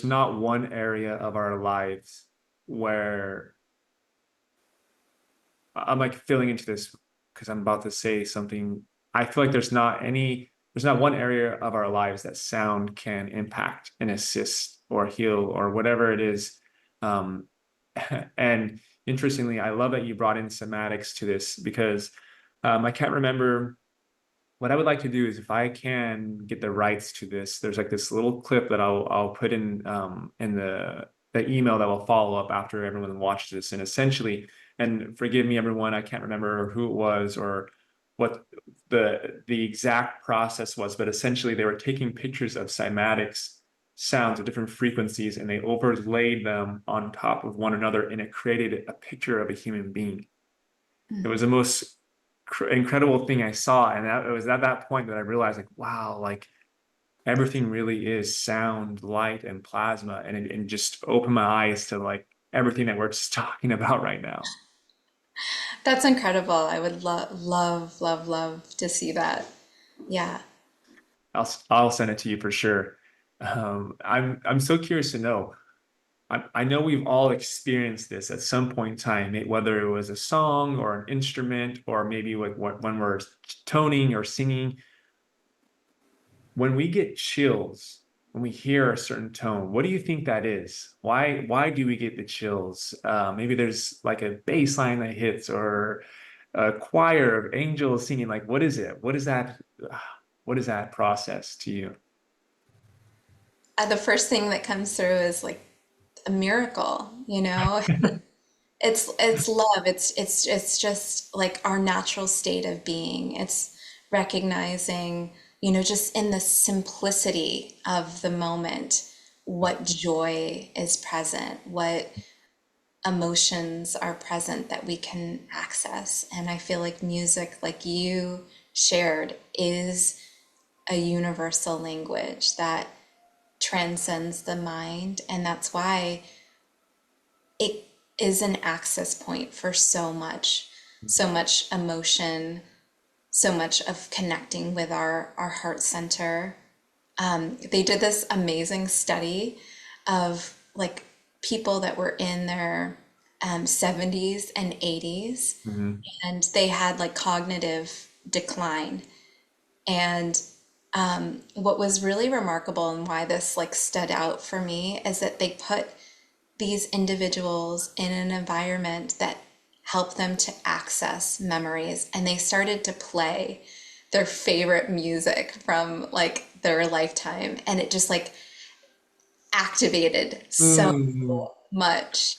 [SPEAKER 1] not one area of our lives where I'm like feeling into this because I'm about to say something. I feel like there's not one area of our lives that sound can impact and assist or heal or whatever it is. Um, and interestingly, I love that you brought in somatics to this because I can't remember what I would like to do is if I can get the rights to this, there's like this little clip that I'll put in the email that will follow up after everyone watches this. And essentially, and forgive me, everyone, I can't remember who it was or what the exact process was, but essentially they were taking pictures of cymatics sounds of different frequencies and they overlaid them on top of one another and it created a picture of a human being. It was the most incredible thing I saw. And it was at that point that I realized, like, wow, like everything really is sound, light, and plasma. And just opened my eyes to like everything that we're just talking about right now.
[SPEAKER 7] That's incredible. I would love, love, love to see that. Yeah.
[SPEAKER 1] I'll send it to you for sure. I'm so curious to know. I know we've all experienced this at some point in time, whether it was a song or an instrument, or maybe when we're toning or singing. When we get chills when we hear a certain tone, what do you think that is? Why do we get the chills? Maybe there's like a bass line that hits or a choir of angels singing. Like, what is it? What is that process to you?
[SPEAKER 7] The first thing that comes through is like a miracle, It's love. It's just like our natural state of being. It's recognizing, just in the simplicity of the moment, what joy is present, what emotions are present that we can access. And I feel like music, like you shared, is a universal language that transcends the mind. And that's why it is an access point for so much emotion, so much of connecting with our heart center. They did this amazing study of like people that were in their 70s and 80s,
[SPEAKER 1] Mhm.
[SPEAKER 7] and they had like cognitive decline. And what was really remarkable and why this like stood out for me is that they put these individuals in an environment that helped them to access memories, and they started to play their favorite music from like their lifetime, and it just like activated so
[SPEAKER 1] Mm.
[SPEAKER 7] much.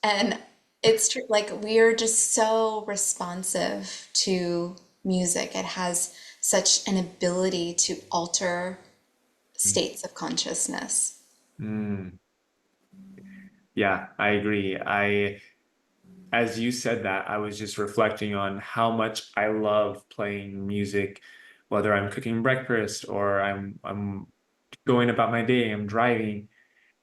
[SPEAKER 7] And it's true, like we're just so responsive to music. It has such an ability to alter states of consciousness.
[SPEAKER 1] Mm. Yeah, I agree. As you said that, I was just reflecting on how much I love playing music, whether I'm cooking breakfast or I'm going about my day, I'm driving.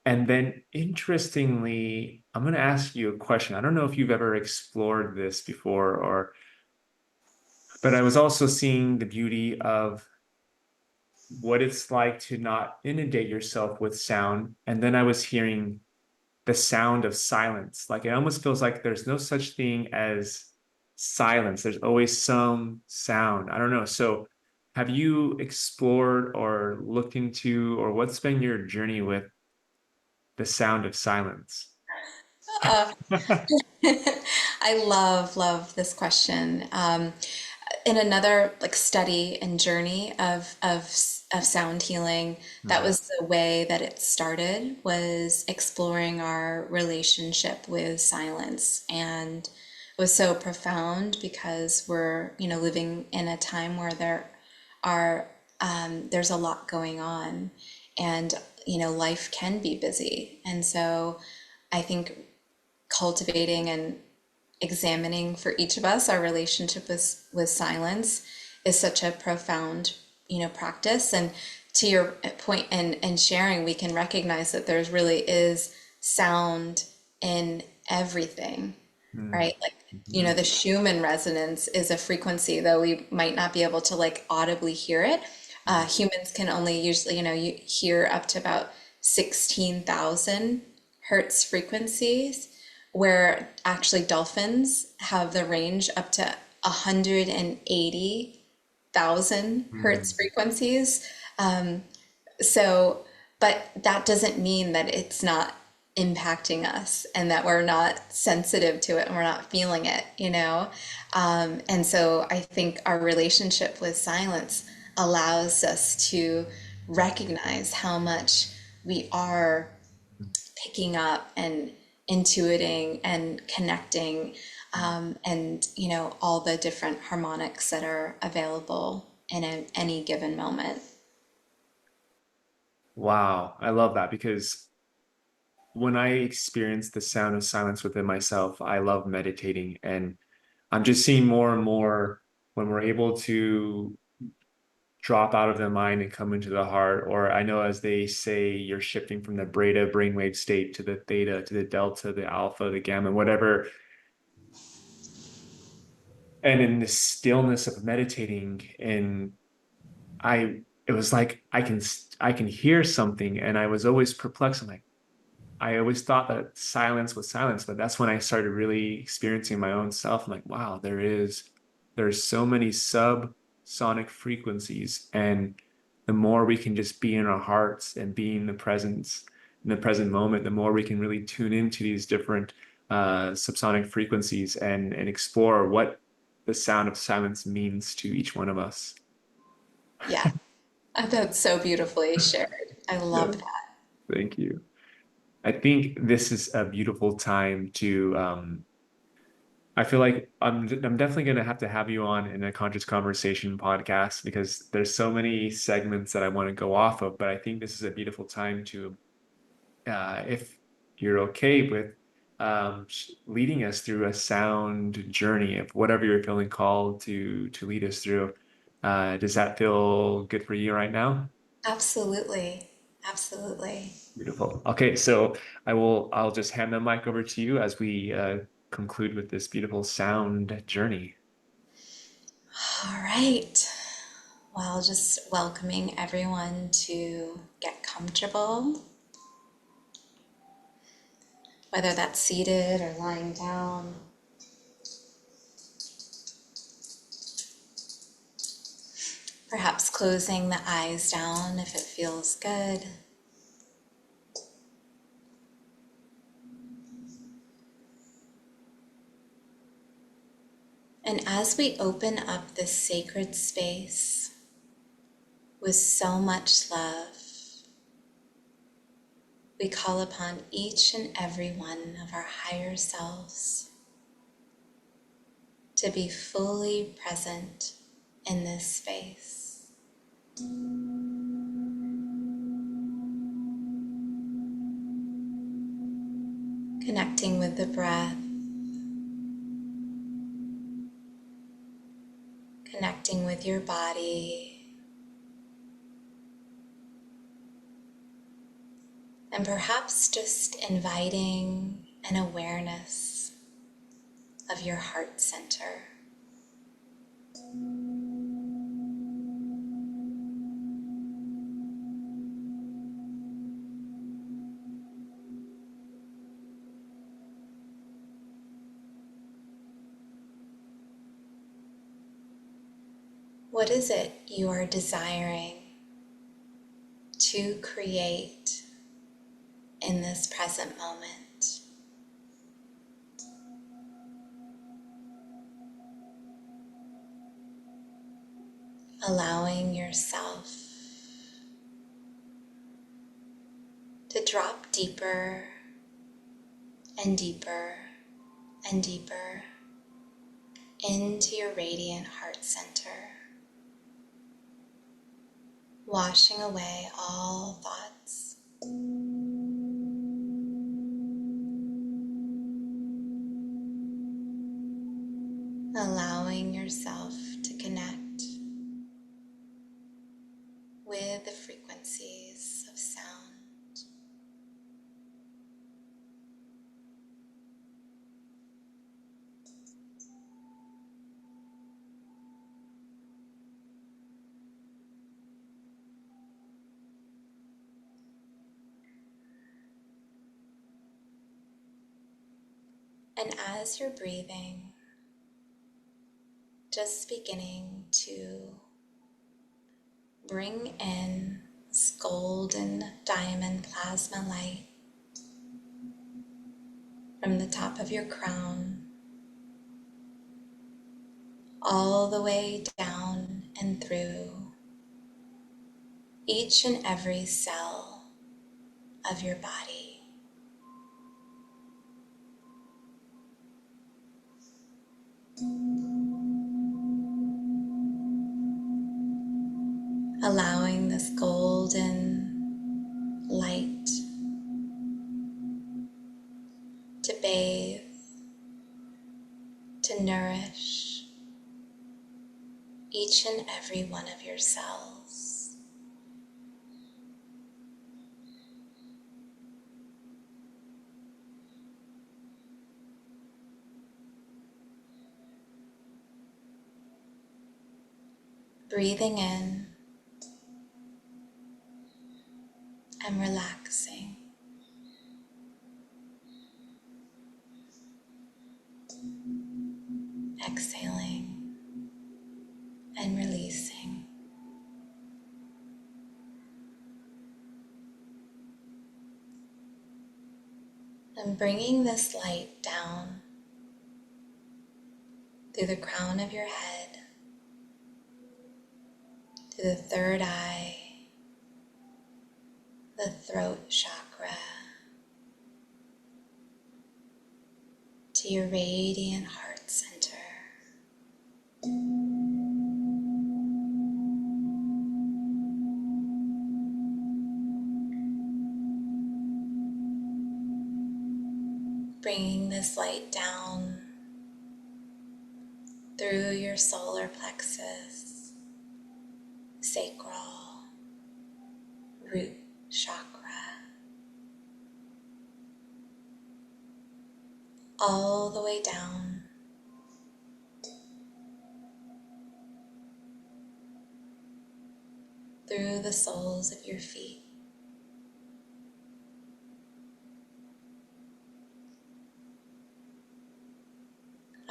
[SPEAKER 1] And then interestingly, I'm going to ask you a question. I don't know if you've ever explored this before but I was also seeing the beauty of what it's like to not inundate yourself with sound. And then I was hearing the sound of silence. Like it almost feels like there's no such thing as silence. There's always some sound. I don't know. So have you explored or looked into, or what's been your journey with the sound of silence?
[SPEAKER 7] Uh, I love this question. In another like study and journey of sound healing, that
[SPEAKER 1] Mhm.
[SPEAKER 7] was the way that it started, was exploring our relationship with silence. And it was so profound because we're, living in a time where are there's a lot going on, and life can be busy. And so I think cultivating and examining for each of us our relationship with silence is such a profound practice. And to your point and sharing, we can recognize that there's really is sound in everything,
[SPEAKER 1] Mm.
[SPEAKER 7] right? Like,
[SPEAKER 1] Mhm.
[SPEAKER 7] the Schumann resonance is a frequency, though we might not be able to like audibly hear it. Humans can only usually, you hear up to about 16,000 hertz frequencies, where actually dolphins have the range up to 180,000 hertz
[SPEAKER 1] Mm.
[SPEAKER 7] frequencies. So, but that doesn't mean that it's not impacting us and that we're not sensitive to it and we're not feeling it. And so I think our relationship with silence allows us to recognize how much we are picking up and intuiting and connecting, and all the different harmonics that are available in any given moment.
[SPEAKER 1] Wow, I love that because when I experience the sound of silence within myself, I love meditating. And I'm just seeing more and more when we're able to drop out of the mind and come into the heart, or I know as they say, you're shifting from the beta brainwave state to the theta, to the delta, the alpha, the gamma, whatever. And in the stillness of meditating, and it was like I can hear something, and I was always perplexed. I'm like, I always thought that silence was silence, but that's when I started really experiencing my own self. I'm like, wow, there's so many subsonic frequencies, and the more we can just be in our hearts and be in the presence, in the present moment, the more we can really tune into these different subsonic frequencies and explore what the sound of silence means to each one of us.
[SPEAKER 7] Yeah, that's so beautifully shared. I
[SPEAKER 1] Yeah,
[SPEAKER 7] love that.
[SPEAKER 1] thank you. I think this is a beautiful time to I feel like I'm definitely going to have you on in a conscious conversation podcast because there's so many segments that I want to go off of, but I think this is a beautiful time to if you're okay with leading us through a sound journey of whatever you're feeling called to lead us through. Does that feel good for you right now?
[SPEAKER 7] Absolutely. Absolutely.
[SPEAKER 1] Beautiful. Okay, so I'll just hand the mic over to you as we conclude with this beautiful sound journey.
[SPEAKER 7] All right. Well, just welcoming everyone to get comfortable, whether that's seated or lying down. Perhaps closing the eyes down if it feels good. And as we open up this sacred space with so much love, we call upon each and every one of our higher selves to be fully present in this space. Connecting with the breath, connecting with your body, and perhaps just inviting an awareness of your heart center. What is it you are desiring to create in this present moment? Allowing yourself to drop deeper and deeper and deeper into your radiant heart center, washing away all thoughts. Allowing yourself to connect with the frequencies of sound. And as you're breathing, just beginning to bring in this golden diamond plasma light from the top of your crown all the way down and through each and every cell of your body. Allowing this golden light to bathe, to nourish each and every one of your cells. Breathing in and relaxing. Exhaling and releasing. And bringing this light down through the crown of your head to the third eye, the throat chakra, to your radiant heart center. Bringing this light down through your solar plexus, sacral, root chakra, all the way down through the soles of your feet.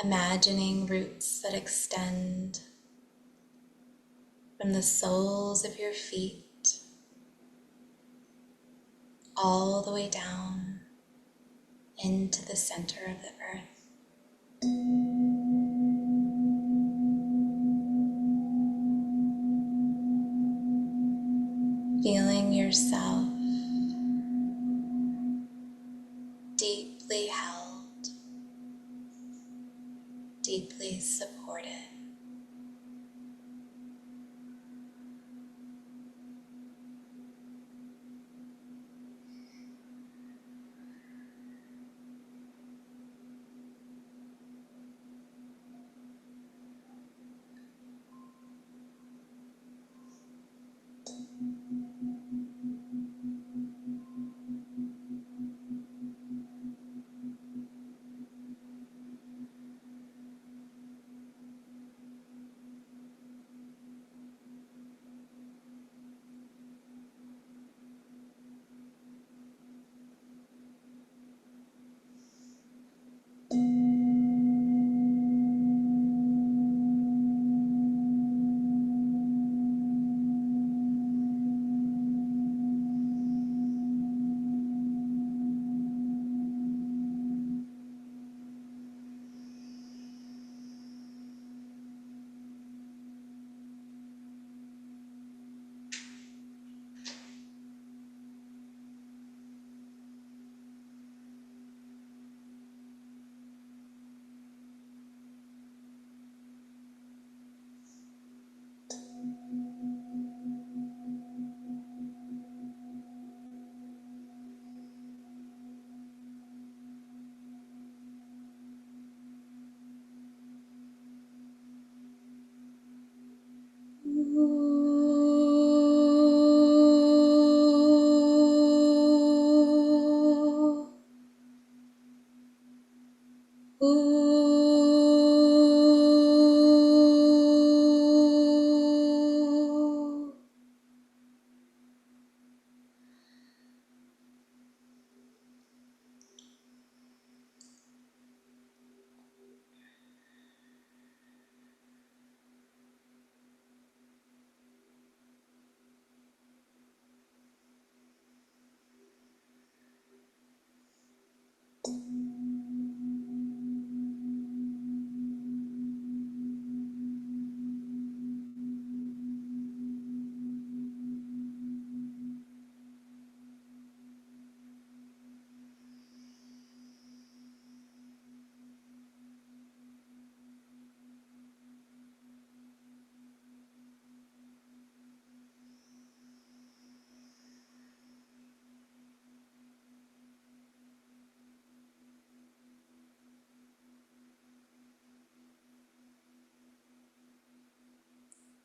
[SPEAKER 7] Imagining roots that extend from the soles of your feet all the way down into the center of the earth. Feeling yourself deeply held, deeply supported.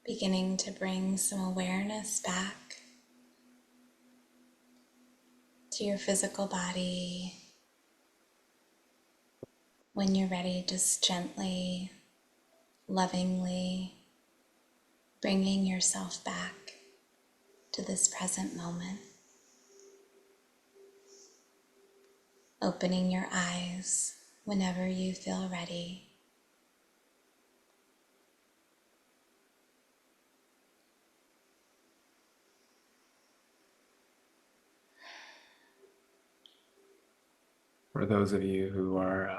[SPEAKER 7] Beginning to bring some awareness back to your physical body. When you're ready, just gently, lovingly bringing yourself back to this present moment. Opening your eyes whenever you feel ready.
[SPEAKER 1] For those of you who are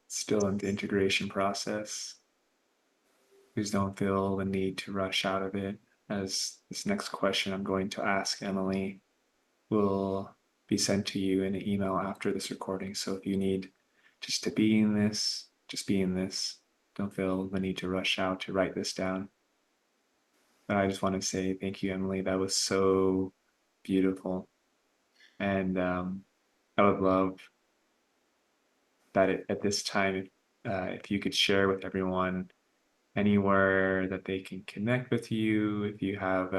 [SPEAKER 1] still in the integration process, please don't feel the need to rush out of it, as this next question I'm going to ask Emily will be sent to you in an email after this recording. So if you need just to be in this, just be in this. Don't feel the need to rush out to write this down. But I just want to say thank you, Emily. That was so beautiful. And I would love that at this time, if you could share with everyone anywhere that they can connect with you, if you have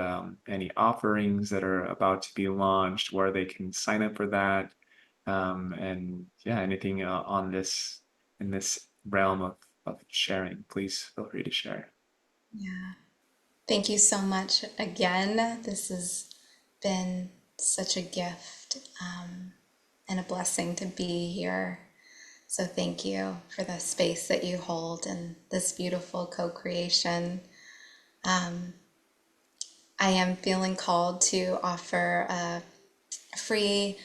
[SPEAKER 1] any offerings that are about to be launched, where they can sign up for that, and yeah, anything on this in this realm of sharing, please feel free to share.
[SPEAKER 7] Yeah. Thank you so much again. This has been such a gift and a blessing to be here. So thank you for the space that you hold and this beautiful co-creation. I am feeling called to offer a free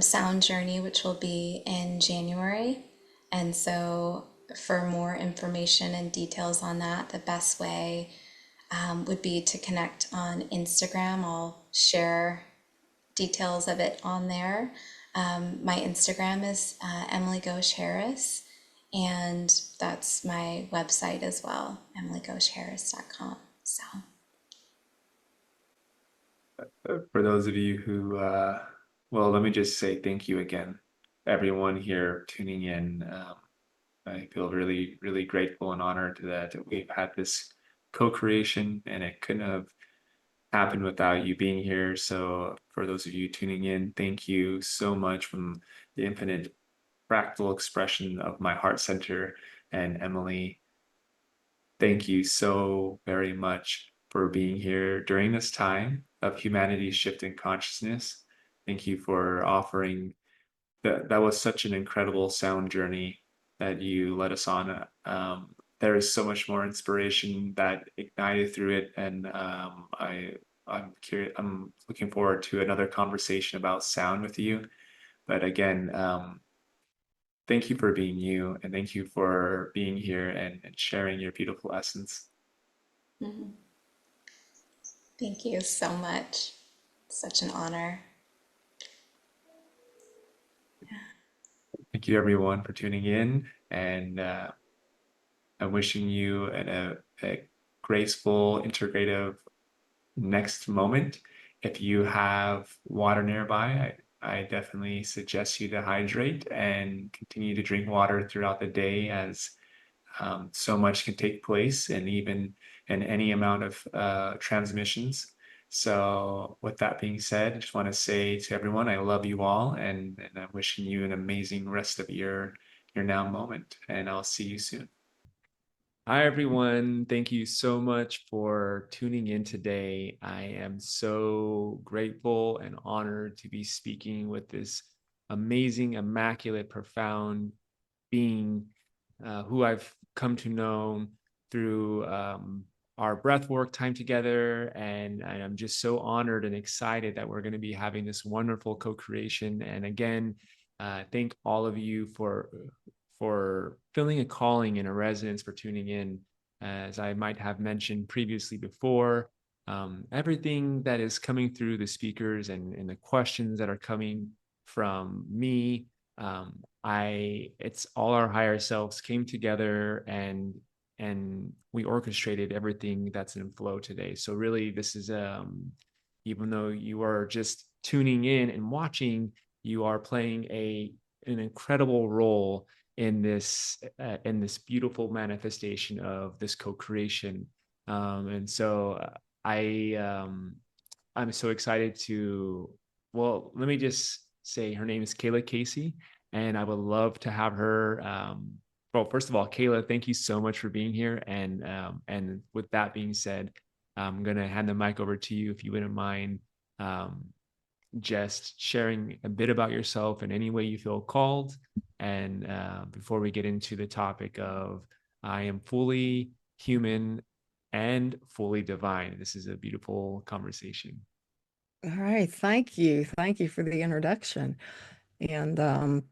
[SPEAKER 7] sound journey, which will be in January. And so for more information and details on that, the best way would be to connect on Instagram. I'll share details of it on there. My Instagram is Emily Ghosh Harris, and that's my website as well, emilyghoshharris.com. So
[SPEAKER 1] For those of you who, well, let me just say thank you again, everyone here tuning in. I feel really, really grateful and honored that we've had this co-creation, and it couldn't have happened without you being here. So for those of you tuning in, thank you so much from the infinite fractal expression of my heart center. And Emily, thank you so very much for being here during this time of humanity's shift in consciousness. Thank you for offering that was such an incredible sound journey that you led us on. There is so much more inspiration that ignited through it, and I'm curious. I'm looking forward to another conversation about sound with you. But again, thank you for being you, and thank you for being here and sharing your beautiful essence.
[SPEAKER 7] mhm. Thank you so much. Such an honor.
[SPEAKER 1] Thank you, everyone, for tuning in, and I'm wishing you a graceful, integrative next moment. If you have water nearby, I definitely suggest you to hydrate and continue to drink water throughout the day, as So much can take place, and even in any amount of transmissions. So, with that being said, I just want to say to everyone, I love you all, and I'm wishing you an amazing rest of your now moment. And I'll see you soon. Hi, everyone. Thank you so much for tuning in today. I am so grateful and honored to be speaking with this amazing, immaculate, profound being who I've come to know through our breathwork time together. And I'm just so honored and excited that we're going to be having this wonderful co-creation. And again, thank all of you for feeling a calling and a resonance, for tuning in. As I might have mentioned previously before, everything that is coming through the speakers and the questions that are coming from me, it's all our higher selves came together and we orchestrated everything that's in flow today. So really, this is even though you are just tuning in and watching, you are playing an incredible role in this beautiful manifestation of this co-creation. And so I'm so excited to, well, let me just say her name is Kayla Casey, and I would love to have her. Well, first of all, Kayla, thank you so much for being here. And with that being said, I'm gonna hand the mic over to you if you wouldn't mind um, just sharing a bit about yourself in any way you feel called. And before we get into the topic of I am fully human and fully divine, this is a beautiful conversation.
[SPEAKER 8] All right, thank you. Thank you for the introduction. And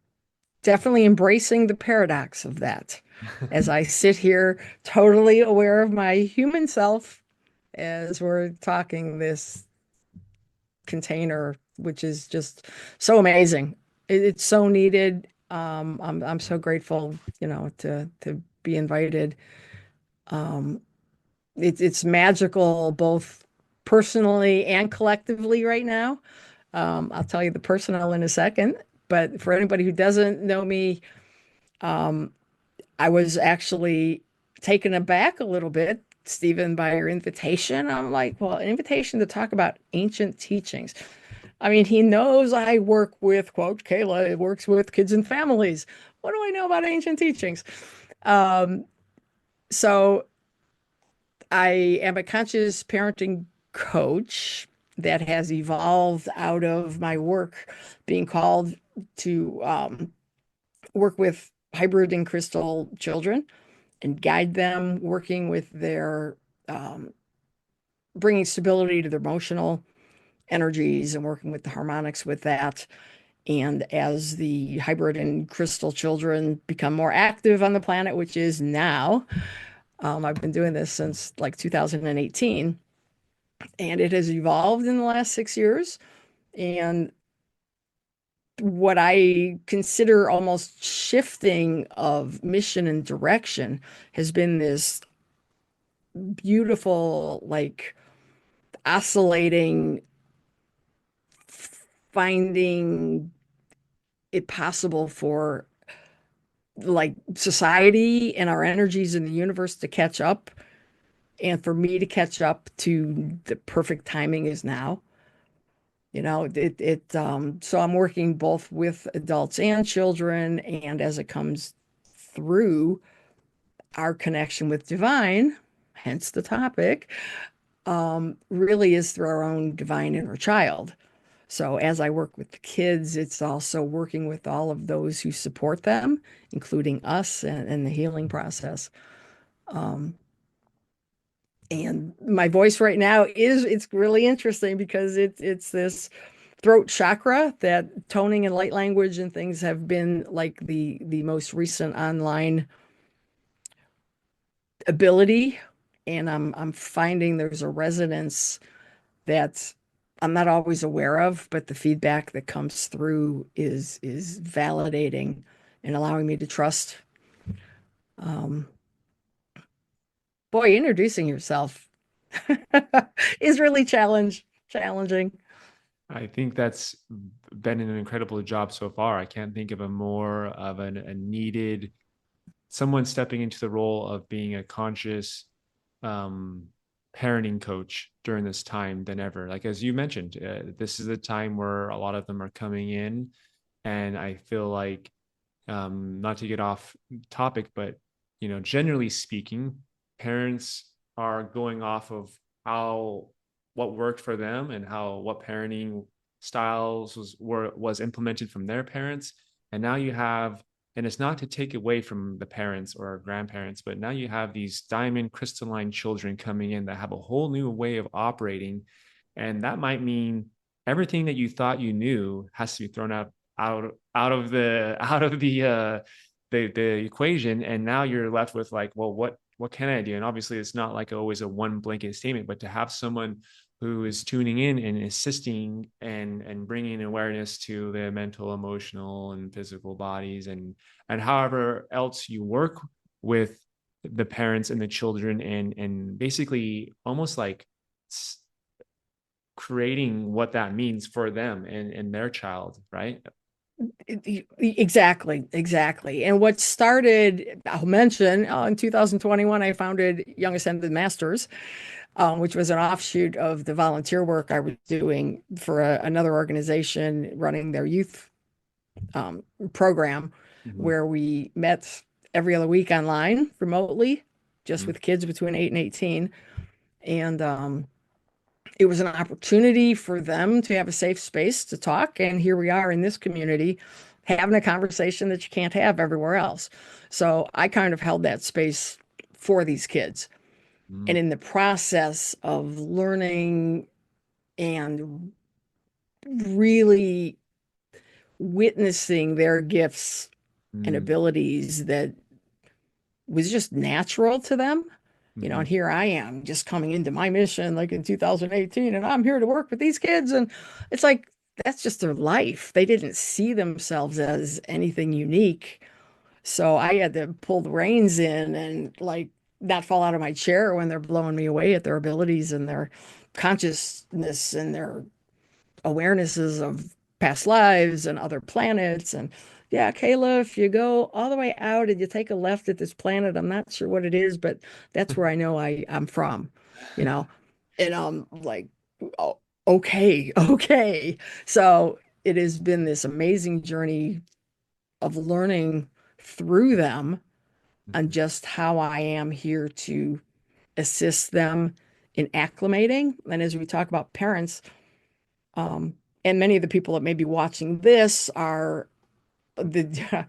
[SPEAKER 8] definitely embracing the paradox of that as I sit here totally aware of my human self as we're talking this container, which is just so amazing. It's so needed. I'm so grateful, to be invited. Um, it's magical both personally and collectively right now. I'll tell you the personal in a second, but for anybody who doesn't know me, um, I was actually taken aback a little bit, Stephen, by your invitation. I'm like, well, an invitation to talk about ancient teachings. I mean, he knows I work with, quote, Kayla works with kids and families. What do I know about ancient teachings? Um, so I am a conscious parenting coach that has evolved out of my work being called to work with hybrid and crystal children and guide them, working with their um, bringing stability to their emotional energies and working with the harmonics with that. And as the hybrid and crystal children become more active on the planet, which is now, I've been doing this since like 2018, and it has evolved in the last 6 years. And what I consider almost shifting of mission and direction has been this beautiful, like oscillating, finding it possible for like society and our energies in the universe to catch up and for me to catch up to the perfect timing is now. So I'm working both with adults and children, and as it comes through our connection with divine, hence the topic, really is through our own divine inner child. So as I work with the kids, it's also working with all of those who support them, including us and the healing process. Um, and my voice right now it's really interesting because it's this throat chakra that toning and light language and things have been like the most recent online ability. And I'm finding there's a resonance that I'm not always aware of, but the feedback that comes through is validating and allowing me to trust. Um, Boy, introducing yourself is really challenging.
[SPEAKER 1] I think that's been an incredible job so far. I can't think of a more of a needed someone stepping into the role of being a conscious um, parenting coach during this time than ever. Like as you mentioned, this is a time where a lot of them are coming in, and I feel like not to get off topic, but generally speaking, parents are going off of how what worked for them and how what parenting styles was implemented from their parents, and now you have, and it's not to take away from the parents or grandparents, but now you have these diamond crystalline children coming in that have a whole new way of operating, and that might mean everything that you thought you knew has to be thrown out of the equation, and now you're left with like, well, what can I do? And obviously it's not like always a one blanket statement, but to have someone who is tuning in and assisting and bringing awareness to the mental, emotional, and physical bodies, and however else you work with the parents and the children, and basically almost like creating what that means for them and their child, right?
[SPEAKER 8] Exactly. And what started, I'll mention, in 2021, I founded Young Ascended Masters, which was an offshoot of the volunteer work I was doing for another organization running their youth program,
[SPEAKER 1] Mm-hmm.
[SPEAKER 8] where we met every other week online remotely, just
[SPEAKER 1] Mm-hmm.
[SPEAKER 8] with kids between 8 and 18. And it was an opportunity for them to have a safe space to talk. And here we are in this community having a conversation that you can't have everywhere else. So I kind of held that space for these kids. And in the process of learning and really witnessing their gifts and
[SPEAKER 1] Mm-hmm.
[SPEAKER 8] abilities that was just natural to them.
[SPEAKER 1] Mm-hmm.
[SPEAKER 8] And here I am just coming into my mission like in 2018, and I'm here to work with these kids. And it's like, that's just their life. They didn't see themselves as anything unique. So I had to pull the reins in and like not fall out of my chair when they're blowing me away at their abilities and their consciousness and their awarenesses of past lives and other planets. And yeah, Kayla, if you go all the way out and you take a left at this planet, I'm not sure what it is, but that's where I know I'm from, you know. And I'm like, oh, okay. So it has been this amazing journey of learning through them on just how I am here to assist them in acclimating. And as we talk about parents, um, and many of the people that may be watching this are the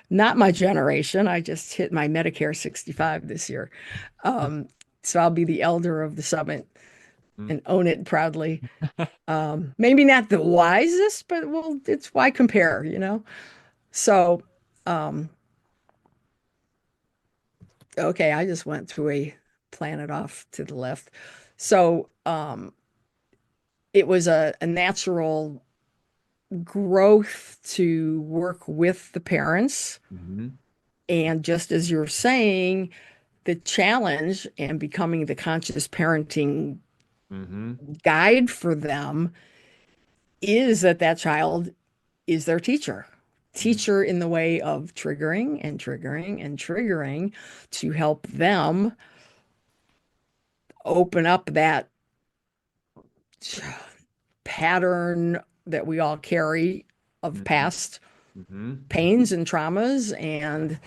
[SPEAKER 8] not my generation. I just hit my Medicare 65 this year. So I'll be the elder of the summit and own it proudly. Maybe not the wisest, but well, it's why compare. So, um, okay, I just went through a planet off to the left. So, it was a natural growth to work with the parents.
[SPEAKER 1] Mm-hmm.
[SPEAKER 8] And just as you're saying, the challenge and becoming the conscious parenting
[SPEAKER 1] Mm-hmm.
[SPEAKER 8] guide for them is that child is their teacher. Teacher in the way of triggering and triggering and triggering to help them open up that pattern that we all carry of
[SPEAKER 1] Mm-hmm.
[SPEAKER 8] past
[SPEAKER 1] Mm-hmm.
[SPEAKER 8] pains and traumas, and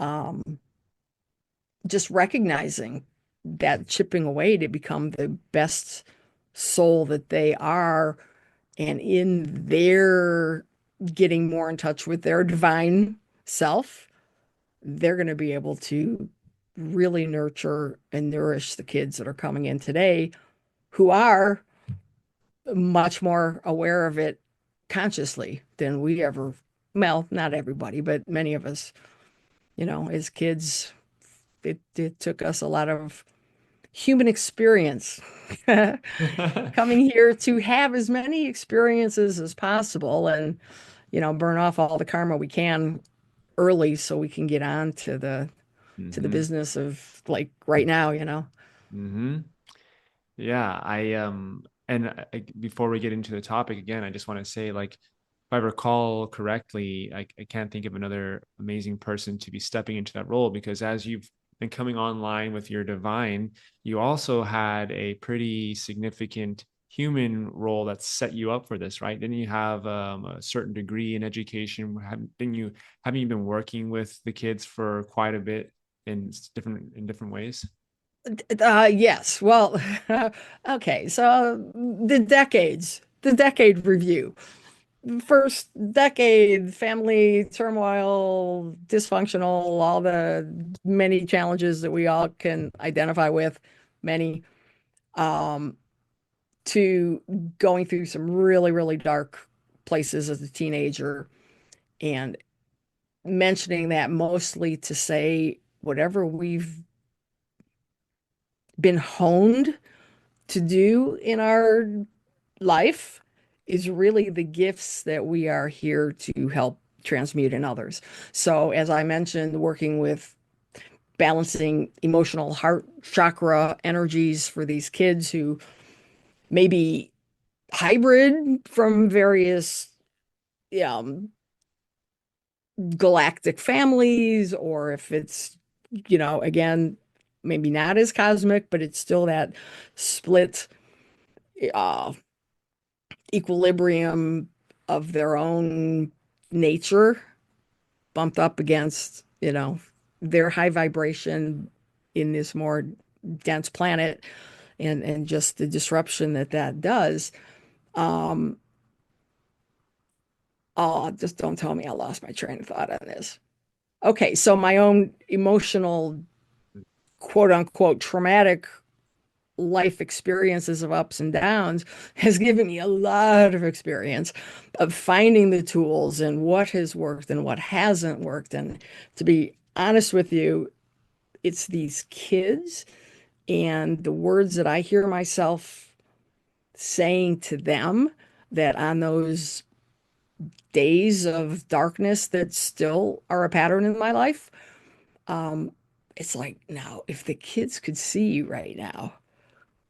[SPEAKER 8] um, just recognizing that chipping away to become the best soul that they are, and in their getting more in touch with their divine self, they're going to be able to really nurture and nourish the kids that are coming in today who are much more aware of it consciously than we ever, well, not everybody, but many of us, as kids, it took us a lot of human experience coming here to have as many experiences as possible, and burn off all the karma we can early so we can get on to the
[SPEAKER 1] Mm-hmm.
[SPEAKER 8] business of like right now.
[SPEAKER 1] Mm-hmm. Yeah, I and before we get into the topic again, I just want to say like I recall correctly, I can't think of another amazing person to be stepping into that role, because as you've been coming online with your divine, you also had a pretty significant human role that set you up for this, right? Didn't you have a certain degree in education? Didn't you, haven't you been working with the kids for quite a bit in different ways?
[SPEAKER 8] Yes. Well, okay. So the decade review. First decade, family turmoil, dysfunctional, all the many challenges that we all can identify with, many, um, to going through some really, really dark places as a teenager, and mentioning that mostly to say whatever we've been honed to do in our life is really the gifts that we are here to help transmute in others. So, as I mentioned, working with balancing emotional heart chakra energies for these kids who may be hybrid from various um, galactic families, or if it's, again, maybe not as cosmic, but it's still that split uh, equilibrium of their own nature bumped up against, their high vibration in this more dense planet, and just the disruption that that does. Um, oh, just don't tell me I lost my train of thought on this. Okay, so my own emotional, quote unquote, traumatic life experiences of ups and downs has given me a lot of experience of finding the tools and what has worked and what hasn't worked. And to be honest with you, it's these kids and the words that I hear myself saying to them that on those days of darkness that still are a pattern in my life. Um, it's like, now, if the kids could see you right now,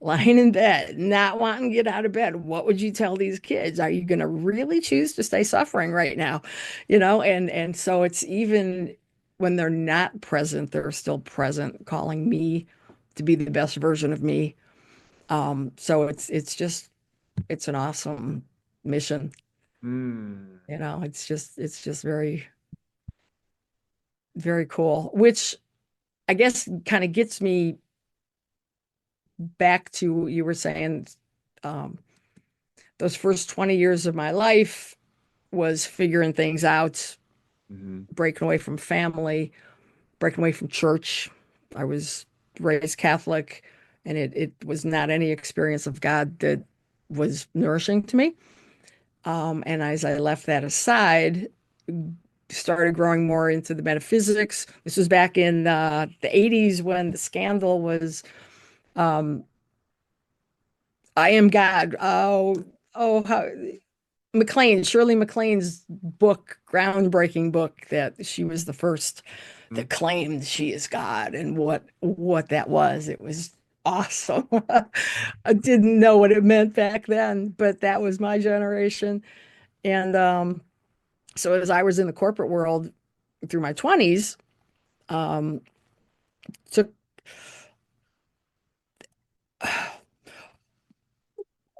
[SPEAKER 8] lying in bed, not wanting to get out of bed, what would you tell these kids? Are you going to really choose to stay suffering right now? And so it's, even when they're not present, they're still present, calling me to be the best version of me. So it's an awesome mission.
[SPEAKER 1] Mm.
[SPEAKER 8] It's just very, very cool, which I guess kind of gets me back to what you were saying. Um, those first 20 years of my life was figuring things out,
[SPEAKER 1] Mhm.
[SPEAKER 8] breaking away from family, breaking away from church. I was raised Catholic, and it was not any experience of God that was nourishing to me. And as I left that aside, started growing more into the metaphysics. This was back in the 80s when the scandal was, um, I Am God. How Shirley MacLaine's book, groundbreaking book, that she was the first
[SPEAKER 1] Mm.
[SPEAKER 8] that claimed she is God, and what that was. It was awesome. I didn't know what it meant back then, but that was my generation. And so as I was in the corporate world through my 20s, um, took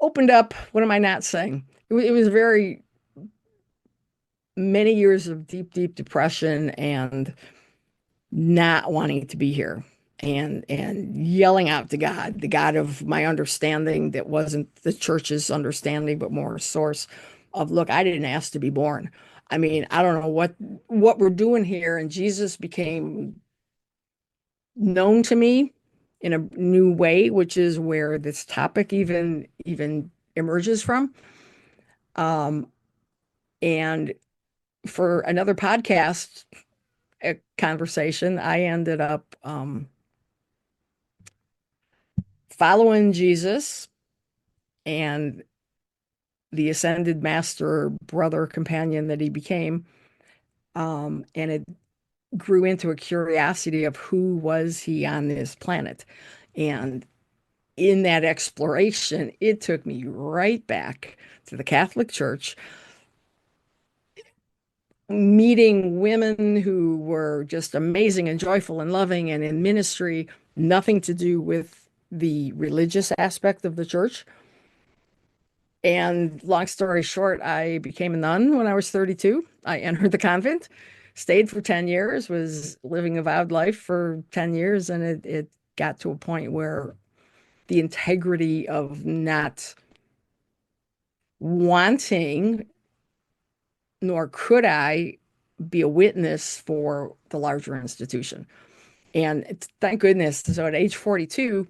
[SPEAKER 8] opened up. What am I not saying? It was very many years of deep, deep depression and not wanting to be here, and yelling out to God, the God of my understanding that wasn't the church's understanding, but more a source of, look, I didn't ask to be born. I mean, I don't know what we're doing here. And Jesus became known to me in a new way, which is where this topic even emerges from. Um, and for another podcast, a conversation, I ended up following Jesus and the ascended master brother companion that he became. And it grew into a curiosity of who was he on this planet. And in that exploration, it took me right back to the Catholic Church, meeting women who were just amazing and joyful and loving and in ministry, nothing to do with the religious aspect of the church. And long story short, I became a nun when I was 32. I entered the convent, stayed for 10 years, was living a vowed life for 10 years, and it got to a point where the integrity of not wanting, nor could I be a witness for the larger institution. And thank goodness. So at age 42,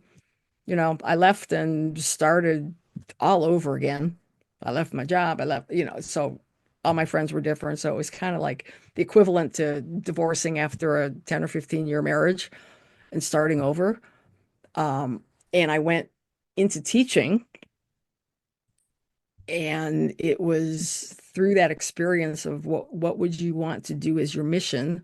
[SPEAKER 8] I left and started all over again. I left my job. I left, so all my friends were different. So it was kind of like the equivalent to divorcing after a 10 or 15-year marriage and starting over. And I went into teaching, and it was through that experience of what would you want to do as your mission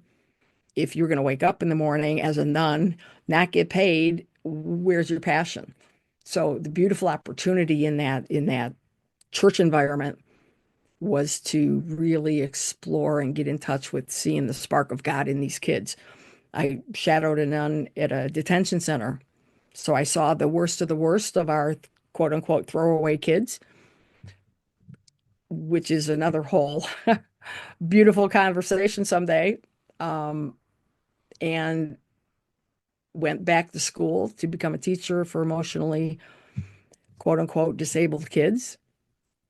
[SPEAKER 8] if you're going to wake up in the morning as a nun, not get paid, where's your passion? So the beautiful opportunity in that church environment was to really explore and get in touch with seeing the spark of God in these kids. I shadowed a nun at a detention center. So I saw the worst of our quote unquote throwaway kids, which is another whole beautiful conversation someday. Um, and went back to school to become a teacher for emotionally quote unquote disabled kids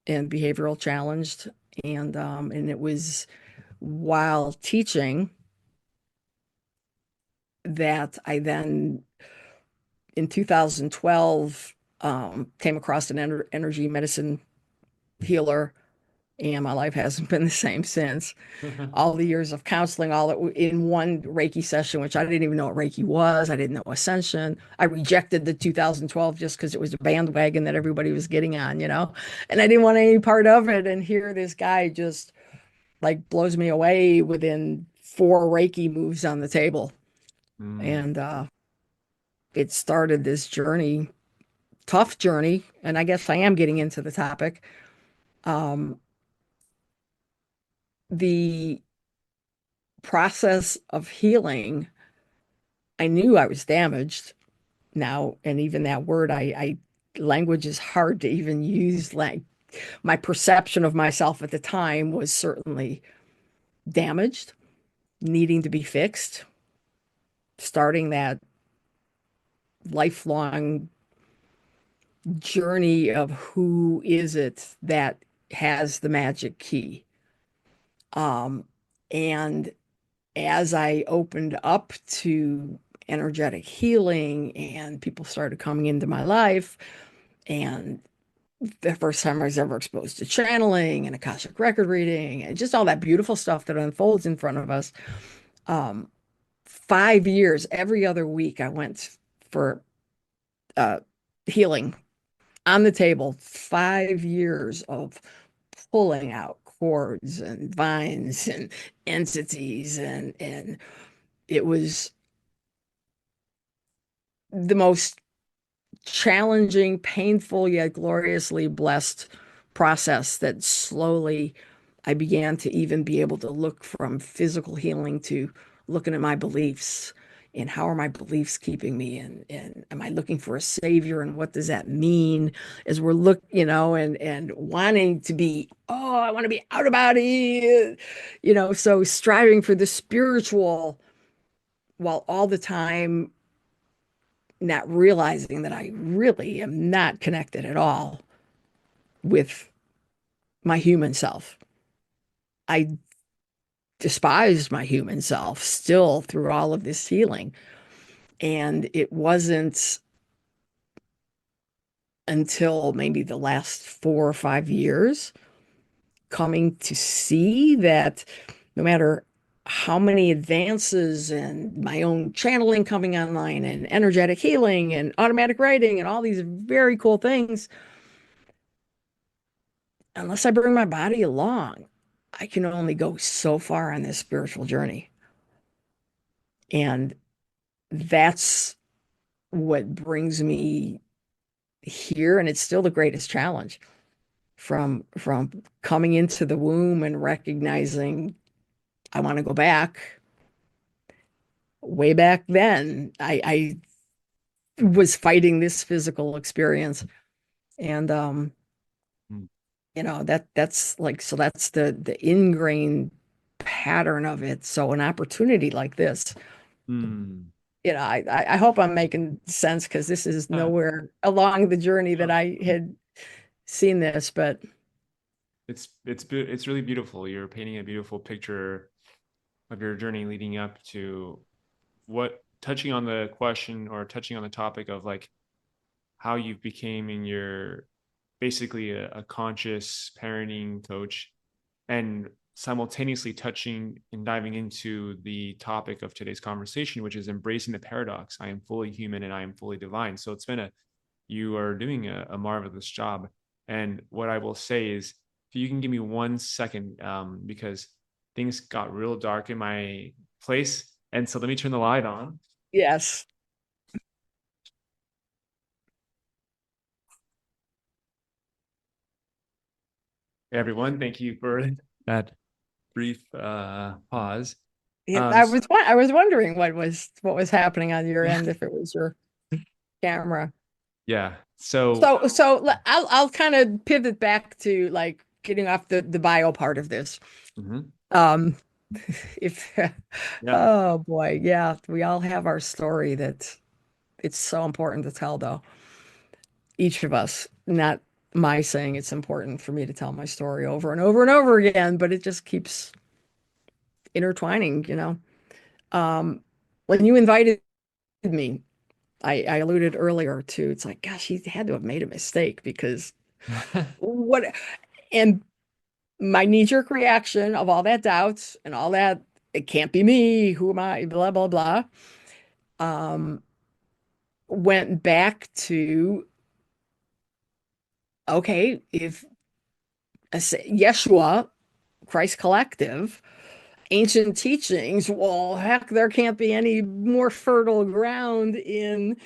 [SPEAKER 8] and behavioral challenged. And it was while teaching that I then in 2012 came across an energy medicine healer, and my life hasn't been the same since. All the years of counseling all in one Reiki session, which I didn't even know what Reiki was. I didn't know Ascension. I rejected the 2012 just because it was a bandwagon that everybody was getting on, and I didn't want any part of it. And here this guy just like blows me away within 4 Reiki moves on the table.
[SPEAKER 1] Mm.
[SPEAKER 8] And it started this journey, tough journey. And I guess I am getting into the topic. Um, the process of healing, I knew I was damaged now, and even that word, I language is hard to even use. Like my perception of myself at the time was certainly damaged, needing to be fixed, starting that lifelong journey of who is it that has the magic key. And as I opened up to energetic healing and people started coming into my life, and the first time I was ever exposed to channeling and Akashic record reading and just all that beautiful stuff that unfolds in front of us. 5 years, every other week, I went for uh, healing on the table. 5 years of pulling out cords and vines and entities, and it was the most challenging, painful, yet gloriously blessed process that slowly I began to even be able to look from physical healing to looking at my beliefs and how are my beliefs keeping me, and am I looking for a savior, and what does that mean as we're and wanting to be, oh, I want to be out of body, so striving for the spiritual while all the time not realizing that I really am not connected at all with my human self. I despised my human self still through all of this healing. And it wasn't until maybe the last 4 or 5 years coming to see that no matter how many advances and my own channeling coming online and energetic healing and automatic writing and all these very cool things, unless I bring my body along, I can only go so far on this spiritual journey. And that's what brings me here. And it's still the greatest challenge from coming into the womb and recognizing I want to go back. Way back then, I was fighting this physical experience. And
[SPEAKER 1] Mm.
[SPEAKER 8] that's like, so that's the ingrained pattern of it. So an opportunity like this,
[SPEAKER 1] Mm.
[SPEAKER 8] I hope I'm making sense, because this is nowhere along the journey that I had seen this, but
[SPEAKER 1] It's really beautiful. You're painting a beautiful picture of your journey leading up to what touching on the question or touching on the topic of like how you became in your basically a conscious parenting coach, and simultaneously touching and diving into the topic of today's conversation, which is embracing the paradox. I am fully human and I am fully divine. So it's been you are doing a marvelous job. And what I will say is, if you can give me 1 second, because things got real dark in my place. And so let me turn the light on.
[SPEAKER 8] yes.
[SPEAKER 1] Everyone, thank you for that brief pause.
[SPEAKER 8] Yeah,
[SPEAKER 1] Um,
[SPEAKER 8] I was wondering what was happening on your end, if it was your camera.
[SPEAKER 1] yeah. So,
[SPEAKER 8] I'll kind of pivot back to like getting off the bio part of this.
[SPEAKER 1] mhm,
[SPEAKER 8] Um, if
[SPEAKER 1] yeah.
[SPEAKER 8] oh boy, yeah, we all have our story that it's so important to tell, though. Each of us, not my saying it's important for me to tell my story over and over and over again, but it just keeps intertwining. When you invited me, I alluded earlier to, it's like, gosh, he had to have made a mistake, because what, and my knee-jerk reaction of all that doubts and all that, it can't be me, who am I, blah, blah, blah, um, went back to, okay, if Yeshua, Christ Collective, ancient teachings, well, heck, there can't be any more fertile ground in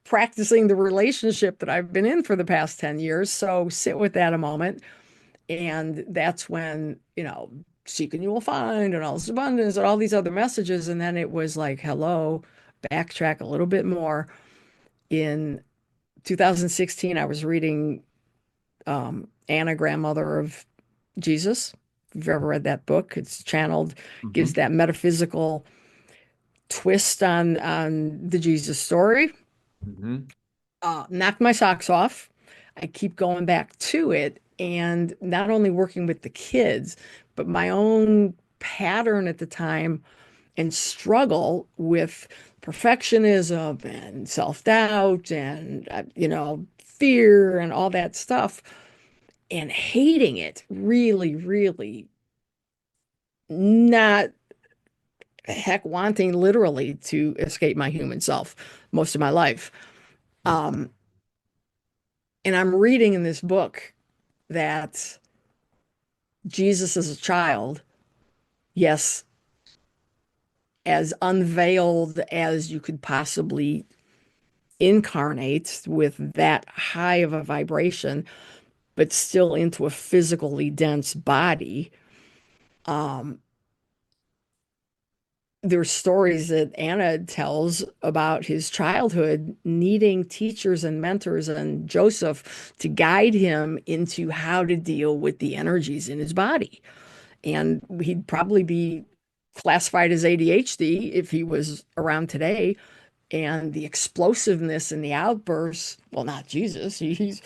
[SPEAKER 8] practicing the relationship that I've been in for the past 10 years. So sit with that a moment. And that's when, seek and you will find, and all this abundance, and all these other messages. And then it was like, hello, backtrack a little bit more. In 2016, I was reading Anna, Grandmother of Jesus. If you've ever read that book, it's channeled, gives
[SPEAKER 1] Mhm,
[SPEAKER 8] that metaphysical twist on the Jesus story.
[SPEAKER 1] mhm,
[SPEAKER 8] Knocked my socks off. I keep going back to it, and not only working with the kids, but my own pattern at the time and struggle with perfectionism and self-doubt and fear and all that stuff, and hating it really, really, not, heck, wanting literally to escape my human self most of my life. Um, and I'm reading in this book that Jesus as a child, yes, as unveiled as you could possibly incarnate with that high of a vibration, but still into a physically dense body. Um, there's stories that Anna tells about his childhood needing teachers and mentors and Joseph to guide him into how to deal with the energies in his body. And he'd probably be classified as ADHD if he was around today. And the explosiveness and the outbursts, well, not Jesus. He's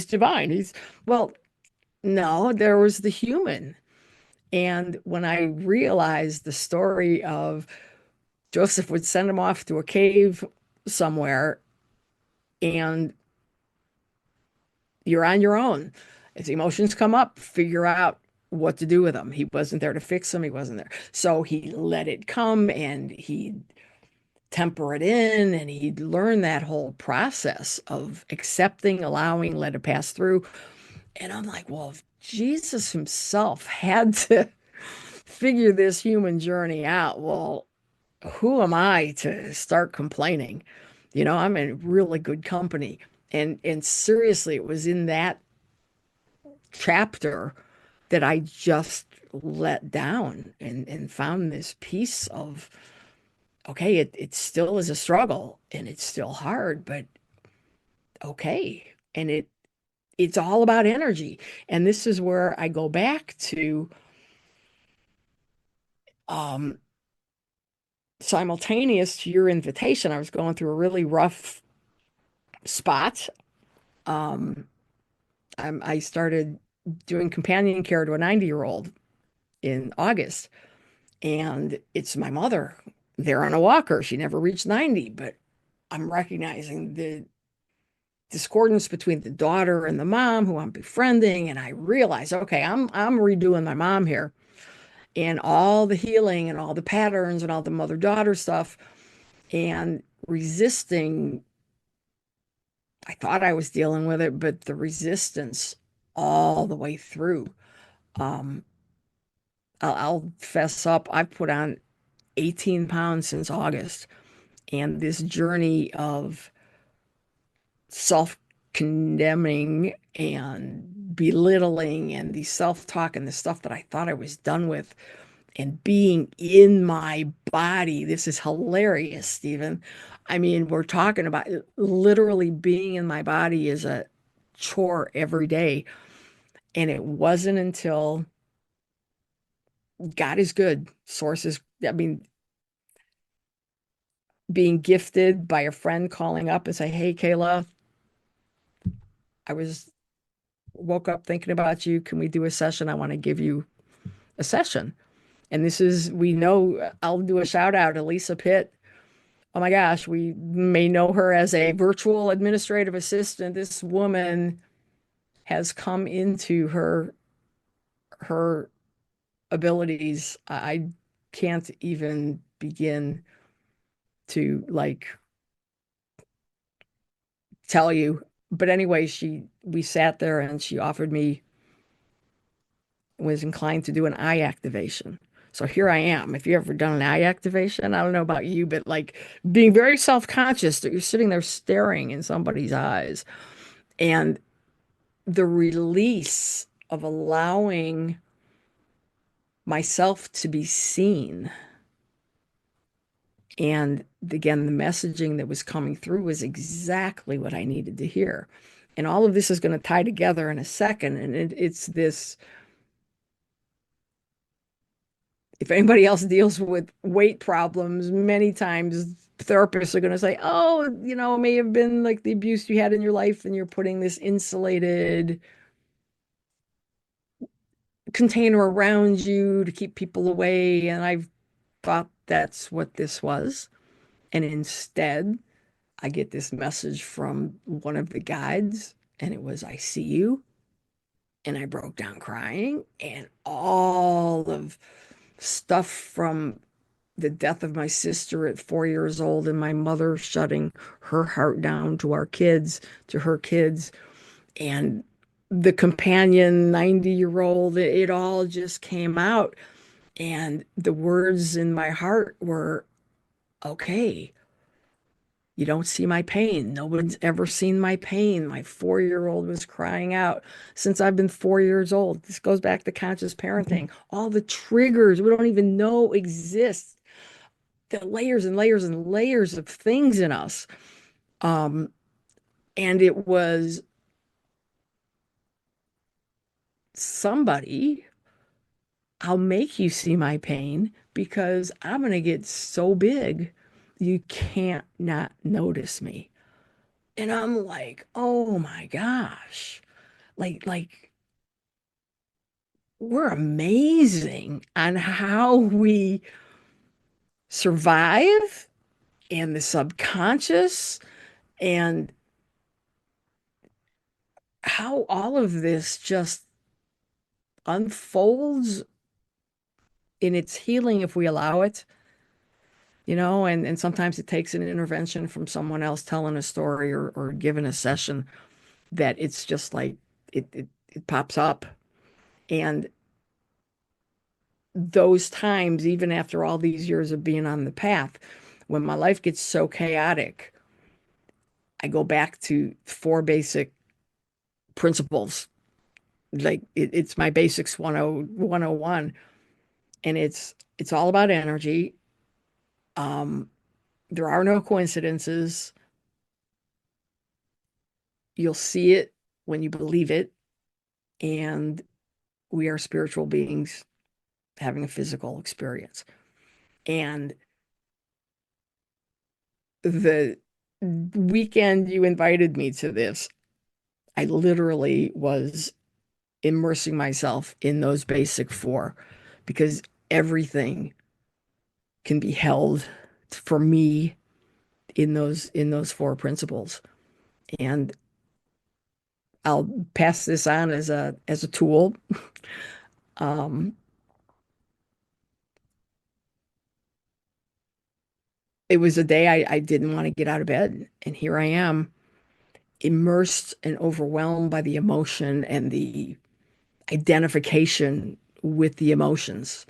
[SPEAKER 8] divine. Well, no, there was the human. And when I realized the story of Joseph would send him off to a cave somewhere, and you're on your own. As emotions come up, figure out what to do with them. He wasn't there to fix them. He wasn't there. So he let it come, and he'd temper it in, and he'd learn that whole process of accepting, allowing, let it pass through. And I'm like, well, if Jesus himself had to figure this human journey out, well, who am I to start complaining? I'm in really good company. And seriously, it was in that chapter that I just let down and found this piece of, okay, it still is a struggle and it's still hard, but okay. And it's all about energy. And this is where I go back to um simultaneous to your invitation. I was going through a really rough spot. Um I started doing companion care to a 90-year-old in August, and it's my mother. They're on a walker. She never reached 90, but I'm recognizing the discordance between the daughter and the mom who I'm befriending, and I realize, okay, I'm redoing my mom here, and all the healing and all the patterns and all the mother-daughter stuff, and resisting. I thought I was dealing with it, but the resistance all the way through. Um, I'll fess up. I've put on 18 pounds since August, and this journey of self condemning and belittling and the self talk and the stuff that I thought I was done with and being in my body. This is hilarious, Stephen. I mean, we're talking about literally being in my body is a chore every day. And it wasn't until God is good, sources, I mean, being gifted by a friend calling up and say, "Hey, Kayla, I was woke up thinking about you. Can we do a session? I want to give you a session." And this is, we know, I'll do a shout out to Lisa Pitt. Oh my gosh, we may know her as a virtual administrative assistant. This woman has come into her abilities. I can't even begin to like tell you. But anyway, we sat there and she offered me, was inclined to do an eye activation. So here I am. If you ever done an eye activation, I don't know about you, but like being very self-conscious that you're sitting there staring in somebody's eyes, and the release of allowing myself to be seen. And again, the messaging that was coming through was exactly what I needed to hear. And all of this is going to tie together in a second. And it's this, if anybody else deals with weight problems, many times therapists are going to say, oh, it may have been like the abuse you had in your life, and you're putting this insulated container around you to keep people away. And I thought that's what this was. And instead, I get this message from one of the guides, and it was, "I see you." And I broke down crying, and all of stuff from the death of my sister at 4 years old and my mother shutting her heart down to our kids, to her kids, and the companion 90-year-old, it all just came out. And the words in my heart were, okay, you don't see my pain. No one's ever seen my pain. My 4-year-old was crying out since I've been 4 years old. This goes back to conscious parenting. All the triggers we don't even know exist, the layers and layers and layers of things in us. Um, and it was somebody, "I'll make you see my pain because I'm going to get so big you can't not notice me." And I'm like, oh my gosh. Like we're amazing on how we survive and the subconscious, and how all of this just unfolds in its healing if we allow it, and sometimes it takes an intervention from someone else telling a story or giving a session that it's just like it pops up. And those times, even after all these years of being on the path, when my life gets so chaotic, I go back to four basic principles like it's my basics 101, and it's all about energy. Um, there are no coincidences. You'll see it when you believe it, and we are spiritual beings having a physical experience. And the weekend you invited me to this, I literally was immersing myself in those basic four, because everything can be held for me in those four principles. And I'll pass this on as a tool. Um, it was a day I didn't want to get out of bed, and here I am, immersed and overwhelmed by the emotion and the identification with the emotions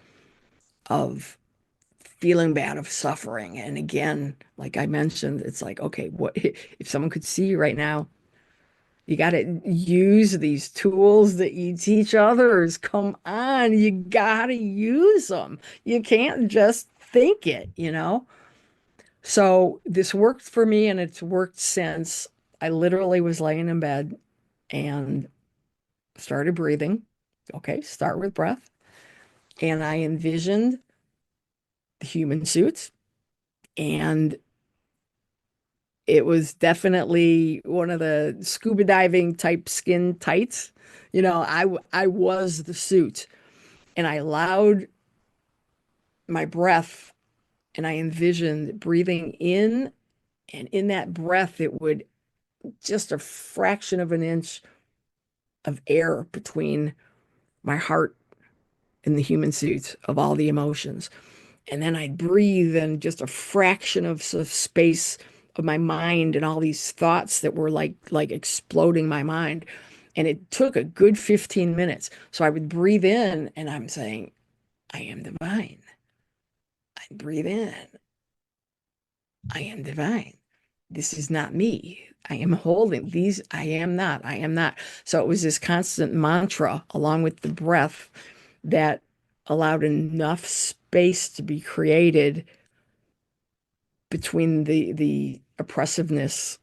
[SPEAKER 8] of feeling bad, of suffering. And again, like I mentioned, it's like, okay, what if someone could see you right now? You got to use these tools that you teach others. Come on, you got to use them. You can't just think it, you know? So this worked for me, and it's worked since. I literally was laying in bed and started breathing. Okay, start with breath. And I envisioned the human suits, and it was definitely one of the scuba diving type skin tights. You know, I was the suit, and I allowed my breath, and I envisioned breathing in, and in that breath it would just a fraction of an inch of air between my heart and the human suit of all the emotions. And then I'd breathe, and just a fraction of space of my mind and all these thoughts that were like exploding my mind. And it took a good 15 minutes. So I would breathe in, and I'm saying, I am divine. I breathe in, I am divine. This is not me. I am holding these. I am not. I am not. So it was this constant mantra along with the breath that allowed enough space to be created between the oppressiveness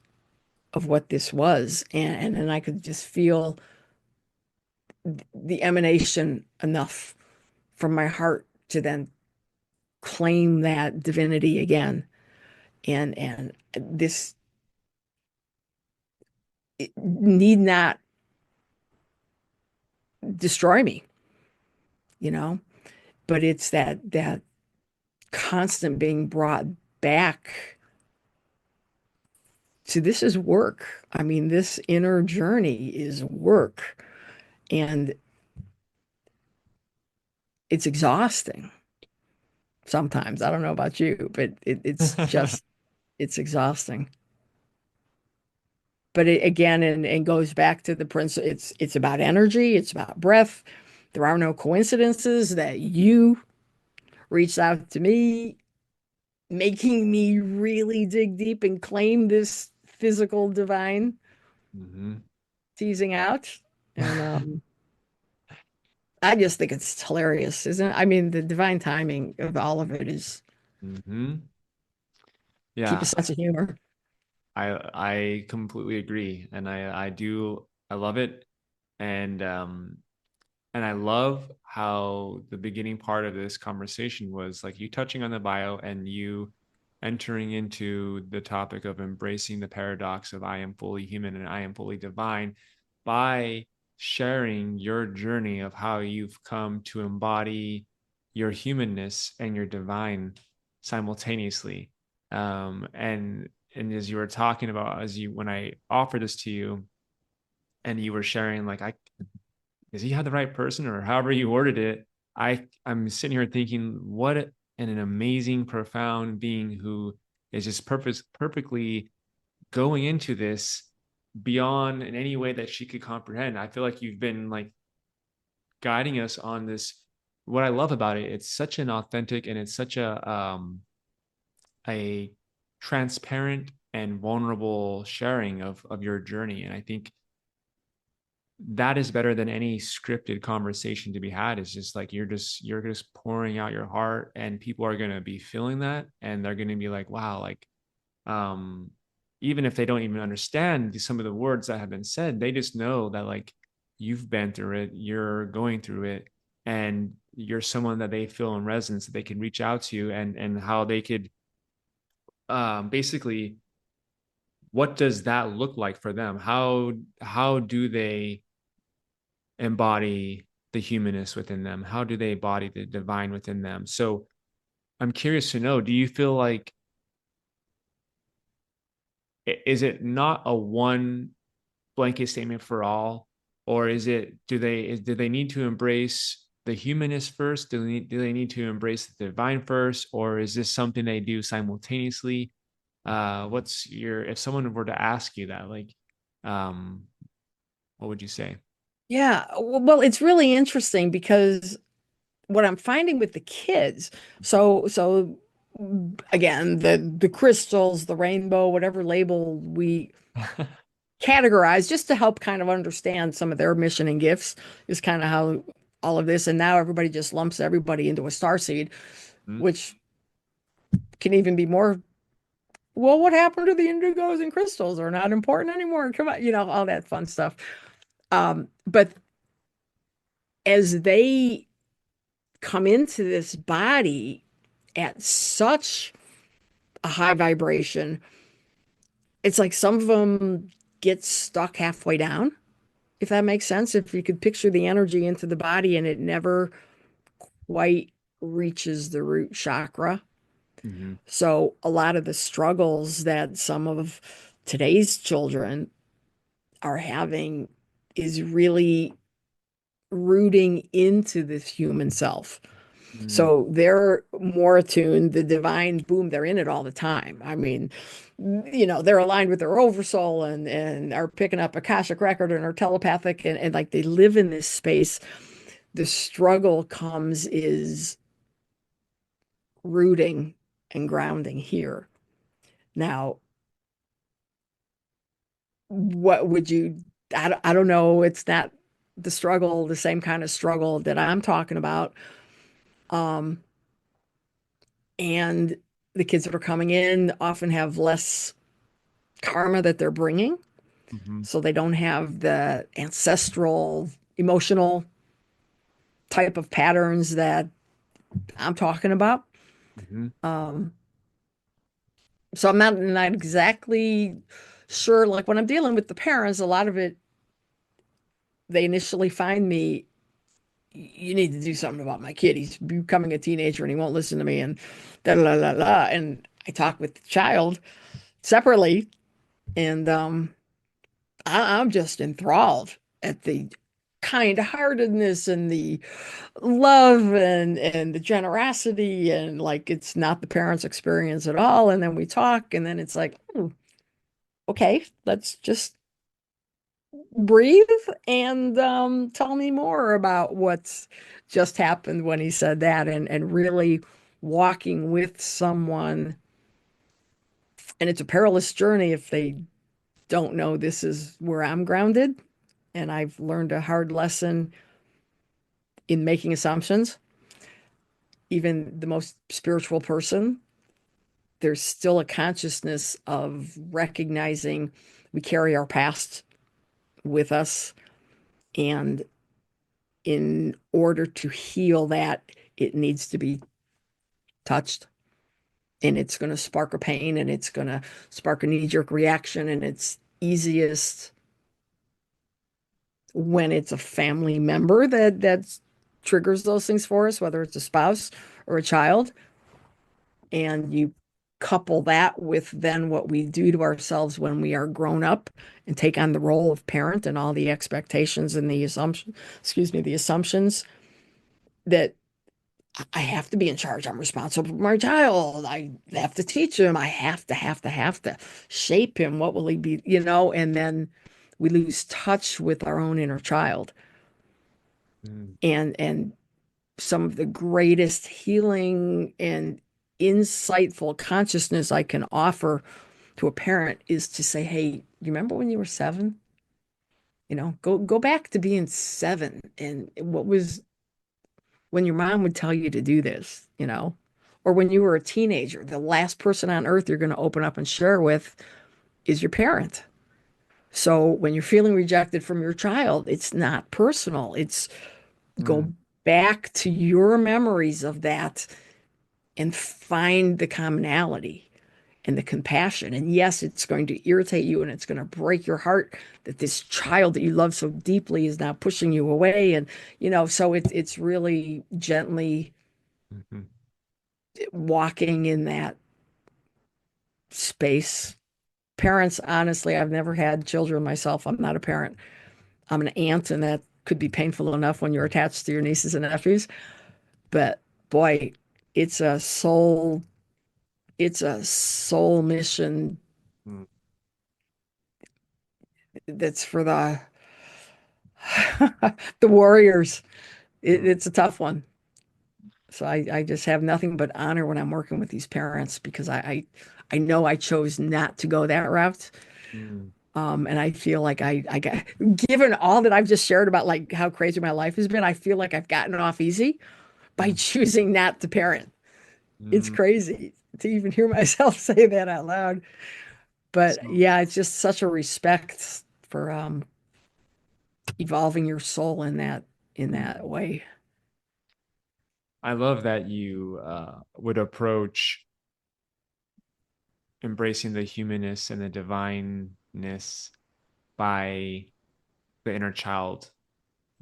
[SPEAKER 8] of what this was, and then I could just feel the emanation enough from my heart to then claim that divinity again. And this need not destroy me, you know, but it's that constant being brought back to, this is work. I mean, this inner journey is work, and it's exhausting sometimes. I don't know about you, but it's just, it's exhausting. But it again, and goes back to the principle. It's about energy. It's about breath. There are no coincidences that you reached out to me, making me really dig deep and claim this physical divine,
[SPEAKER 1] Mhm.
[SPEAKER 8] teasing out. And I just think it's hilarious, isn't it? I mean, the divine timing of all of it is,
[SPEAKER 1] Mhm.
[SPEAKER 8] keep a
[SPEAKER 1] Yeah,
[SPEAKER 8] sense of humor.
[SPEAKER 1] I completely agree, and I love it, and and I love how the beginning part of this conversation was like you touching on the bio and you entering into the topic of embracing the paradox of I am fully human and I am fully divine by sharing your journey of how you've come to embody your humanness and your divine simultaneously. And as you were talking about, as you when I offered this to you and you were sharing like I does he have the right person or however you worded it, I'm sitting here thinking what an amazing profound being who is just perfectly going into this beyond in any way that she could comprehend. I feel like you've been like guiding us on this. What I love about it, it's such an authentic and it's such a transparent and vulnerable sharing of your journey. And I think that is better than any scripted conversation to be had. It's just like you're just pouring out your heart, and people are going to be feeling that, and they're going to be like, wow, like um even if they don't even understand some of the words that have been said, they just know that like you've been through it, you're going through it, and you're someone that they feel in resonance, that they can reach out to, and how they could basically, what does that look like for them? How do they embody the humanist within them? How do they embody the divine within them? So I'm curious to know, do you feel like, is it not a one blanket statement for all, or is it, do they need to embrace the humanist first? Do they need to embrace the divine first, or is this something they do simultaneously? What's your, if someone were to ask you that, like, um what would you say?
[SPEAKER 8] Yeah, well, it's really interesting because what I'm finding with the kids, again, the crystals, the rainbow, whatever label we categorize, just to help kind of understand some of their mission and gifts, is kind of how all of this, and now everybody just lumps everybody into a star seed,
[SPEAKER 1] Mhm.
[SPEAKER 8] which can even be more, well, what happened to the indigos and crystals are not important anymore. Come on, all that fun stuff. But as they come into this body at such a high vibration, it's like some of them get stuck halfway down, if that makes sense. If you could picture the energy into the body and it never quite reaches the root chakra.
[SPEAKER 1] Mhm.
[SPEAKER 8] So a lot of the struggles that some of today's children are having is really rooting into this human self.
[SPEAKER 1] Mhm.
[SPEAKER 8] So they're more attuned, the divine, boom, they're in it all the time. I mean, they're aligned with their oversoul and are picking up Akashic record and are telepathic and like they live in this space. The struggle comes is rooting and grounding here. Now, what would you, I don't know, it's not the struggle, the same kind of struggle that I'm talking about. Um, and the kids that are coming in often have less karma that they're bringing.
[SPEAKER 1] Mhm.
[SPEAKER 8] So they don't have the ancestral, emotional type of patterns that I'm talking about.
[SPEAKER 1] Mhm.
[SPEAKER 8] Um, so I'm not exactly sure. Like when I'm dealing with the parents, a lot of it, they initially find me, you need to do something about my kid. He's becoming a teenager and he won't listen to me and da la la la. And I talk with the child separately, and I'm just enthralled at the kind-heartedness and the love and the generosity, and like it's not the parents' experience at all. And then we talk, and then it's like, okay, let's just breathe and tell me more about what's just happened when he said that, and really walking with someone. And it's a perilous journey if they don't know this is where I'm grounded. And I've learned a hard lesson in making assumptions. Even the most spiritual person, there's still a consciousness of recognizing we carry our past with us. And in order to heal that, it needs to be touched. And it's going to spark a pain and it's going to spark a knee jerk reaction. And it's easiest when it's a family member that triggers those things for us, whether it's a spouse or a child. And you couple that with then what we do to ourselves when we are grown up and take on the role of parent and all the expectations and the assumptions that I have to be in charge. I'm responsible for my child. I have to teach him. I have to shape him. What will he be? And then we lose touch with our own inner child.
[SPEAKER 1] Mhm.
[SPEAKER 8] And some of the greatest healing and insightful consciousness I can offer to a parent is to say, hey, you remember when you were 7? Go back to being 7 and what was when your mom would tell you to do this. Or when you were a teenager, the last person on earth you're going to open up and share with is your parent. So when you're feeling rejected from your child, it's not personal. It's go
[SPEAKER 1] Mm,
[SPEAKER 8] back to your memories of that and find the commonality and the compassion. And yes, it's going to irritate you and it's going to break your heart that this child that you love so deeply is now pushing you away. And, so it's really gently
[SPEAKER 1] mhm,
[SPEAKER 8] walking in that space. Parents, honestly, I've never had children myself. I'm not a parent. I'm an aunt, and that could be painful enough when you're attached to your nieces and nephews. But boy, it's a soul, it's a soul mission
[SPEAKER 1] mm,
[SPEAKER 8] that's for the the warriors.
[SPEAKER 1] mm,
[SPEAKER 8] It's a tough one. So I just have nothing but honor when I'm working with these parents because I know I chose not to go that route.
[SPEAKER 1] mm,
[SPEAKER 8] And I feel like I got, given all that I've just shared about like how crazy my life has been, I feel like I've gotten off easy by
[SPEAKER 1] mm,
[SPEAKER 8] choosing not to parent. It's
[SPEAKER 1] mm.
[SPEAKER 8] crazy to even hear myself say that out loud. But
[SPEAKER 1] So,
[SPEAKER 8] yeah, it's just such a respect for evolving your soul in that
[SPEAKER 1] mm.
[SPEAKER 8] way.
[SPEAKER 1] I love that you would approach embracing the humanness and the divineness by the inner child,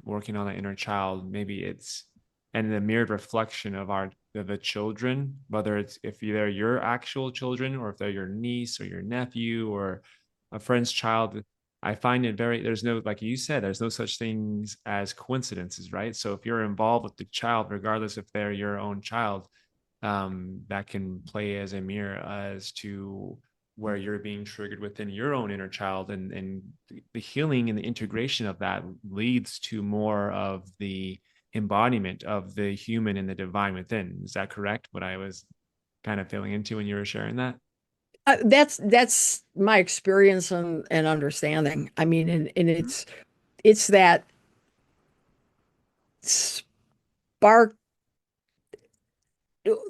[SPEAKER 1] working on the inner child. Maybe it's and the mirrored reflection of the children, whether it's if they're your actual children or if they're your niece or your nephew or a friend's child. I find it very there's no like you said, there's no such things as coincidences, right? So if you're involved with the child, regardless if they're your own child, that can play as a mirror as to where you're being triggered within your own inner child and the healing and the integration of that leads to more of the embodiment of the human and the divine within. Is that correct? What I was kind of feeling into when you were sharing that?
[SPEAKER 8] That's my experience and understanding. I mean, and it's that spark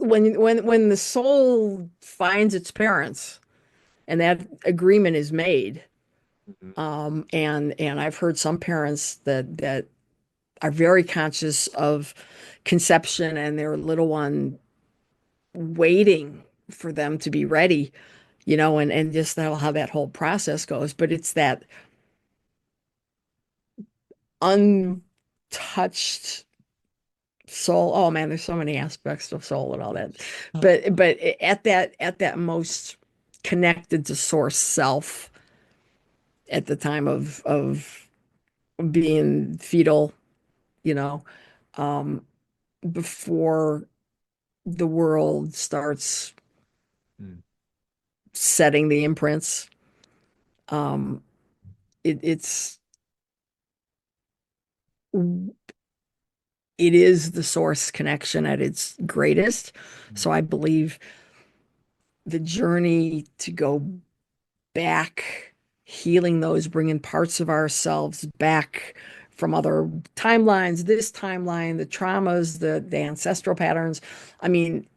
[SPEAKER 8] when the soul finds its parents and that agreement is made.
[SPEAKER 1] Mhm.
[SPEAKER 8] And I've heard some parents that are very conscious of conception and their little one waiting for them to be ready, and just how that whole process goes. But it's that untouched soul. Oh man, there's so many aspects of soul and all that. But at that most connected to source self at the time of being fetal, you know, um, before the world starts
[SPEAKER 1] Mm,
[SPEAKER 8] setting the imprints. Um, it's it is the source connection at its greatest.
[SPEAKER 1] mm,
[SPEAKER 8] So I believe the journey to go back, healing those, bringing parts of ourselves back from other timelines, this timeline, the traumas, the ancestral patterns. I mean,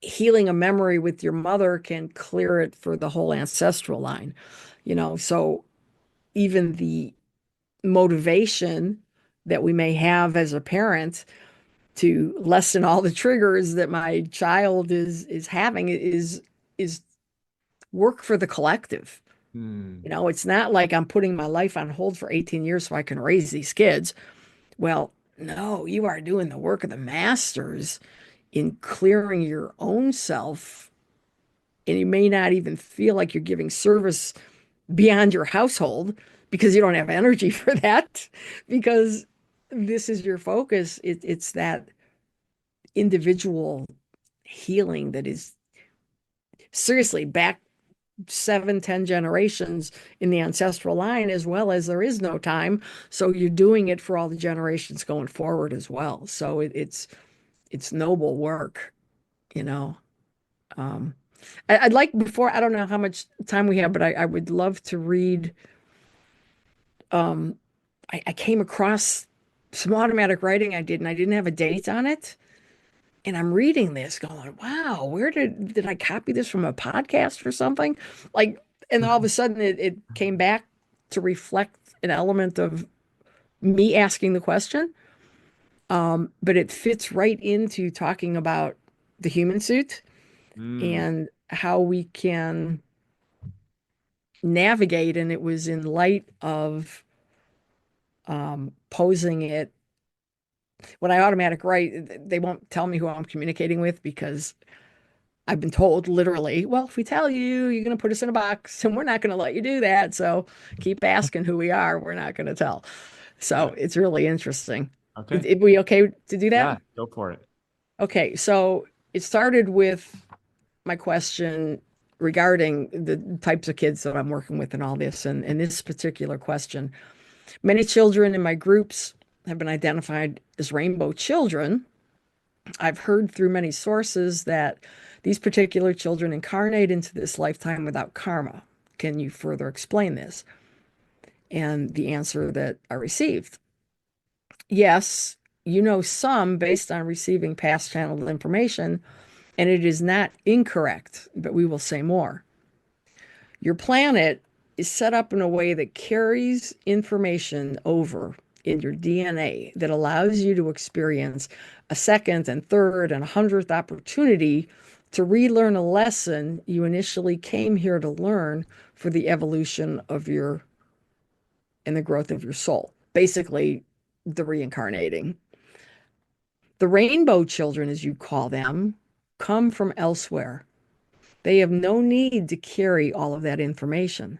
[SPEAKER 8] healing a memory with your mother can clear it for the whole ancestral line, so even the motivation that we may have as a parent to lessen all the triggers that my child is having is work for the collective.
[SPEAKER 1] mm,
[SPEAKER 8] It's not like I'm putting my life on hold for 18 years so I can raise these kids. Well, no, you are doing the work of the masters in clearing your own self. And you may not even feel like you're giving service beyond your household because you don't have energy for that, because this is your focus. It's that individual healing that is seriously back 7, 10 generations in the ancestral line, as well as there is no time. So you're doing it for all the generations going forward as well. So it's noble work, you know. Um, I'd like before, I don't know how much time we have, but I would love to read um, I came across some automatic writing I did, and I didn't have a date on it. And I'm reading this going, wow, where did I copy this from a podcast or something? Like, and all of a sudden it came back to reflect an element of me asking the question. But it fits right into talking about the human suit
[SPEAKER 1] Mm,
[SPEAKER 8] and how we can navigate. And it was in light of posing it. When I automatic write, they won't tell me who I'm communicating with because I've been told literally, well, if we tell you, you're going to put us in a box and we're not going to let you do that. So keep asking who we are. We're not going to tell.
[SPEAKER 1] yeah.
[SPEAKER 8] So it's really interesting.
[SPEAKER 1] Okay.
[SPEAKER 8] We okay to do that?
[SPEAKER 1] Yeah, go for it.
[SPEAKER 8] Okay. So it started with my question regarding the types of kids that I'm working with and all this. And this particular question, many children in my groups have been identified as rainbow children. I've heard through many sources that these particular children incarnate into this lifetime without karma. Can you further explain this? And the answer that I received, yes, you know some based on receiving past channeled information, and it is not incorrect, but we will say more. Your planet is set up in a way that carries information over in your DNA that allows you to experience a second and third and 100th opportunity to relearn a lesson you initially came here to learn for the evolution of your and the growth of your soul. Basically, the reincarnating. The rainbow children, as you call them, come from elsewhere. They have no need to carry all of that information.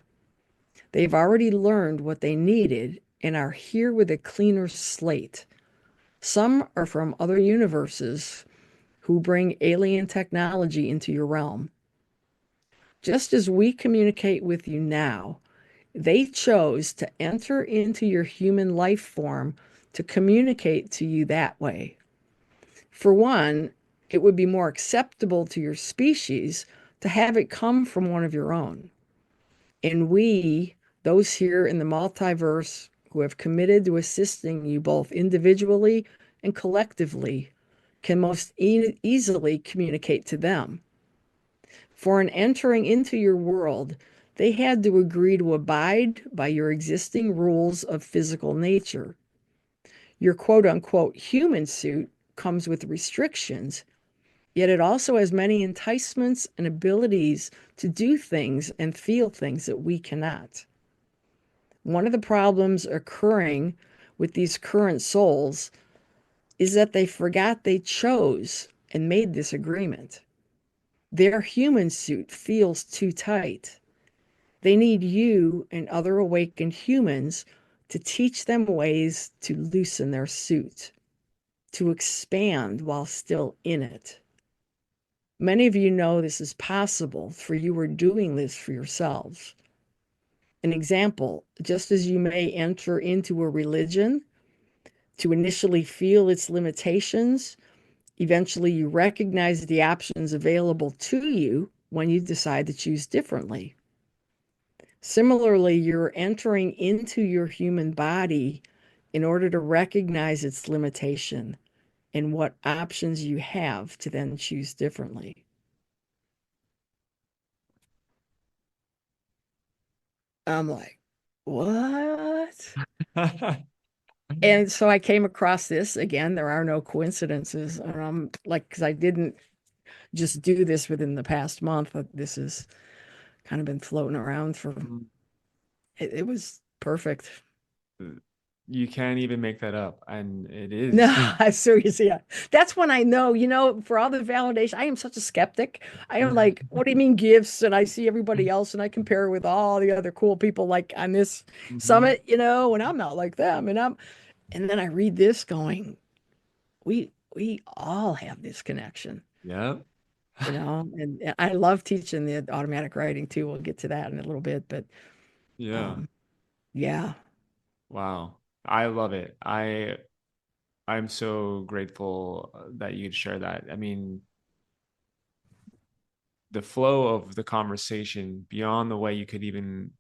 [SPEAKER 8] They've already learned what they needed and are here with a cleaner slate. Some are from other universes who bring alien technology into your realm. Just as we communicate with you now, they chose to enter into your human life form to communicate to you that way. For one, it would be more acceptable to your species to have it come from one of your own. And we, those here in the multiverse who have committed to assisting you both individually and collectively, can most easily communicate to them. For in entering into your world, they had to agree to abide by your existing rules of physical nature. Your quote unquote human suit comes with restrictions, yet it also has many enticements and abilities to do things and feel things that we cannot. One of the problems occurring with these current souls is that they forgot they chose and made this agreement. Their human suit feels too tight. They need you and other awakened humans to teach them ways to loosen their suit, to expand while still in it. Many of you know this is possible, for you are doing this for yourselves. An example, just as you may enter into a religion to initially feel its limitations, eventually you recognize the options available to you when you decide to choose differently. Similarly, you're entering into your human body in order to recognize its limitation and what options you have to then choose differently. I'm like, what? And so I came across this again. There are no coincidences. And I'm like, because I didn't just do this within the past month, but this has kind of been floating around for, it was perfect.
[SPEAKER 1] You can't even make that up, and it is.
[SPEAKER 8] No, seriously. Yeah. That's when I know, for all the validation, I am such a skeptic. I am like, what do you mean gifts? And I see everybody else and I compare with all the other cool people like on this
[SPEAKER 1] Mhm.
[SPEAKER 8] summit, and I'm not like them. And then I read this going, we all have this connection,
[SPEAKER 1] Yep.
[SPEAKER 8] and I love teaching the automatic writing too. We'll get to that in a little bit, but
[SPEAKER 1] Yeah.
[SPEAKER 8] um, yeah.
[SPEAKER 1] Wow. I love it. I'm so grateful that you could share that. I mean, the flow of the conversation beyond the way you could even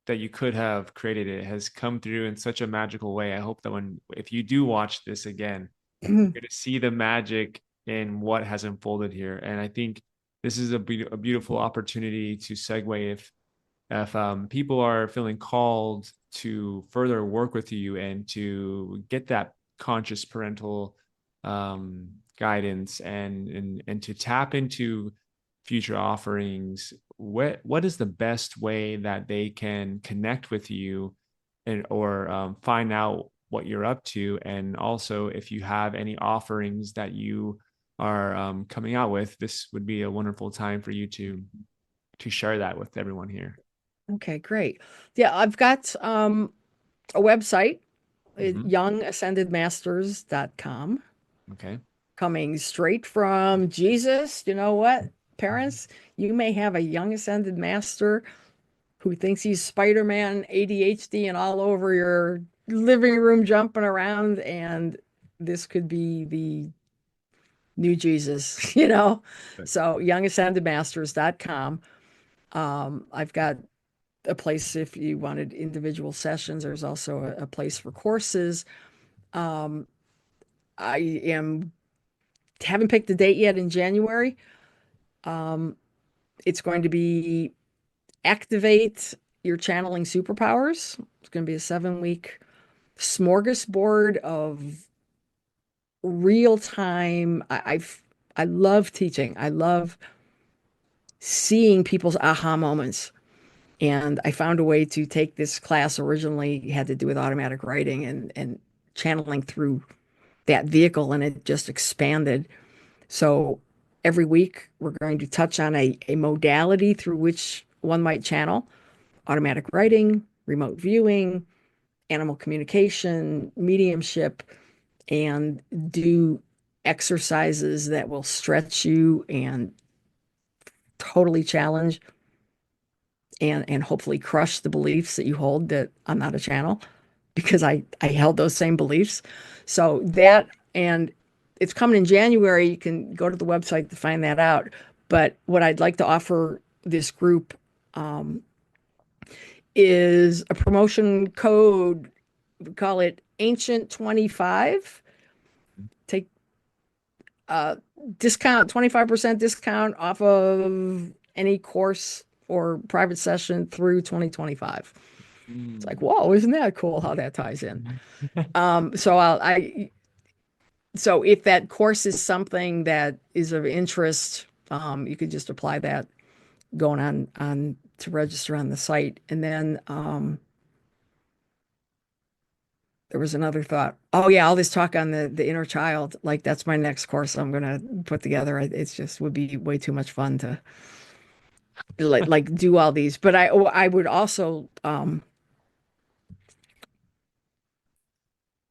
[SPEAKER 1] that you could have created it has come through in such a magical way. I hope that if you do watch this again, you're going to see the magic in what has unfolded here. And I think this is a beautiful opportunity to segue if people are feeling called to further work with you and to get that conscious parental guidance and to tap into future offerings, what is the best way that they can connect with you and or find out what you're up to? And also, if you have any offerings that you are coming out with, this would be a wonderful time for you to share that with everyone here.
[SPEAKER 8] Okay, great. Yeah, I've got a website,
[SPEAKER 1] Mhm.
[SPEAKER 8] youngascendedmasters.com,
[SPEAKER 1] Okay.
[SPEAKER 8] coming straight from Jesus. You know what, parents? You may have a young ascended master who thinks he's Spider-Man, ADHD, and all over your living room jumping around, and this could be the new Jesus, you know?
[SPEAKER 1] Good.
[SPEAKER 8] So youngascendedmasters.com. I've got a place if you wanted individual sessions. There's also a place for courses. Um, I am haven't picked a date yet in January. Um, it's going to be activate your channeling superpowers. It's going to be a 7 week smorgasbord of real time. I love teaching. I love seeing people's aha moments. And I found a way to take this class originally had to do with automatic writing and channeling through that vehicle, and it just expanded. So every week we're going to touch on a modality through which one might channel automatic writing, remote viewing, animal communication, mediumship, and do exercises that will stretch you and totally challenge and hopefully crush the beliefs that you hold that I'm not a channel, because I held those same beliefs. So that, and it's coming in January. You can go to the website to find that out. But what I'd like to offer this group is a promotion code. We call it Ancient 25. Take a discount, 25% discount off of any course or private session through 2025. It's like, whoa, isn't that cool how that ties in? So if that course is something that is of interest, you could just apply that going on to register on the site. And then there was another thought. Oh yeah, all this talk on the inner child, like that's my next course I'm gonna put together. It's just would be way too much fun to like do all these. But I would also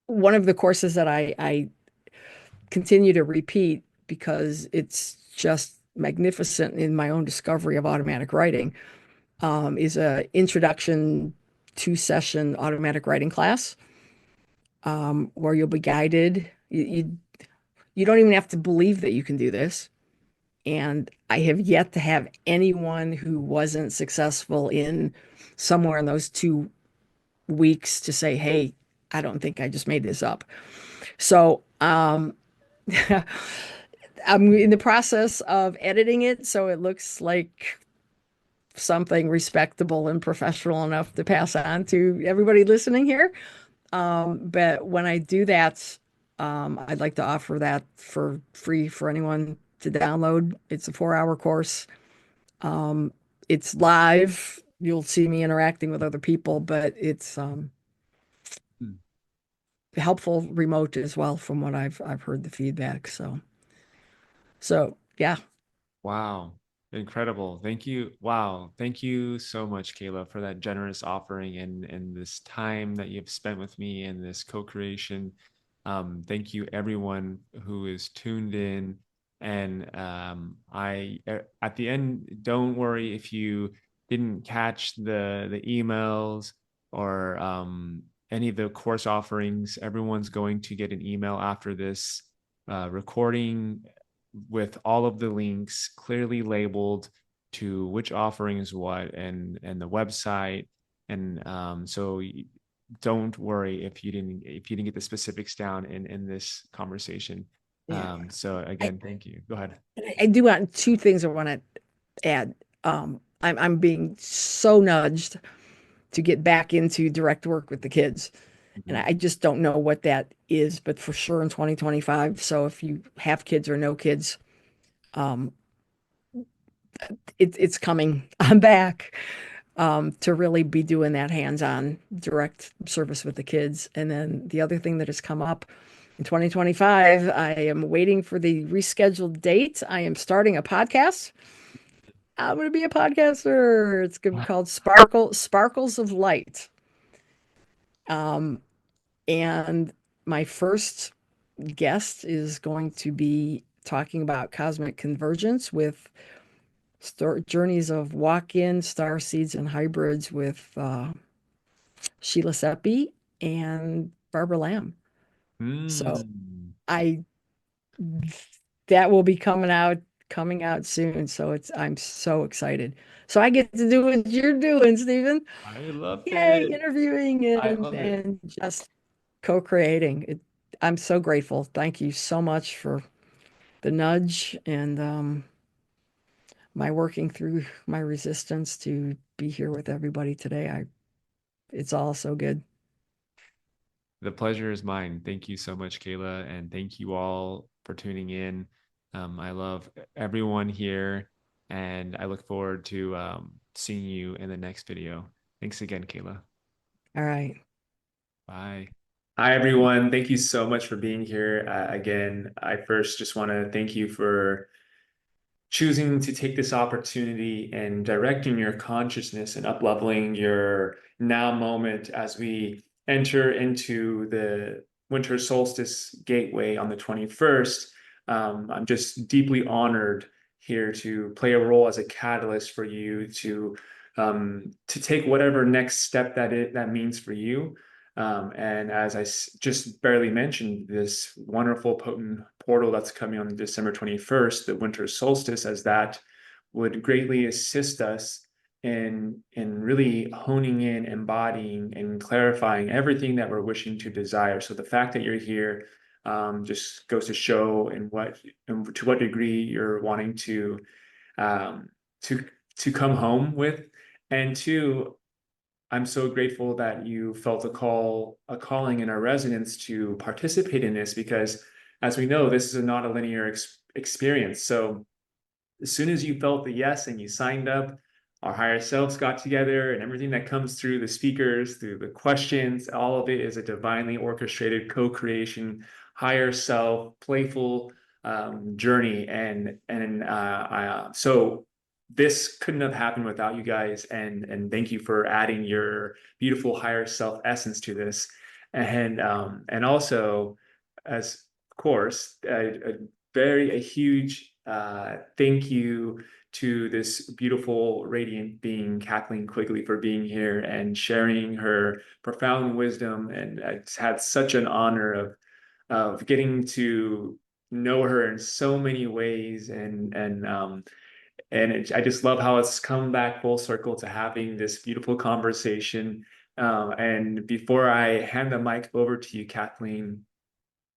[SPEAKER 8] one of the courses that I continue to repeat because it's just magnificent in my own discovery of automatic writing, is a introduction 2 session automatic writing class, where you'll be guided. You don't even have to believe that you can do this. And I have yet to have anyone who wasn't successful in somewhere in those 2 weeks to say, hey, I don't think I just made this up. So I'm in the process of editing it so it looks like something respectable and professional enough to pass on to everybody listening here. But when I do that, I'd like to offer that for free for anyone to download. It's a 4 hour course. It's live. You'll see me interacting with other people, but it's helpful remote as well, from what I've heard the feedback. So yeah.
[SPEAKER 1] Wow. Incredible. Thank you. Wow. Thank you so much, Kayla, for that generous offering and this time that you've spent with me in this co-creation. Thank you, everyone who is tuned in. And at the end, don't worry if you didn't catch the emails or any of the course offerings. Everyone's going to get an email after this recording with all of the links clearly labeled to which offering is what and the website And so don't worry if you didn't get the specifics down in this conversation.
[SPEAKER 8] Yeah.
[SPEAKER 1] So again, thank you. Go ahead.
[SPEAKER 8] I do want two things I want to add. I'm being so nudged to get back into direct work with the kids. And
[SPEAKER 1] Mhm.
[SPEAKER 8] I just don't know what that is, but for sure in 2025. So if you have kids or no kids, um, it's coming. I'm back to really be doing that hands-on direct service with the kids. And then the other thing that has come up in 2025, I am waiting for the rescheduled date. I am starting a podcast. I'm going to be a podcaster. It's going to be called Sparkles of Light. And my first guest is going to be talking about cosmic convergence with journeys of walk-in star seeds and hybrids with Sheila Seppi and Barbara Lamb. So
[SPEAKER 1] Mm.
[SPEAKER 8] I that will be coming out soon. So I'm so excited. So I get to do what you're doing, Stephen.
[SPEAKER 1] I love
[SPEAKER 8] Yay,
[SPEAKER 1] it.
[SPEAKER 8] interviewing
[SPEAKER 1] I
[SPEAKER 8] and
[SPEAKER 1] love it.
[SPEAKER 8] just co-creating. I'm so grateful. Thank you so much for the nudge and my working through my resistance to be here with everybody today. It's all so good.
[SPEAKER 1] The pleasure is mine. Thank you so much, Kayla, and thank you all for tuning in. I love everyone here, and I look forward to seeing you in the next video. Thanks again, Kayla.
[SPEAKER 8] All right.
[SPEAKER 1] Bye. Hi, everyone. Thank you so much for being here. Again, I first just want to thank you for choosing to take this opportunity and directing your consciousness and upleveling your now moment as we enter into the winter solstice gateway on the 21st. I'm just deeply honored here to play a role as a catalyst for you to take whatever next step that means for you. And as I just barely mentioned, this wonderful, potent portal that's coming on December 21st, the winter solstice, as that would greatly assist us in really honing in, embodying, and clarifying everything that we're wishing to desire. So the fact that you're here just goes to show to what degree you're wanting um, to to come home with, and two, I'm so grateful that you felt a calling and a resonance to participate in this because, as we know, this is not a linear experience. So as soon as you felt the yes and you signed up, our higher selves got together, and everything that comes through the speakers, through the questions, all of it is a divinely orchestrated co-creation, higher self, playful journey. So this couldn't have happened without you guys, and thank you for adding your beautiful higher self essence to this, and also, as of course, a huge thank you to this beautiful, radiant being, Kathleen Quigley, for being here and sharing her profound wisdom. And it's had such an honor of getting to know her in so many ways. I just love how it's come back full circle to having this beautiful conversation. And before I hand the mic over to you, Kathleen,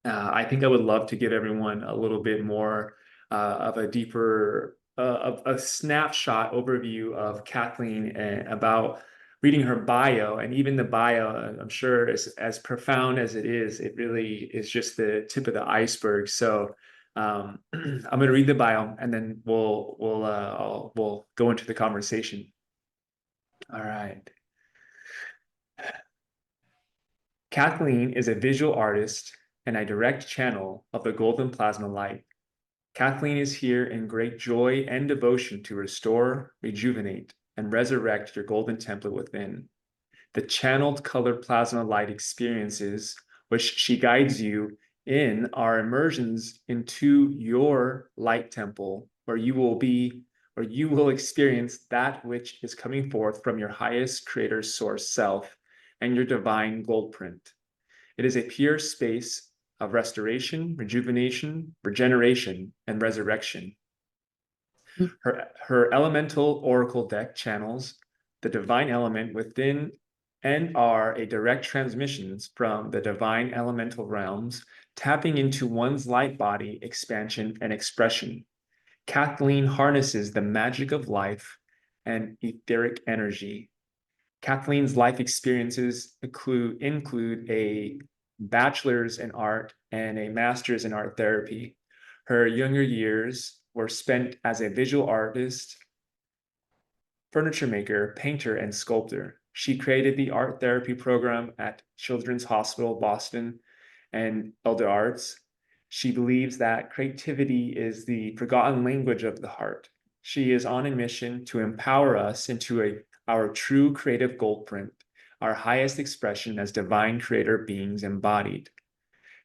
[SPEAKER 1] I think I would love to give everyone a little bit more of a deeper, of a snapshot overview of Kathleen and about reading her bio. And even the bio, I'm sure, is as profound as it is, it really is just the tip of the iceberg. So I'm going to read the bio, and then we'll go into the conversation. All right. Kathleen is a visual artist and a direct channel of the golden plasma light. Kathleen is here in great joy and devotion to restore, rejuvenate, and resurrect your golden template within. The channeled colored plasma light experiences, which she guides you in, are immersions into your light temple, where you will experience that which is coming forth from your highest creator source self and your divine gold print. It is a pure space of restoration, rejuvenation, regeneration, and resurrection. Her elemental oracle deck channels the divine element within and are a direct transmissions from the divine elemental realms, tapping into one's light body expansion and expression. Kathleen harnesses the magic of life and etheric energy. Kathleen's life experiences include a bachelor's in art and a master's in art therapy. Her younger years were spent as a visual artist, furniture maker, painter, and sculptor. She created the art therapy program at Children's Hospital Boston and Elder Arts. She believes that creativity is the forgotten language of the heart. She is on a mission to empower us into our true creative gold print, our highest expression as divine creator beings embodied.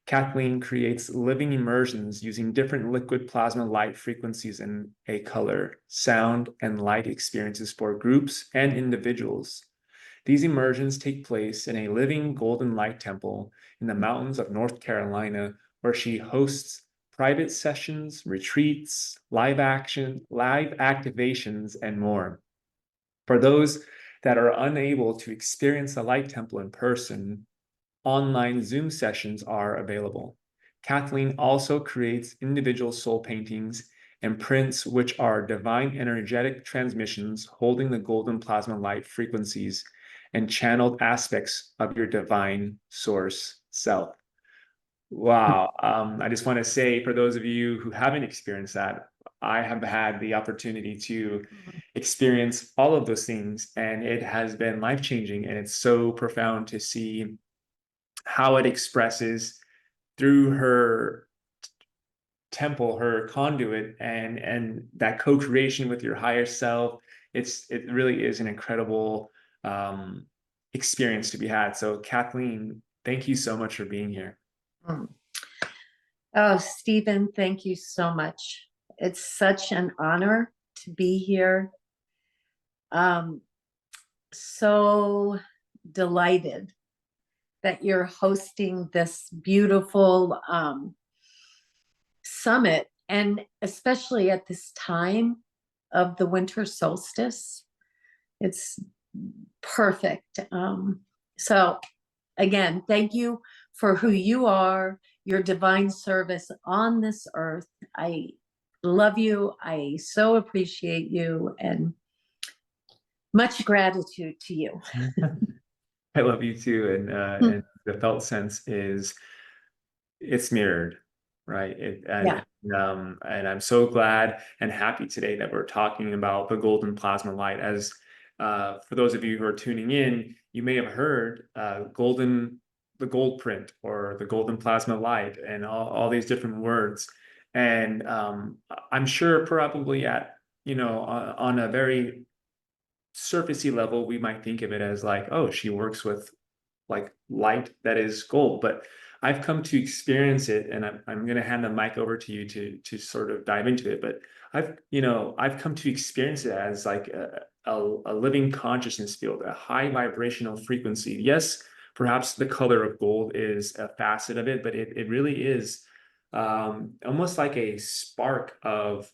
[SPEAKER 1] Kathleen creates living immersions using different liquid plasma light frequencies in a color, sound, and light experiences for groups and individuals. These immersions take place in a living golden light temple in the mountains of North Carolina, where she hosts private sessions, retreats, live activations, and more. For those that are unable to experience the light temple in person, online Zoom sessions are available. Kathleen also creates individual soul paintings and prints, which are divine energetic transmissions holding the golden plasma light frequencies and channeled aspects of your divine source self. Wow. I just want to say, for those of you who haven't experienced that, I have had the opportunity to experience all of those things, and it has been life-changing, and it's so profound to see how it expresses through her temple, her conduit, and that co-creation with your higher self. It really is an incredible experience to be had. So Kathleen, thank you so much for being here.
[SPEAKER 9] Oh, Stephen, thank you so much. It's such an honor to be here. So delighted that you're hosting this beautiful summit, and especially at this time of the winter solstice. It's perfect. So again, thank you for who you are, your divine service on this earth. I love you. I so appreciate you, and much gratitude to you.
[SPEAKER 1] I love you too. And the felt sense is it's mirrored, right?
[SPEAKER 9] Yeah.
[SPEAKER 1] And I'm so glad and happy today that we're talking about the golden plasma light. As for those of you who are tuning in, you may have heard the gold print or the golden plasma light and all these different words. And I'm sure probably on a very surfacey level, we might think of it as like, oh, she works with like light that is gold. But I've come to experience it, and I'm going to hand the mic over to you to sort of dive into it. But I've come to experience it as like a living consciousness field, a high vibrational frequency. Yes, perhaps the color of gold is a facet of it, but it really is almost like a spark of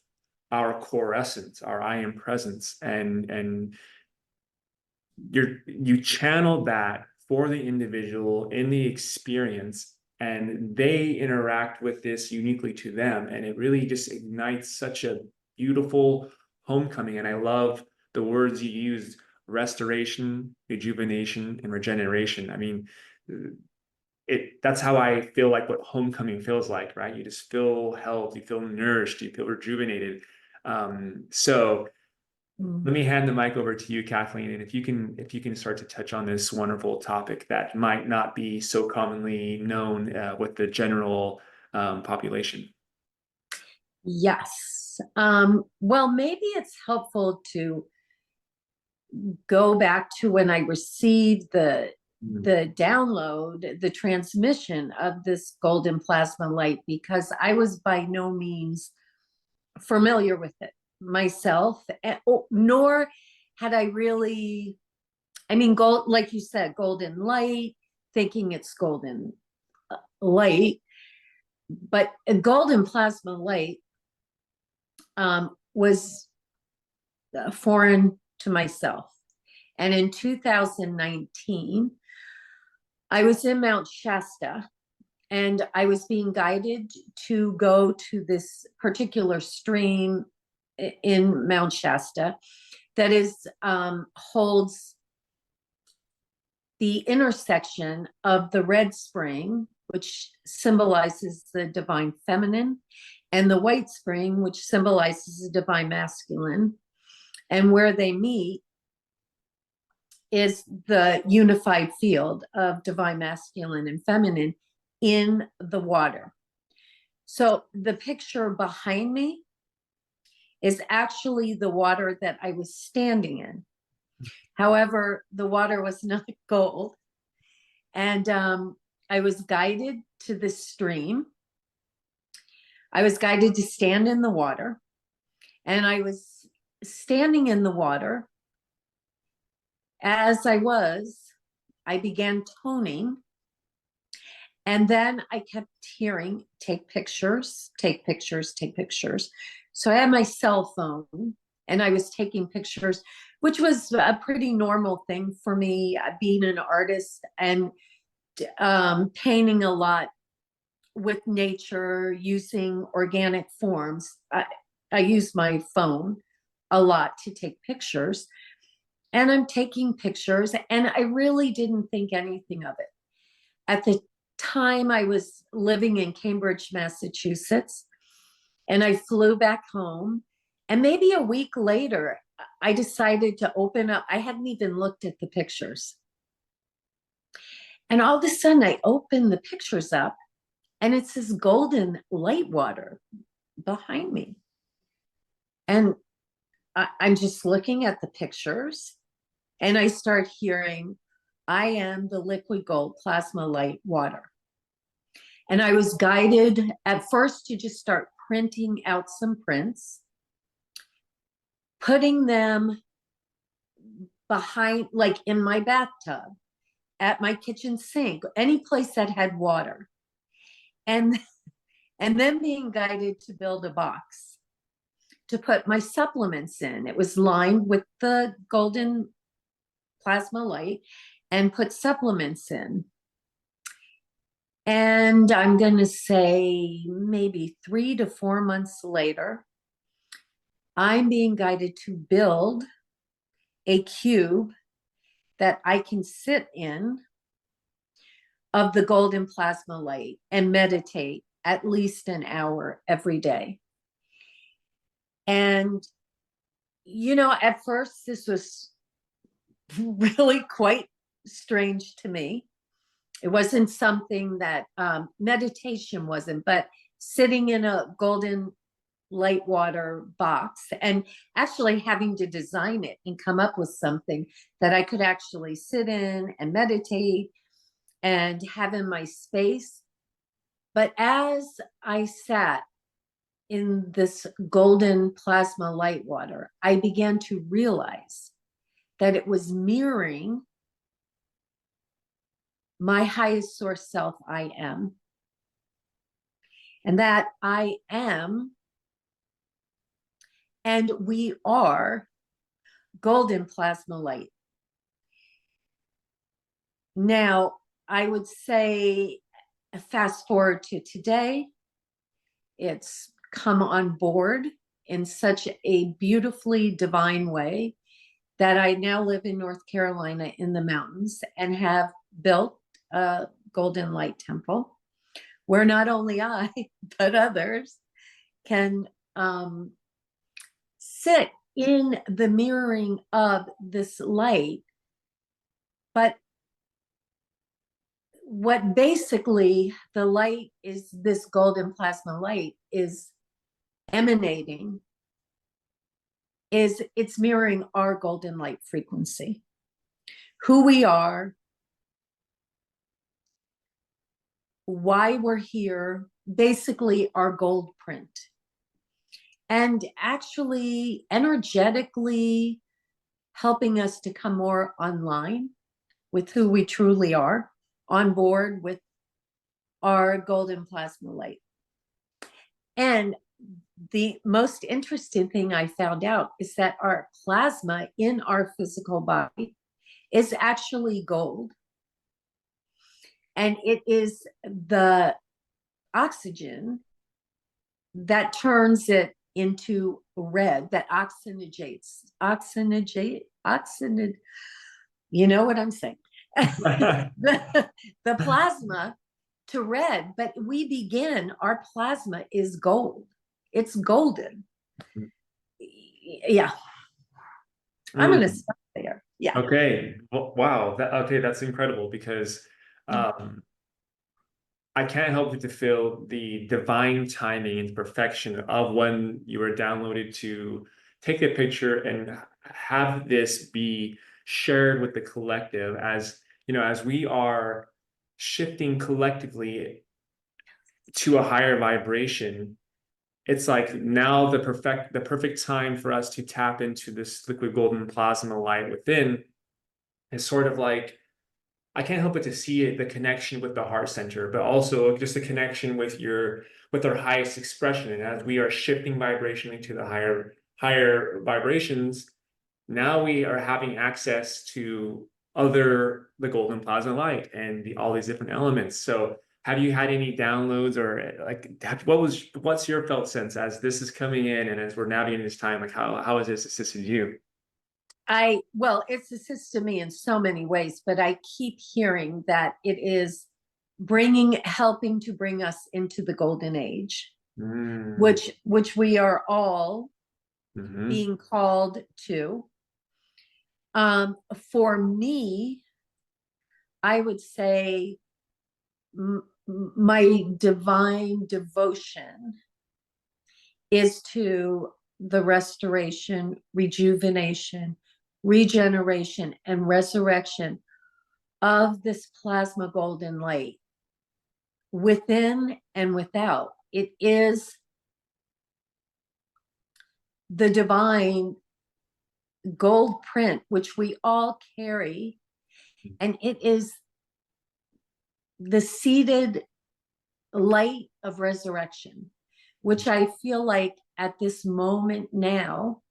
[SPEAKER 1] our core essence, our I am presence, and you channel that for the individual in the experience, and they interact with this uniquely to them, and it really just ignites such a beautiful homecoming. And I love the words you used: restoration, rejuvenation, and regeneration. I mean, that's how I feel like what homecoming feels like, right? You just feel held, you feel nourished, you feel rejuvenated. So let me hand the mic over to you, Kathleen, and if you can start to touch on this wonderful topic that might not be so commonly known with the general population.
[SPEAKER 9] Yes. Well, maybe it's helpful to go back to when I received the download, the transmission of this golden plasma light, because I was by no means familiar with it myself, nor had I really, I mean, gold, like you said, golden light, thinking it's golden light, but a golden plasma light was foreign to myself. And in 2019, I was in Mount Shasta, and I was being guided to go to this particular stream in Mount Shasta that holds the intersection of the red spring, which symbolizes the divine feminine, and the white spring, which symbolizes the divine masculine. And where they meet is the unified field of divine masculine and feminine in the water. So the picture behind me is actually the water that I was standing in. However, the water was not gold. And I was guided to this stream. I was guided to stand in the water. And I was standing in the water. As I began toning. And then I kept hearing, take pictures, take pictures, take pictures. So I had my cell phone and I was taking pictures, which was a pretty normal thing for me, being an artist and painting a lot with nature, using organic forms. I use my phone a lot to take pictures, and I'm taking pictures, and I really didn't think anything of it. At the time, I was living in Cambridge, Massachusetts, and I flew back home. And maybe a week later, I decided to open up. I hadn't even looked at the pictures. And all of a sudden, I opened the pictures up, and it's this golden light water behind me. And I'm just looking at the pictures, and I start hearing, I am the liquid gold plasma light water. And I was guided at first to just start printing out some prints, putting them behind, like in my bathtub, at my kitchen sink, any place that had water. And then being guided to build a box to put my supplements in. It was lined with the golden plasma light, and put supplements in. And I'm going to say maybe 3 to 4 months later, I'm being guided to build a cube that I can sit in of the golden plasma light and meditate at least an hour every day. And, at first this was really quite strange to me. It wasn't something that meditation wasn't, but sitting in a golden light water box and actually having to design it and come up with something that I could actually sit in and meditate and have in my space. But as I sat in this golden plasma light water, I began to realize that it was mirroring my highest source self, I am. And that I am, and we are, golden plasma light. Now, I would say, fast forward to today, it's come on board in such a beautifully divine way that I now live in North Carolina in the mountains and have built a golden light temple where not only I, but others can sit in the mirroring of this light. But what basically the light is, this golden plasma light is emanating, is it's mirroring our golden light frequency, who we are, why we're here, basically our gold print. And actually energetically helping us to come more online with who we truly are, on board with our golden plasma light. And the most interesting thing I found out is that our plasma in our physical body is actually gold. And it is the oxygen that turns it into red, that oxygenate, you know what I'm saying? the plasma to red, but our plasma is gold. It's golden. Yeah. I'm going to stop there. Yeah.
[SPEAKER 1] Okay. Wow. Okay, that's incredible because I can't help but to feel the divine timing and perfection of when you were downloaded to take a picture and have this be shared with the collective as, as we are shifting collectively to a higher vibration. It's like now the perfect time for us to tap into this liquid golden plasma light within is sort of like, I can't help but to see it, the connection with the heart center, but also just the connection with our highest expression. And as we are shifting vibrationally to the higher vibrations, now we are having access to the golden plasma light and all these different elements. So have you had any downloads or like what's your felt sense as this is coming in and as we're navigating this time? Like how has this assisted you?
[SPEAKER 9] Well, it's assisted me in so many ways, but I keep hearing that it is helping to bring us into the golden age, which we are all being called to. For me, I would say my divine devotion is to the restoration, rejuvenation, regeneration, and resurrection of this plasma golden light within and without. It is the divine gold print, which we all carry, and it is the seated light of resurrection, which I feel like at this moment now,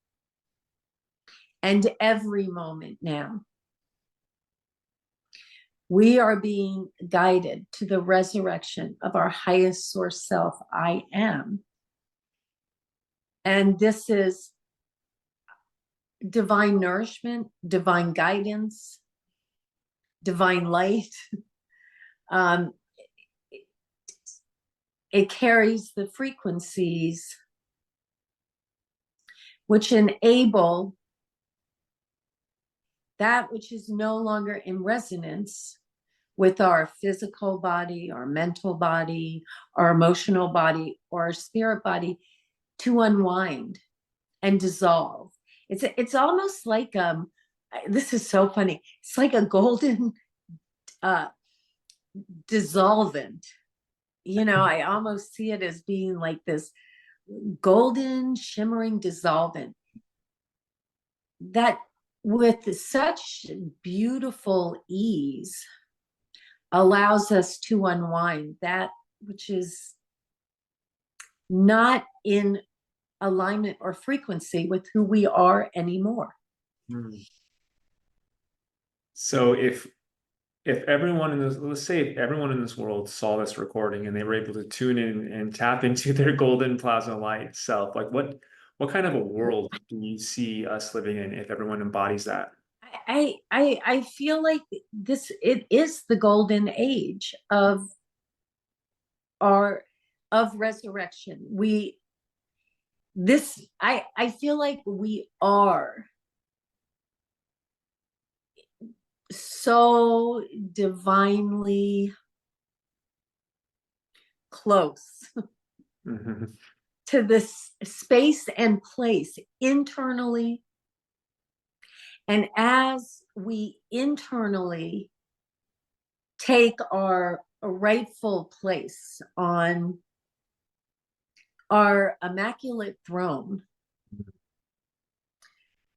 [SPEAKER 9] and every moment now, we are being guided to the resurrection of our highest source self, I am. And this is divine nourishment, divine guidance, divine light. It carries the frequencies which enable that which is no longer in resonance with our physical body, our mental body, our emotional body, or our spirit body to unwind and dissolve. It's almost like this is so funny. It's like a golden dissolvent. I almost see it as being like this golden shimmering dissolvent that with such beautiful ease allows us to unwind that which is not in alignment or frequency with who we are anymore.
[SPEAKER 1] So if everyone let's say if everyone in this world saw this recording and they were able to tune in and tap into their golden plasma light self, like what kind of a world do you see us living in if everyone embodies that?
[SPEAKER 9] I feel like it is the golden age of resurrection. I feel like we are so divinely close to this space and place internally. And as we internally take our rightful place on our immaculate throne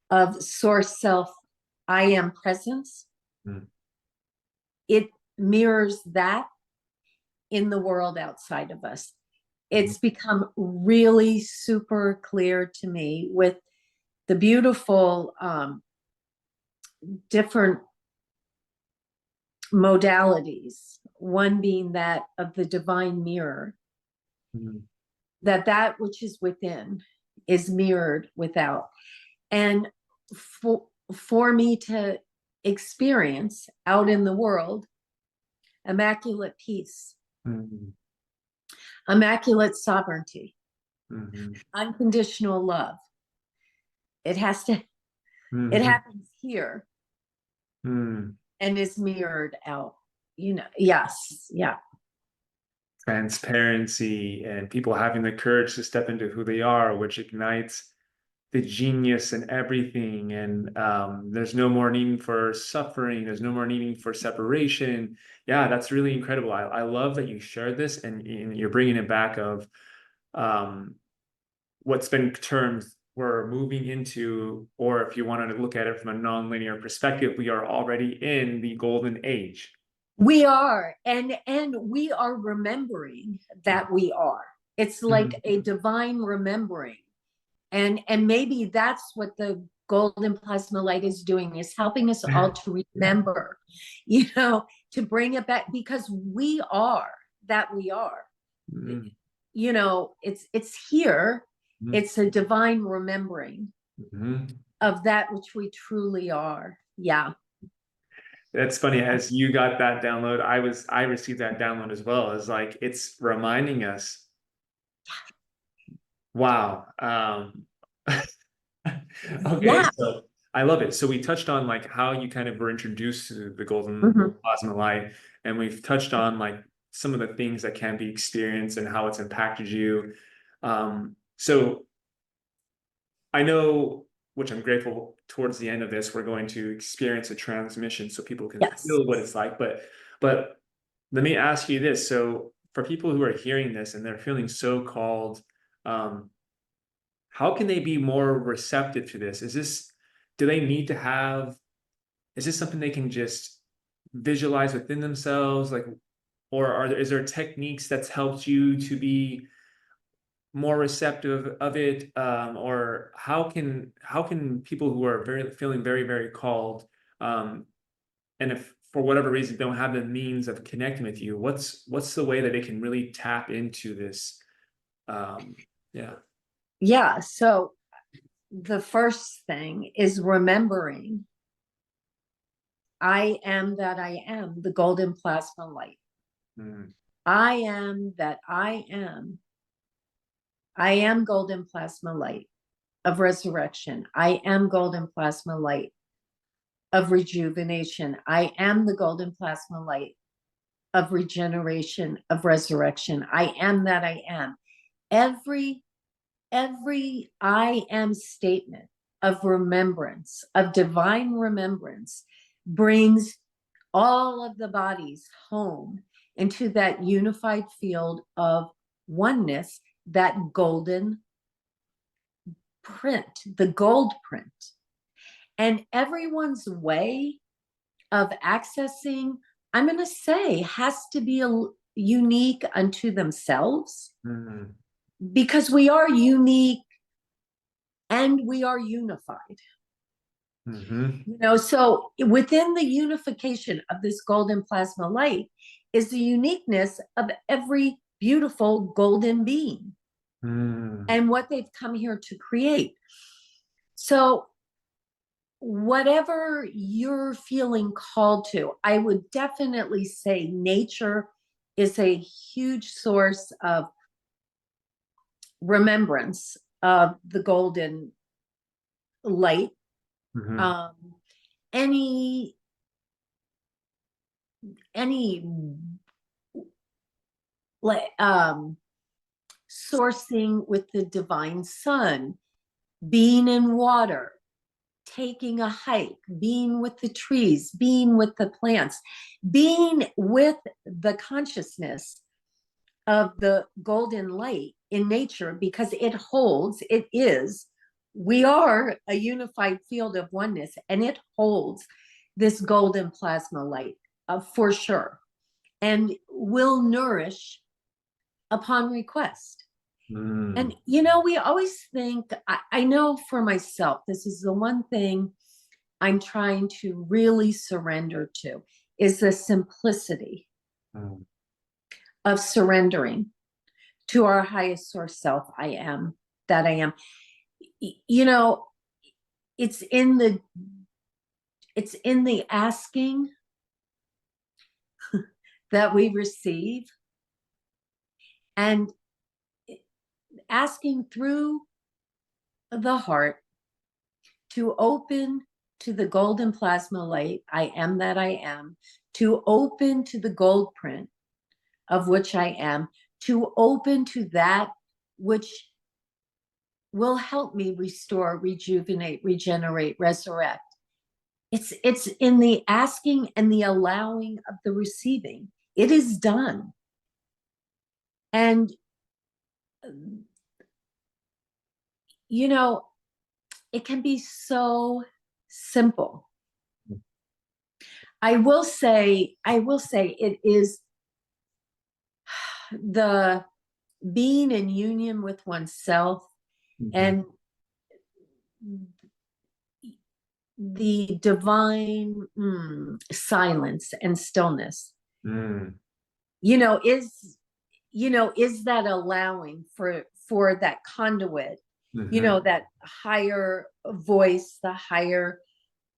[SPEAKER 9] of source self, I am presence, it mirrors that in the world outside of us. It's become really super clear to me with the beautiful different modalities, one being that of the divine mirror, that which is within is mirrored without. And for me to experience out in the world immaculate peace, immaculate sovereignty, unconditional love, it happens here and is mirrored out, yes, yeah.
[SPEAKER 1] Transparency and people having the courage to step into who they are, which ignites the genius in everything. And there's no more needing for suffering. There's no more needing for separation. Yeah, that's really incredible. I love that you shared this, and you're bringing it back of what's been termed we're moving into, or if you wanted to look at it from a nonlinear perspective, we are already in the golden age.
[SPEAKER 9] We are, and we are remembering that we are. It's like a divine remembering. And maybe that's what the golden plasma light is doing, is helping us all to remember, to bring it back, because we are that we are. It's here. It's a divine remembering of that which we truly are. Yeah.
[SPEAKER 1] That's funny. As you got that download, I received that download as well. It's like, it's reminding us. Wow. Okay, so I love it. So we touched on like how you kind of were introduced to the golden plasma light, and we've touched on like some of the things that can be experienced and how it's impacted you. So I know, which I'm grateful, towards the end of this, we're going to experience a transmission so people can feel what it's like. But let me ask you this. So for people who are hearing this and they're feeling so called, how can they be more receptive to this? Do they need to have, is this something they can just visualize within themselves? Like, or is there techniques that's helped you to be more receptive of it? Or how can people who are feeling very, very called, and if for whatever reason don't have the means of connecting with you, what's the way that they can really tap into this?
[SPEAKER 9] Yeah. So the first thing is remembering I am that I am, the golden plasma light. I am that I am. I am golden plasma light of resurrection. I am golden plasma light of rejuvenation. I am the golden plasma light of regeneration, of resurrection. I am that I am. Every I am statement of remembrance, of divine remembrance, brings all of the bodies home into that unified field of oneness, that golden print, the gold print. And everyone's way of accessing, I'm going to say, has to be unique unto themselves, because we are unique and we are unified. So within the unification of this golden plasma light is the uniqueness of every beautiful golden being and what they've come here to create. So whatever you're feeling called to, I would definitely say nature is a huge source of remembrance of the golden light. Any sourcing with the divine sun, being in water, taking a hike, being with the trees, being with the plants, being with the consciousness of the golden light in nature, because we are a unified field of oneness, and it holds this golden plasma light for sure, and will nourish upon request. And, we always think, I know for myself, this is the one thing I'm trying to really surrender to, is the simplicity
[SPEAKER 1] Mm.
[SPEAKER 9] of surrendering to our highest source self. I am that I am. You know, it's in the asking that we receive, and asking through the heart to open to the golden plasma light, I am that I am, to open to the gold print of which I am, to open to that which will help me restore, rejuvenate, regenerate, resurrect. It's in the asking and the allowing of the receiving. It is done. And, you know, it can be so simple. I will say it is the being in union with oneself and the divine silence and stillness, you know, is that allowing for that conduit, you know, that higher voice, the higher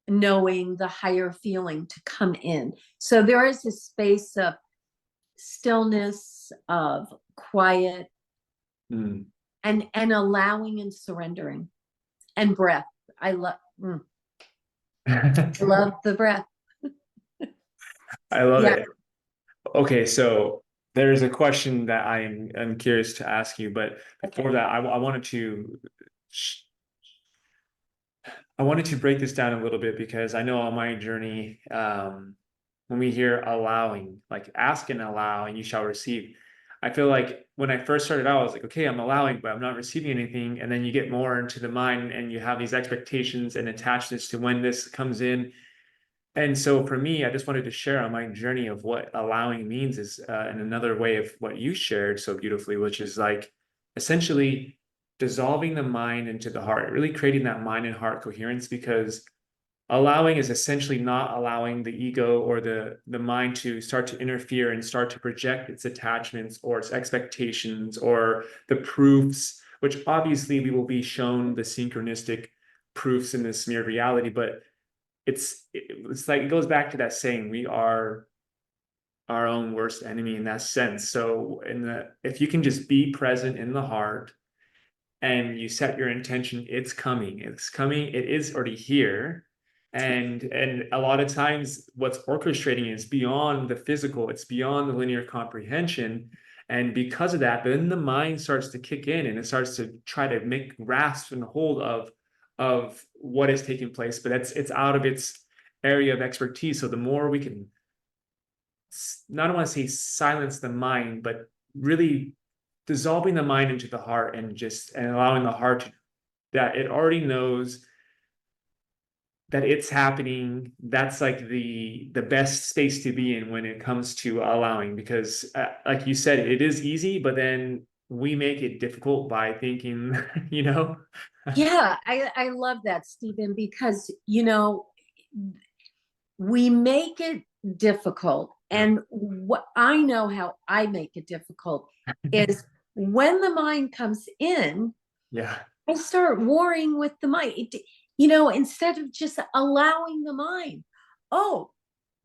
[SPEAKER 9] knowing, the higher feeling to come in. So there is a space of stillness, of quiet, and allowing and surrendering, and breath. I love the breath.
[SPEAKER 1] I love it. Okay, so there's a question that I'm curious to ask you, but before that, I wanted to break this down a little bit, because I know on my journey, when we hear allowing, like ask and allow and you shall receive, I feel like when I first started out, I was like, okay, I'm allowing, but I'm not receiving anything. And then you get more into the mind and you have these expectations and attachments to when this comes in. And so for me, I just wanted to share on my journey of what allowing means is in another way of what you shared so beautifully, which is like essentially dissolving the mind into the heart, really creating that mind and heart coherence, because allowing is essentially not allowing the ego or the mind to start to interfere and start to project its attachments or its expectations or the proofs, which obviously we will be shown the synchronistic proofs in this mere reality, but it's like it goes back to that saying, we are our own worst enemy in that sense. So if you can just be present in the heart and you set your intention, it's coming, it is already here. And a lot of times what's orchestrating is beyond the physical, it's beyond the linear comprehension. And because of that, then the mind starts to kick in and it starts to try to make grasp and hold of what is taking place, but it's out of its area of expertise. So the more we can, not want to say silence the mind, but really dissolving the mind into the heart and allowing the heart that it already knows that it's happening. That's like the best space to be in when it comes to allowing, because like you said, it is easy, but then we make it difficult by thinking, you know.
[SPEAKER 9] Yeah, I love that, Stephen, because you know, we make it difficult. And what I know how I make it difficult is when the mind comes in, I start warring with the mind. You know, instead of just allowing the mind, oh,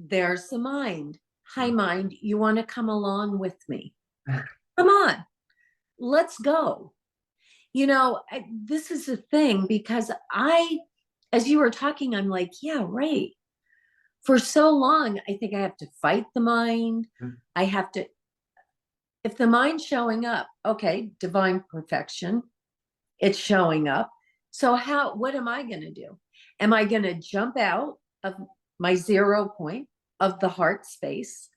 [SPEAKER 9] there's the mind. Hi, mind, you want to come along with me? Come on, let's go. You know, this is a thing, because as you were talking, I'm like, yeah, right. For so long, I think I have to fight the mind. I have to, if the mind's showing up, okay, divine perfection, it's showing up. So what am I going to do? Am I going to jump out of my 0 point of the heart space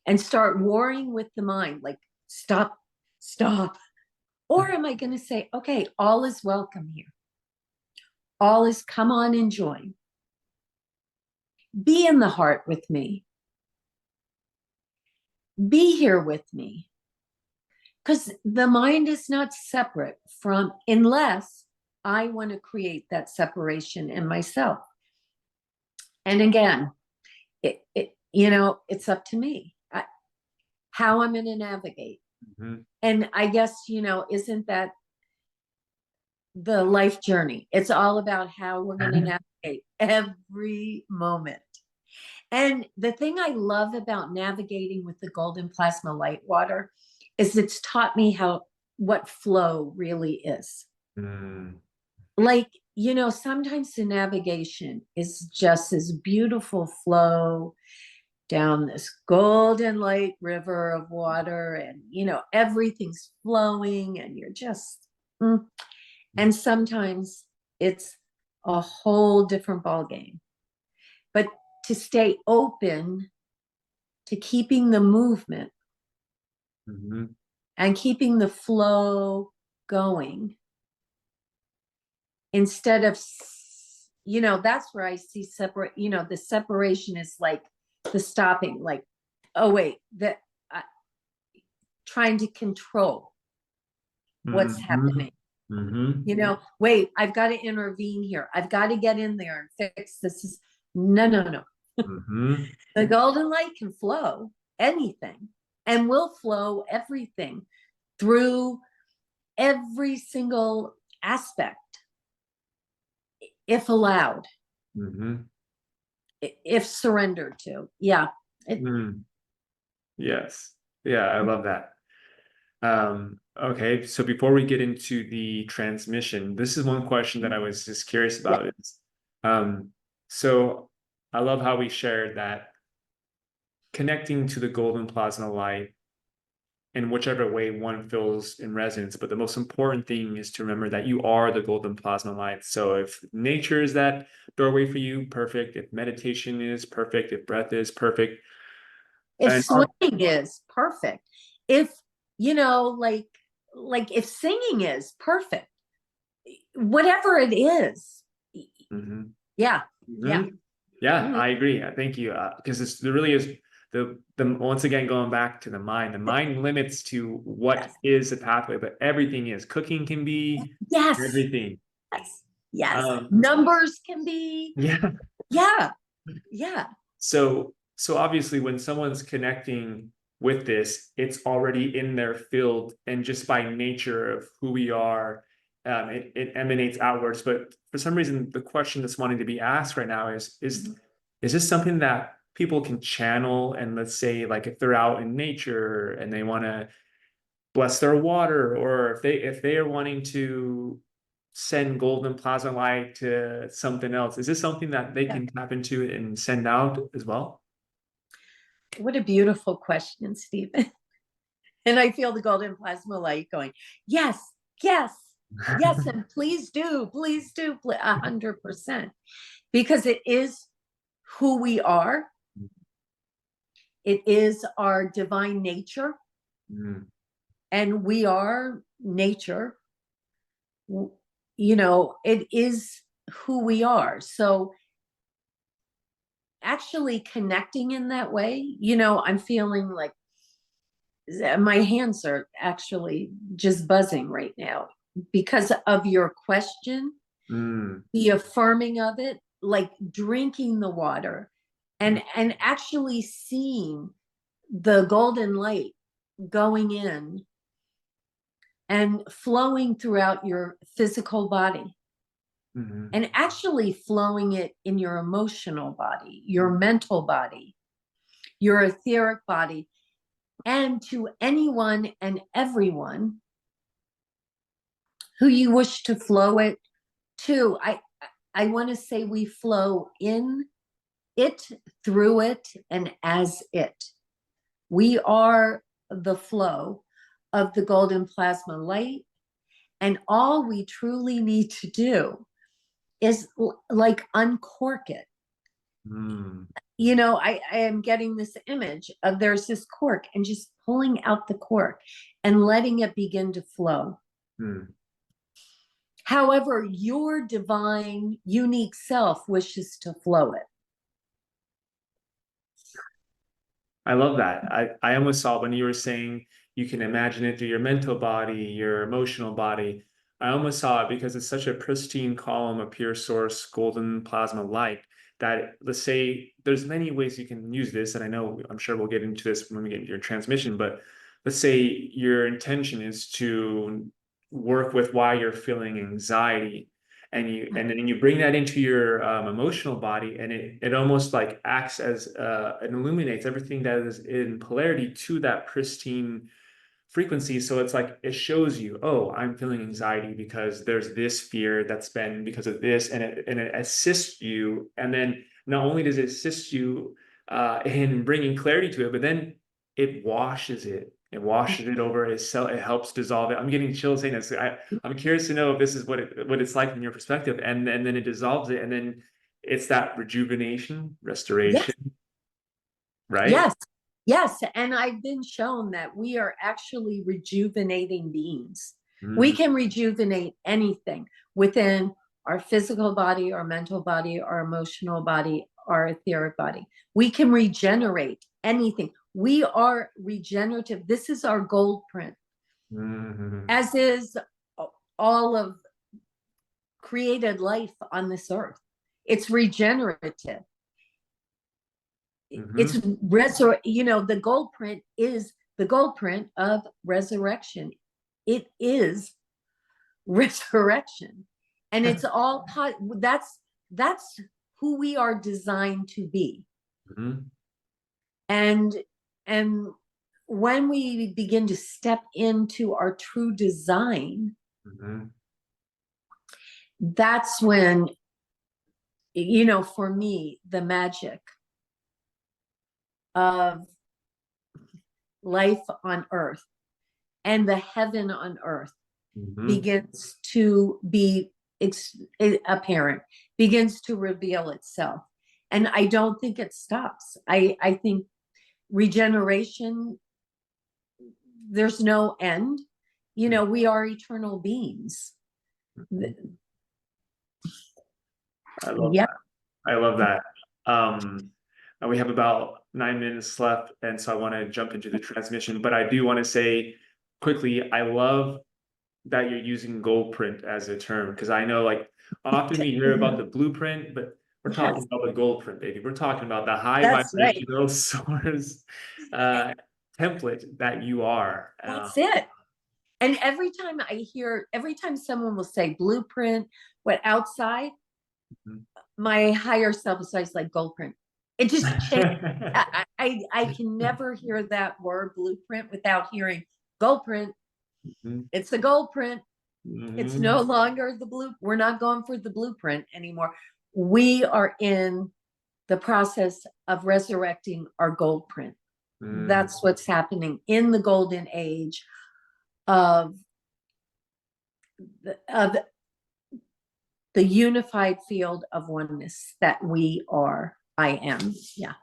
[SPEAKER 9] and start warring with the mind, like, stop, stop? Or am I going to say, okay, all is welcome here. All is, come on and join. Be in the heart with me. Be here with me. Because the mind is not separate from, unless I want to create that separation in myself. And again, it's up to me how I'm going to navigate.
[SPEAKER 1] Mhm.
[SPEAKER 9] And I guess, isn't that the life journey? It's all about how we're going to navigate every moment. And the thing I love about navigating with the golden plasma light water is it's taught me what flow really is.
[SPEAKER 1] Mm.
[SPEAKER 9] Like, sometimes the navigation is just this beautiful flow down this golden light river of water, and everything's flowing, and you're just and sometimes it's a whole different ball game. But to stay open to keeping the movement
[SPEAKER 1] Mhm.
[SPEAKER 9] and keeping the flow going instead of that's where I see separate, the separation is like the stopping, like, oh wait, that trying to control what's
[SPEAKER 1] Mhm.
[SPEAKER 9] happening.
[SPEAKER 1] Mhm.
[SPEAKER 9] Wait, I've got to intervene here. I've got to get in there and fix this. No.
[SPEAKER 1] Mhm.
[SPEAKER 9] The golden light can flow anything and will flow everything through every single aspect if allowed,
[SPEAKER 1] Mhm.
[SPEAKER 9] if surrendered to. Yeah.
[SPEAKER 1] Mm. Yes. Yeah, I love that. Okay, so before we get into the transmission, this is one question that I was just curious
[SPEAKER 9] Yeah.
[SPEAKER 1] about is, so I love how we shared that connecting to the golden plasma light in whichever way one feels in resonance. But the most important thing is to remember that you are the golden plasma light. So if nature is that doorway for you, perfect. If meditation is perfect, if breath is perfect.
[SPEAKER 9] If
[SPEAKER 1] And
[SPEAKER 9] swimming is perfect, if like if singing is perfect, whatever it is.
[SPEAKER 1] Mhm.
[SPEAKER 9] Yeah. Yeah.
[SPEAKER 1] Mhm. Yeah,
[SPEAKER 9] Mhm.
[SPEAKER 1] I agree. Thank you. Because there really is the once again going back to the mind limits to what
[SPEAKER 9] Yes.
[SPEAKER 1] is a pathway, but everything is. Cooking can be
[SPEAKER 9] Yes.
[SPEAKER 1] everything.
[SPEAKER 9] Yes. Yes.
[SPEAKER 1] Um,
[SPEAKER 9] Numbers can be.
[SPEAKER 1] yeah.
[SPEAKER 9] Yeah. Yeah.
[SPEAKER 1] So obviously when someone's connecting with this, it's already in their field, and just by nature of who we are, it emanates outwards. But for some reason, the question that's wanting to be asked right now is this something that people can channel? And let's say, like, if they're out in nature and they want to bless their water, or if they are wanting to send golden plasma light to something else, is this something that they
[SPEAKER 9] Yeah.
[SPEAKER 1] can tap into and send out as well?
[SPEAKER 9] What a beautiful question, Stephen. And I feel the golden plasma light going, yes, yes, yes, and please do, 100%. Because it is who we are. It is our divine nature.
[SPEAKER 1] Mm.
[SPEAKER 9] And we are nature. It is who we are. So actually connecting in that way, I'm feeling like my hands are actually just buzzing right now because of your question,
[SPEAKER 1] Mm.
[SPEAKER 9] the affirming of it, like drinking the water and actually seeing the golden light going in and flowing throughout your physical body,
[SPEAKER 1] Mhm.
[SPEAKER 9] and actually flowing it in your emotional body, your mental body, your etheric body, and to anyone and everyone who you wish to flow it to. I want to say we flow in it, through it, and as it. We are the flow of the golden plasma light, and all we truly need to do is like uncork it.
[SPEAKER 1] Mm.
[SPEAKER 9] I am getting this image of there's this cork and just pulling out the cork and letting it begin to flow.
[SPEAKER 1] Mm.
[SPEAKER 9] However, your divine, unique self wishes to flow it.
[SPEAKER 1] I love that. I almost saw when you were saying you can imagine it through your mental body, your emotional body. I almost saw it because it's such a pristine column of pure source golden plasma light that, let's say there's many ways you can use this, and I'm sure we'll get into this when we get into your transmission, but let's say your intention is to work with why you're feeling anxiety, and then you bring that into your emotional body, and it almost like acts as it illuminates everything that is in polarity to that pristine frequency. So it's like it shows you, oh, I'm feeling anxiety because there's this fear that's been because of this, and it assists you. And then not only does it assist you in bringing clarity to it, but then it washes it. It washes it over. It helps dissolve it. I'm getting chills saying this. I'm curious to know if this is what it's like from your perspective, and then it dissolves it, and then it's that rejuvenation, restoration, right?
[SPEAKER 9] Yes, yes. And I've been shown that we are actually rejuvenating beings. We can rejuvenate anything within our physical body, our mental body, our emotional body, our etheric body. We can regenerate anything. We are regenerative. This is our gold print, as is all of created life on this earth. It's regenerative. It's the gold print is the gold print of resurrection. It is resurrection, and it's all that's who we are designed to be. And when we begin to step into our true design, that's when, for me, the magic of life on earth and the heaven on earth begins to be apparent, begins to reveal itself. And I don't think it stops. I think regeneration, there's no end. We are eternal beings.
[SPEAKER 1] I love that. I love that. We have about 9 minutes left, and so I want to jump into the transmission. But I do want to say quickly, I love that you're using gold print as a term, because I know like often we hear about the blueprint, but we're talking about the gold print, baby. We're talking about the high vibrational source template that you are.
[SPEAKER 9] That's it. And every time someone will say blueprint, what outside, my higher self is like gold print. It just changed. I can never hear that word blueprint without hearing gold print. It's the gold print. It's no longer the blue. We're not going for the blueprint anymore. We are in the process of resurrecting our gold print. That's what's happening in the golden age of the unified field of oneness that we are. I am. Yeah.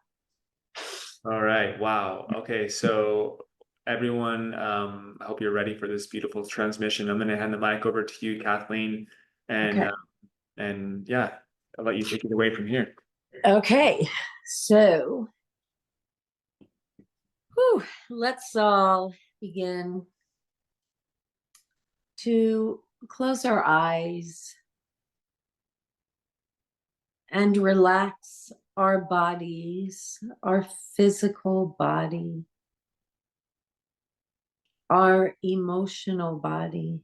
[SPEAKER 1] All right. Wow. Okay. So everyone, I hope you're ready for this beautiful transmission. I'm going to hand the mic over to you, Kathleen, and yeah, I'll let you take it away from here.
[SPEAKER 9] Okay. So, let's all begin to close our eyes and relax our bodies, our physical body, our emotional body,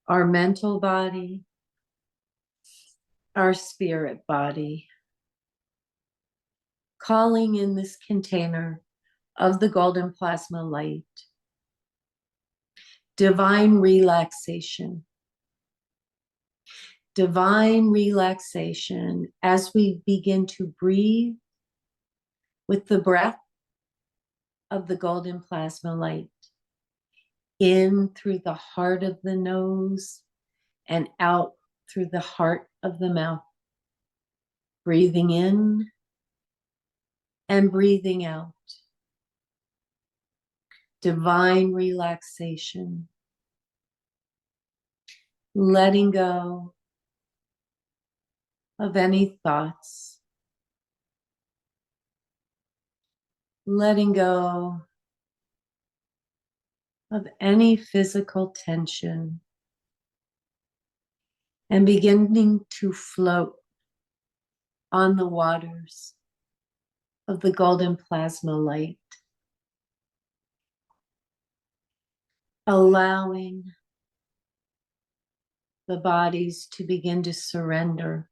[SPEAKER 9] our mental body, our spirit body, calling in this container of the golden plasma light, divine relaxation. Divine relaxation as we begin to breathe with the breath of the golden plasma light in through the heart of the nose and out through the heart of the mouth. Breathing in and breathing out. Divine relaxation. Letting go of any thoughts. Letting go of any physical tension. and beginning to float on the waters of the golden plasma light, allowing the bodies to begin to surrender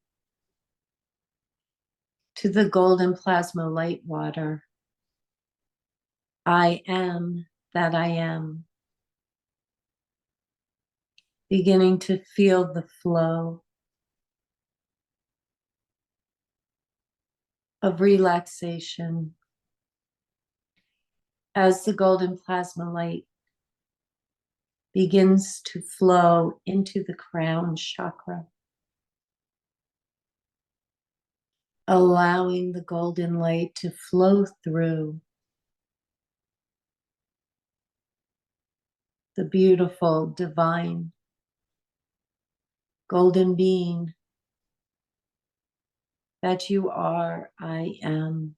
[SPEAKER 9] to the golden plasma light water. I am that I am. Beginning to feel the flow of relaxation as the golden plasma light begins to flow into the crown chakra, allowing the golden light to flow through the beautiful, divine, golden being that you are, I am,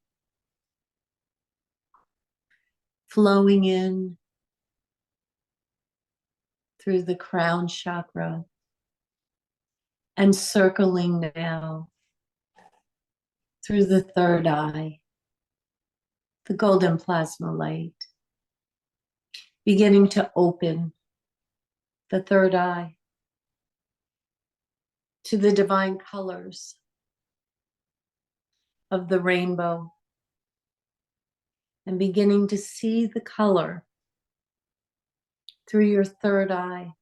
[SPEAKER 9] flowing in through the crown chakra and circling now through the third eye, the golden plasma light, beginning to open the third eye to the divine colors of the rainbow, and beginning to see the color through your third eye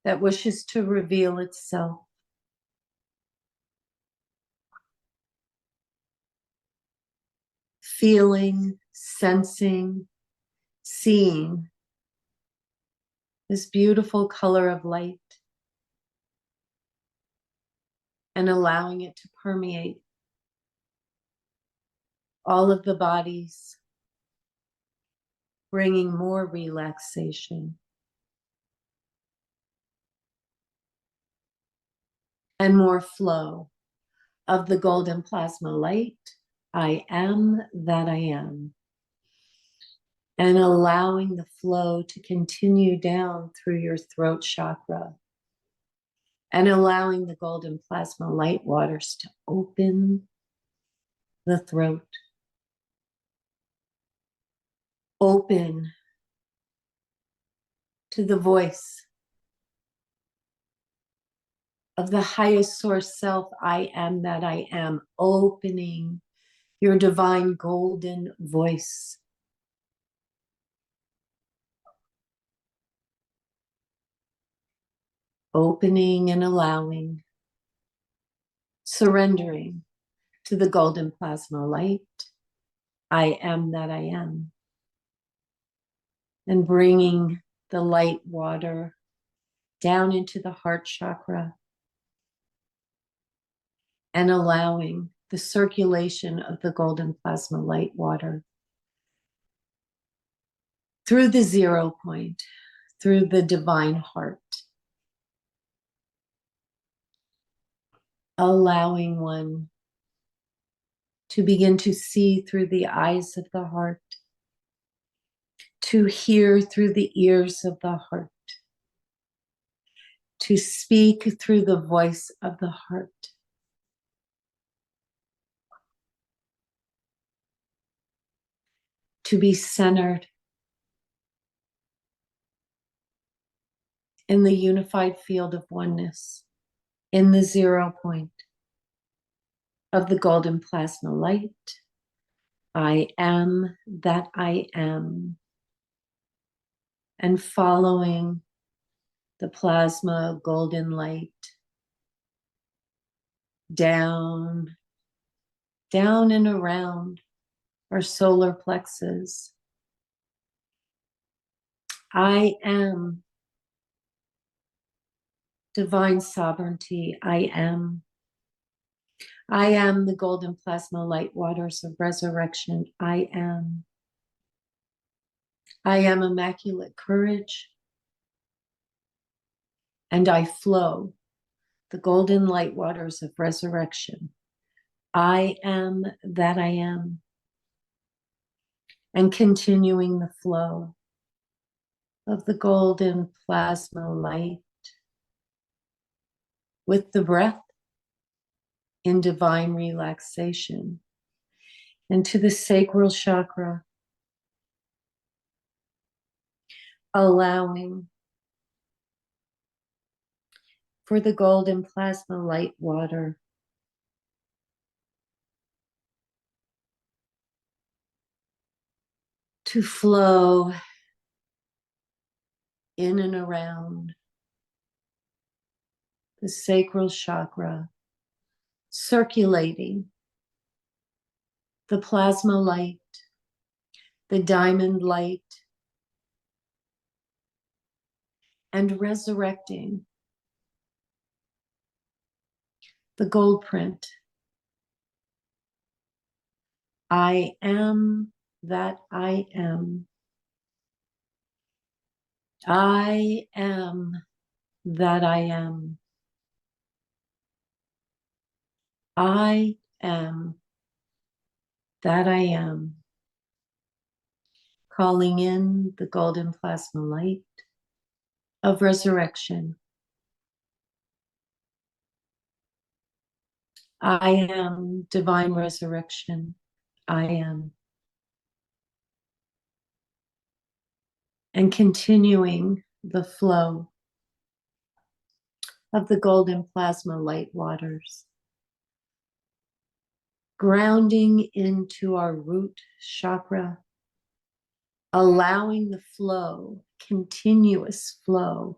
[SPEAKER 9] that wishes to reveal itself. Feeling, sensing, seeing this beautiful color of light and allowing it to permeate all of the bodies, bringing more relaxation and more flow of the golden plasma light. I am that I am. And allowing the flow to continue down through your throat chakra and allowing the golden plasma light waters to open the throat. Open to the voice of the highest source self, I am that I am, opening your divine golden voice. Opening and allowing, surrendering to the golden plasma light, I am that I am. And bringing the light water down into the heart chakra and allowing the circulation of the golden plasma light water through the 0 point, through the divine heart, allowing one to begin to see through the eyes of the heart, to hear through the ears of the heart, to speak through the voice of the heart, to be centered in the unified field of oneness, in the 0 point of the golden plasma light. I am that I am. And following the plasma golden light down, down and around our solar plexus. I am divine sovereignty. I am. I am the golden plasma light waters of resurrection. I am. I am immaculate courage. And I flow the golden light waters of resurrection. I am that I am. And continuing the flow of the golden plasma light with the breath in divine relaxation into the sacral chakra, allowing for the golden plasma light water to flow in and around the sacral chakra, circulating the plasma light, the diamond light, and resurrecting the gold print. I am that I am. I am that I am. I am that I am. Calling in the golden plasma light of resurrection. I am divine resurrection. I am. And continuing the flow of the golden plasma light waters, grounding into our root chakra, allowing the flow, continuous flow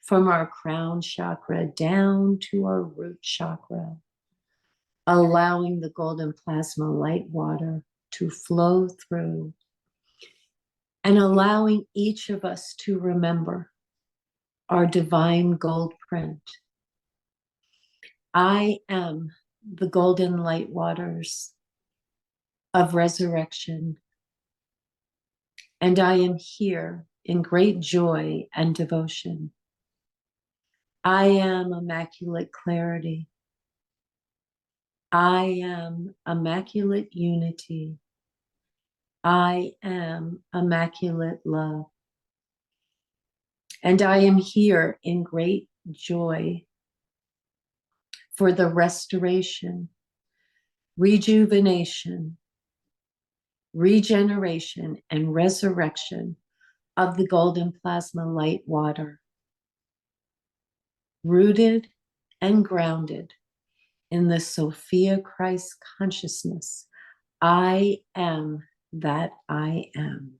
[SPEAKER 9] from our crown chakra down to our root chakra, allowing the golden plasma light water to flow through, and allowing each of us to remember our divine gold print. I am the golden light waters of resurrection, and I am here in great joy and devotion. I am immaculate clarity. I am immaculate unity. I am immaculate love. And I am here in great joy for the restoration, rejuvenation, regeneration, and resurrection of the golden plasma light water, rooted and grounded in the Sophia Christ consciousness. I am that I am.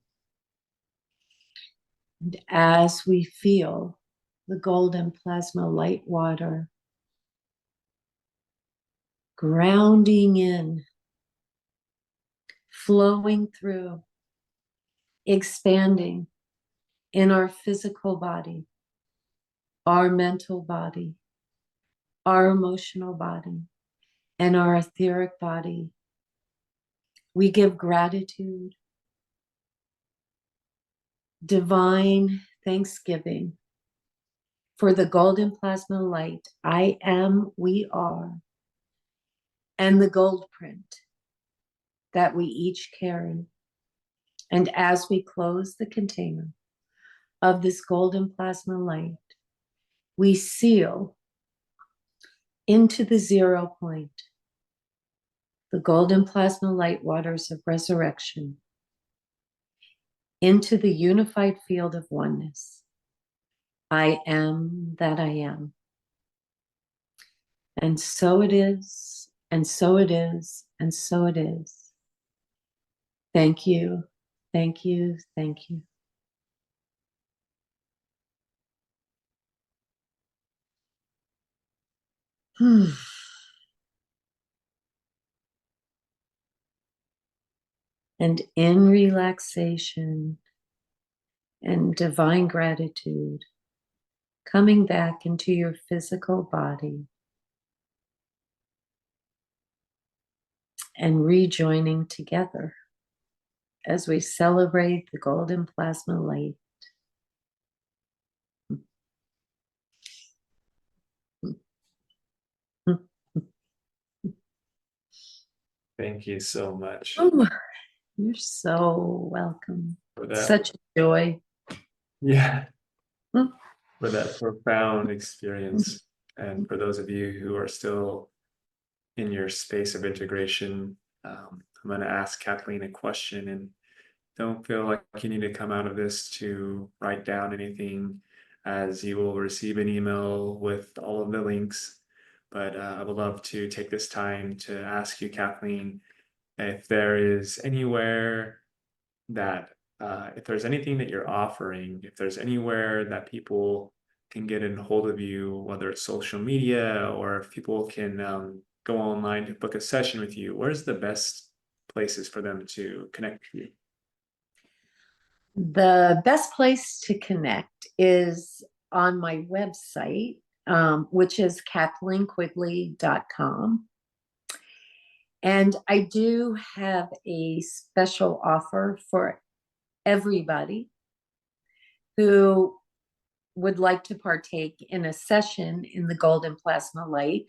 [SPEAKER 9] And as we feel the golden plasma light water grounding in, flowing through, expanding in our physical body, our mental body, our emotional body, and our etheric body, we give gratitude, divine thanksgiving for the golden plasma light, I am, we are, and the gold print that we each carry. And as we close the container of this golden plasma light, we seal into the 0 point the golden plasma light waters of resurrection, into the unified field of oneness. I am that I am. And so it is, and so it is, and so it is. Thank you, thank you, thank you. And in relaxation and divine gratitude, coming back into your physical body and rejoining together as we celebrate the golden plasma light.
[SPEAKER 1] Thank you so much
[SPEAKER 9] Oh, you're so welcome.
[SPEAKER 1] for that.
[SPEAKER 9] Such a joy.
[SPEAKER 1] Yeah,
[SPEAKER 9] Mm.
[SPEAKER 1] for that profound experience. And for those of you who are still in your space of integration, I'm going to ask Kathleen a question, and don't feel like you need to come out of this to write down anything, as you will receive an email with all of the links. But I would love to take this time to ask you, Kathleen, if there is anywhere that, if there's anything that you're offering, if there's anywhere that people can get in hold of you, whether it's social media or if people can go online to book a session with you, where's the best places for them to connect with you?
[SPEAKER 9] The best place to connect is on my website, which is kathleenquigley.com. And I do have a special offer for everybody who would like to partake in a session in the golden plasma light.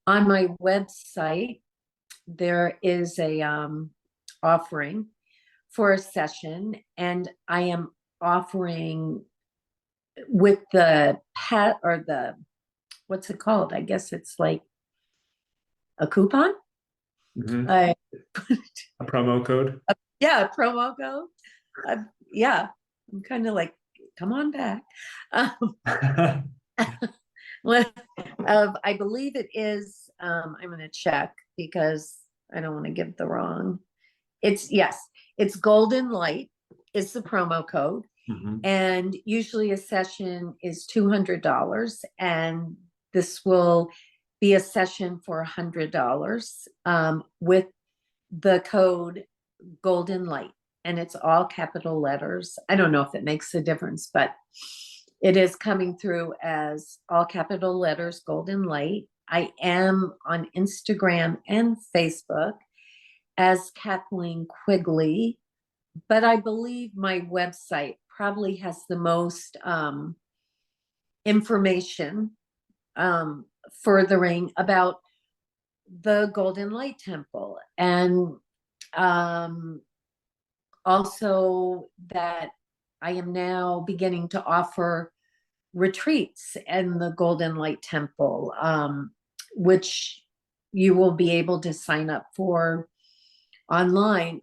[SPEAKER 9] On my website, there is a offering for a session, and I am offering with the or the, what's it called? I guess it's like a coupon.
[SPEAKER 1] Mhm.
[SPEAKER 9] I
[SPEAKER 1] A promo code?
[SPEAKER 9] Yeah, a promo code. Yeah, I'm kind of like, come on back. I believe it is, I'm going to check because I don't want to give the wrong. Yes, it's Golden Light is the promo code.
[SPEAKER 1] Mhm.
[SPEAKER 9] And usually a session is $200, and this will be a session for $100 with the code Golden Light, and it's all capital letters. I don't know if it makes a difference, but it is coming through as all capital letters, Golden Light. I am on Instagram and Facebook as Kathleen Quigley, but I believe my website probably has the most information furthering about the Golden Light Temple, and also that I am now beginning to offer retreats in the Golden Light Temple, which you will be able to sign up for online,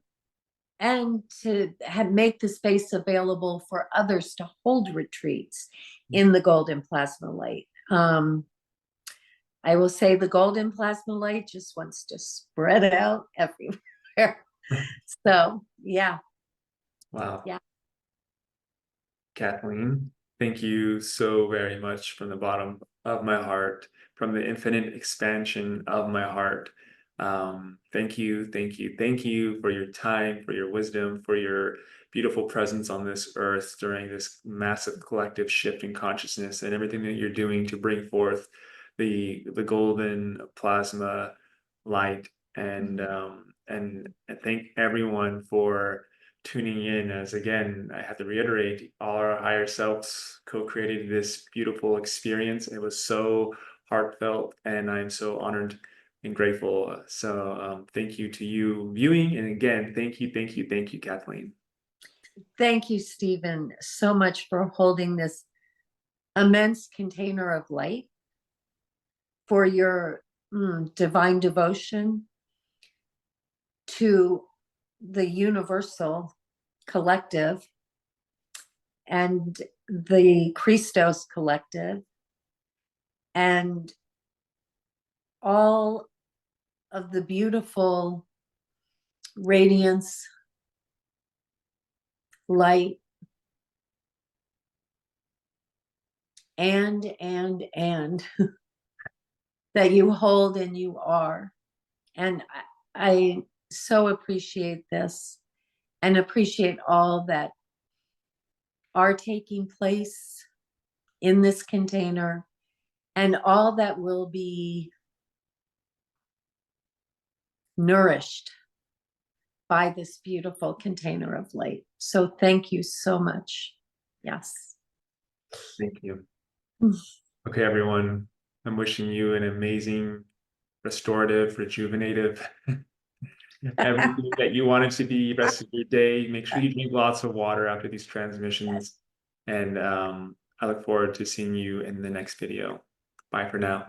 [SPEAKER 9] and to make the space available for others to hold retreats in the Golden Plasma Light. I will say the Golden Plasma Light just wants to spread out everywhere. So, yeah.
[SPEAKER 1] Wow.
[SPEAKER 9] Yeah.
[SPEAKER 1] Kathleen, thank you so very much from the bottom of my heart, from the infinite expansion of my heart. Thank you, thank you, thank you for your time, for your wisdom, for your beautiful presence on this earth during this massive collective shift in consciousness, and everything that you're doing to bring forth the golden plasma light. And thank everyone for tuning in, as again, I have to reiterate, all our higher selves co-created this beautiful experience. It was so heartfelt, and I'm so honored and grateful. So thank you to you viewing, and again, thank you, thank you, thank you, Kathleen.
[SPEAKER 9] Thank you, Stephen, so much for holding this immense container of light, for your divine devotion to the universal collective and the Christos collective, and all of the beautiful radiance, light, and that you hold and you are. And I so appreciate this, and appreciate all that are taking place in this container, and all that will be nourished by this beautiful container of light. So thank you so much. Yes.
[SPEAKER 1] Thank you. Okay, everyone, I'm wishing you an amazing, restorative, rejuvenative, everything that you want it to be rest of your day. Make sure you drink lots of water after these transmissions. And I look forward to seeing you in the next video. Bye for now.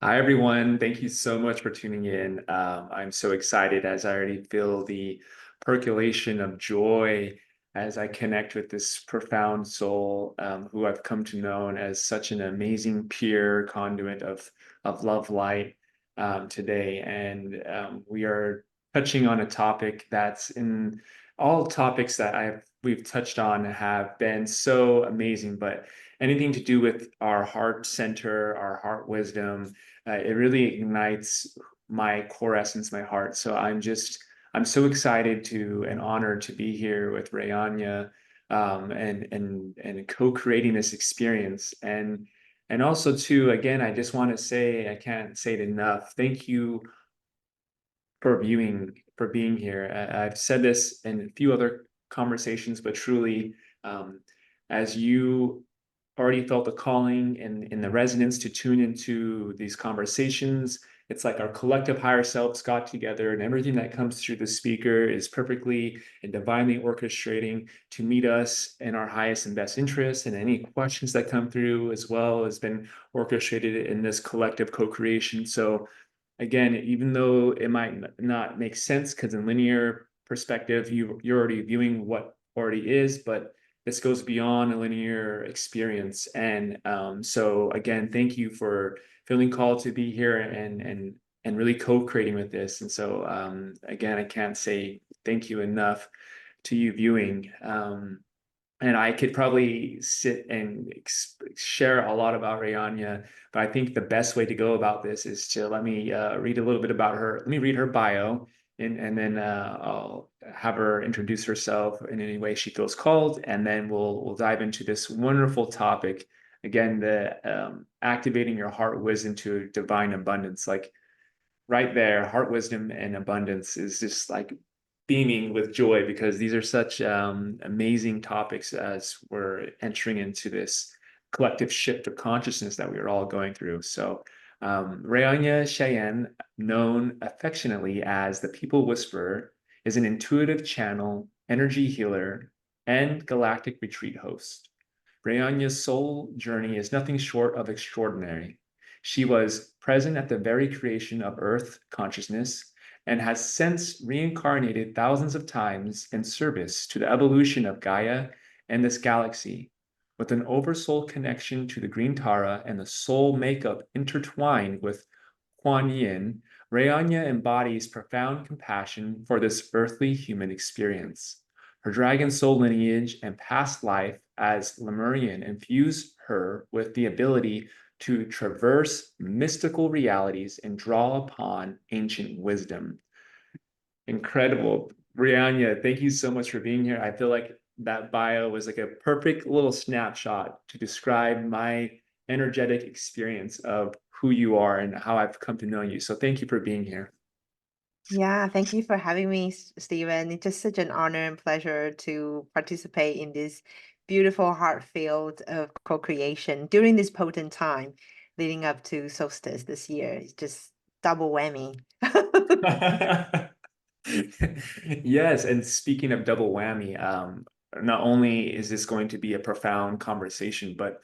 [SPEAKER 1] Hi, everyone. Thank you so much for tuning in. I'm so excited as I already feel the percolation of joy as I connect with this profound soul who I've come to know as such an amazing peer conduit of love light today. And we are touching on a topic that's in all topics that we've touched on have been so amazing, but anything to do with our heart center, our heart wisdom, it really ignites my core essence, my heart. So I'm so excited to and honored to be here with Rayanya, and co-creating this experience. And also too, again, I just want to say, I can't say it enough. Thank you for being here. I've said this in a few other conversations, but truly, as you already felt the calling and the resonance to tune into these conversations, it's like our collective higher selves got together, and everything that comes through the speaker is perfectly and divinely orchestrating to meet us in our highest and best interests. And any questions that come through as well has been orchestrated in this collective co-creation. So again, even though it might not make sense because in linear perspective, you're already viewing what already is, but this goes beyond a linear experience. And so again, thank you for feeling called to be here and really co-creating with this. And so again, I can't say thank you enough to you viewing. And I could probably sit and share a lot about Rayanya, but I think the best way to go about this is to let me read a little bit about her. Let me read her bio, and then I'll have her introduce herself in any way she feels called, and then we'll dive into this wonderful topic. Again, the activating your heart wisdom to divine abundance. Like right there, heart wisdom and abundance is just like beaming with joy because these are such amazing topics as we're entering into this collective shift of consciousness that we are all going through. So, Rayanya Cheyenne, known affectionately as the People Whisperer, is an intuitive channel, energy healer, and galactic retreat host. Rayanya's soul journey is nothing short of extraordinary. She was present at the very creation of Earth consciousness and has since reincarnated thousands of times in service to the evolution of Gaia and this galaxy. With an oversoul connection to the Green Tara and the soul makeup intertwined with Kuan Yin, Rayanya embodies profound compassion for this earthly human experience. Her dragon soul lineage and past life as Lemurian infuse her with the ability to traverse mystical realities and draw upon ancient wisdom. Incredible. Brianna, thank you so much for being here. I feel like that bio was like a perfect little snapshot to describe my energetic experience of who you are and how I've come to know you. So thank you for being here.
[SPEAKER 10] Yeah, thank you for having me, Stephen. It's just such an honor and pleasure to participate in this beautiful heart field of co-creation during this potent time leading up to solstice this year. It's just double whammy.
[SPEAKER 1] Yes, and speaking of double whammy, not only is this going to be a profound conversation, but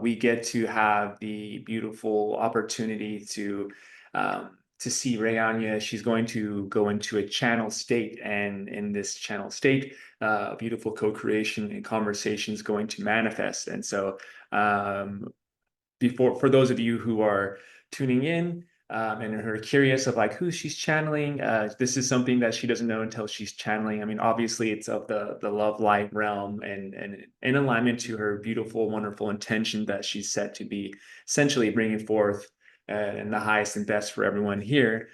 [SPEAKER 1] we get to have the beautiful opportunity to see Rayanya. She's going to go into a channel state, and in this channel state, beautiful co-creation and conversation is going to manifest. And so, for those of you who are tuning in and are curious of like who she's channeling, this is something that she doesn't know until she's channeling. I mean, obviously it's of the love light realm and in alignment to her beautiful, wonderful intention that she's set to be essentially bringing forth and the highest and best for everyone here.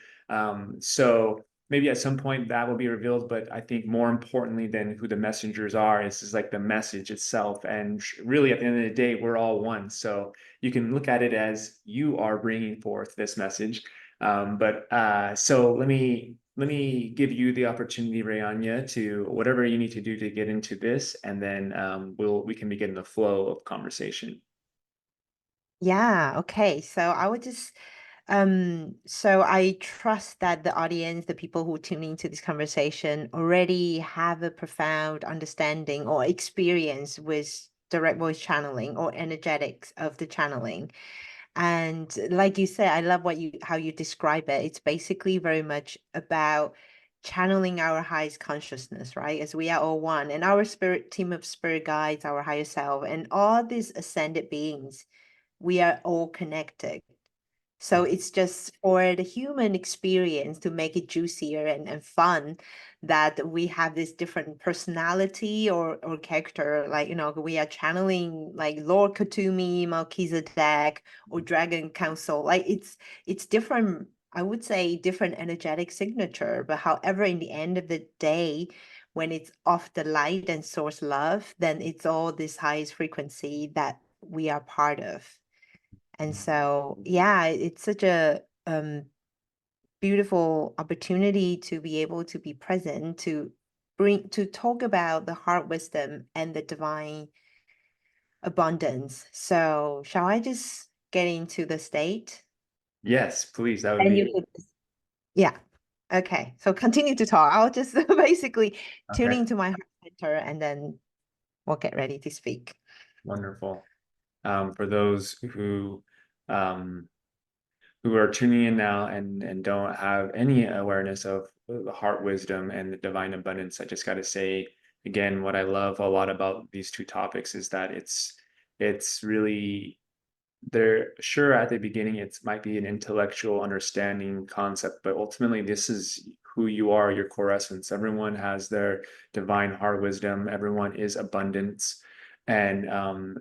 [SPEAKER 1] So maybe at some point that will be revealed, but I think more importantly than who the messengers are is like the message itself. And really at the end of the day, we're all one. So you can look at it as you are bringing forth this message. So let me give you the opportunity, Rayanya, to whatever you need to do to get into this, and then we can begin the flow of conversation.
[SPEAKER 10] Yeah, okay. So I would just so I trust that the audience, the people who tune into this conversation already have a profound understanding or experience with direct voice channeling or energetics of the channeling. And like you said, I love how you describe it. It's basically very much about channeling our highest consciousness, right? As we are all one, and our spirit team of spirit guides, our higher self, and all these ascended beings, we are all connected. So it's just for the human experience to make it juicier and fun, that we have this different personality or character. Like, we are channeling like Lord Katumi, Melchizedek, or Dragon Council. Like it's different, I would say different energetic signature. But however, in the end of the day, when it's off the light and source love, then it's all this highest frequency that we are part of. And so, yeah, it's such a beautiful opportunity to be able to be present, to talk about the heart wisdom and the divine abundance. So, shall I just get into the state?
[SPEAKER 1] Yes, please. That would
[SPEAKER 10] And
[SPEAKER 1] be
[SPEAKER 10] you could, yeah. Okay. So continue to talk. I'll just basically tune
[SPEAKER 1] okay.
[SPEAKER 10] into my heart center, and then we'll get ready to speak.
[SPEAKER 1] Wonderful. For those who are tuning in now and don't have any awareness of the heart wisdom and the divine abundance, I just got to say again, what I love a lot about these two topics is that it's really, they're sure at the beginning it might be an intellectual understanding concept, but ultimately this is who you are, your core essence. Everyone has their divine heart wisdom. Everyone is abundance. And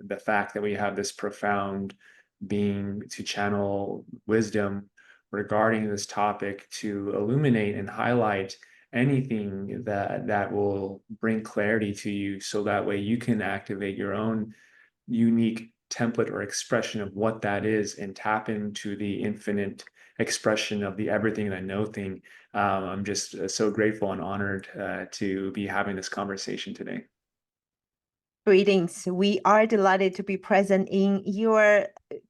[SPEAKER 1] the fact that we have this profound being to channel wisdom regarding this topic to illuminate and highlight anything that will bring clarity to you, so that way you can activate your own unique template or expression of what that is and tap into the infinite expression of the everything and I know thing. I'm just so grateful and honored to be having this conversation today.
[SPEAKER 10] Greetings. We are delighted to be present in your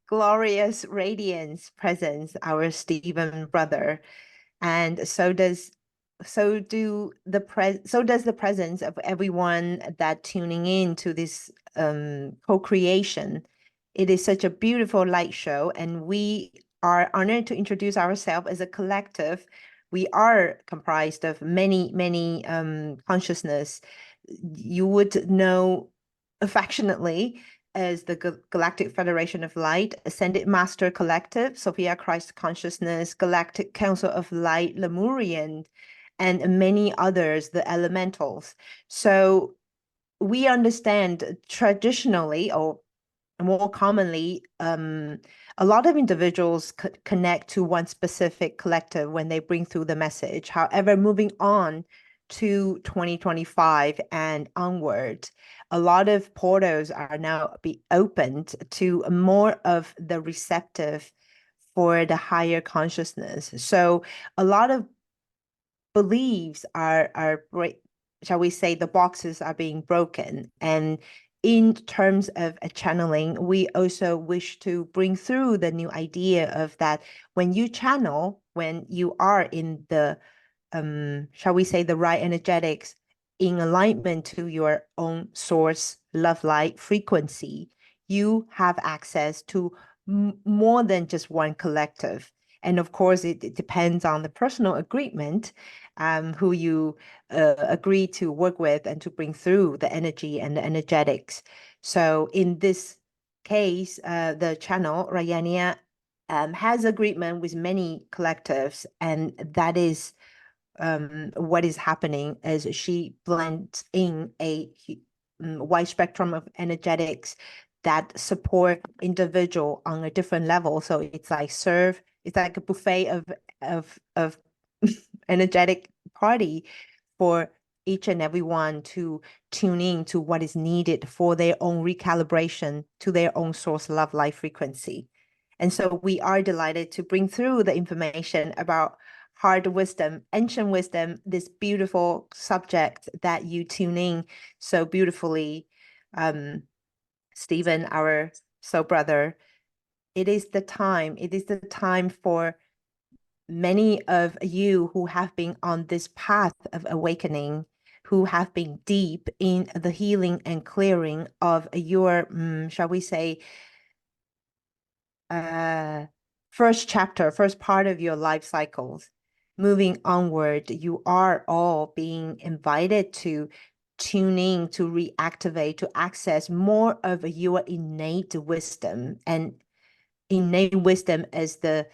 [SPEAKER 10] glorious radiance presence, our Stephen brother. And so does the presence of everyone that tuning in to this co-creation. It is such a beautiful light show, and we are honored to introduce ourselves as a collective. We are comprised of many consciousness. You would know affectionately as the Galactic Federation of Light, Ascended Master Collective, Sophia Christ Consciousness, Galactic Council of Light, Lemurian, and many others, the elementals. So we understand traditionally, or more commonly, a lot of individuals connect to one specific collective when they bring through the message. However, moving on to 2025 and onward, a lot of portals are now be opened to more of the receptive for the higher consciousness. So a lot of beliefs are shall we say, the boxes are being broken. And in terms of a channeling, we also wish to bring through the new idea of that when you channel, when you are in the shall we say, the right energetics, in alignment to your own source love light frequency, you have access to more than just one collective. And of course, it depends on the personal agreement, who you agree to work with and to bring through the energy and the energetics. So in this case, the channel, Rayania, has agreement with many collectives, and that is what is happening as she blends in a wide spectrum of energetics that support individual on a different level. So it's like a buffet of energetic party for each and every one to tune in to what is needed for their own recalibration to their own source love life frequency. And so we are delighted to bring through the information about heart wisdom, ancient wisdom, this beautiful subject that you tune in so beautifully, Stephen, our soul brother. It is the time for many of you who have been on this path of awakening, who have been deep in the healing and clearing of your, shall we say, first chapter, first part of your life cycles. Moving onward, you are all being invited to tune in, to reactivate, to access more of your innate wisdom. And innate wisdom, as the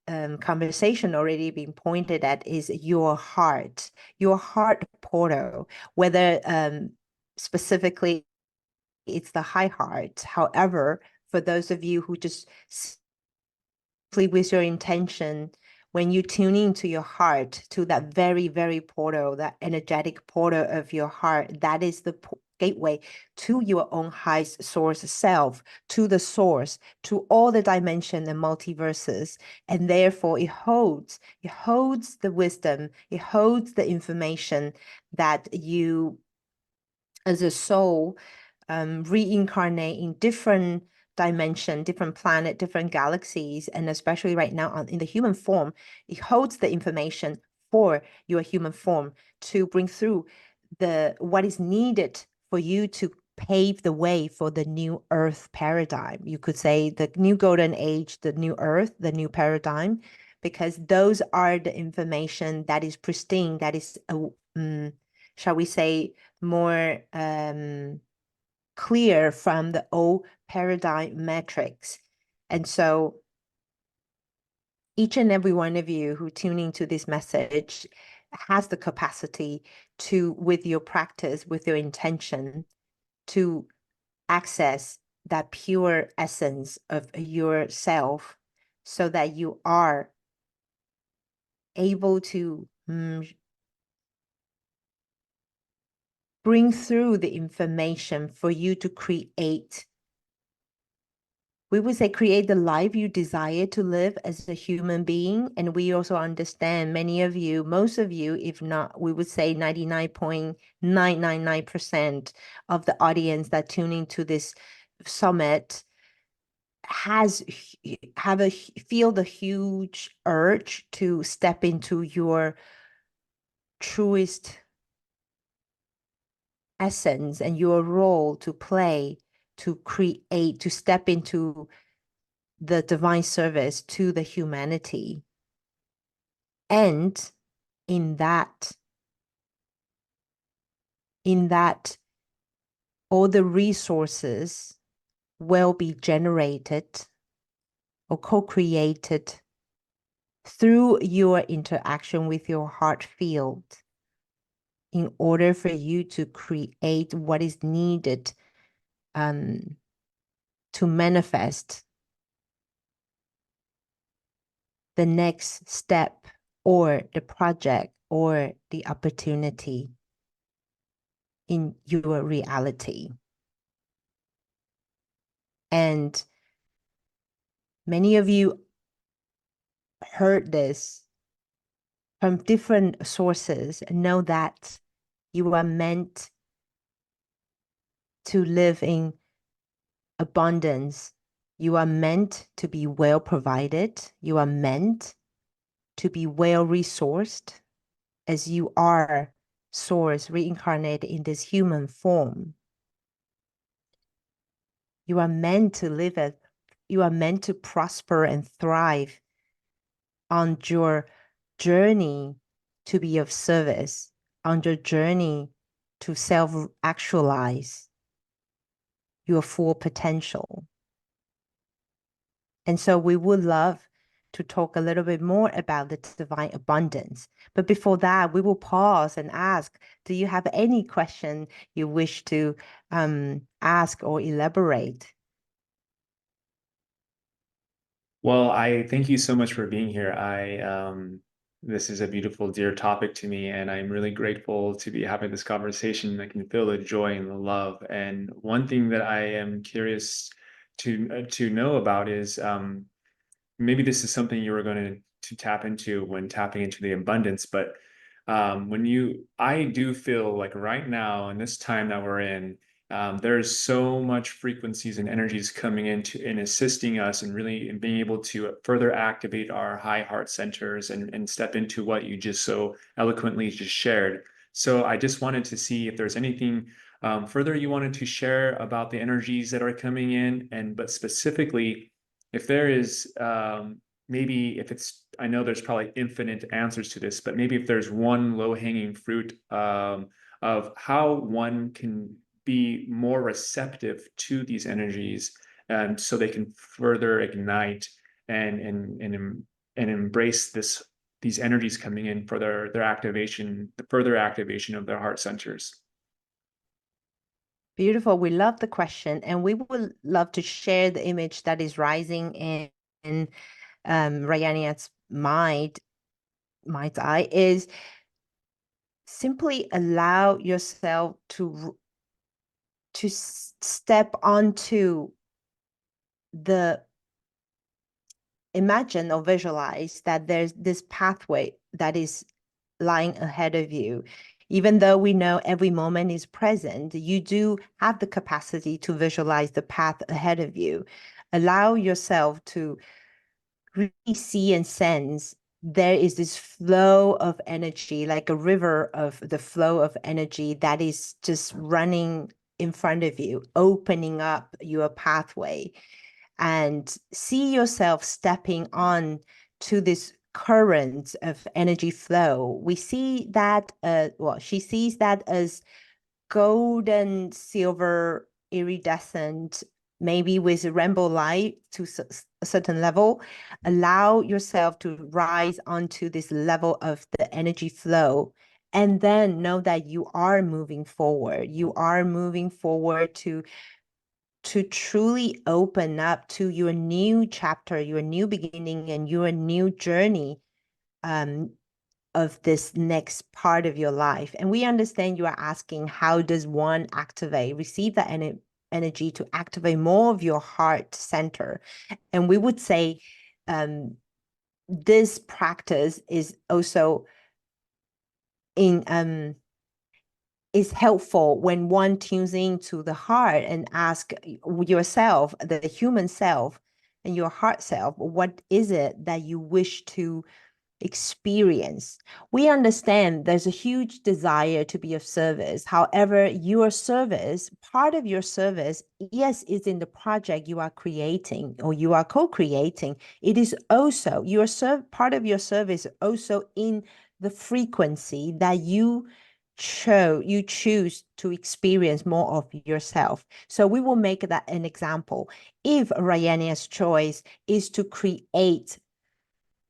[SPEAKER 10] conversation already been pointed at, is your heart portal, whether specifically it's the high heart. However, for those of you who just simply with your intention, when you tune into your heart, to that very, very portal, that energetic portal of your heart, that is the gateway to your own highest source self, to the source, to all the dimension and multiverses. And therefore it holds the wisdom, it holds the information that you as a soul reincarnate in different dimension, different planet, different galaxies, and especially right now in the human form, it holds the information for your human form to bring through what is needed for you to pave the way for the new earth paradigm. You could say the new golden age, the new earth, the new paradigm, because those are the information that is pristine, that is shall we say, more clear from the old paradigm metrics. And so each and every one of you who tune into this message has the capacity to, with your practice, with your intention, to access that pure essence of yourself, so that you are able to bring through the information for you to create. We would say create the life you desire to live as a human being. And we also understand many of you, most of you, if not, we would say 99.999% of the audience that tune into this summit feel the huge urge to step into your truest essence and your role to play, to create, to step into the divine service to the humanity. And in that, all the resources will be generated or co-created through your interaction with your heart field, in order for you to create what is needed to manifest the next step or the project or the opportunity in your reality. And many of you heard this from different sources and know that you are meant to live in abundance. You are meant to be well provided. You are meant to be well resourced, as you are source reincarnated in this human form. You are meant to live as, you are meant to prosper and thrive on your journey to be of service, on your journey to self-actualize your full potential. And so we would love to talk a little bit more about the divine abundance. But before that, we will pause and ask, do you have any question you wish to ask or elaborate?
[SPEAKER 1] Well, I thank you so much for being here. This is a beautiful, dear topic to me, and I'm really grateful to be having this conversation. I can feel the joy and the love. And one thing that I am curious to know about is maybe this is something you were going to tap into when tapping into the abundance, but I do feel like right now in this time that we're in, there's so much frequencies and energies coming into and assisting us and really in being able to further activate our high heart centers and step into what you just so eloquently just shared. So I just wanted to see if there's anything further you wanted to share about the energies that are coming in, but specifically, if there is maybe if it's, I know there's probably infinite answers to this, but maybe if there's one low-hanging fruit of how one can be more receptive to these energies, so they can further ignite and embrace these energies coming in for their activation, the further activation of their heart centers.
[SPEAKER 10] Beautiful. We love the question, and we would love to share the image that is rising in Rayania's mind's eye is simply allow yourself to step onto the imagine or visualize that there's this pathway that is lying ahead of you. Even though we know every moment is present, you do have the capacity to visualize the path ahead of you. Allow yourself to really see and sense there is this flow of energy, like a river of the flow of energy that is just running in front of you, opening up your pathway, and see yourself stepping on to this current of energy flow. We see that, well, she sees that as golden, silver, iridescent, maybe with rainbow light to a certain level. Allow yourself to rise onto this level of the energy flow. And then know that you are moving forward. You are moving forward to truly open up to your new chapter, your new beginning, and your new journey of this next part of your life. And we understand you are asking, how does one receive that energy to activate more of your heart center? And we would say this practice is also is helpful when one tunes into the heart and ask yourself, the human self and your heart self, what is it that you wish to experience? We understand there's a huge desire to be of service. However, your service, part of your service, yes, is in the project you are creating or you are co-creating. It is also part of your service also in the frequency that you choose to experience more of yourself. So we will make that an example. If Ryania's choice is to create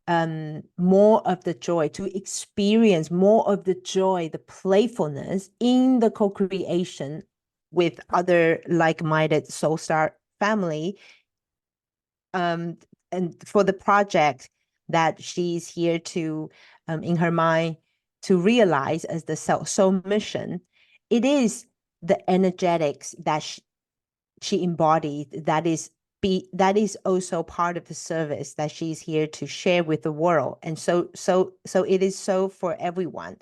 [SPEAKER 10] more of the joy, to experience more of the joy, the playfulness in the co-creation with other like-minded soul star family, and for the project that she's here to in her mind to realize as the soul mission, it is the energetics that she embodied that is also part of the service that she's here to share with the world. And so it is so for everyone.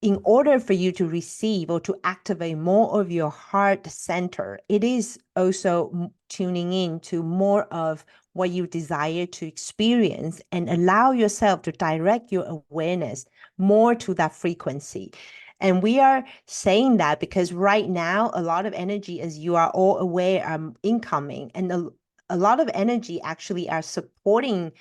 [SPEAKER 10] In order for you to receive or to activate more of your heart center, it is also tuning in to more of what you desire to experience and allow yourself to direct your awareness more to that frequency. And we are saying that because right now, a lot of energy, as you are all aware, incoming, and a lot of energy actually are supporting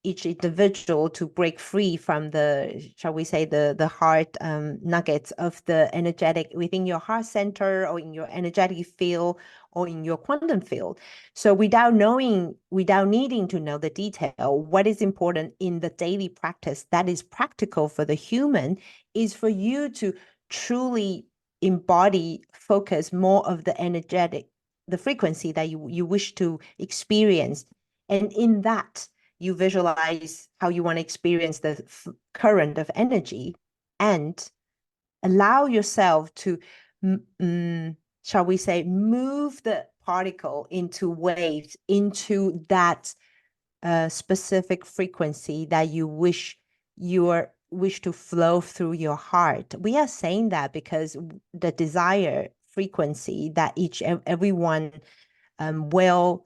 [SPEAKER 10] each individual to break free from the, shall we say, the heart nuggets of the energetic within your heart center or in your energetic field or in your quantum field. So without needing to know the detail, what is important in the daily practice that is practical for the human is for you to truly embody, focus more of the frequency that you wish to experience. And in that, you visualize how you want to experience the current of energy and allow yourself to, shall we say, move the particle into waves, into that specific frequency that you wish to flow through your heart. We are saying that because the desire frequency that everyone will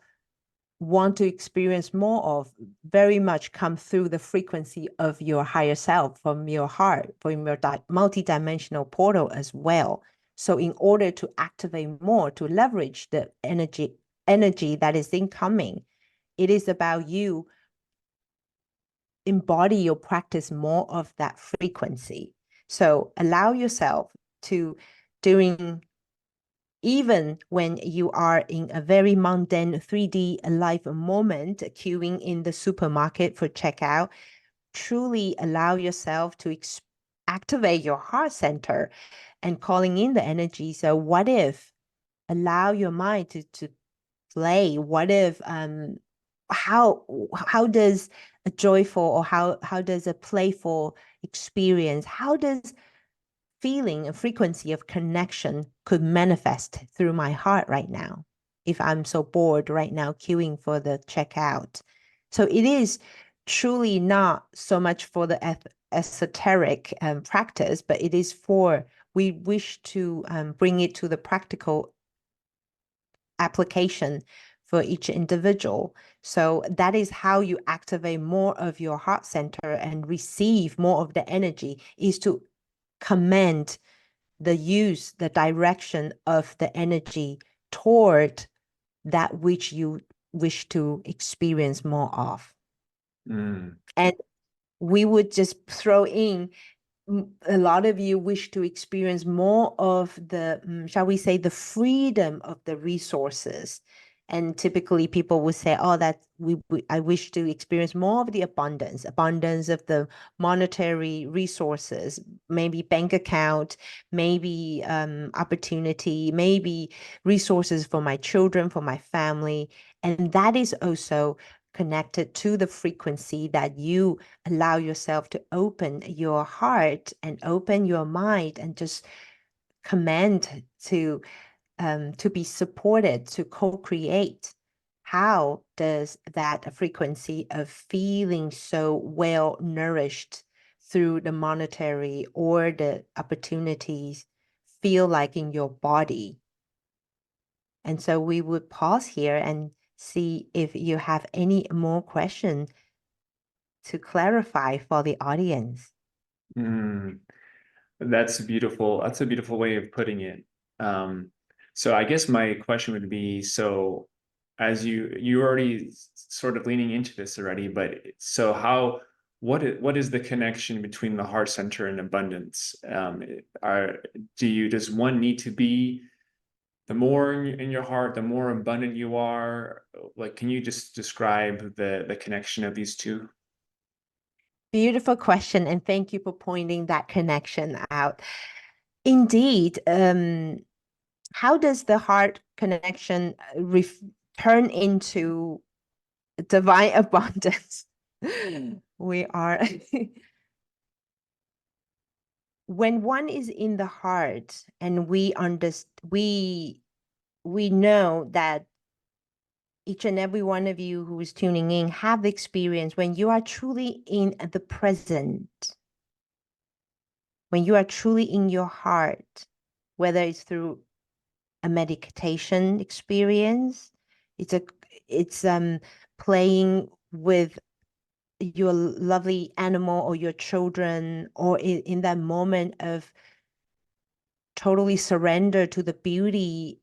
[SPEAKER 10] want to experience more of very much come through the frequency of your higher self, from your heart, from your multidimensional portal as well. So in order to activate more, to leverage the energy that is incoming, it is about you embody or practice more of that frequency. So allow yourself to, during, even when you are in a very mundane 3D life moment, queuing in the supermarket for checkout, truly allow yourself to activate your heart center and calling in the energy. So what if, allow your mind to play. What if how does a joyful, or how does a playful experience, how does feeling a frequency of connection could manifest through my heart right now if I'm so bored right now queuing for the checkout? So it is truly not so much for the esoteric practice, but it is for, we wish to bring it to the practical application for each individual. So that is how you activate more of your heart center and receive more of the energy, is to command the use, the direction of the energy toward that which you wish to experience more of.
[SPEAKER 1] Mm.
[SPEAKER 10] And we would just throw in, a lot of you wish to experience more of the, shall we say, the freedom of the resources. And typically people would say, oh, that I wish to experience more of the abundance of the monetary resources, maybe bank account, maybe opportunity, maybe resources for my children, for my family. And that is also connected to the frequency that you allow yourself to open your heart and open your mind and just command to be supported, to co-create. How does that frequency of feeling so well nourished through the monetary or the opportunities feel like in your body? And so we would pause here and see if you have any more questions to clarify for the audience.
[SPEAKER 1] Mm. That's beautiful. That's a beautiful way of putting it. So I guess my question would be, so as you already sort of leaning into this already, but so what is the connection between the heart center and abundance? Does one need to be, the more in your heart, the more abundant you are? Like, can you just describe the connection of these two?
[SPEAKER 10] Beautiful question, and thank you for pointing that connection out. Indeed, how does the heart connection turn into divine abundance? We are when one is in the heart, and we know that each and every one of you who is tuning in have the experience when you are truly in the present, when you are truly in your heart, whether it's through a meditation experience, it's playing with your lovely animal or your children, or in that moment of totally surrender to the beauty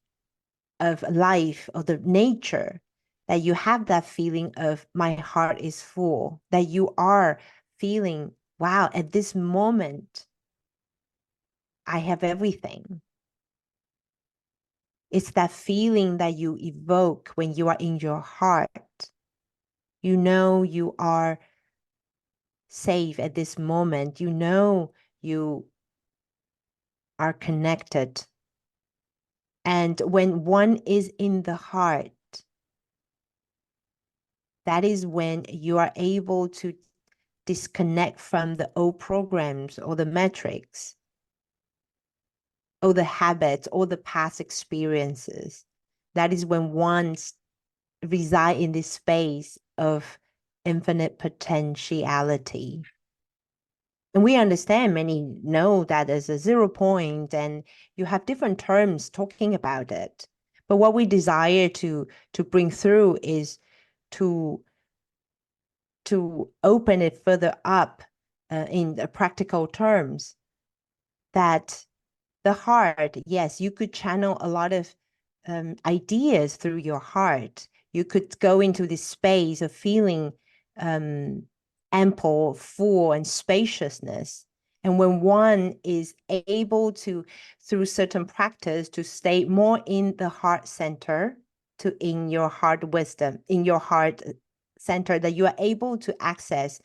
[SPEAKER 10] of life or the nature, that you have that feeling of my heart is full, that you are feeling, wow, at this moment I have everything. It's that feeling that you evoke when you are in your heart. You know you are safe at this moment. You know you are connected. And when one is in the heart, that is when you are able to disconnect from the old programs or the metrics or the habits or the past experiences. That is when one reside in this space of infinite potentiality. And we understand, many know that as a 0 point, and you have different terms talking about it. But what we desire to bring through is to open it further up in the practical terms, that the heart, yes, you could channel a lot of ideas through your heart. You could go into this space of feeling ample, full, and spaciousness. And when one is able to, through certain practice, to stay more in the heart center, to in your heart wisdom, in your heart center, that you are able to access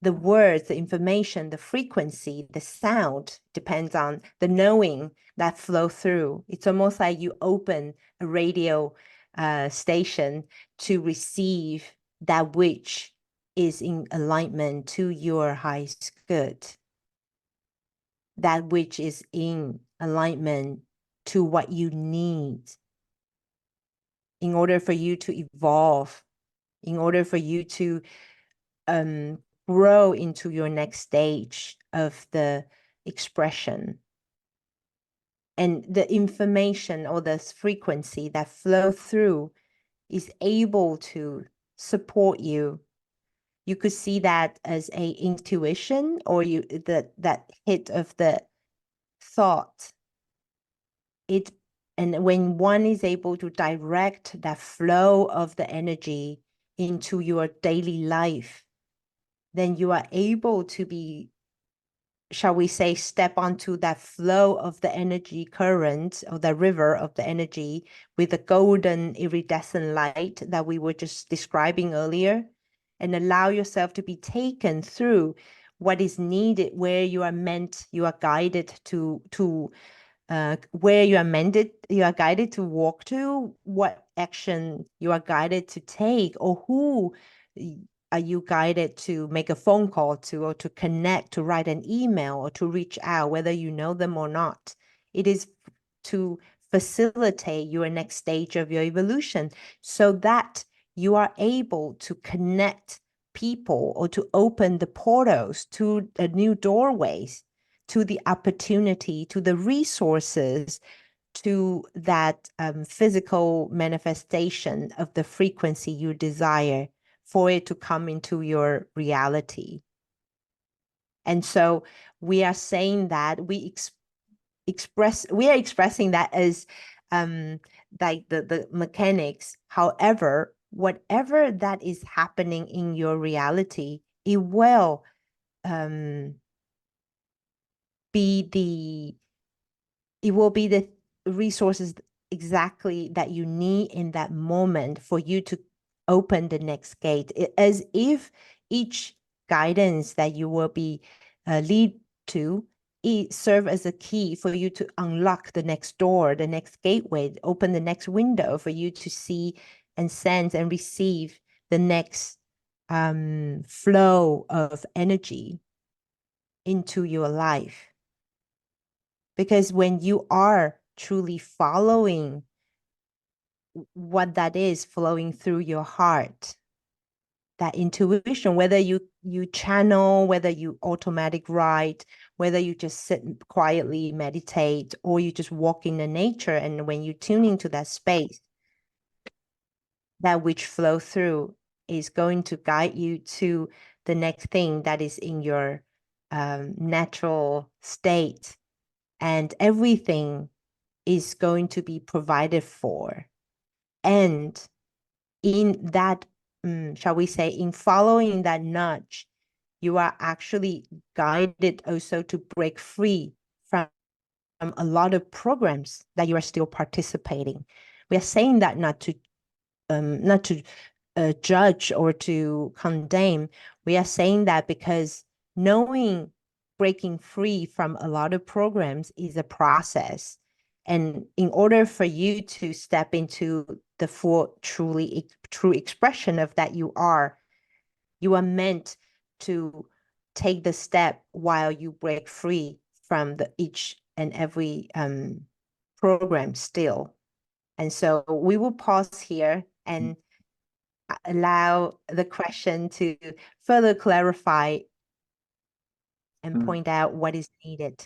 [SPEAKER 10] the words, the information, the frequency, the sound, depends on the knowing that flow through. It's almost like you open a radio station to receive that which is in alignment to your highest good, that which is in alignment to what you need in order for you to evolve, in order for you to grow into your next stage of the expression. And the information or the frequency that flow through is able to support you. You could see that as a intuition, or that hit of the thought. And when one is able to direct that flow of the energy into your daily life, then you are able to be, shall we say, step onto that flow of the energy current, of the river of the energy, with the golden iridescent light that we were just describing earlier, and allow yourself to be taken through what is needed, where you are meant, you are guided to where you are guided to walk to, what action you are guided to take, or who are you guided to make a phone call to, or to connect, to write an email, or to reach out, whether you know them or not. It is to facilitate your next stage of your evolution, so that you are able to connect people, or to open the portals to new doorways, to the opportunity, to the resources, to that physical manifestation of the frequency you desire, for it to come into your reality. And so we are saying that we are expressing that as like the mechanics. However, whatever that is happening in your reality, it will be the resources exactly that you need in that moment for you to open the next gate. As if each guidance that you will be lead to, it serve as a key for you to unlock the next door, the next gateway, open the next window for you to see and sense and receive the next flow of energy into your life. Because when you are truly following what that is flowing through your heart, that intuition, whether you channel, whether you automatic write, whether you just sit quietly meditate, or you just walk in the nature, and when you tune into that space, that which flow through is going to guide you to the next thing that is in your natural state, and everything is going to be provided for. And in that, shall we say, in following that nudge, you are actually guided also to break free from a lot of programs that you are still participating. We are saying that not to judge or to condemn. We are saying that because knowing breaking free from a lot of programs is a process. And in order for you to step into the full, true expression of that you are meant to take the step while you break free from each and every program still. And so we will pause here and allow the question to further clarify and point out what is needed.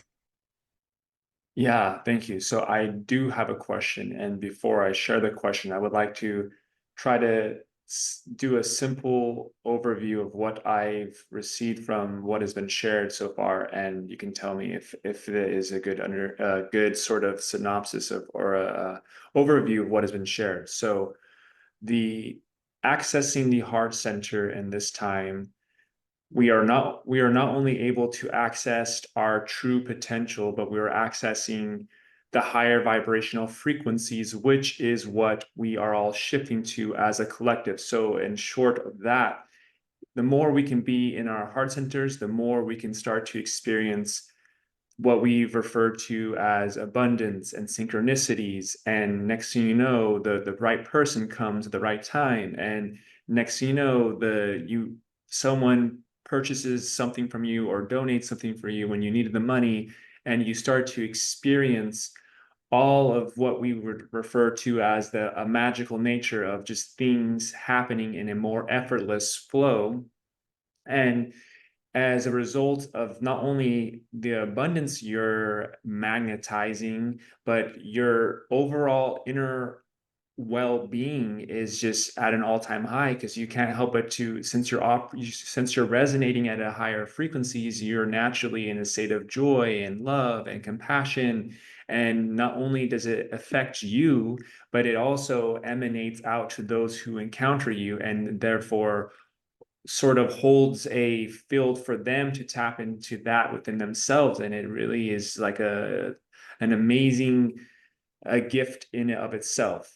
[SPEAKER 1] Yeah, thank you. So I do have a question, and before I share the question, I would like to try to do a simple overview of what I've received from what has been shared so far, and you can tell me if there is a good sort of synopsis of, or a overview of what has been shared. So the accessing the heart center in this time, we are not only able to access our true potential, but we are accessing the higher vibrational frequencies, which is what we are all shifting to as a collective. So in short of that, the more we can be in our heart centers, the more we can start to experience what we've referred to as abundance and synchronicities. And next thing you know, the right person comes at the right time. And next thing you know, someone purchases something from you or donates something for you when you needed the money, and you start to experience all of what we would refer to as a magical nature of just things happening in a more effortless flow. And as a result of not only the abundance you're magnetizing, but your overall inner well-being is just at an all-time high, because you can't help but to, since you're resonating at a higher frequencies, you're naturally in a state of joy and love and compassion. And not only does it affect you, but it also emanates out to those who encounter you, and therefore sort of holds a field for them to tap into that within themselves. And it really is like an amazing gift in and of itself.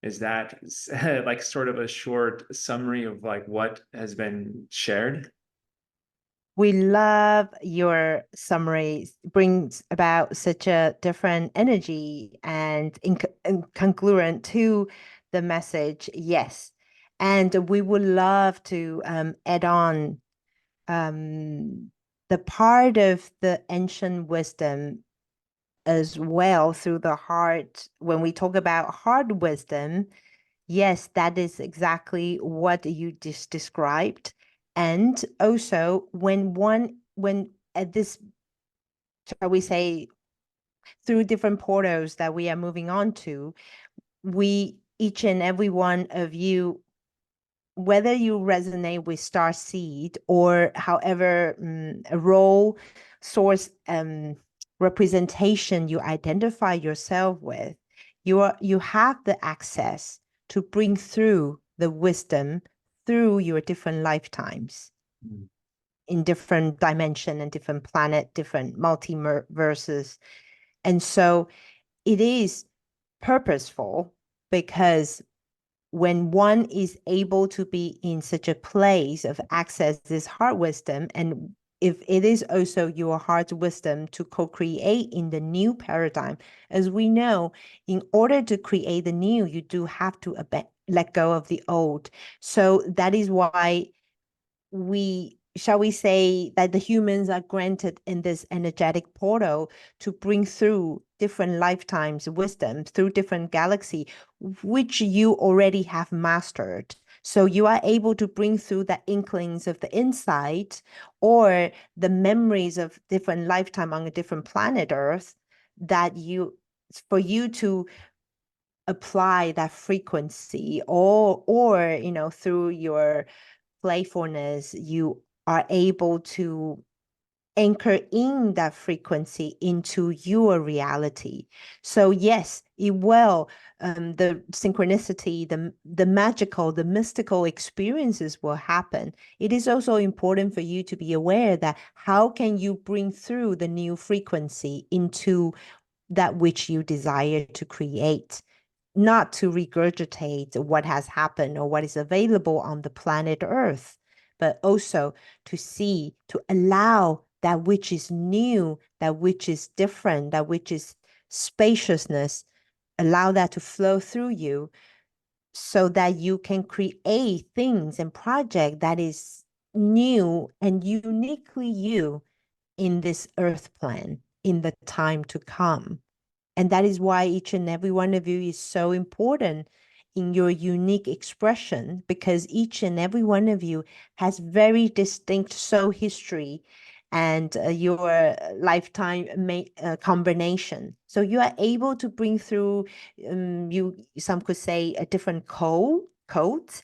[SPEAKER 1] Is that like sort of a short summary of like what has been shared?
[SPEAKER 10] We love your summary. Brings about such a different energy and congruent to the message. Yes. And we would love to add on the part of the ancient wisdom as well through the heart. When we talk about heart wisdom, yes, that is exactly what you just described. And also, when at this, shall we say, through different portals that we are moving on to, we, each and every one of you, whether you resonate with star seed or however role, source, representation you identify yourself with, you have the access to bring through the wisdom through your different lifetimes in different dimension and different planet, different multiverses. And so it is purposeful, because when one is able to be in such a place of access this heart wisdom, and if it is also your heart wisdom to co-create in the new paradigm, as we know, in order to create the new, you do have to let go of the old. So that is why shall we say that the humans are granted in this energetic portal to bring through different lifetimes wisdom through different galaxy, which you already have mastered. So you are able to bring through the inklings of the insight or the memories of different lifetime on a different planet Earth, that for you to apply that frequency, or through your playfulness, you are able to anchor in that frequency into your reality. So yes, it will, the synchronicity, the magical, the mystical experiences will happen. It is also important for you to be aware that how can you bring through the new frequency into that which you desire to create, not to regurgitate what has happened or what is available on the planet Earth, but also to allow that which is new, that which is different, that which is spaciousness, allow that to flow through you so that you can create things and project that is new and uniquely you in this earth plan in the time to come. And that is why each and every one of you is so important in your unique expression, because each and every one of you has very distinct soul history and your lifetime combination. So you are able to bring through, some could say, a different codes,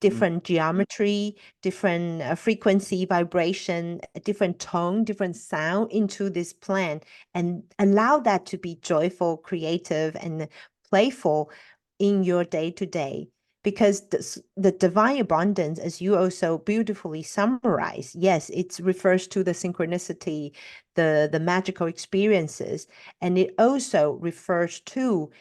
[SPEAKER 10] different geometry, different frequency, vibration, a different tone, different sound into this plan, and allow that to be joyful, creative, and playful in your day to day. because the divine abundance, as you also beautifully summarize, yes, it refers to the synchronicity, the magical experiences, and it also refers to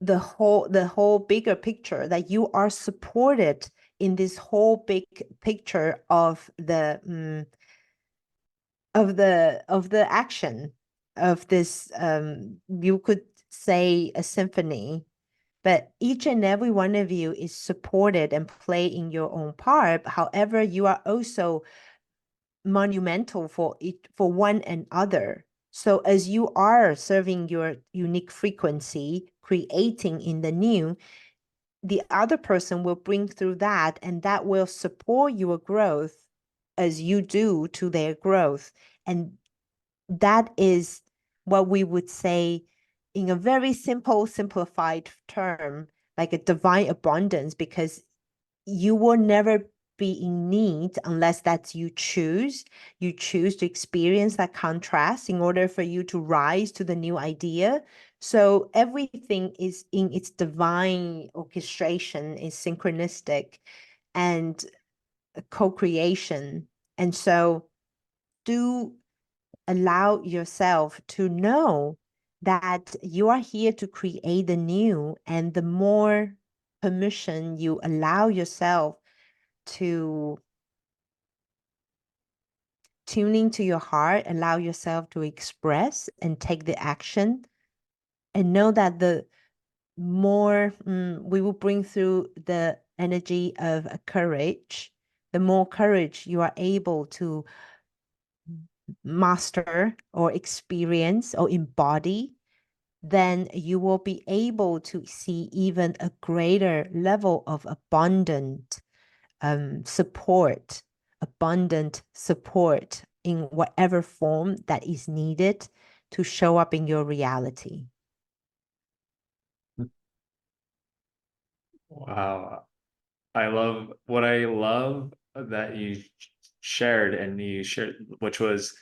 [SPEAKER 10] the whole bigger picture, that you are supported in this whole big picture of the action of this, you could say a symphony, but each and every one of you is supported and play in your own part. However, you are also monumental for one another. So as you are serving your unique frequency, creating in the new, the other person will bring through that, and that will support your growth as you do to their growth. And that is what we would say in a very simple, simplified term, like a divine abundance, because you will never be in need unless that's you choose. You choose to experience that contrast in order for you to rise to the new idea. So everything is in its divine orchestration, is synchronistic and co-creation. And so do allow yourself to know that you are here to create the new, and the more permission you allow yourself to tuning to your heart, allow yourself to express and take the action, and know that the more we will bring through the energy of courage, the more courage you are able to master or experience or embody, then you will be able to see even a greater level of support, abundant support in whatever form that is needed to show up in your reality.
[SPEAKER 1] Wow. I love that you shared, and you shared, which was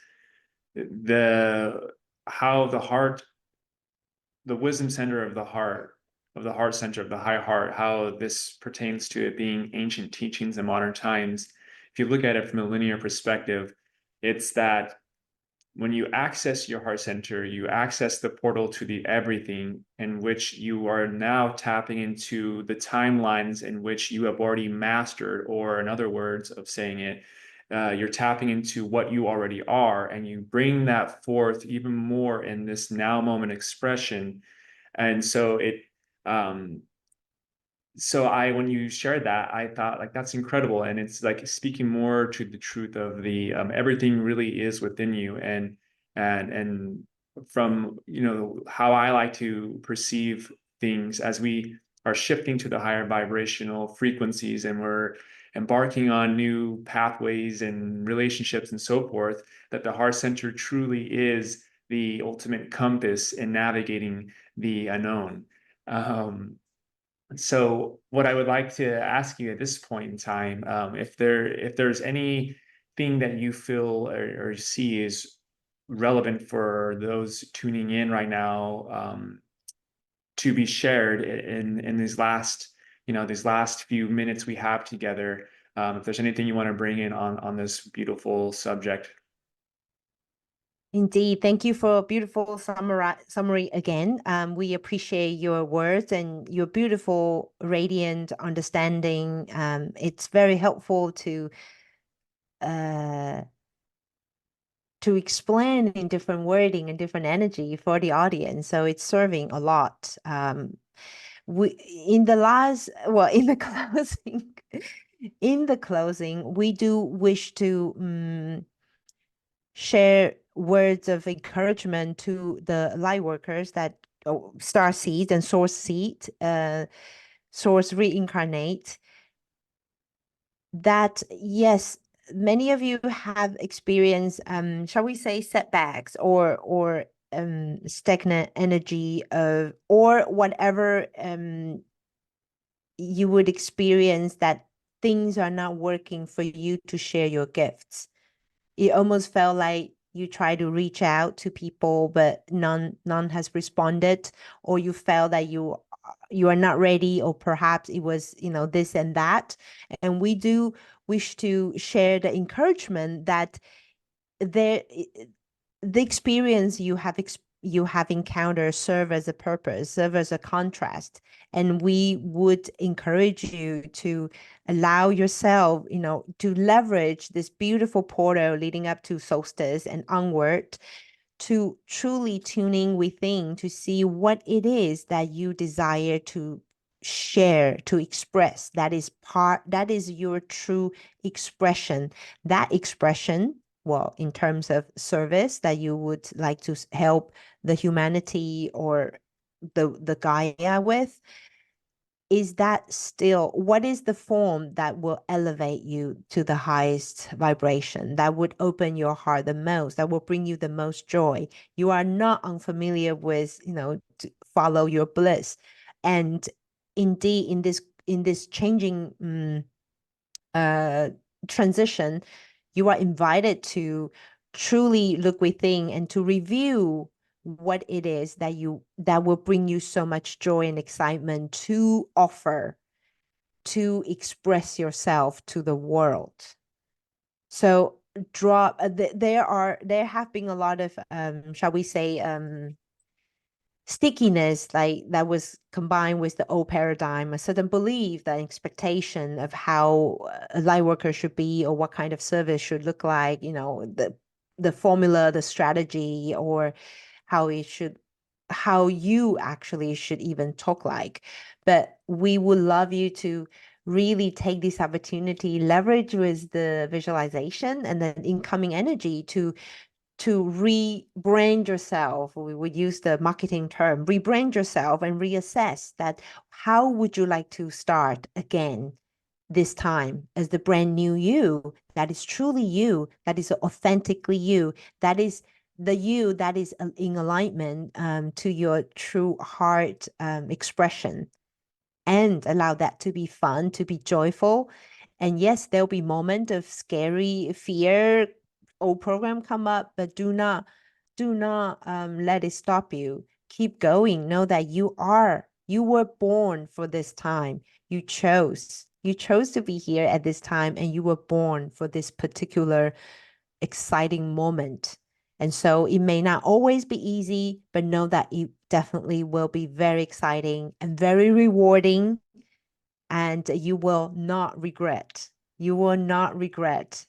[SPEAKER 1] the how the heart, the wisdom center of the heart center of the high heart, how this pertains to it being ancient teachings in modern times. If you look at it from a linear perspective, it's that when you access your heart center, you access the portal to the everything, in which you are now tapping into the timelines in which you have already mastered, or in other words of saying it, you're tapping into what you already are, and you bring that forth even more in this now moment expression. And so um, when you shared that, I thought, like, that's incredible. And it's like speaking more to the truth of the everything really is within you. And from, how I like to perceive things, as we are shifting to the higher vibrational frequencies, and we're embarking on new pathways and relationships and so forth, that the heart center truly is the ultimate compass in navigating the unknown. So what I would like to ask you at this point in time, if there's anything that you feel or see is relevant for those tuning in right now, to be shared in these last few minutes we have together, if there's anything you want to bring in on this beautiful subject.
[SPEAKER 10] Indeed. Thank you for a beautiful summary again. We appreciate your words and your beautiful, radiant understanding. It's very helpful uh, to explain in different wording and different energy for the audience. So it's serving a lot. We in the last, well, in the closing, in the closing, we do wish to share words of encouragement to the light workers, that star seed and source seed, source reincarnate, that yes, many of you have experienced, shall we say, setbacks or stagnant energy of, or whatever you would experience, that things are not working for you to share your gifts. It almost felt like you try to reach out to people, but none has responded, or you felt that you you are not ready, or perhaps it was, this and that. And we do wish to share the encouragement that there the experience you have encountered serve as a purpose, serve as a contrast. And we would encourage you to allow yourself, to leverage this beautiful portal leading up to solstice and onward, to truly tuning within to see what it is that you desire to share, to express. That is your true expression. That expression, well, in terms of service that you would like to help the humanity or the Gaia with, is that still, what is the form that will elevate you to the highest vibration, that would open your heart the most, that will bring you the most joy? You are not unfamiliar with, to follow your bliss. And indeed, in this changing transition, you are invited to truly look within and to review what it is that will bring you so much joy and excitement to offer, to express yourself to the world. So there have been a lot of shall we say stickiness, like that was combined with the old paradigm, a certain belief, that expectation of how a light worker should be, or what kind of service should look like, the formula, the strategy, or how it should, how you actually should even talk like. But we would love you to really take this opportunity, leverage with the visualization and the incoming energy to rebrand yourself. We would use the marketing term, rebrand yourself, and reassess that how would you like to start again this time as the brand new you, that is truly you, that is authentically you, that is the you that is in alignment to your true heart expression. And allow that to be fun, to be joyful. And yes, there'll be moment of scary fear, old program come up, but do not let it stop you. Keep going. Know that you were born for this time. You chose to be here at this time, and you were born for this particular exciting moment. And so it may not always be easy, but know that it definitely will be very exciting and very rewarding. And you will not regret. You will not regret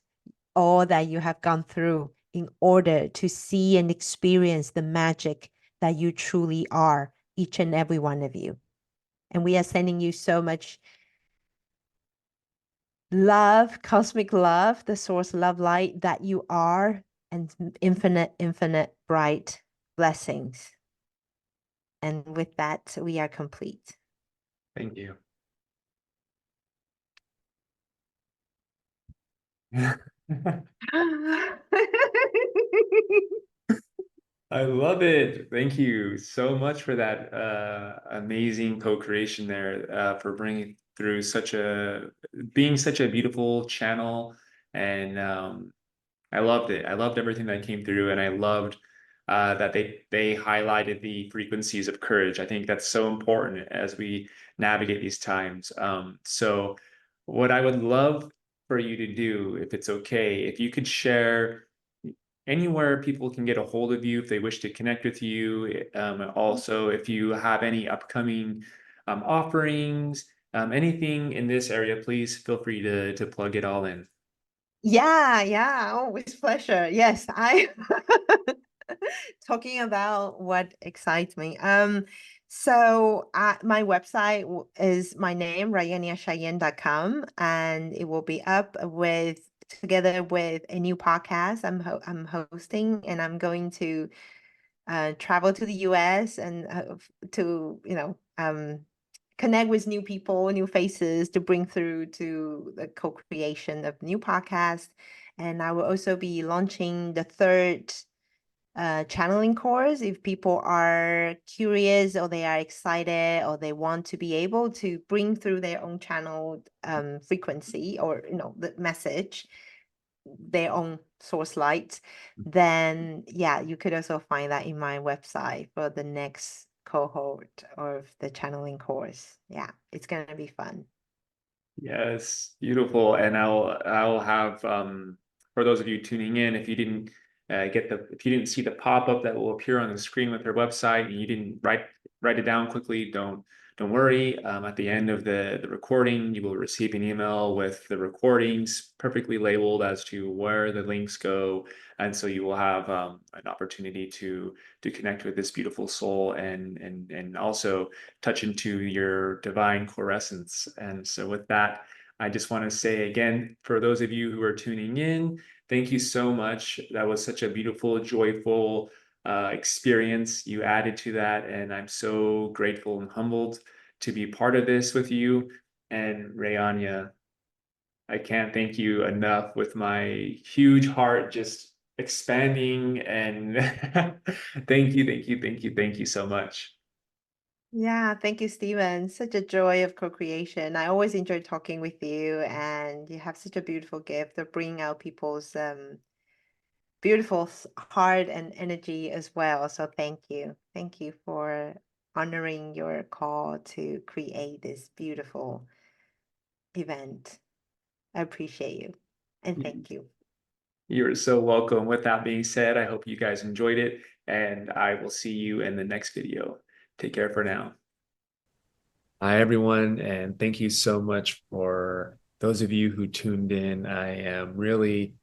[SPEAKER 10] all that you have gone through in order to see and experience the magic that you truly are, each and every one of you. And we are sending you so much love, cosmic love, the source love light that you are, and infinite bright blessings. And with that, we are complete.
[SPEAKER 1] Thank you. I love it. Thank you so much for that amazing co-creation there, for bringing through being such a beautiful channel. And I loved it. I loved everything that came through, and I loved that they highlighted the frequencies of courage. I think that's so important as we navigate these times. So what I would love for you to do, if it's okay, if you could share anywhere people can get a hold of you if they wish to connect with you. Also, if you have any upcoming offerings, anything in this area, please feel free to plug it all in.
[SPEAKER 10] Yeah, always pleasure. Yes, I talking about what excites me. So my website is my name, RayaniaCheyenne.com, and it will be up together with a new podcast I'm hosting, and I'm going to travel to the US and to connect with new people, new faces, to bring through to the co-creation of new podcasts. And I will also be launching the third channeling course. If people are curious, or they are excited, or they want to be able to bring through their own channel frequency, or the message, their own source light, then yeah, you could also find that in my website for the next cohort of the channeling course. Yeah, it's gonna be fun.
[SPEAKER 1] Yes, beautiful. And I'll have for those of you tuning in, if you didn't if you didn't see the pop-up that will appear on the screen with their website and you didn't write it down quickly, don't worry. At the end of the recording, you will receive an email with the recordings perfectly labeled as to where the links go, and so you will have an opportunity to connect with this beautiful soul and also touch into your divine core essence. And so with that, I just want to say again, for those of you who are tuning in, thank you so much. That was such a beautiful, joyful experience you added to that. And I'm so grateful and humbled to be part of this with you. And Rayanya, I can't thank you enough with my huge heart just expanding and thank you so much.
[SPEAKER 10] Yeah, thank you, Stephen. Such a joy of co-creation. I always enjoy talking with you, and you have such a beautiful gift of bringing out people's beautiful heart and energy as well. So thank you. Thank you for honoring your call to create this beautiful event. I appreciate you, and thank you.
[SPEAKER 1] You're so welcome. With that being said, I hope you guys enjoyed it, and I will see you in the next video. Take care for now. Hi, everyone, and thank you so much for those of you who tuned in. I am really,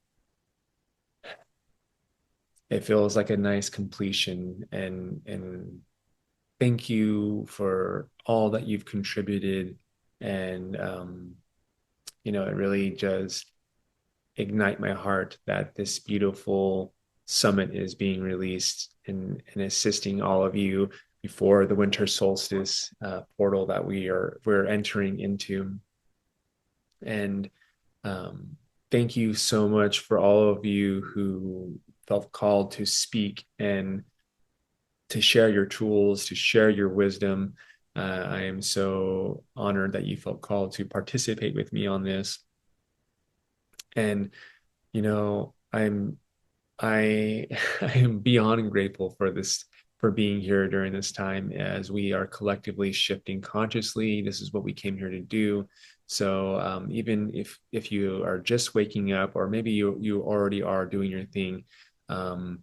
[SPEAKER 1] it feels like a nice completion, and thank you for all that you've contributed. And it really just ignite my heart that this beautiful summit is being released and assisting all of you before the winter solstice portal that we're entering into. And thank you so much for all of you who felt called to speak and to share your tools, to share your wisdom. I am so honored that you felt called to participate with me on this. And I I am beyond grateful for this, for being here during this time as we are collectively shifting consciously. This is what we came here to do. So even if you are just waking up, or maybe you already are doing your thing, um,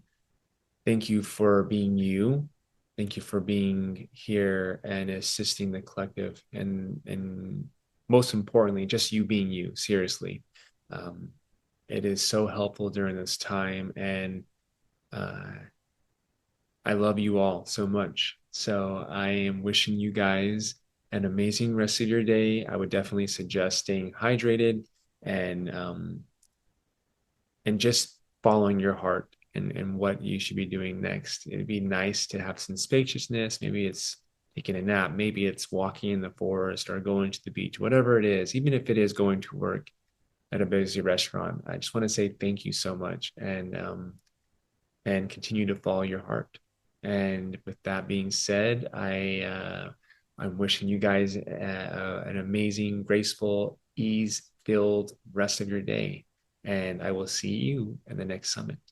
[SPEAKER 1] thank you for being you. Thank you for being here and assisting the collective, and most importantly, just you being you. Seriously, um, it is so helpful during this time, and uh, I love you all so much. So I am wishing you guys an amazing rest of your day. I would definitely suggest staying hydrated and just following your heart and what you should be doing next. It'd be nice to have some spaciousness. Maybe it's taking a nap. Maybe it's walking in the forest or going to the beach, whatever it is, even if it is going to work at a busy restaurant. I just want to say thank you so much, and continue to follow your heart. And with that being said, I'm wishing you guys an amazing, graceful, ease filled rest of your day. And I will see you in the next summit.